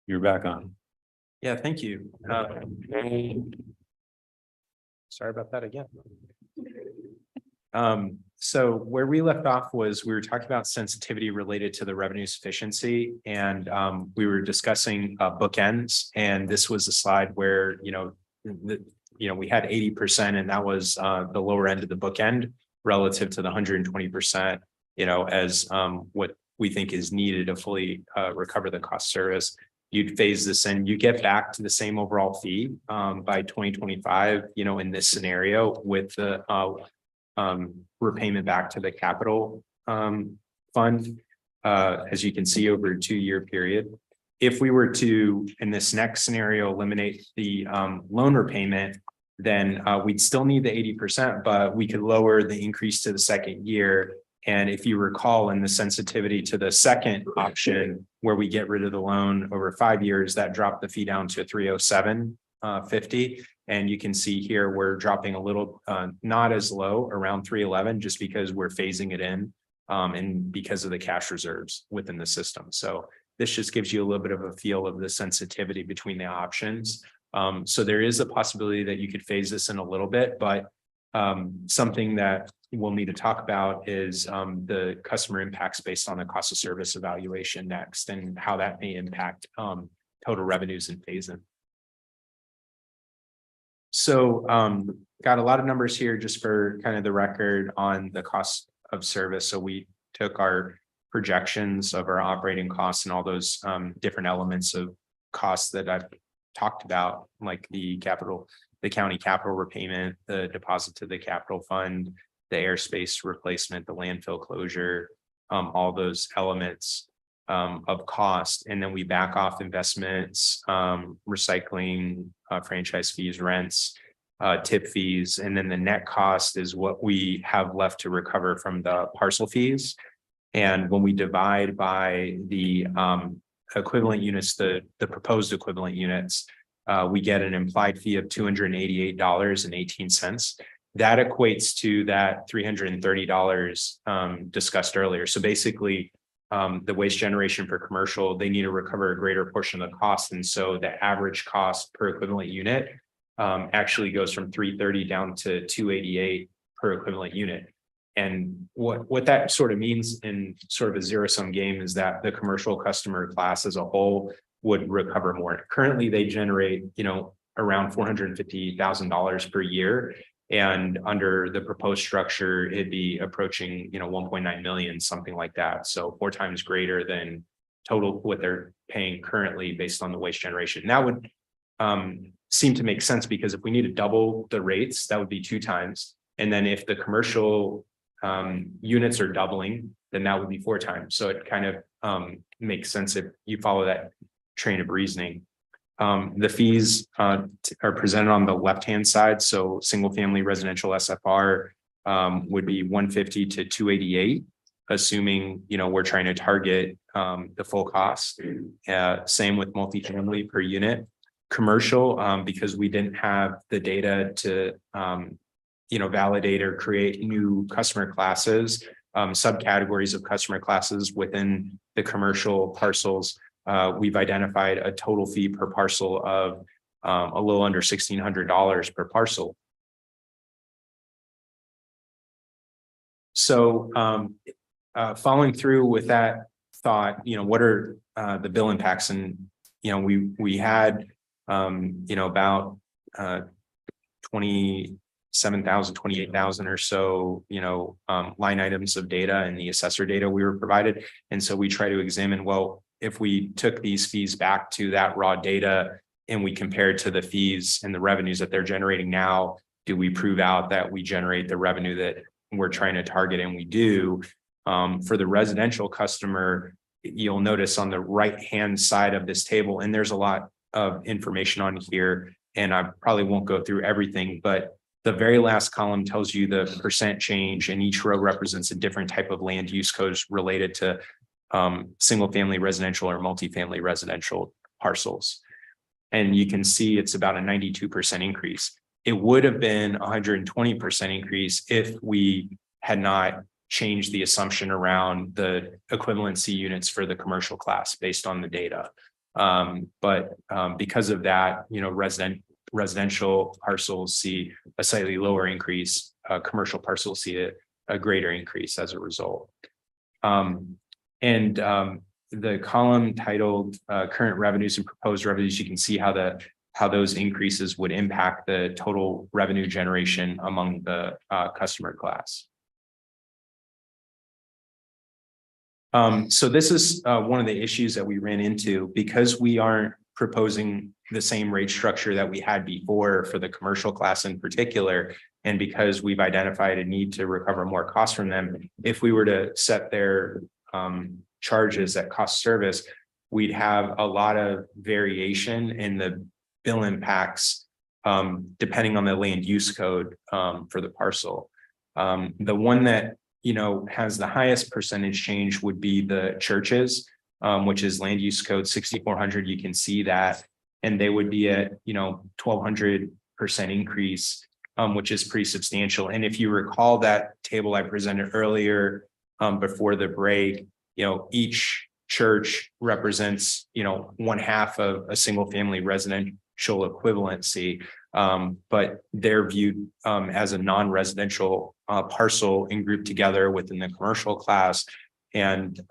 you're back on. Yeah, thank you. Sorry about that again. So where we left off was we were talking about sensitivity related to the revenue sufficiency, and we were discussing bookends. And this was a slide where, we had 80%, and that was the lower end of the bookend relative to the 120%, as what we think is needed to fully recover the cost service. You'd phase this in, you get back to the same overall fee by 2025, in this scenario with the repayment back to the capital fund, as you can see, over a 2-year period. If we were to, in this next scenario, eliminate the loan repayment, then we'd still need the 80%, but we could lower the increase to the second year. And if you recall, in the sensitivity to the second option, where we get rid of the loan over 5 years, that dropped the fee down to 307.50. And you can see here, we're dropping a little, not as low, around 311, just because we're phasing it in and because of the cash reserves within the system. So this just gives you a little bit of a feel of the sensitivity between the options. So there is a possibility that you could phase this in a little bit, but something that we'll need to talk about is the customer impacts based on the cost of service evaluation next, and how that may impact total revenues and phase-in. So got a lot of numbers here just for kind of the record on the cost of service. So we took our projections of our operating costs and all those different elements of costs that I've talked about, like the county capital repayment, the deposit to the capital fund, the airspace replacement, the landfill closure, all those elements of cost. And then we back off investments, recycling, franchise fees, rents, tip fees. And then the net cost is what we have left to recover from the parcel fees. And when we divide by the equivalent units, the proposed equivalent units, we get an implied fee of $288.18. That equates to that $330 discussed earlier. So basically, the waste generation for commercial, they need to recover a greater portion of the cost. And so the average cost per equivalent unit actually goes from $330 down to $288 per equivalent unit. And what that sort of means in sort of a zero-sum game is that the commercial customer class as a whole would recover more. Currently, they generate, around $450,000 per year. And under the proposed structure, it'd be approaching, 1.9 million, something like that. So 4 times greater than total what they're paying currently based on the waste generation. And that would seem to make sense, because if we need to double the rates, that would be 2 times. And then if the commercial units are doubling, then that would be 4 times. So it kind of makes sense if you follow that train of reasoning. The fees are presented on the left-hand side. So single-family residential SFR would be $150 to $288, assuming, we're trying to target the full cost. Same with multifamily per unit. Commercial, because we didn't have the data to, validate or create new customer classes, subcategories of customer classes within the commercial parcels. We've identified a total fee per parcel of a little under $1,600 per parcel. So following through with that thought, what are the bill impacts? And, we had, about 27,000, 28,000 or so, line items of data and the assessor data we were provided. And so we try to examine, well, if we took these fees back to that raw data and we compared to the fees and the revenues that they're generating now, do we prove out that we generate the revenue that we're trying to target? And we do. For the residential customer, you'll notice on the right-hand side of this table, and there's a lot of information on here, and I probably won't go through everything, but the very last column tells you the percent change, and each row represents a different type of land use codes related to single family residential or multifamily residential parcels. And you can see it's about a 92% increase. It would have been 120% increase if we had not change the assumption around the equivalency units for the commercial class based on the data. Because of that, residential parcels see a slightly lower increase, commercial parcels see a greater increase as a result. The column titled current revenues and proposed revenues, you can see how those increases would impact the total revenue generation among the customer class. So this is one of the issues that we ran into because we aren't proposing the same rate structure that we had before for the commercial class in particular. And because we've identified a need to recover more costs from them, if we were to set their charges at cost service, we'd have a lot of variation in the bill impacts depending on the land use code for the parcel. The one that has the highest percentage change would be the churches, which is land use code 6400. You can see that, and they would be at 1200% increase, which is pretty substantial. And if you recall that table I presented earlier before the break, each church represents 1/2 of a single family residential equivalency, but they're viewed as a non-residential parcel and grouped together within the commercial class, and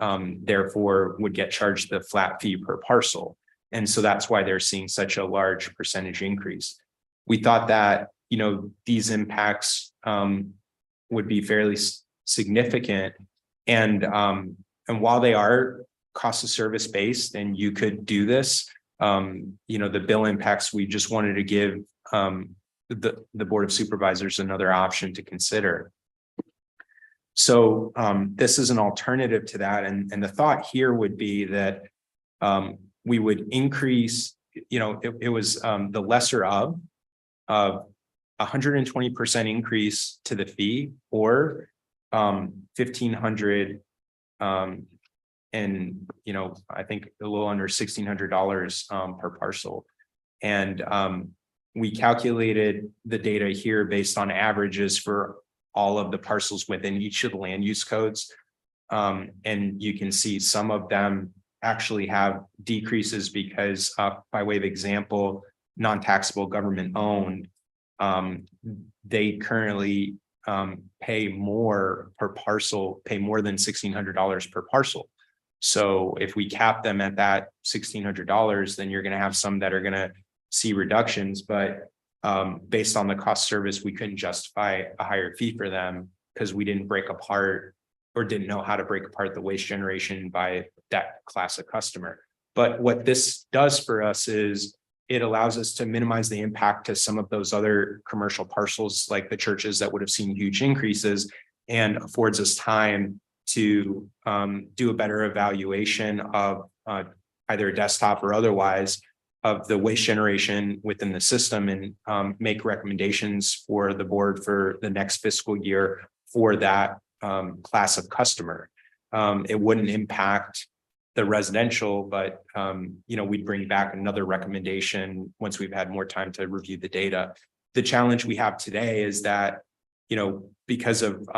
therefore would get charged the flat fee per parcel. And so that's why they're seeing such a large percentage increase. We thought that these impacts would be fairly significant, and while they are cost of service based, and you could do this, the bill impacts, we just wanted to give the Board of Supervisors another option to consider. So this is an alternative to that, and the thought here would be that we would increase, it was the lesser of 120% increase to the fee, or 1,500 and I think a little under $1,600 per parcel. And we calculated the data here based on averages for all of the parcels within each of the land use codes. And you can see some of them actually have decreases because by way of example, non-taxable government owned, they currently pay more per parcel, pay more than $1,600 per parcel. So if we cap them at that $1,600, then you're going to have some that are going to see reductions, but based on the cost service, we couldn't justify a higher fee for them because we didn't break apart or didn't know how to break apart the waste generation by that class of customer. But what this does for us is it allows us to minimize the impact to some of those other commercial parcels, like the churches that would have seen huge increases, and affords us time to do a better evaluation of either a desktop or otherwise of the waste generation within the system, and make recommendations for the board for the next fiscal year for that class of customer. It wouldn't impact the residential, but we'd bring back another recommendation once we've had more time to review the data. The challenge we have today is that because of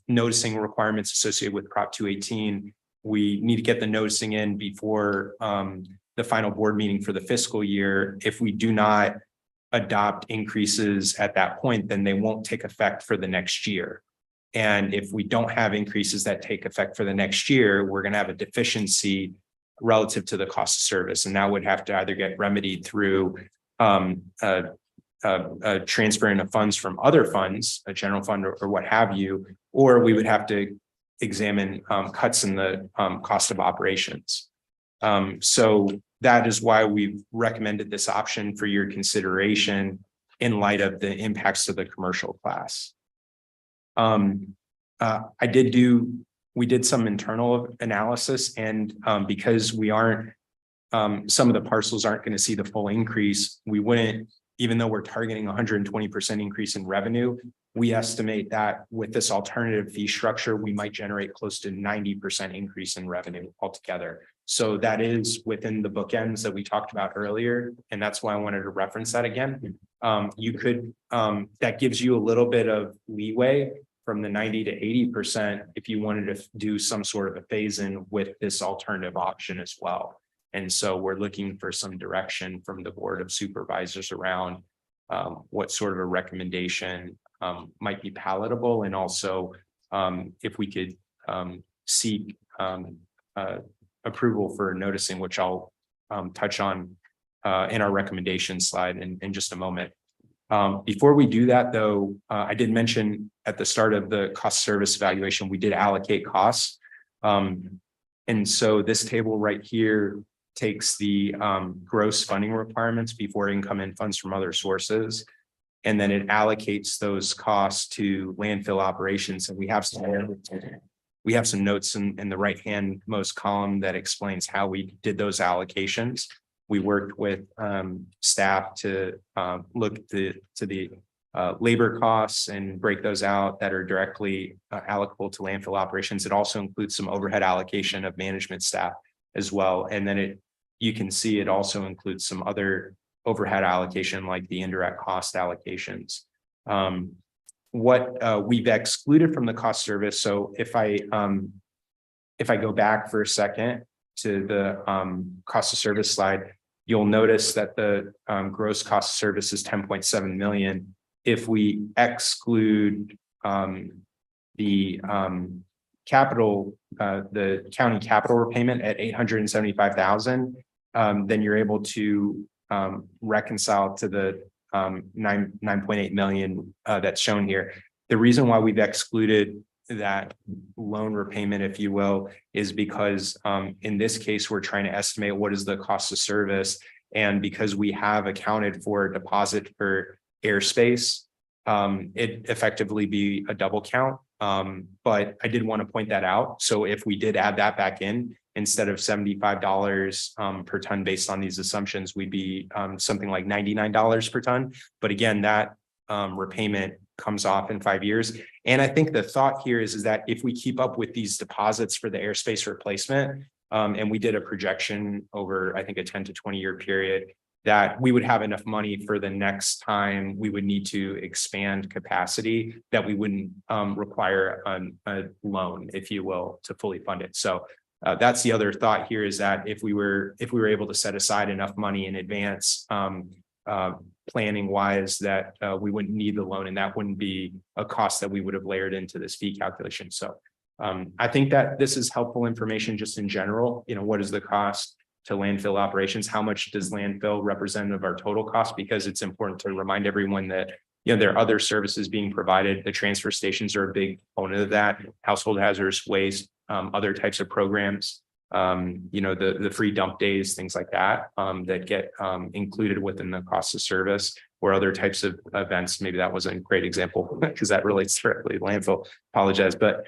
noticing requirements associated with Prop 218, we need to get the noticing in before the final board meeting for the fiscal year. If we do not adopt increases at that point, then they won't take effect for the next year. And if we don't have increases that take effect for the next year, we're going to have a deficiency relative to the cost of service. And that would have to either get remedied through transferring of funds from other funds, a general fund or what have you, or we would have to examine cuts in the cost of operations. So that is why we've recommended this option for your consideration in light of the impacts to the commercial class. We did some internal analysis, and because we aren't, some of the parcels aren't going to see the full increase, we wouldn't, even though we're targeting 120% increase in revenue, we estimate that with this alternative fee structure, we might generate close to 90% increase in revenue altogether. So that is within the bookends that we talked about earlier. And that's why I wanted to reference that again. That gives you a little bit of leeway from the 90 to 80% if you wanted to do some sort of a phase in with this alternative option as well. And so we're looking for some direction from the Board of Supervisors around what sort of a recommendation might be palatable, and also if we could seek approval for noticing, which I'll touch on in our recommendation slide in just a moment. Before we do that, though, I did mention at the start of the cost service evaluation, we did allocate costs. And so this table right here takes the gross funding requirements before income and funds from other sources. And then it allocates those costs to landfill operations. And we have some notes in the right-hand most column that explains how we did those allocations. We worked with staff to look to the labor costs and break those out that are directly allocable to landfill operations. It also includes some overhead allocation of management staff as well. And then you can see it also includes some other overhead allocation like the indirect cost allocations. What we've excluded from the cost service. So if I go back for a second to the cost of service slide, you'll notice that the gross cost of service is 10.7 million. If we exclude the capital, the county capital repayment at 875,000, then you're able to reconcile to the 9.8 million that's shown here. The reason why we've excluded that loan repayment, if you will, is because in this case, we're trying to estimate what is the cost of service. And because we have accounted for a deposit for airspace, it effectively be a double count. But I did want to point that out. So if we did add that back in, instead of $75 per ton based on these assumptions, we'd be something like $99 per ton. But again, that repayment comes off in 5 years. And I think the thought here is that if we keep up with these deposits for the airspace replacement, and we did a projection over, I think, a 10 to 20 year period, that we would have enough money for the next time we would need to expand capacity, that we wouldn't require a loan, if you will, to fully fund it. So that's the other thought here, is that if we were able to set aside enough money in advance, planning wise, that we wouldn't need the loan, and that wouldn't be a cost that we would have layered into this fee calculation. So I think that this is helpful information just in general. You know, what is the cost to landfill operations? How much does landfill represent of our total cost? Because it's important to remind everyone that, you know, there are other services being provided. The transfer stations are a big component of that. Household hazardous waste, other types of programs, you know, the free dump days, things like that, that get included within the cost of service, or other types of events. Maybe that wasn't a great example because that relates directly to landfill. Apologize, but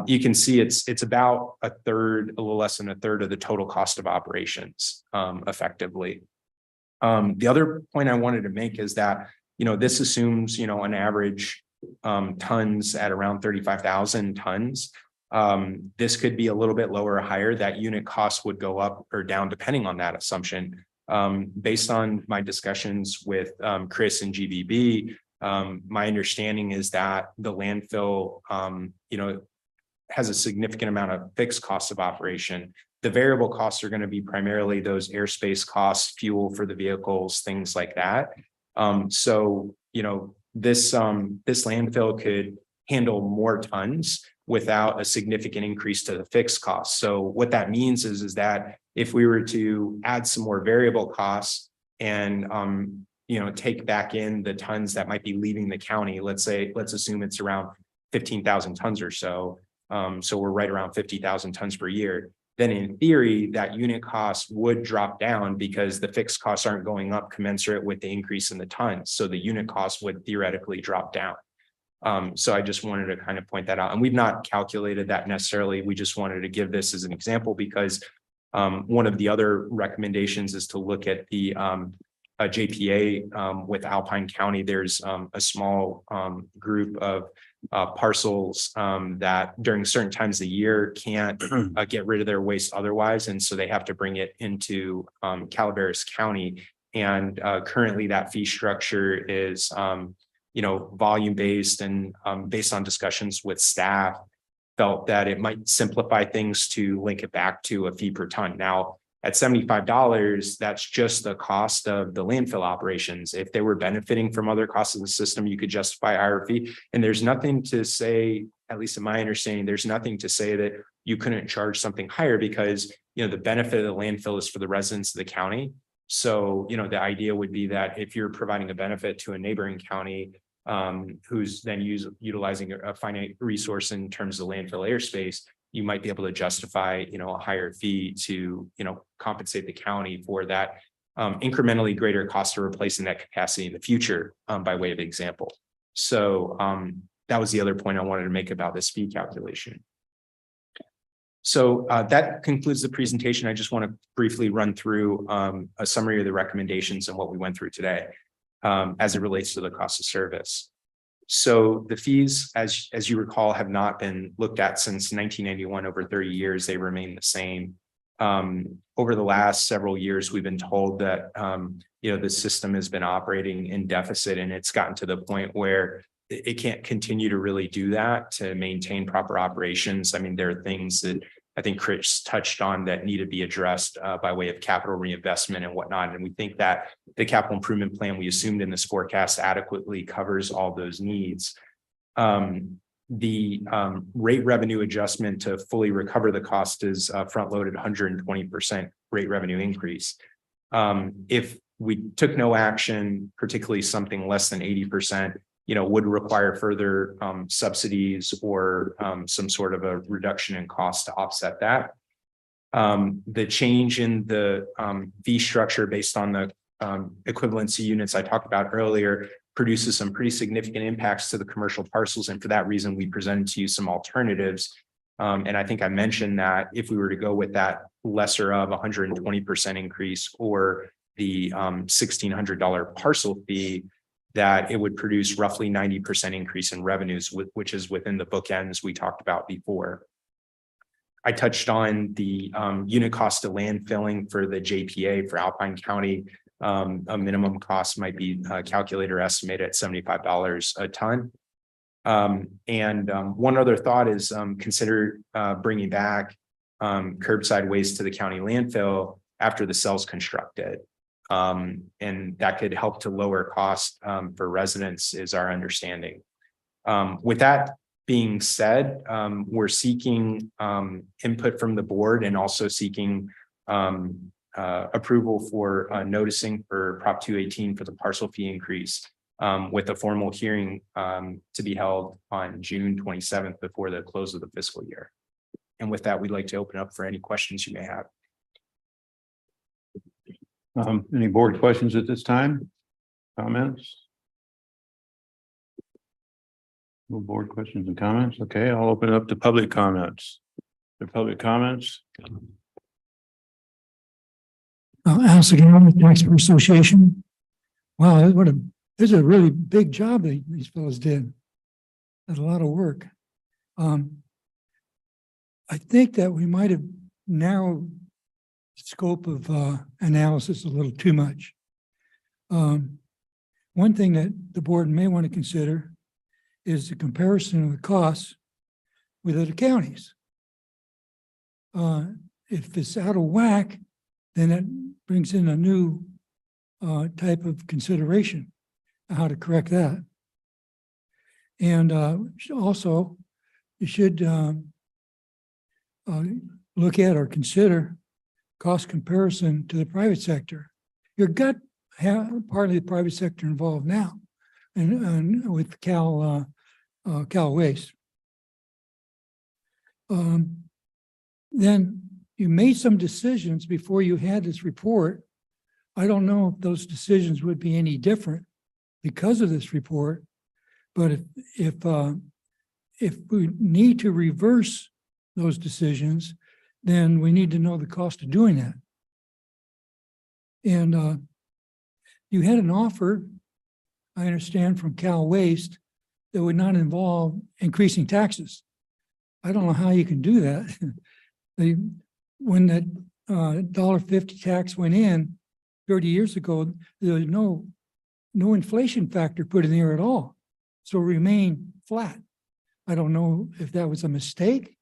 you can see it's about a little less than a third of the total cost of operations, effectively. The other point I wanted to make is that, you know, this assumes, you know, an average tons at around 35,000 tons. This could be a little bit lower or higher. That unit cost would go up or down depending on that assumption. Based on my discussions with Chris and GBB, my understanding is that the landfill, you know, has a significant amount of fixed costs of operation. The variable costs are going to be primarily those airspace costs, fuel for the vehicles, things like that. So, you know, this landfill could handle more tons without a significant increase to the fixed costs. So what that means is that if we were to add some more variable costs and, you know, take back in the tons that might be leaving the county, let's assume it's around 15,000 tons or so. So we're right around 50,000 tons per year. Then in theory, that unit cost would drop down because the fixed costs aren't going up commensurate with the increase in the tons. So the unit cost would theoretically drop down. So I just wanted to kind of point that out, and we've not calculated that necessarily. We just wanted to give this as an example because one of the other recommendations is to look at the JPA with Alpine County. There's a small group of parcels that during certain times of the year can't get rid of their waste otherwise, and so they have to bring it into Calaveras County. And currently that fee structure is volume-based and based on discussions with staff, felt that it might simplify things to link it back to a fee per ton. Now, at $75, that's just the cost of the landfill operations. If they were benefiting from other costs of the system, you could justify a higher fee. And there's nothing to say, at least in my understanding, there's nothing to say that you couldn't charge something higher because, the benefit of the landfill is for the residents of the county. So, the idea would be that if you're providing a benefit to a neighboring county, who's then utilizing a finite resource in terms of landfill airspace, you might be able to justify, a higher fee to, compensate the county for that incrementally greater cost of replacing that capacity in the future, by way of example. So that was the other point I wanted to make about this fee calculation. So that concludes the presentation. I just want to briefly run through a summary of the recommendations and what we went through today as it relates to the cost of service. So the fees, as you recall, have not been looked at since 1991, over 30 years. They remain the same. Over the last several years, we've been told that, the system has been operating in deficit, and it's gotten to the point where it can't continue to really do that to maintain proper operations. I mean, there are things that I think Chris touched on that need to be addressed by way of capital reinvestment and whatnot. And we think that the capital improvement plan we assumed in this forecast adequately covers all those needs. The rate revenue adjustment to fully recover the cost is front loaded 120% rate revenue increase. If we took no action, particularly something less than 80%, would require further subsidies or some sort of a reduction in cost to offset that. The change in the fee structure based on the equivalency units I talked about earlier produces some pretty significant impacts to the commercial parcels. And for that reason, we presented to you some alternatives. And I think I mentioned that if we were to go with that lesser of 120% increase or the $1,600 parcel fee, that it would produce roughly 90% increase in revenues, which is within the bookends we talked about before. I touched on the unit cost of landfilling for the JPA for Alpine County. A minimum cost might be calculated or estimated at $75 a ton. And one other thought is consider bringing back curbside waste to the county landfill after the cell's constructed. And that could help to lower cost for residents is our understanding. With that being said, we're seeking input from the board and also seeking approval for noticing for Prop 218 for the parcel fee increase with a formal hearing to be held on June 27th before the close of the fiscal year. And with that, we'd like to open up for any questions you may have. Any board questions at this time? Comments? No board questions and comments. Okay, I'll open it up to public comments. The public comments. Alice again, with Taxpayer Association. Wow, this is a really big job that these fellows did. That's a lot of work. I think that we might have narrowed the scope of analysis a little too much. One thing that the board may want to consider is the comparison of the costs with other counties. If it's out of whack, then it brings in a new type of consideration, how to correct that. And also, you should look at or consider cost comparison to the private sector. You've got partly the private sector involved now, and with Cal Waste. Then you made some decisions before you had this report. I don't know if those decisions would be any different because of this report, but if we need to reverse those decisions, then we need to know the cost of doing that. And you had an offer, I understand, from Cal Waste that would not involve increasing taxes. I don't know how you can do that. When that $1.50 tax went in 30 years ago, there was no inflation factor put in there at all. so remain flat. I don't know if that was a mistake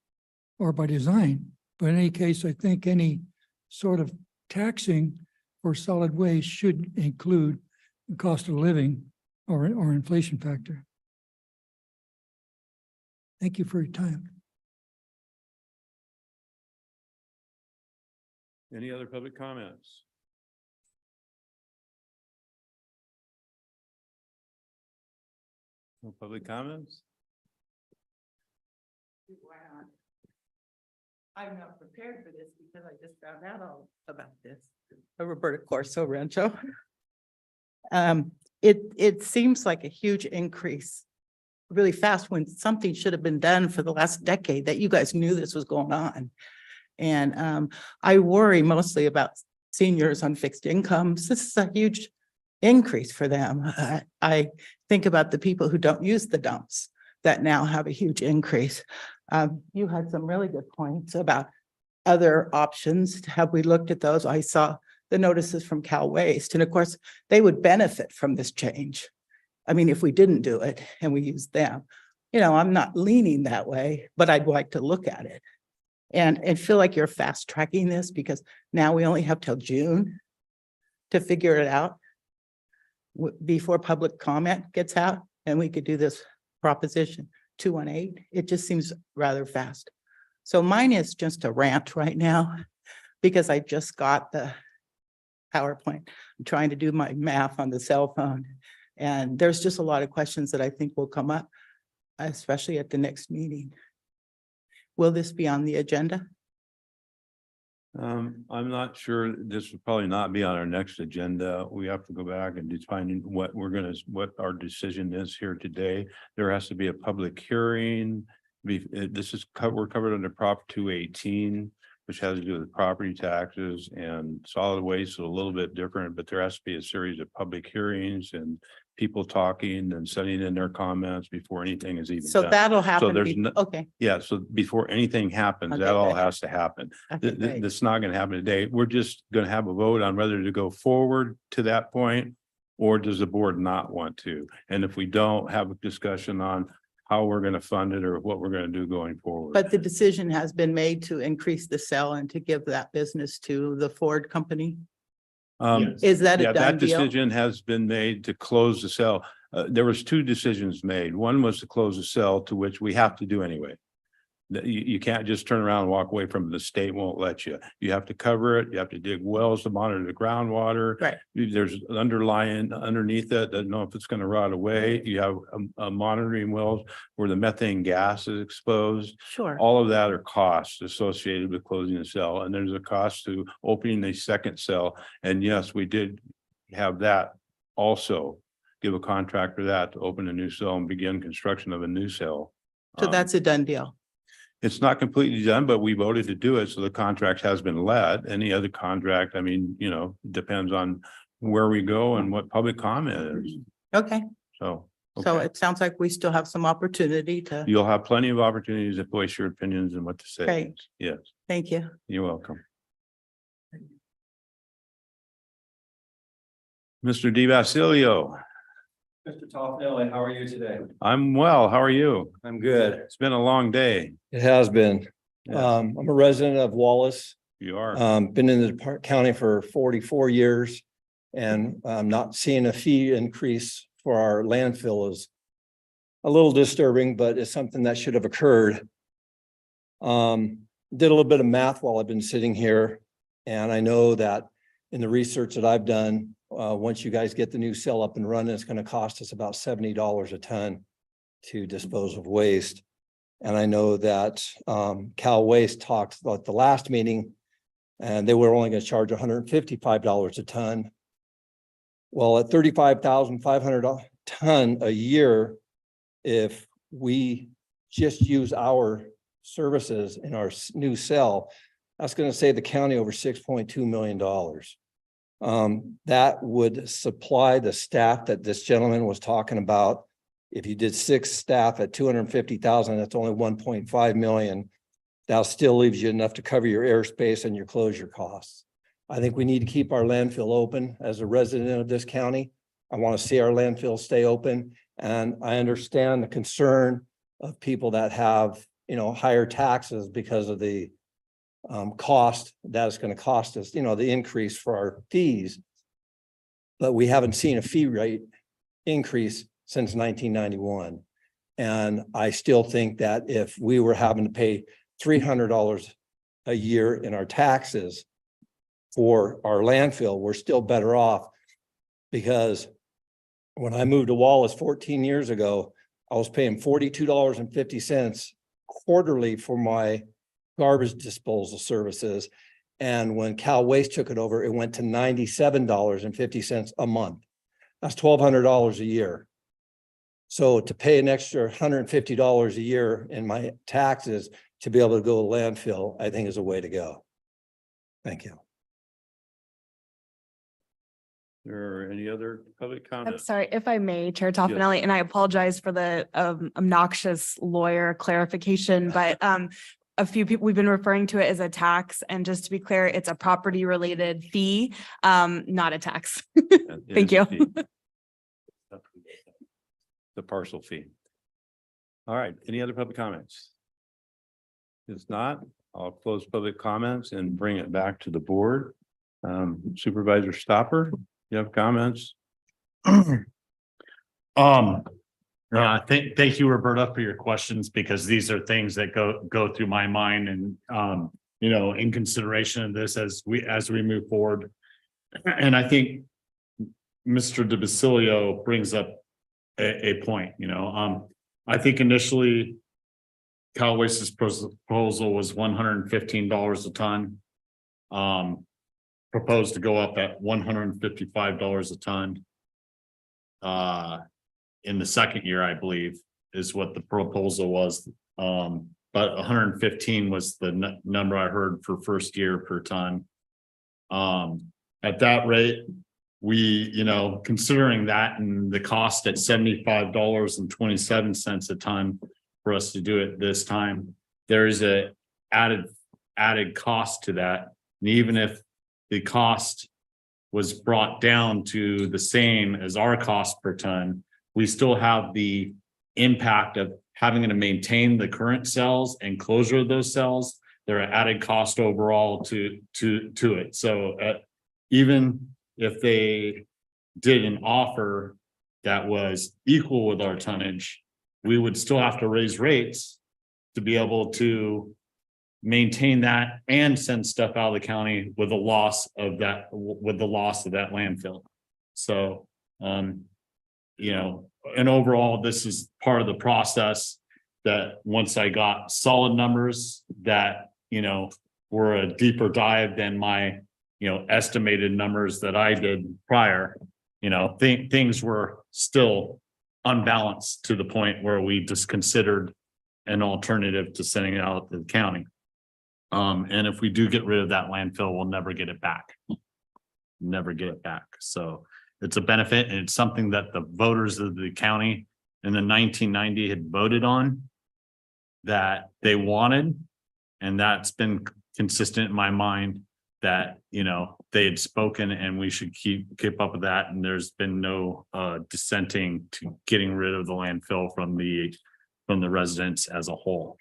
or by design, but in any case, I think any sort of taxing for solid waste should include the cost of living or inflation factor. Thank you for your time. Any other public comments? No public comments? Wow. I'm not prepared for this because I just found out all about this. Roberta Corso Rancho. It seems like a huge increase really fast when something should have been done for the last decade that you guys knew this was going on. And I worry mostly about seniors on fixed incomes. This is a huge increase for them. I think about the people who don't use the dumps that now have a huge increase. You had some really good points about other options. Have we looked at those? I saw the notices from Cal Waste, and of course, they would benefit from this change. I mean, if we didn't do it and we used them, you know, I'm not leaning that way, but I'd like to look at it. And I feel like you're fast tracking this because now we only have till June to figure it out before public comment gets out, and we could do this proposition 218. It just seems rather fast. So mine is just a rant right now because I just got the PowerPoint. I'm trying to do my math on the cell phone. And there's just a lot of questions that I think will come up, especially at the next meeting. Will this be on the agenda? I'm not sure. This will probably not be on our next agenda. We have to go back and define what our decision is here today. There has to be a public hearing. We're covered under Prop 218, which has to do with property taxes and solid waste, so a little bit different, but there has to be a series of public hearings and people talking and sending in their comments before anything is even So done. that'll So happen. there's Okay. Yeah, so before anything happens, Okay, that all good. has to happen. Okay, great. That's not gonna happen today. We're just gonna have a vote on whether to go forward to that point, or does the board not want to? And if we don't, have a discussion on how we're gonna fund it or what we're gonna do going forward. But the decision has been made to increase the sale and to give that business to the Ford company. Is that a Yeah, done that deal? decision has been made to close the cell. There was two decisions made. One was to close the cell, to which we have to do anyway. You can't just turn around and walk away from it. The state won't let you. You have to cover it. You have to dig wells to monitor the groundwater. Right. There's underneath it, doesn't know if it's going to rot away. You have a monitoring wells where the methane gas is exposed. Sure. All of that are costs associated with closing the cell, and there's a cost to opening the second cell. And yes, we did have that also. Give a contract for that to open a new cell and begin construction of a new cell. So that's a done deal. It's not completely done, but we voted to do it, so the contract has been let. Any other contract, I mean, you know, depends on where we go and what public comment is. Okay. So. So okay. it sounds like we still have some opportunity to, You'll have plenty of opportunities to voice your opinions and what to say. Great. Yes, thank you. you're welcome. Mr. Di Basilio, Mr. Toffenelli, how are you today? I'm well. How are you? I'm good. It's been a long day. It has been. Yeah. I'm a resident of Wallace. You are. Been in the county for 44 years, and not seeing a fee increase for our landfill is a little disturbing, but it's something that should have occurred. Did a little bit of math while I've been sitting here, and I know that in the research that I've done, once you guys get the new cell up and running, it's going to cost us about $70 a ton to dispose of waste. And I know that Cal Waste talked about the last meeting, and they were only going to charge $155 a ton. Well, at $35,500 a ton a year, if we just use our services in our new cell, that's going to save the county over $6.2 million. That would supply the staff that this gentleman was talking about. If you did 6 staff at 250,000, that's only 1.5 million. That still leaves you enough to cover your airspace and your closure costs. I think we need to keep our landfill open. As a resident of this county, I want to see our landfill stay open. And I understand the concern of people that have, higher taxes because of the cost that is going to cost us, the increase for our fees. But we haven't seen a fee rate increase since 1991. And I still think that if we were having to pay $300 a year in our taxes for our landfill, we're still better off, because when I moved to Wallace 14 years ago, I was paying $42.50 quarterly for my garbage disposal services. And when Cal Waste took it over, it went to $97.50 a month. That's $1,200 a year. So to pay an extra $150 a year in my taxes to be able to go to landfill, I think is a way to go. Thank you. There any other public I'm comments? sorry, if I may, Chair Toffenelli, and I apologize for the obnoxious lawyer clarification, but a few people, we've been referring to it as a tax, and just to be clear, it's a property related fee, not a tax. Thank you. The parcel fee. All right, any other public comments? If not, I'll close public comments and bring it back to the board. Supervisor Stopper, you have comments? Thank you, Roberta, for your questions, because these are things that go through my mind, and in consideration of this as we move forward. And I think Mr. DeBasilio brings up a point. I think initially Cal Waste's proposal was $115 a ton. Proposed to go up at $155 a ton. In the second year, I believe, is what the proposal was. But 115 was the number I heard for first year per ton. At that rate, we, considering that and the cost at $75.27 a ton for us to do it this time, there is a added cost to that. And even if the cost was brought down to the same as our cost per ton, we still have the impact of having to maintain the current cells and closure of those cells. There are added cost overall to it. So even if they did an offer that was equal with our tonnage, we would still have to raise rates to be able to maintain that and send stuff out of the county with the loss of that landfill. So, and overall, this is part of the process that once I got solid numbers that, were a deeper dive than my, estimated numbers that I did prior, things were still unbalanced to the point where we just considered an alternative to sending it out to the county. And if we do get rid of that landfill, we'll never get it back. Never get it back. So it's a benefit, and it's something that the voters of the county in the 1990 had voted on that they wanted. And that's been consistent in my mind that, they had spoken, and we should keep up with that. And there's been no dissenting to getting rid of the landfill from the residents as a whole.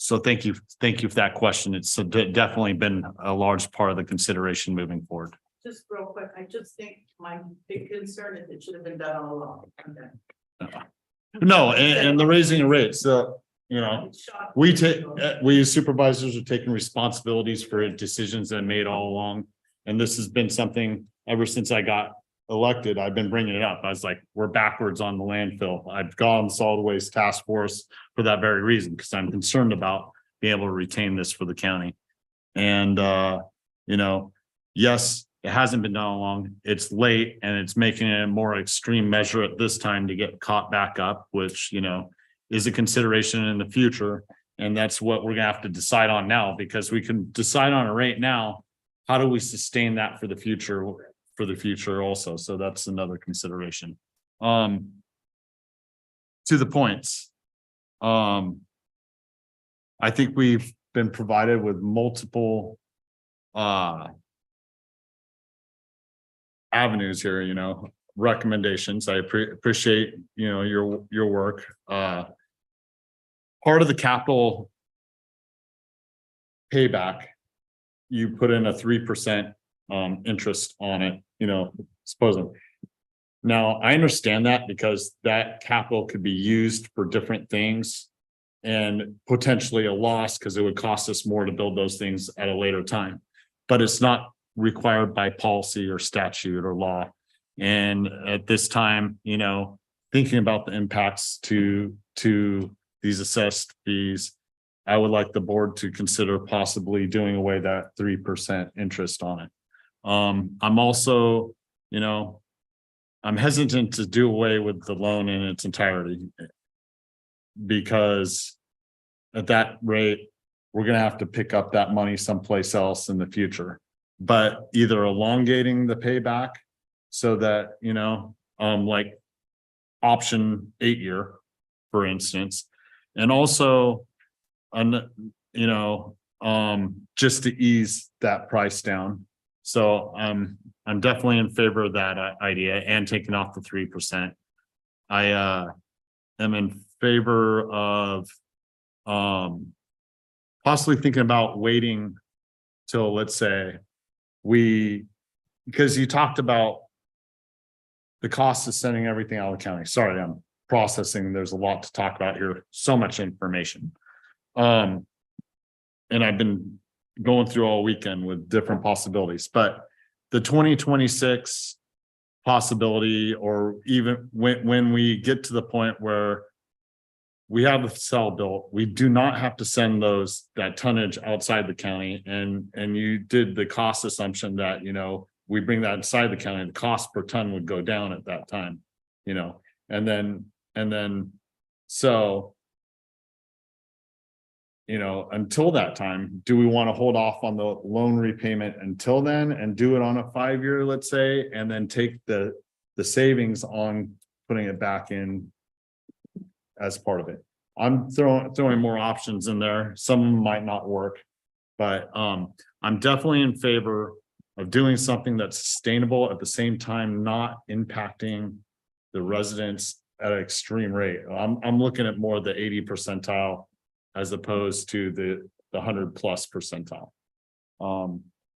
So thank you for that question. It's definitely been a large part of the consideration moving forward. Just real quick, I just think my big concern is it should have been done all along. Okay. No, and the raising of rates, we as supervisors are taking responsibilities for decisions that are made all along. And this has been something ever since I got elected, I've been bringing it up. I was like, we're backwards on the landfill. I've gone to solid waste task force for that very reason, because I'm concerned about being able to retain this for the county. And, yes, it hasn't been done long. It's late, and it's making it a more extreme measure at this time to get caught back up, which, is a consideration in the future. And that's what we're gonna have to decide on now, because we can decide on a rate now. How do we sustain that for the future also? So that's another consideration. To the points. I think we've been provided with multiple avenues here, recommendations. I appreciate, your work. Part of the capital payback, you put in a 3% interest on it, supposedly. Now, I understand that because that capital could be used for different things and potentially a loss because it would cost us more to build those things at a later time. But it's not required by policy or statute or law. And at this time, thinking about the impacts to these assessed fees, I would like the board to consider possibly doing away that 3% interest on it. I'm also, I'm hesitant to do away with the loan in its entirety because at that rate, we're going to have to pick up that money someplace else in the future. But either elongating the payback so that, like option 8-year, for instance, and also, just to ease that price down. So I'm definitely in favor of that idea and taking off the 3%. I am in favor of possibly thinking about waiting till, let's say, because you talked about the cost of sending everything out of the county. Sorry, I'm processing. There's a lot to talk about here. So much information. And I've been going through all weekend with different possibilities, but the 2026 possibility, or even when we get to the point where we have a cell built, we do not have to send that tonnage outside the county. And you did the cost assumption that, we bring that inside the county, the cost per ton would go down at that time, and then so, until that time, do we want to hold off on the loan repayment until then and do it on a 5-year, let's say, and then take the savings on putting it back in as part of it? I'm throwing more options in there. Some of them might not work, but I'm definitely in favor of doing something that's sustainable at the same time, not impacting the residents at an extreme rate. I'm looking at more the 80 percentile as opposed to the 100+ percentile,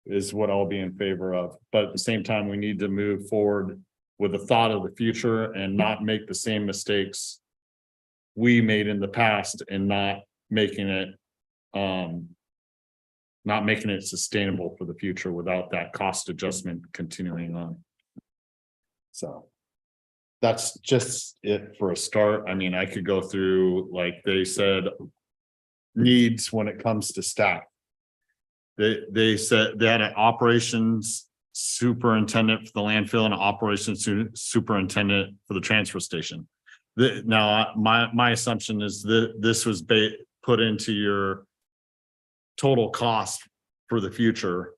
is what I'll be in favor of. But at the same time, we need to move forward with the thought of the future and not make the same mistakes we made in the past and not making it sustainable for the future without that cost adjustment continuing on. So that's just it for a start. I mean, I could go through, like they said, needs when it comes to staff. They said they had an operations superintendent for the landfill and an operations superintendent for the transfer station. Now, my assumption is that this was put into your total cost for the future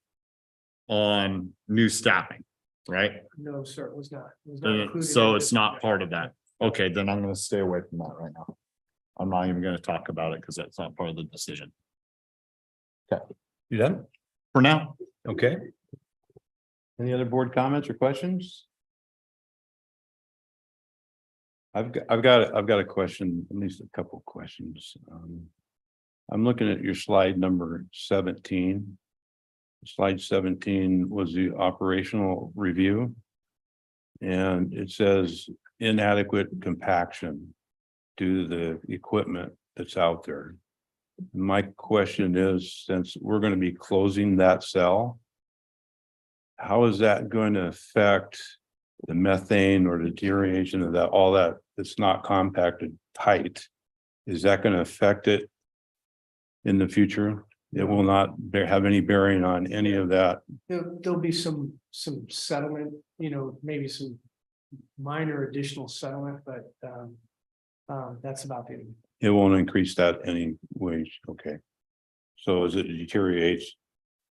on new staffing, right? No, sir, it was not. It was not included So in it's this. not part of that. Okay, then I'm going to stay away from that right now. I'm not even going to talk about it because that's not part of the decision. Okay, you done? For now. Okay. Any other board comments or questions? I've got a question, at least a couple of questions. I'm looking at your slide number 17. Slide 17 was the operational review. And it says inadequate compaction due to the equipment that's out there. My question is, since we're going to be closing that cell, how is that going to affect the methane or the deterioration of that, all that that's not compacted tight? Is that going to affect it in the future? It will not have any bearing on any of that. There'll be some settlement, maybe some minor additional settlement, but that's about it. It won't increase that any way. Okay. So as it deteriorates,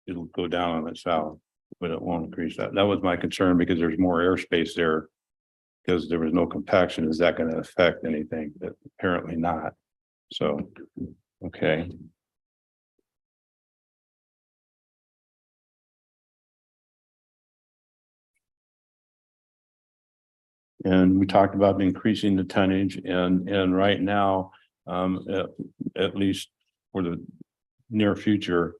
it'll go down on itself, but it won't increase that. That was my concern because there's more airspace there because there was no compaction. Is that going to affect anything? But apparently not. So, okay. And we talked about increasing the tonnage and right now, at least for the near future.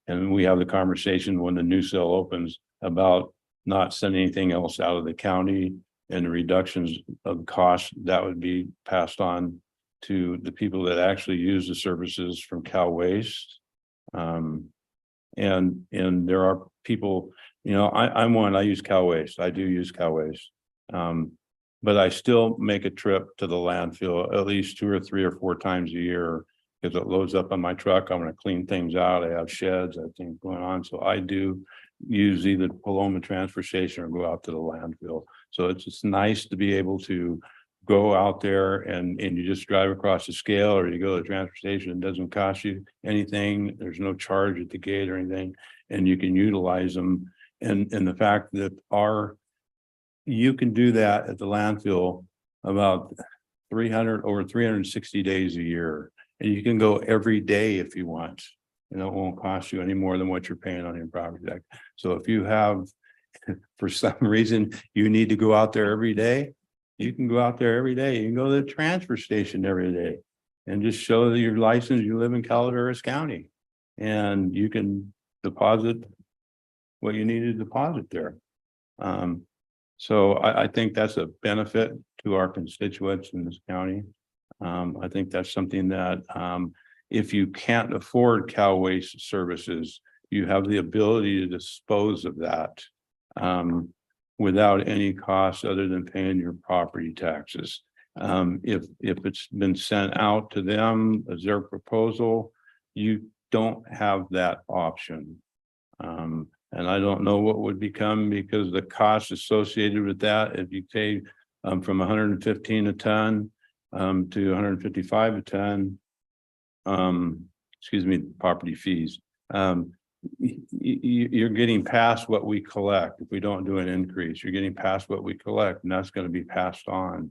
And we have the conversation when the new cell opens about not sending anything else out of the county and the reductions of costs that would be passed on to the people that actually use the services from Cal Waste. And there are people, I'm one, I use Cal Waste. I do use Cal Waste. But I still make a trip to the landfill at least 2 or 3 or 4 times a year because it loads up on my truck. I'm going to clean things out. I have sheds, I have things going on. So I do use either Paloma transfer station or go out to the landfill. So it's just nice to be able to go out there and you just drive across the scale or you go to the transfer station. It doesn't cost you anything. There's no charge at the gate or anything, and you can utilize them. And the fact that you can do that at the landfill about over 360 days a year. And you can go every day if you want. And it won't cost you any more than what you're paying on your property tax. So if you have, for some reason, you need to go out there every day, you can go out there every day. You can go to the transfer station every day and just show that you're licensed, you live in Calaveras County. And you can deposit what you need to deposit there. So I think that's a benefit to our constituents in this county. I think that's something that if you can't afford Cal Waste services, you have the ability to dispose of that without any cost other than paying your property taxes. If it's been sent out to them as their proposal, you don't have that option. And I don't know what would become because the cost associated with that, if you pay from 115 a ton to 155 a ton, excuse me, property fees. You're getting past what we collect. If we don't do an increase, you're getting past what we collect, and that's going to be passed on.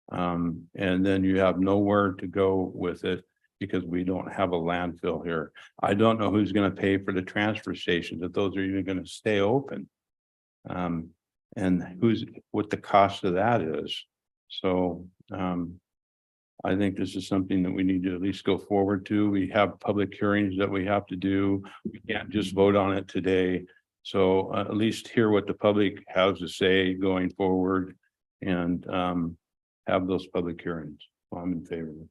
And then you have nowhere to go with it because we don't have a landfill here. I don't know who's going to pay for the transfer stations, if those are even going to stay open. And what the cost of that is. So I think this is something that we need to at least go forward to. We have public hearings that we have to do. We can't just vote on it today. So at least hear what the public has to say going forward and have those public hearings. So I'm in favor of it.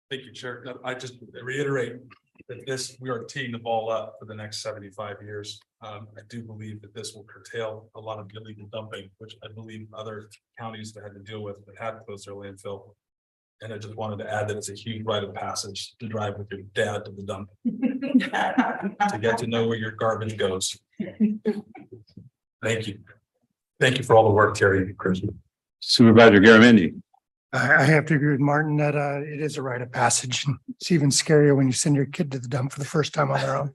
Thank you, Chair. I just reiterate that we are teeing the ball up for the next 75 years. I do believe that this will curtail a lot of illegal dumping, which I believe other counties that had to deal with that had closed their landfill. And I just wanted to add that it's a huge rite of passage to drive with your dad to the dump to get to know where your garbage goes. Thank you. Thank you for all the work, Terry, Chris. Supervisor Garamendi. I have to agree with Martin that it is a rite of passage. It's even scarier when you send your kid to the dump for the first time on their own.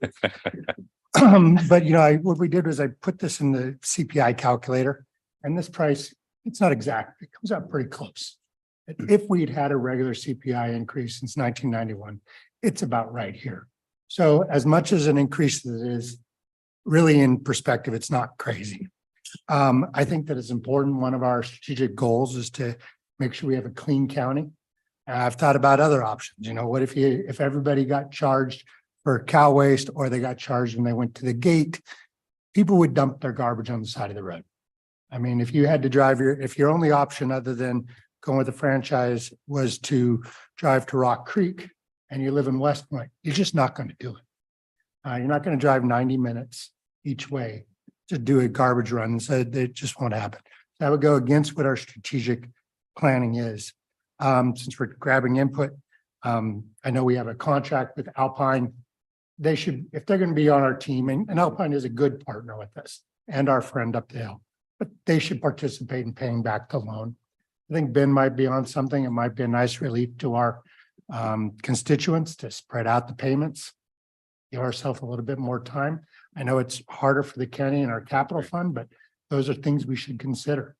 But what we did was I put this in the CPI calculator, and this price, it's not exact. It comes out pretty close. If we'd had a regular CPI increase since 1991, it's about right here. So as much as an increase as it is, really in perspective, it's not crazy. I think that it's important. One of our strategic goals is to make sure we have a clean county. I've thought about other options. What if everybody got charged for Cal Waste or they got charged when they went to the gate? People would dump their garbage on the side of the road. I mean, if you had to drive if your only option other than going with a franchise was to drive to Rock Creek and you live in West Point, you're just not going to do it. You're not going to drive 90 minutes each way to do a garbage run. So it just won't happen. That would go against what our strategic planning is. Since we're grabbing input, I know we have a contract with Alpine. They should, if they're going to be on our team, and Alpine is a good partner with us and our friend up the hill, but they should participate in paying back the loan. I think Ben might be on something. It might be a nice relief to our constituents to spread out the payments, give ourselves a little bit more time. I know it's harder for the county and our capital fund, but those are things we should consider.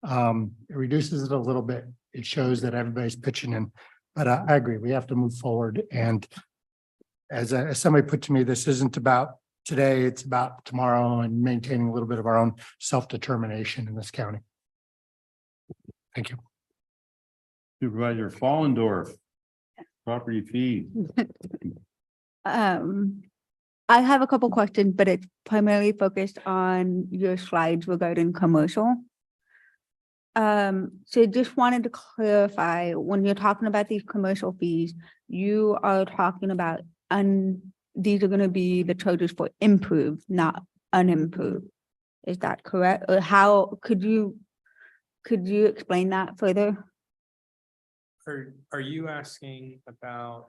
It reduces it a little bit. It shows that everybody's pitching in, but I agree. We have to move forward. And as somebody put to me, this isn't about today, it's about tomorrow and maintaining a little bit of our own self-determination in this county. Thank you. Supervisor Fallendorf. Property fee. I have a couple questions, but it's primarily focused on your slides regarding commercial. So just wanted to clarify, when you're talking about these commercial fees, you are talking about these are gonna be the charges for improved, not unimproved. Is that correct? Or how, could you explain that further? Are you asking about,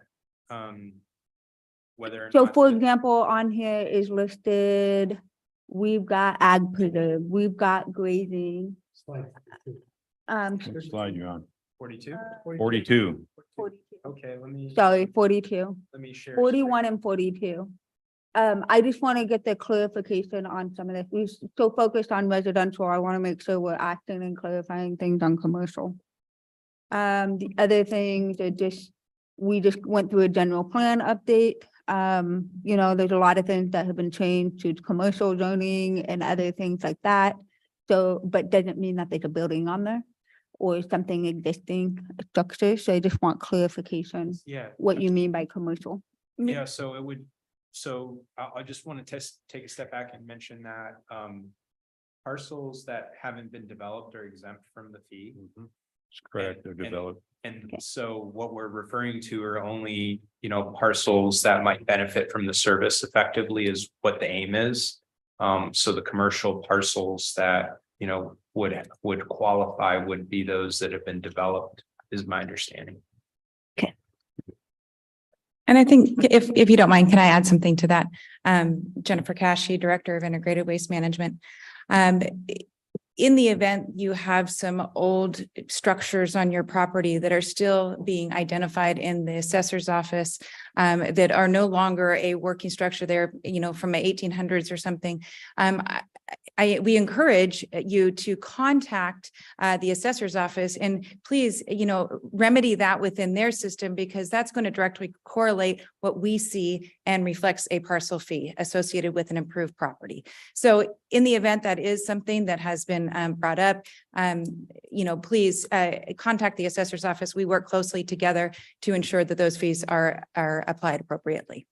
whether or So not for the- example, on here is listed, we've got ag preserve, we've got grazing. What slide you on? 42? 42. Okay, Sorry, 42, let me share. 41 and 42. I just want to get the clarification on some of this. We're so focused on residential. I want to make sure we're acting and clarifying things on commercial. The other things are we just went through a general plan update. You know, there's a lot of things that have been changed to commercial zoning and other things like that. So, but doesn't mean that there's a building on there or something existing structure. So I just want clarification, Yeah. what you mean by commercial. Yeah, so it would, I just want to take a step back and mention that parcels that haven't been developed are exempt from the fee. It's correct. They're developed. And so what we're referring to are only, parcels that might benefit from the service effectively is what the aim is. So the commercial parcels that, would qualify would be those that have been developed, is my understanding. And I think if you don't mind, can I add something to that? Jennifer Cashy, Director of Integrated Waste Management. In the event you have some old structures on your property that are still being identified in the assessor's office, that are no longer a working structure there, from the 1800s or something, we encourage you to contact the assessor's office and please, remedy that within their system, because that's going to directly correlate what we see and reflects a parcel fee associated with an improved property. So in the event that is something that has been brought up, please contact the assessor's office. We work closely together to ensure that those fees are applied appropriately.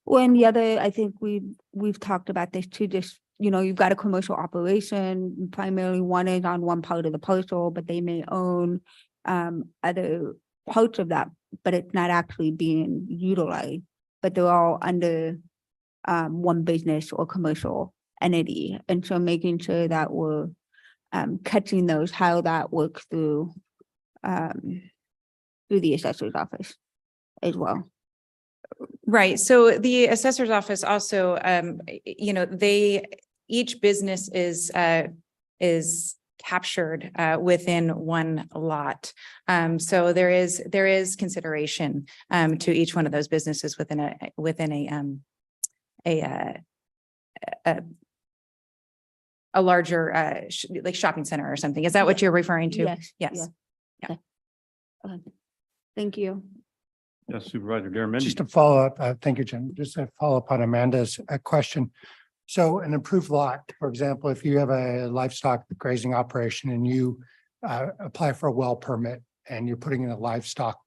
Well, and the other, I think we've talked about this too, just, you've got a commercial operation, primarily one is on one part of the parcel, but they may own other parts of that, but it's not actually being utilized, but they're all under one business or commercial entity. And so making sure that we're catching those, how that works through the assessor's office as well. Right. So the assessor's office also, each business is captured within one lot. So there is consideration to each one of those businesses within a larger like shopping center or something. Is that what you're referring to? Yes. Yes. Yeah. Okay. Thank you. Yes, Supervisor Darren. Just to follow up, thank you, Jim. Just to follow up on Amanda's question. So an improved lot, for example, if you have a livestock grazing operation and you apply for a well permit and you're putting in a livestock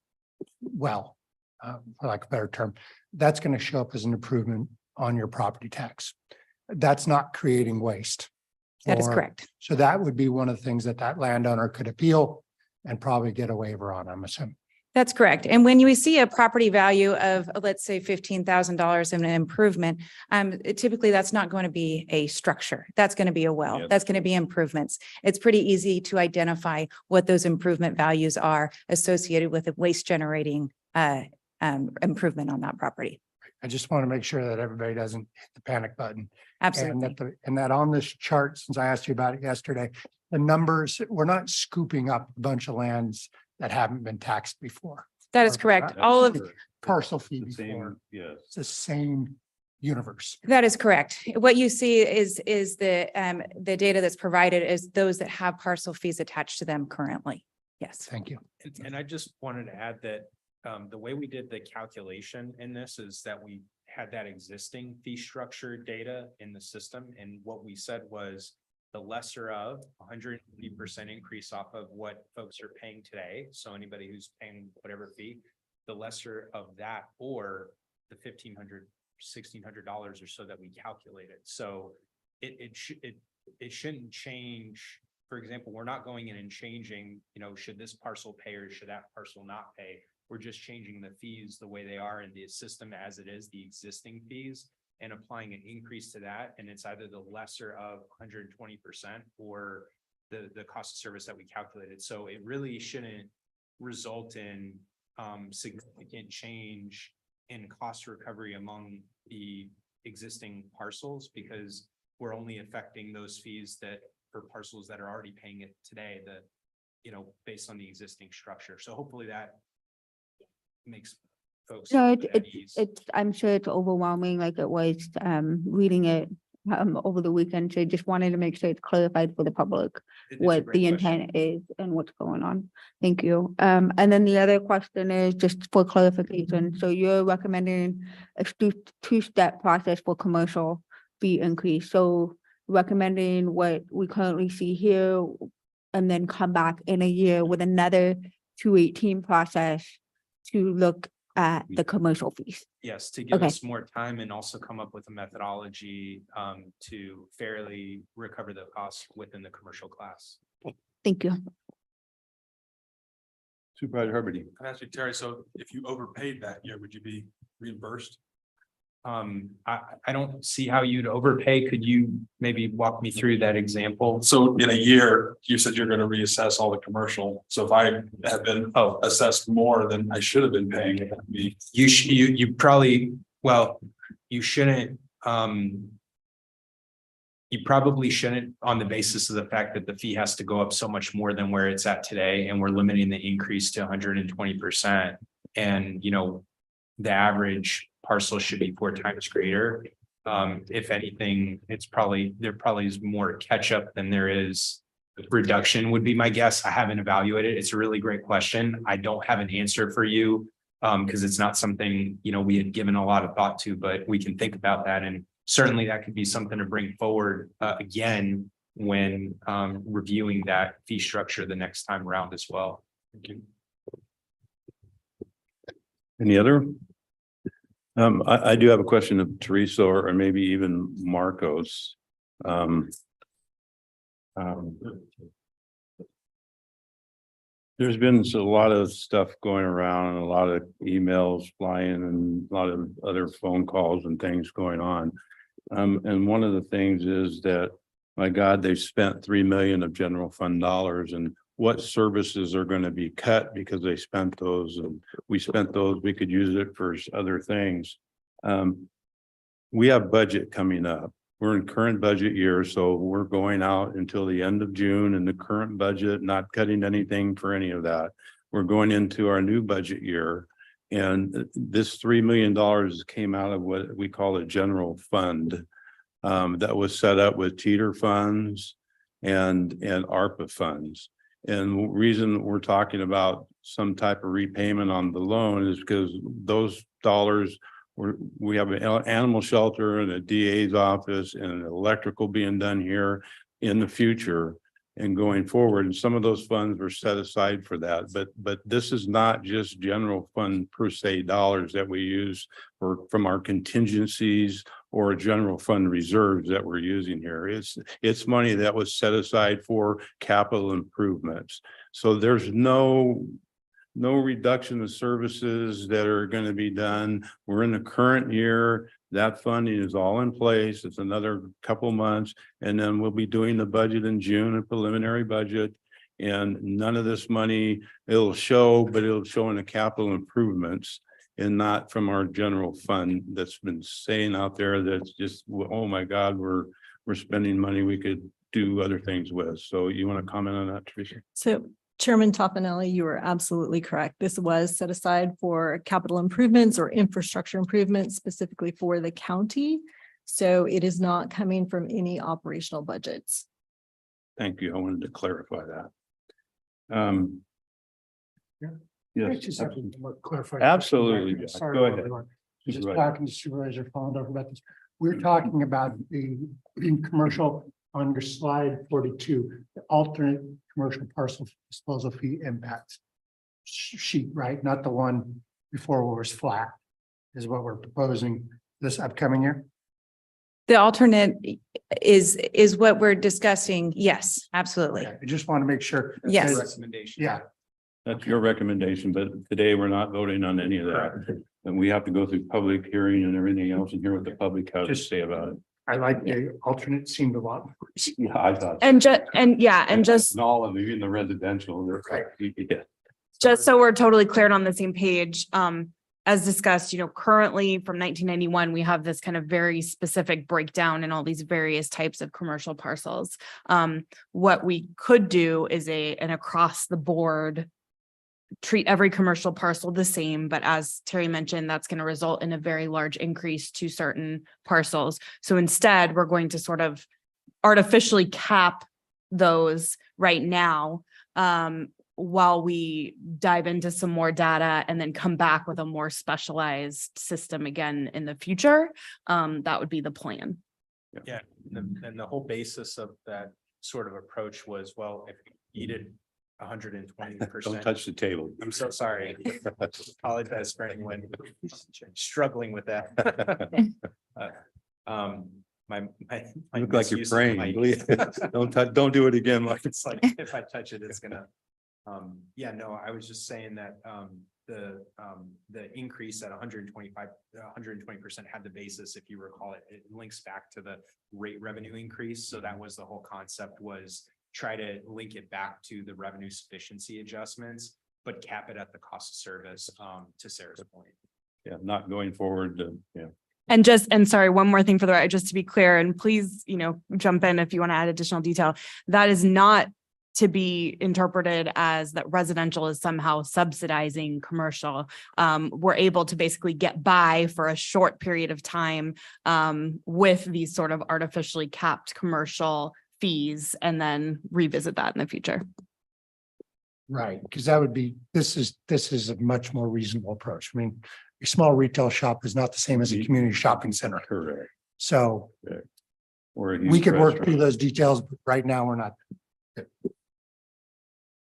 well, for lack of a better term, that's going to show up as an improvement on your property tax. That's not creating waste. That is correct. So that would be one of the things that landowner could appeal and probably get a waiver on, I'm assuming. That's correct. And when you see a property value of, let's say, $15,000 in an improvement, typically that's not going to be a structure. That's going to be a well. That's going to be improvements. It's pretty easy to identify what those improvement values are associated with a waste generating improvement on that property. I just want to make sure that everybody doesn't hit the panic button. Absolutely. And that on this chart, since I asked you about it yesterday, the numbers, we're not scooping up a bunch of lands that haven't been taxed before. That is correct. All of Parcel fee The same, before. yes. It's the same universe. that is correct. What you see is the data that's provided is those that have parcel fees attached to them currently. Yes. Thank you. And I just wanted to add that the way we did the calculation in this is that we had that existing fee structure data in the system, and what we said was the lesser of 150% increase off of what folks are paying today. So anybody who's paying whatever fee, the lesser of that, or the $1,500, $1,600 or so that we calculated. So it shouldn't change. For example, we're not going in and changing, should this parcel pay or should that parcel not pay? We're just changing the fees the way they are in the system as it is, the existing fees, and applying an increase to that. And it's either the lesser of 120% or the cost of service that we calculated. So it really shouldn't result in significant change in cost recovery among the existing parcels, because we're only affecting those fees that for parcels that are already paying it today, based on the existing structure. So hopefully that makes folks. No, at ease. I'm sure it's overwhelming like it was, reading it, over the weekend. So just wanted to make sure it's clarified for the public It's a what great the question. intent is and what's going on. Thank you. And then the other question is just for clarification. So you're recommending a two-step process for commercial fee increase. So recommending what we currently see here and then come back in a year with another 218 process to look at the commercial fees. Yes, to give Okay. us more time and also come up with a methodology to fairly recover the costs within the commercial class. Thank you. Supervisor Hubbard. Can I ask you, Terry, so if you overpaid that year, would you be reimbursed? I don't see how you'd overpay. Could you maybe walk me through that example? So in a year, you said you're going to reassess all the commercial. So if I have been assessed more than I should have been paying, it would be. You probably, well, you shouldn't, you probably shouldn't, on the basis of the fact that the fee has to go up so much more than where it's at today, and we're limiting the increase to 120%. And, the average parcel should be 4 times greater. If anything, there probably is more catch up than there is reduction, would be my guess. I haven't evaluated. It's a really great question. I don't have an answer for you because it's not something, we had given a lot of thought to, but we can think about that. And certainly that could be something to bring forward again when reviewing that fee structure the next time around as well. Thank you. Any other? I do have a question of Teresa or maybe even Marcos. There's been a lot of stuff going around and a lot of emails flying and a lot of other phone calls and things going on. And one of the things is that, my God, they've spent 3 million of general fund dollars, and what services are going to be cut because they spent those and we spent those, we could use it for other things. We have budget coming up. We're in current budget year, so we're going out until the end of June in the current budget, not cutting anything for any of that. We're going into our new budget year, and this $3 million came out of what we call a general fund that was set up with teeter funds and ARPA funds. And the reason we're talking about some type of repayment on the loan is because those dollars, we have an animal shelter and a DA's office and electrical being done here in the future and going forward. And some of those funds were set aside for that. But this is not just general fund per se dollars that we use from our contingencies or general fund reserves that we're using here. It's money that was set aside for capital improvements. So there's no reduction of services that are going to be done. We're in the current year. That funding is all in place. It's another couple months, and then we'll be doing the budget in June, a preliminary budget. And none of this money, it'll show, but it'll show in the capital improvements and not from our general fund that's been saying out there that's just, oh my God, we're spending money we could do other things with. So you want to comment on that, Teresa? So Chairman Toffenelli, you are absolutely correct. This was set aside for capital improvements or infrastructure improvements specifically for the county. So it is not coming from any operational budgets. Thank you. I wanted to clarify that. Yes, Clarify. absolutely. Sorry Go about ahead. that. Just Right. talking to Supervisor Fondor about this. We're talking about the in commercial under slide 42, the alternate commercial parcel disposal fee impacts sheet, right? Not the one before where it was flat, is what we're proposing this upcoming year. The alternate is what we're discussing. Yes, absolutely. Okay, I just want to make sure. Yes. Recommendation. Yeah, That's your recommendation, but today we're not voting on any of that. And we have to go through public hearing and everything else and hear what the public has to say about it. I like the alternate seemed a lot. Yeah, I thought. And just And all of you in the residential. Yeah. Just so we're totally clear on the same page, as discussed, currently from 1991, we have this kind of very specific breakdown in all these various types of commercial parcels. What we could do is an across the board treat every commercial parcel the same, but as Terry mentioned, that's going to result in a very large increase to certain parcels. So instead, we're going to sort of artificially cap those right now, while we dive into some more data and then come back with a more specialized system again in the future. That would be the plan. Yeah, and the whole basis of that sort of approach was, well, if you needed 120%. Don't touch the table. I'm so sorry. Apologize for anyone struggling with that. My Look like you're misuse of praying. mic. Don't do it again. Like It's like, if I touch it, it's gonna, yeah, no, I was just saying that, the increase at 120% had the basis, if you recall it links back to the rate revenue increase. So that was the whole concept, was try to link it back to the revenue sufficiency adjustments, but cap it at the cost of service, to Sarah's point. Yeah, not going forward. Yeah. And sorry, one more thing for the right, just to be clear, and please, jump in if you want to add additional detail. That is not to be interpreted as that residential is somehow subsidizing commercial. We're able to basically get by for a short period of time with these sort of artificially capped commercial fees and then revisit that in the future. Right, because that would be, this is a much more reasonable approach. I mean, a small retail shop is not the same as a community shopping center. Correct. So Or a we huge could work restaurant. through those details, but right now we're not.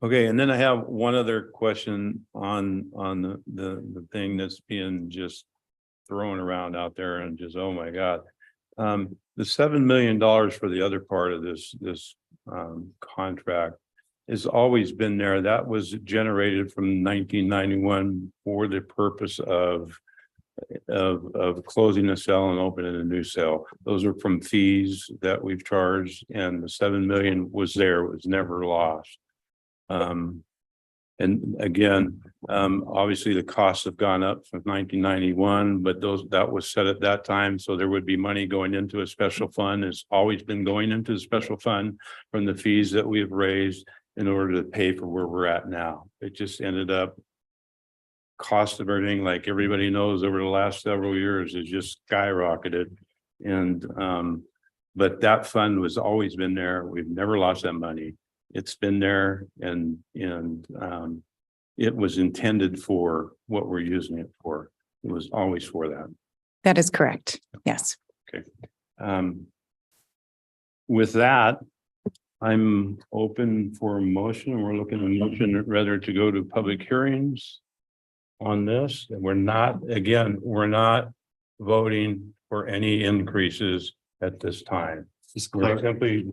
Okay, and then I have one other question on the thing that's being just thrown around out there and just, oh my God. The $7 million for the other part of this contract has always been there. That was generated from 1991 for the purpose of closing a cell and opening a new cell. Those are from fees that we've charged, and the 7 million was there, it was never lost. And again, obviously the costs have gone up from 1991, but that was set at that time. So there would be money going into a special fund. It's always been going into the special fund from the fees that we've raised in order to pay for where we're at now. It just ended up cost of everything, like everybody knows, over the last several years has just skyrocketed. And but that fund was always been there. We've never lost that money. It's been there, and it was intended for what we're using it for. It was always for that. That is correct. Yes. Okay. With that, I'm open for a motion. We're looking at a motion rather to go to public hearings on this. And we're not voting for any increases at this time. We're simply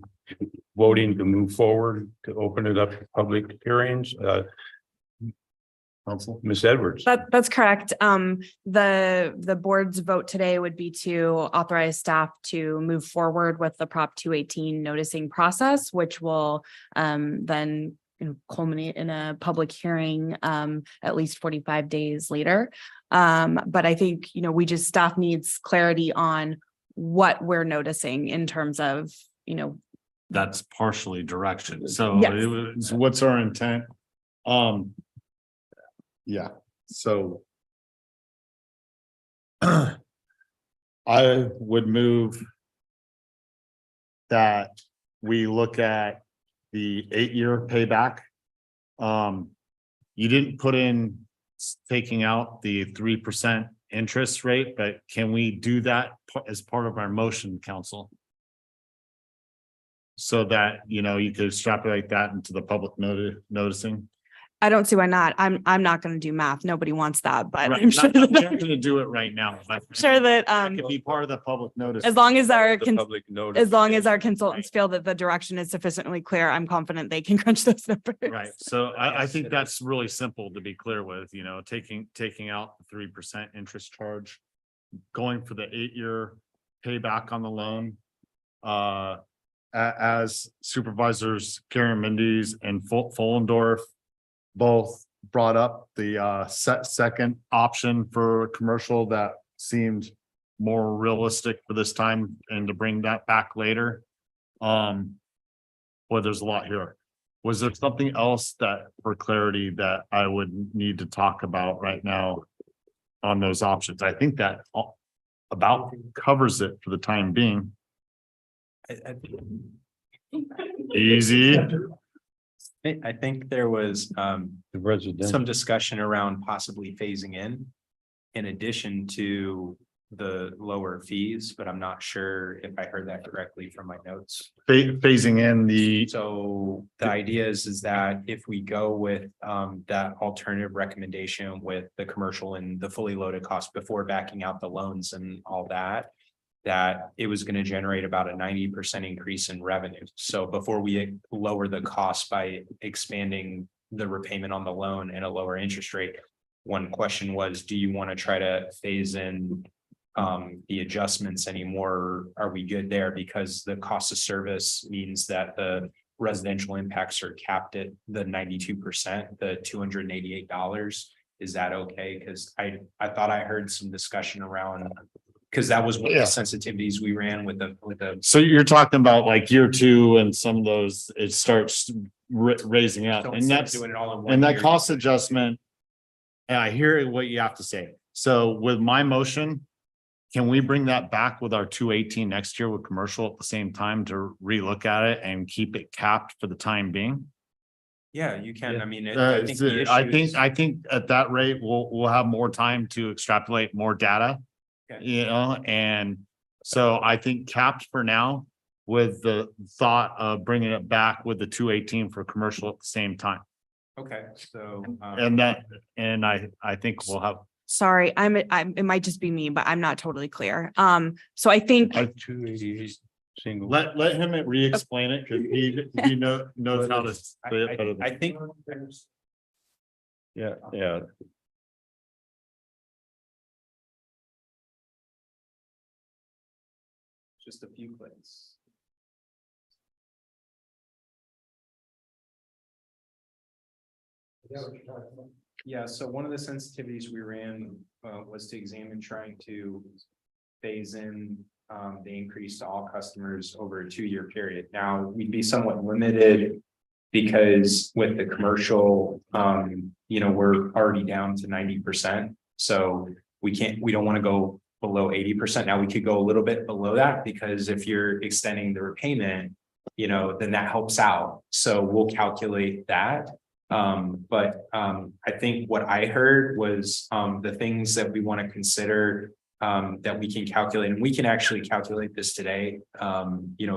voting to move forward, to open it up to public hearings. Ms. Edwards. That's correct. The board's vote today would be to authorize staff to move forward with the Prop 218 noticing process, which will then culminate in a public hearing at least 45 days later. But I think, staff needs clarity on what we're noticing in terms of, That's partially direction. So Yes. it was, what's our intent? Yeah, so I would move that we look at the 8-year payback. You didn't put in taking out the 3% interest rate, but can we do that as part of our motion, council? So that, you know, you could extrapolate that into the public noticing. I don't see why not. I'm not gonna do math. Nobody wants that, but Right, I'm sure not that, gonna do it right now. But sure that, it could be part of the public notice. as long as our, The public notice. as long as our consultants feel that the direction is sufficiently clear, I'm confident they can crunch those numbers. Right, so I think that's really simple to be clear with, you know, taking out the 3% interest charge. Going for the 8-year payback on the loan. As supervisors Karen Mendes and Fullendorf both brought up the second option for commercial that seemed more realistic for this time and to bring that back later. Boy, there's a lot here. Was there something else that for clarity that I would need to talk about right now on those options? I think that about covers it for the time being. Easy. I think there was The residential. some discussion around possibly phasing in addition to the lower fees, but I'm not sure if I heard that correctly from my notes. Phasing in the, So the idea is that if we go with that alternative recommendation with the commercial and the fully loaded cost before backing out the loans and all that, that it was going to generate about a 90% increase in revenue. So before we lower the cost by expanding the repayment on the loan and a lower interest rate, one question was, do you want to try to phase in the adjustments anymore? Are we good there? Because the cost of service means that the residential impacts are capped at the 92%, the $288. Is that okay? Because I thought I heard some discussion around, because that was one of the sensitivities we ran with the. so you're talking about like year 2 and some of those, it starts raising up So and instead of that's, doing it all in one and that year, cost adjustment. And I hear what you have to say. So with my motion, can we bring that back with our 218 next year with commercial at the same time to relook at it and keep it capped for the time being? Yeah, you can. I mean, I think the issue I is- think at that rate, we'll have more time to extrapolate more data. Okay. You know, and so I think capped for now with the thought of bringing it back with the 218 for commercial at the same time. Okay, so. And I think we'll have. Sorry, it might just be me, but I'm not totally clear. So I think, 280 single. Let him re-explain it because he knows how to say it better than. I think. Yeah. Just a few clicks. Yeah, so one of the sensitivities we ran was to examine trying to phase in the increase to all customers over a 2-year period. Now, we'd be somewhat limited because with the commercial, we're already down to 90%. So we don't want to go below 80%. Now we could go a little bit below that because if you're extending the repayment, then that helps out. So we'll calculate that. But I think what I heard was the things that we want to consider that we can calculate, and we can actually calculate this today,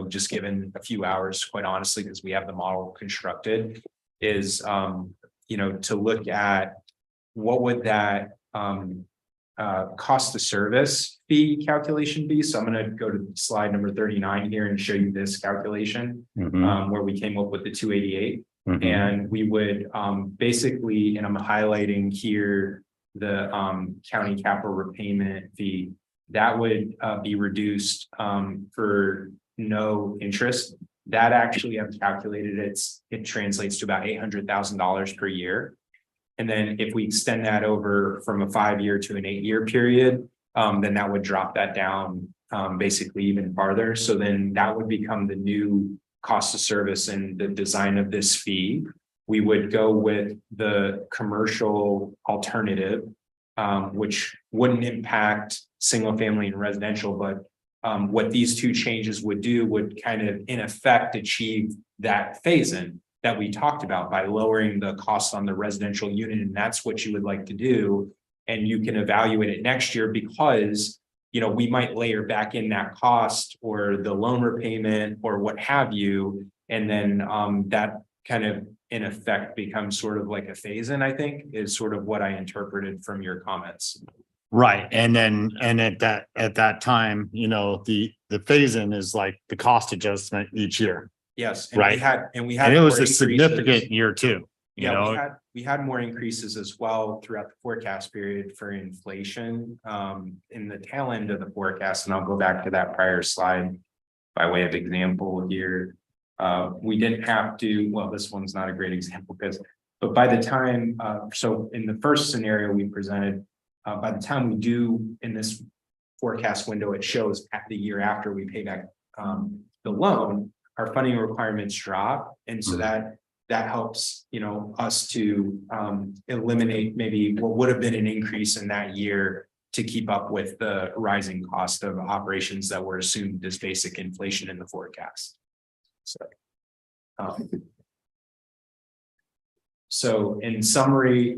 just given a few hours, quite honestly, because we have the model constructed, is to look at what would that cost of service fee calculation be. So I'm going to go to slide number 39 here and show you this calculation where we came up with the 288. And we would basically, and I'm highlighting here the county capital repayment fee, that would be reduced for no interest. That actually, I've calculated it translates to about $800,000 per year. And then if we extend that over from a 5-year to an 8-year period, then that would drop that down basically even farther. So then that would become the new cost of service and the design of this fee. We would go with the commercial alternative, which wouldn't impact single family and residential, but what these two changes would do would kind of in effect achieve that phase in that we talked about by lowering the cost on the residential unit. And that's what you would like to do and you can evaluate it next year because, we might layer back in that cost or the loan repayment or what have you. And then that kind of in effect becomes sort of like a phase in, I think, is sort of what I interpreted from your comments. Right, and then, and at that time, the phase in is like the cost adjustment each year. Yes. And Right. we had And it was more a significant increases. year too, We had more increases as well throughout the forecast period for inflation in the tail end of the forecast. And I'll go back to that prior slide by way of example here. We didn't have to, well, this one's not a great example but by the time, so in the first scenario we presented, by the time we do in this forecast window, it shows at the year after we pay back the loan, our funding requirements drop. And so that helps, us to eliminate maybe what would have been an increase in that year to keep up with the rising cost of operations that were assumed as basic inflation in the forecast. So in summary,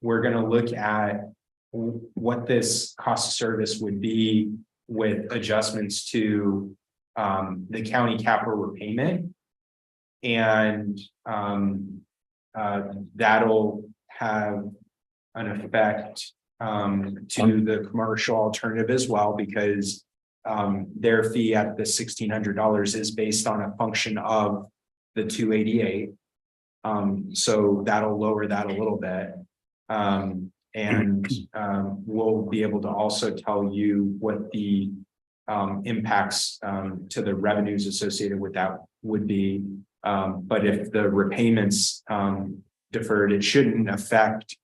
we're going to look at what this cost of service would be with adjustments to the county capital repayment. And that'll have an effect to the commercial alternative as well, because their fee at the $1,600 is based on a function of the 288. So that'll lower that a little bit. And we'll be able to also tell you what the impacts to the revenues associated with that would be. But if the repayments deferred, it shouldn't affect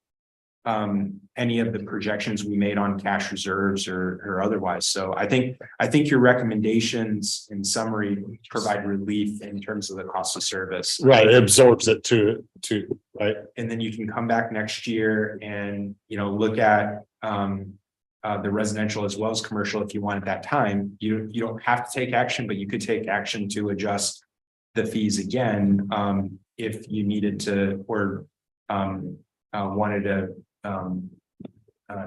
any of the projections we made on cash reserves or otherwise. So I think your recommendations in summary provide relief in terms of the cost of service. Right, it absorbs it too, right? And then you can come back next year and, look at the residential as well as commercial if you want at that time. You don't have to take action, but you could take action to adjust the fees again if you needed to or wanted to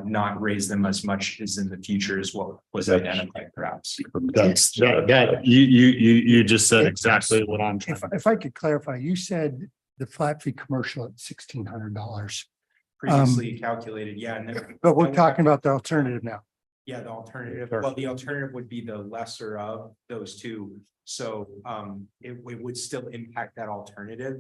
not raise them as much as in the future is what was identified perhaps. That's that you just said exactly what I'm trying. If I could clarify, you said the flat fee commercial at $1,600. Previously calculated, yeah. And then, But we're talking about the alternative now. yeah, the alternative, well, the alternative would be the lesser of those two. So it would still impact that alternative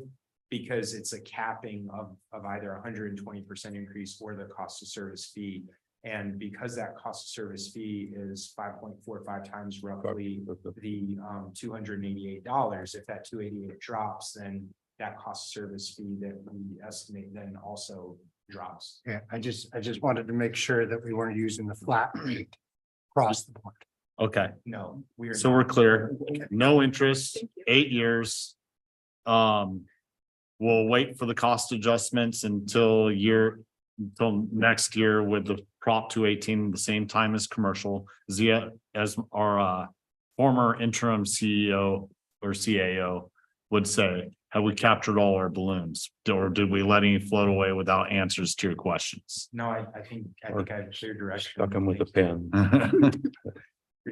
because it's a capping of either 120% increase or the cost of service fee. And because that cost of service fee is 5.45 times roughly the $288, if that 288 drops, then that cost of service fee that we estimate then also drops. Yeah, I just wanted to make sure that we weren't using the flat rate across the board. Okay, No, we are. so not. we're clear, no interest, 8 years. We'll wait for the cost adjustments until next year with the Prop 218, the same time as commercial. Zia, as our former interim CEO or CAO would say, have we captured all our balloons? Or did we let any float away without answers to your questions? No, I think I have clear direction. Stuck them with a pen.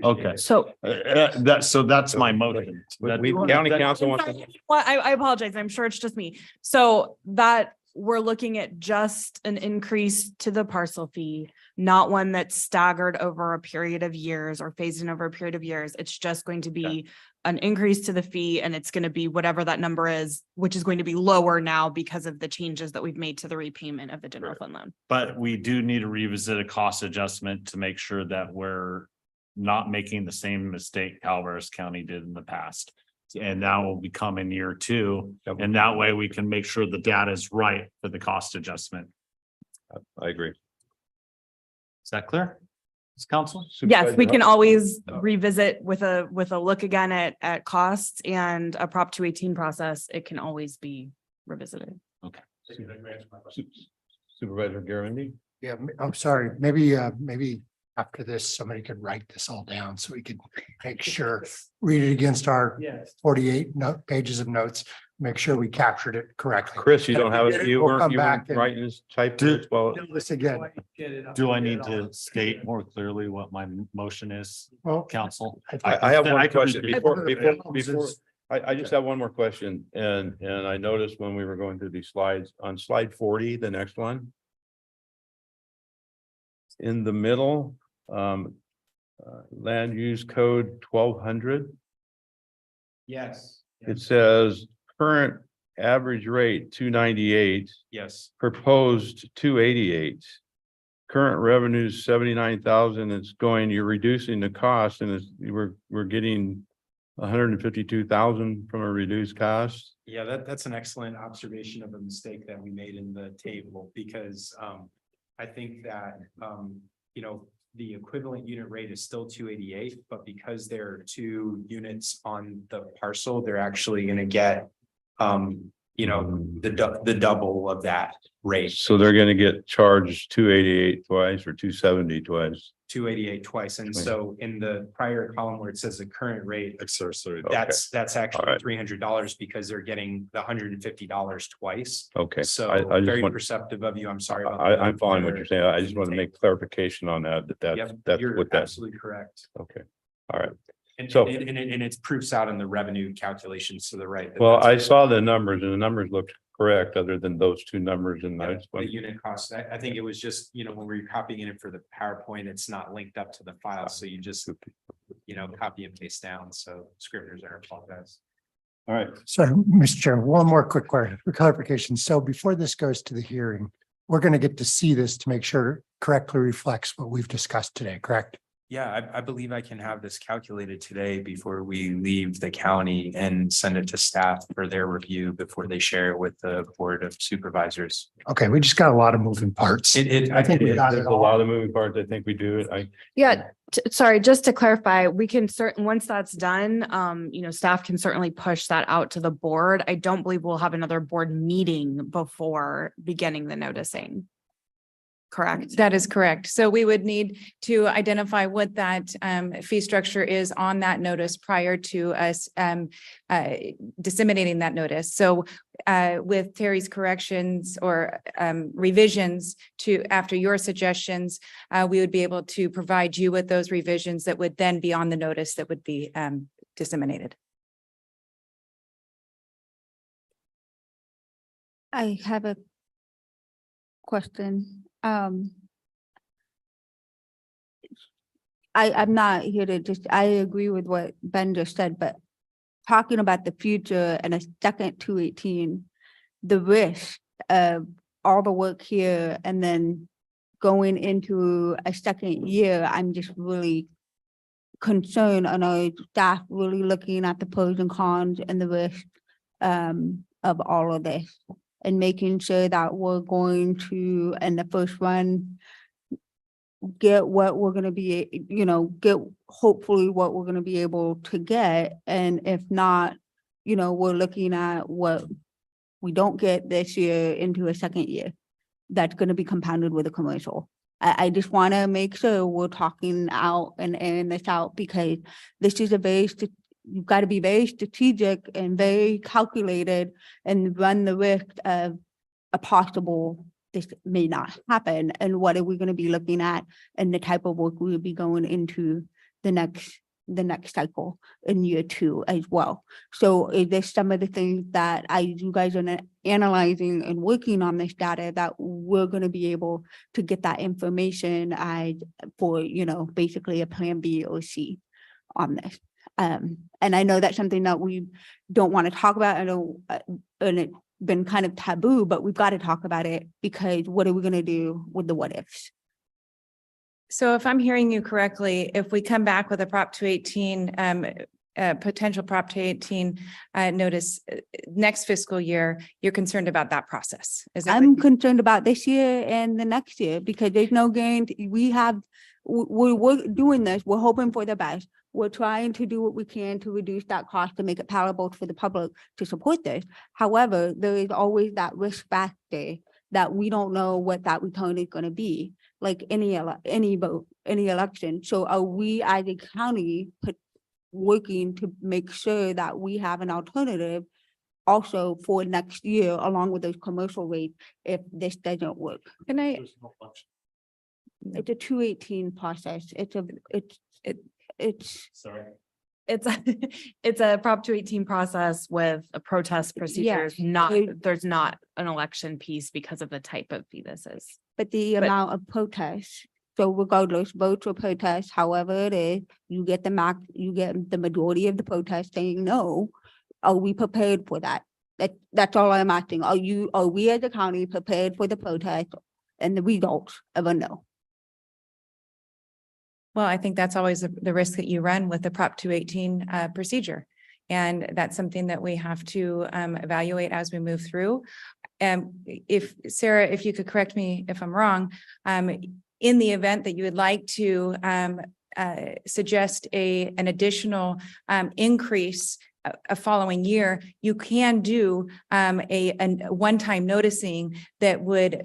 Okay, So that's my motion. County council wants to. Well, I apologize. I'm sure it's just me. So that we're looking at just an increase to the parcel fee, not one that's staggered over a period of years or phased in over a period of years. It's just going to be an increase to the fee and it's going to be whatever that number is, which is going to be lower now because of the changes that we've made to the repayment of the general fund loan. But we do need to revisit a cost adjustment to make sure that we're not making the same mistake Calaveras County did in the past. And that will become in year 2. And that way we can make sure the data is right for the cost adjustment. I agree. Is that clear? Is council? Yes, we can always revisit with a look again at costs and a Prop 218 process. It can always be revisited. Okay. Supervisor Garamendi. Yeah, I'm sorry, maybe after this, somebody could write this all down so we could make sure, read it against our Yes. 48 pages of notes, make sure we captured it correctly. Chris, you don't have it, you We'll weren't, come you back weren't and writing this type as well. do this again. Do I need to state more clearly what my motion is, Well, council? I have Then one can question repeat before, I just have one more question, and I noticed when we were going through these slides, on slide 40, the next one. In the middle, land use code 1200, Yes. it says current average rate 298, Yes. proposed 288. Current revenues 79,000, it's going, you're reducing the cost, and we're getting 152,000 from a reduced cost. Yeah, that's an excellent observation of a mistake that we made in the table, because I think that you know, the equivalent unit rate is still 288, but because there are 2 units on the parcel, they're actually gonna get you know, the double of that rate. So they're gonna get charged 288 twice or 270 twice. 288 twice. And so in the prior column where it says the current rate, that's actually Alright. $300 because they're getting the $150 twice. Okay, So I just very want, perceptive of you. I'm sorry about. I'm following what you're saying. I just want to make clarification on that, Yep, that's you're what that's, absolutely correct. okay. All right. And, So- and it's proofs out in the revenue calculations to the right. that Well, that's- I saw the numbers and the numbers looked correct, other than those 2 numbers, and I just The want, unit cost, I think it was just, you know, when we were copying it for the PowerPoint, it's not linked up to the file, so you just, you know, copy and paste down, so Scrivener's error, apologize. all right. So, Mr. Chairman, one more quick clarification. So before this goes to the hearing, we're going to get to see this to make sure it correctly reflects what we've discussed today, correct? Yeah, I believe I can have this calculated today before we leave the county and send it to staff for their review before they share it with the Board of Supervisors. Okay, we just got a lot of moving parts. I think we got There's it a lot all. of moving parts. I think we do it. Yeah, sorry, just to clarify, we can once that's done, you know, staff can certainly push that out to the board. I don't believe we'll have another board meeting before beginning the noticing. Correct? That is correct. So we would need to identify what that fee structure is on that notice prior to us disseminating that notice. So with Terry's corrections or revisions to after your suggestions, we would be able to provide you with those revisions that would then be on the notice that would be disseminated. I have a question. I'm not here to I agree with what Ben just said, but talking about the future and a second 218, the risk of all the work here and then going into a second year, I'm just really concerned. I know staff really looking at the pros and cons and the risk of all of this, and making sure that we're going to, in the first run, get what we're gonna be, you know, get hopefully what we're gonna be able to get. And if not, you know, we're looking at what we don't get this year into a second year. That's gonna be compounded with a commercial. I just wanna make sure we're talking out and airing this out, because this is a you've got to be very strategic and very calculated and run the risk of a possible, this may not happen. And what are we going to be looking at and the type of work we will be going into the next cycle in year 2 as well. So is there some of the things that you guys are analyzing and working on this data that we're going to be able to get that information for, you know, basically a plan B or C on this? And I know that's something that we don't want to talk about. I know, and it's been kind of taboo, but we've got to talk about it, because what are we going to do with the what ifs? So if I'm hearing you correctly, if we come back with a Prop 218, potential Prop 218 notice next fiscal year, you're concerned about that process. Is that? I'm concerned about this year and the next year, because there's no guarantee. We're doing this. We're hoping for the best. We're trying to do what we can to reduce that cost to make it palatable for the public to support this. However, there is always that risk factor that we don't know what that return is going to be. like any vote, any election. So are we as a county working to make sure that we have an alternative also for next year, along with those commercial rates, if this doesn't work? Can I, It's a 218 process. It's Sorry. It's, it's a Prop 218 process with a protest procedures, there's not an election piece because of the type of fee this is. but the amount of protests. So regardless, votes or protests, however it is, you get the majority of the protests saying no. Are we prepared for that? That's all I'm asking. Are we as a county prepared for the protest and the results of a no? well, I think that's always the risk that you run with the Prop 218 procedure. And that's something that we have to evaluate as we move through. And if Sarah, if you could correct me if I'm wrong, in the event that you would like to suggest an additional increase a following year, you can do a one-time noticing that would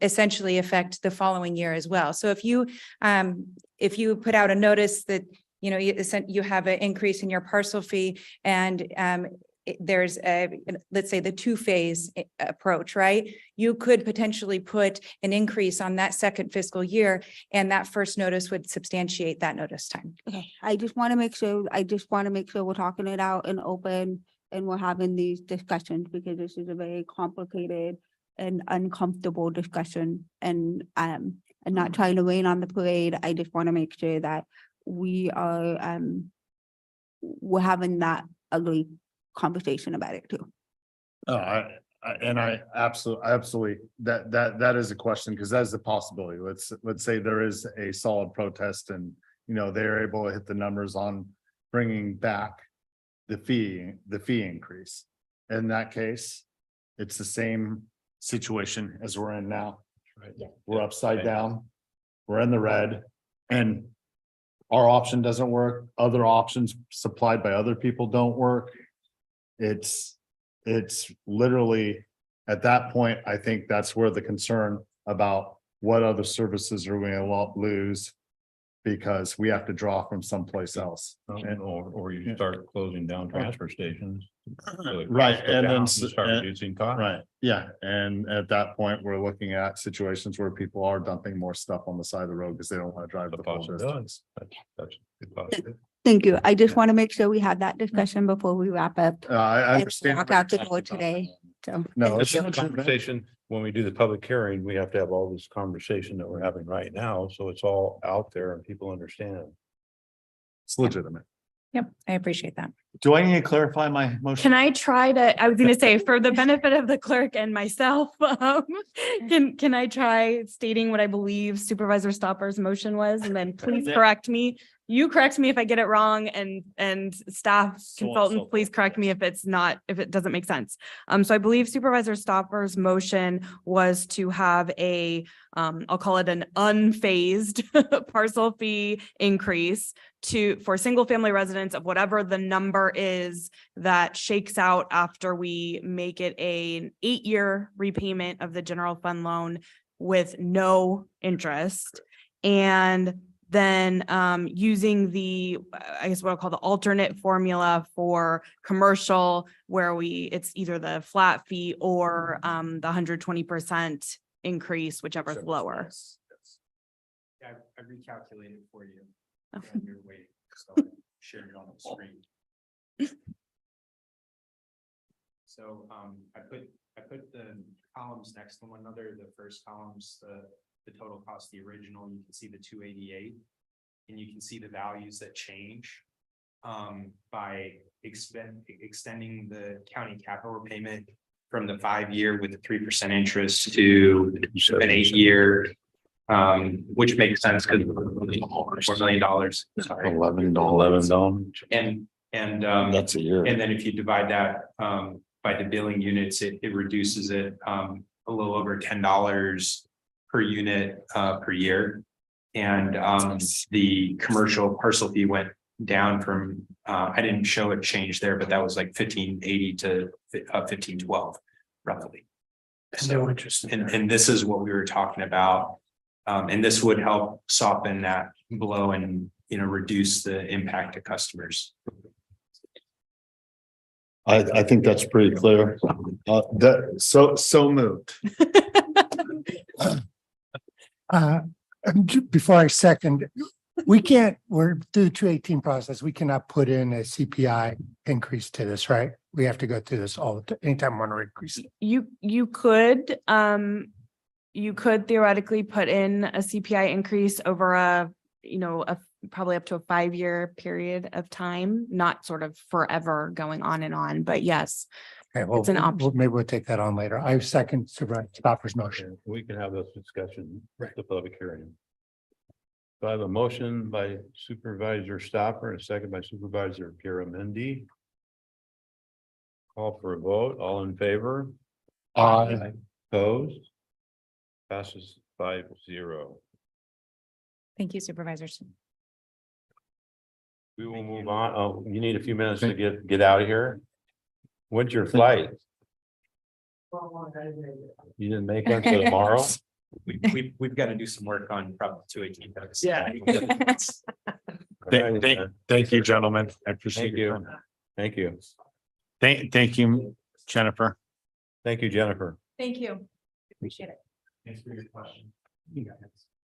essentially affect the following year as well. So if you put out a notice that you have an increase in your parcel fee and there's let's say the two-phase approach, right? You could potentially put an increase on that second fiscal year, and that first notice would substantiate that notice time. Okay, I just want to make sure we're talking it out and open and we're having these discussions, because this is a very complicated and uncomfortable discussion, and I'm not trying to rain on the parade. I just want to make sure that we're having that ugly conversation about it too. I absolutely, that is a question, because that is a possibility. Let's say there is a solid protest and, they're able to hit the numbers on bringing back the fee increase. In that case, it's the same situation as we're in now. Right. We're upside down, we're in the red, and our option doesn't work. Other options supplied by other people don't work. It's literally, at that point, I think that's where the concern about what other services are we gonna lose, because we have to draw from someplace else. Or you start closing down transfer stations. Right, and then start reducing costs. Right, yeah, and at that point, we're looking at situations where people are dumping more stuff on the side of the road because they don't want to drive the full distance. That's a good possibility. Thank you. I just want to make sure we have that discussion before we wrap up. I and understand. Walk out the door today, so. No, It's a conversation, when we do the public hearing, we have to have all this conversation that we're having right now, so it's all out there and people understand. It's legitimate. Yep, I appreciate that. Do I need to clarify my motion? Can I try to, I was gonna say, for the benefit of the clerk and myself, can I try stating what I believe Supervisor Stopper's motion was, and then please correct me? You correct me if I get it wrong, and staff consultants, please correct me if it doesn't make sense. So I believe Supervisor Stopper's motion was to have I'll call it an unphased parcel fee increase for single family residents of whatever the number is that shakes out after we make it an 8-year repayment of the general fund loan with no interest. And then using I guess what I'll call the alternate formula for commercial, where it's either the flat fee or the 120% increase, whichever is lower. I recalculated for you. Oh. You're waiting, so share it on the screen. So I put the columns next to one another. The first column's the total cost, the original. You can see the 288, and you can see the values that change by extending the county capital repayment from the 5-year with the 3% interest to an 8-year, which makes sense because $4 million. Sorry. $11. And That's a year. and then if you divide that by the billing units, it reduces it a little over $10 per unit per year. And the commercial parcel fee went down from I didn't show it change there, but that was like 1580 to 1512 roughly. So interesting. And this is what we were talking about And this would help soften that blow and, reduce the impact to customers. I think that's pretty clear. So moved. Before I second, we're through the 218 process. We cannot put in a CPI increase to this, right? We have to go through this anytime we want to increase it. You could theoretically put in a CPI increase over a probably up to a 5-year period of time, not sort of forever going on and on, but yes. Okay, well, It's an option. maybe we'll take that on later. I second Supervisor Stopper's motion. We can have those discussions, the public hearing. So I have a motion by Supervisor Stopper and a second by Supervisor Piramendi. Call for a vote. All in favor? Aye. Opposed? Passes 5-0. Thank you, supervisors. We will move on. Oh, you need a few minutes to get out of here. When's your flight? You didn't make it until tomorrow? We've got to do some work on Prop 218. Thank you, gentlemen. I appreciate Thank your you. time. Thank you. Thank you, Jennifer. Thank you, Jennifer. Thank you. Appreciate it. Thanks for your question.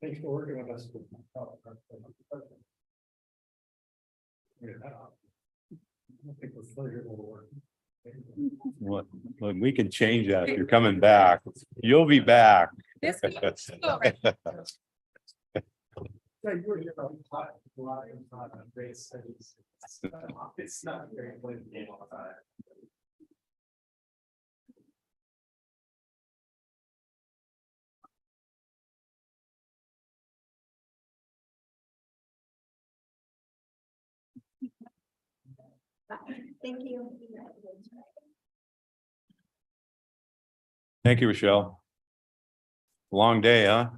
Thanks for working with us. What, look, we can change that. If you're coming back, you'll be back. It's not very game all the time. Thank you. Thank you, Rochelle. Long day, huh?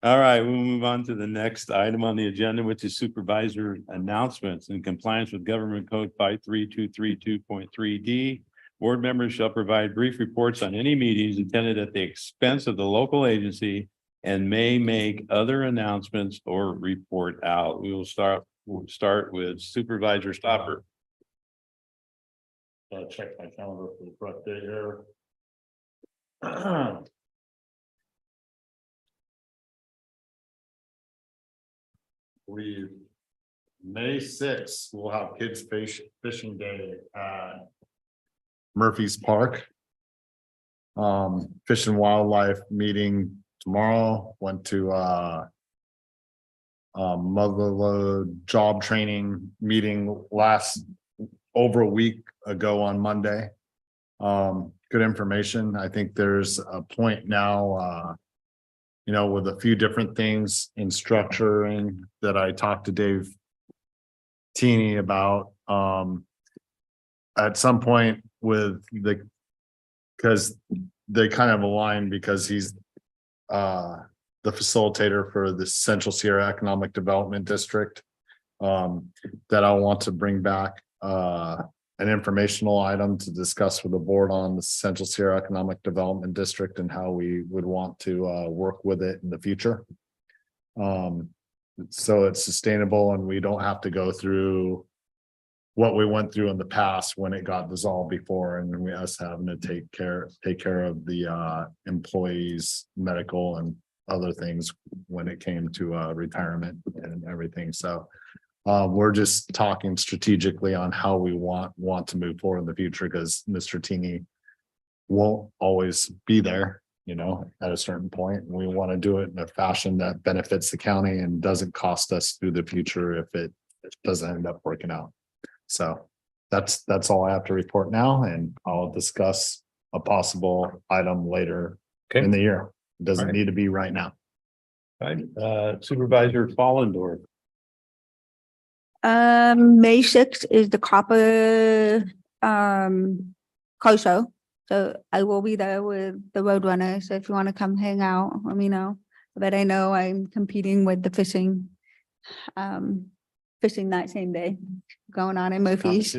All right, we'll move on to the next item on the agenda, which is supervisor announcements in compliance with Government Code 53232.3D. Board members shall provide brief reports on any meetings attended at the expense of the local agency and may make other announcements or report out. We'll start with Supervisor Stopper. Check my calendar for the correct day here. May 6th, we'll have kids fishing day at Murphy's Park. Fish and Wildlife meeting tomorrow. Went to motherload job training meeting over a week ago on Monday. Good information. I think there's a point now, with a few different things in structuring that I talked to Dave Teeny about, at some point because they kind of align because he's the facilitator for the Central Sierra Economic Development District, that I want to bring back an informational item to discuss with the board on the Central Sierra Economic Development District and how we would want to work with it in the future. So it's sustainable and we don't have to go through what we went through in the past when it got dissolved before and us having to take care of the employees' medical and other things when it came to retirement and everything. So we're just talking strategically on how we want to move forward in the future because Mr. Teeny won't always be there, at a certain point. And we want to do it in a fashion that benefits the county and doesn't cost us through the future if it doesn't end up working out. So that's all I have to report now, and I'll discuss a possible item later in the year. It doesn't need to be right now. Supervisor Fallendorf. May 6th is the copper car show. So I will be there with the Roadrunners. So if you want to come hang out, let me know. But I know I'm competing with the fishing that same day going on in Murphy's.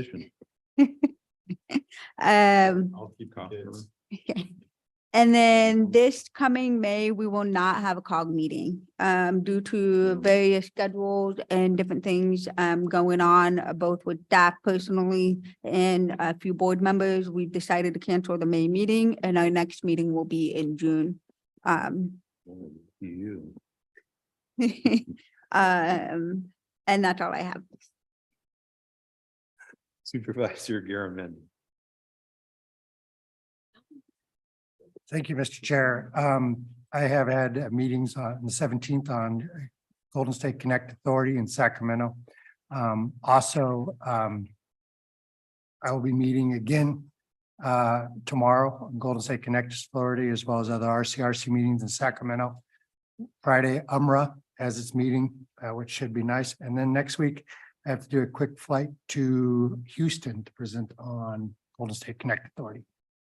I'll keep And then this coming May, we will not have a COG meeting due to various schedules and different things going on, both with staff personally and a few board members. We've decided to cancel the May meeting, and our next meeting will be in June. You. And that's all I have. Supervisor Garamendi. Thank you, Mr. Chair. I have had meetings on the 17th on Golden State Connect Authority in Sacramento. Also, I will be meeting again tomorrow on Golden State Connect Authority, as well as other RCRC meetings in Sacramento. Friday, UMRA has its meeting, which should be nice. And then next week, I have to do a quick flight to Houston to present on Golden State Connect Authority.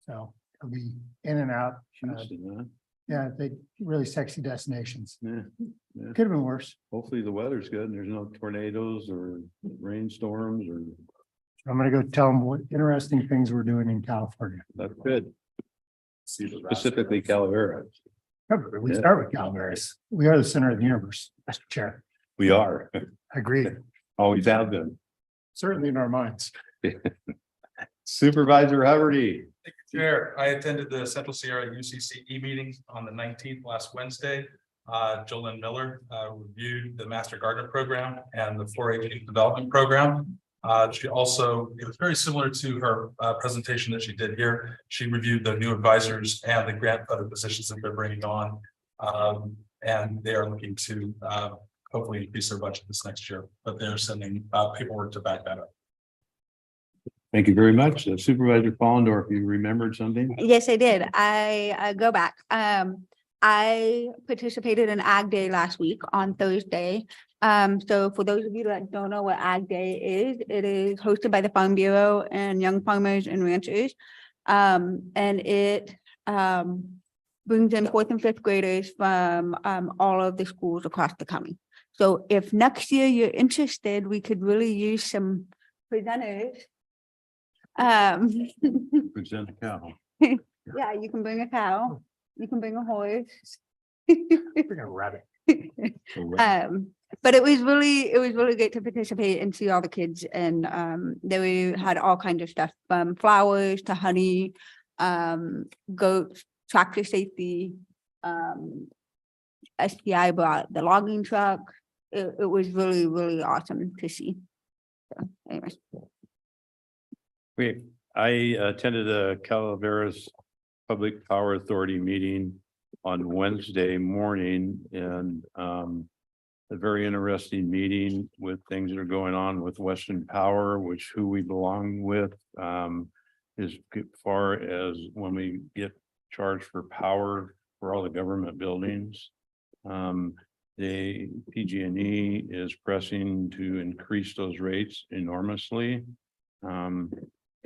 So I'll be in and out. Houston, huh? Yeah, they really sexy destinations. Yeah. Could have been worse. Hopefully the weather's good and there's no tornadoes or rainstorms or. I'm gonna go tell them what interesting things we're doing in California. That's good. Specifically Calaveras. We Yeah. start with Calaveras. We are the center of the universe, Mr. Chair. We are. Agreed. Always have been. Certainly in our minds. Supervisor Huberty. Chair, I attended the Central Sierra UCCE meeting on the 19th last Wednesday. Jolynn Miller reviewed the Master Gardener Program and the 4-H Development Program. She also, it was very similar to her presentation that she did here. She reviewed the new advisors and the grant funded positions that they're bringing on. And they are looking to hopefully increase their budget this next year, but they're sending paperwork to back that up. Thank you very much. Supervisor Fallendorf, you remembered something? Yes, I did. I go back. I participated in Ag Day last week on Thursday. So for those of you that don't know what Ag Day is, it is hosted by the Farm Bureau and young farmers and ranchers. And it brings in 4th and 5th graders from all of the schools across the county. So if next year you're interested, we could really use some presenters. Present a cow. Yeah, you can bring a cow, you can bring a horse. Bring a rabbit. But it was really great to participate and see all the kids, and they had all kinds of stuff, from flowers to honey, goats, tractor safety. SPI brought the logging truck. It was really, really awesome to see. So anyways. Great. I attended the Calaveras Public Power Authority meeting on Wednesday morning, and a very interesting meeting with things that are going on with Western Power, which who we belong with, as far as when we get charged for power for all the government buildings. The PG&E is pressing to increase those rates enormously.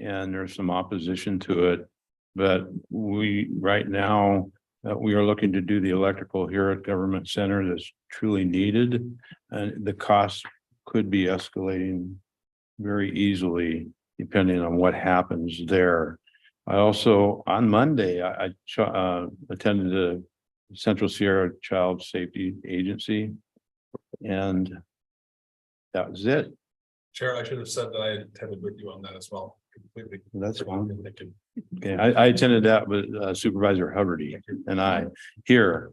And there's some opposition to it, but we right now we are looking to do the electrical here at Government Center that's truly needed, and the cost could be escalating very easily depending on what happens there. I also on Monday I attended the Central Sierra Child Safety Agency, and that was it. Chair, I should have said that I attended with you on that as well. Completely. That's fine. Okay, I attended that with Supervisor Huberty and I here.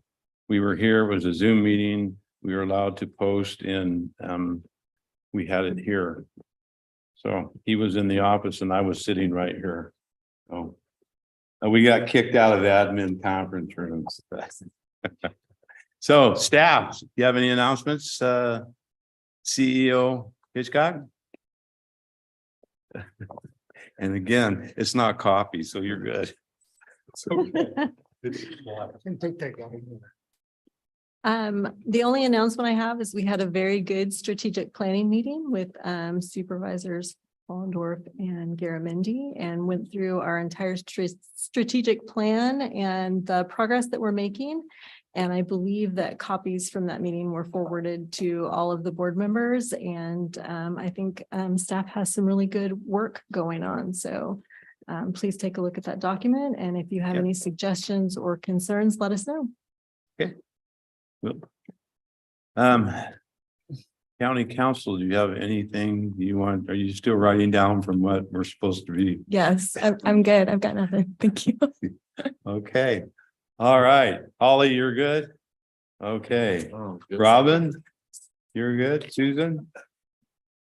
We were here, it was a Zoom meeting. We were allowed to post and we had it here. So he was in the office and I was sitting right here. So we got kicked out of the admin conference rooms. So staff, do you have any announcements? CEO Hitchcock? And again, it's not coffee, so you're good. The only announcement I have is we had a very good strategic planning meeting with Supervisors Fallendorf and Garamendi, and went through our entire strategic plan and the progress that we're making. And I believe that copies from that meeting were forwarded to all of the board members, and I think staff has some really good work going on. So Please take a look at that document, and if you have any suggestions or concerns, let us know. County council, do you have anything you want? Are you still writing down from what we're supposed to be? Yes, I'm good. I've got nothing. Thank you. Okay. All right. Holly, you're good? Okay. Robin? You're good? Susan?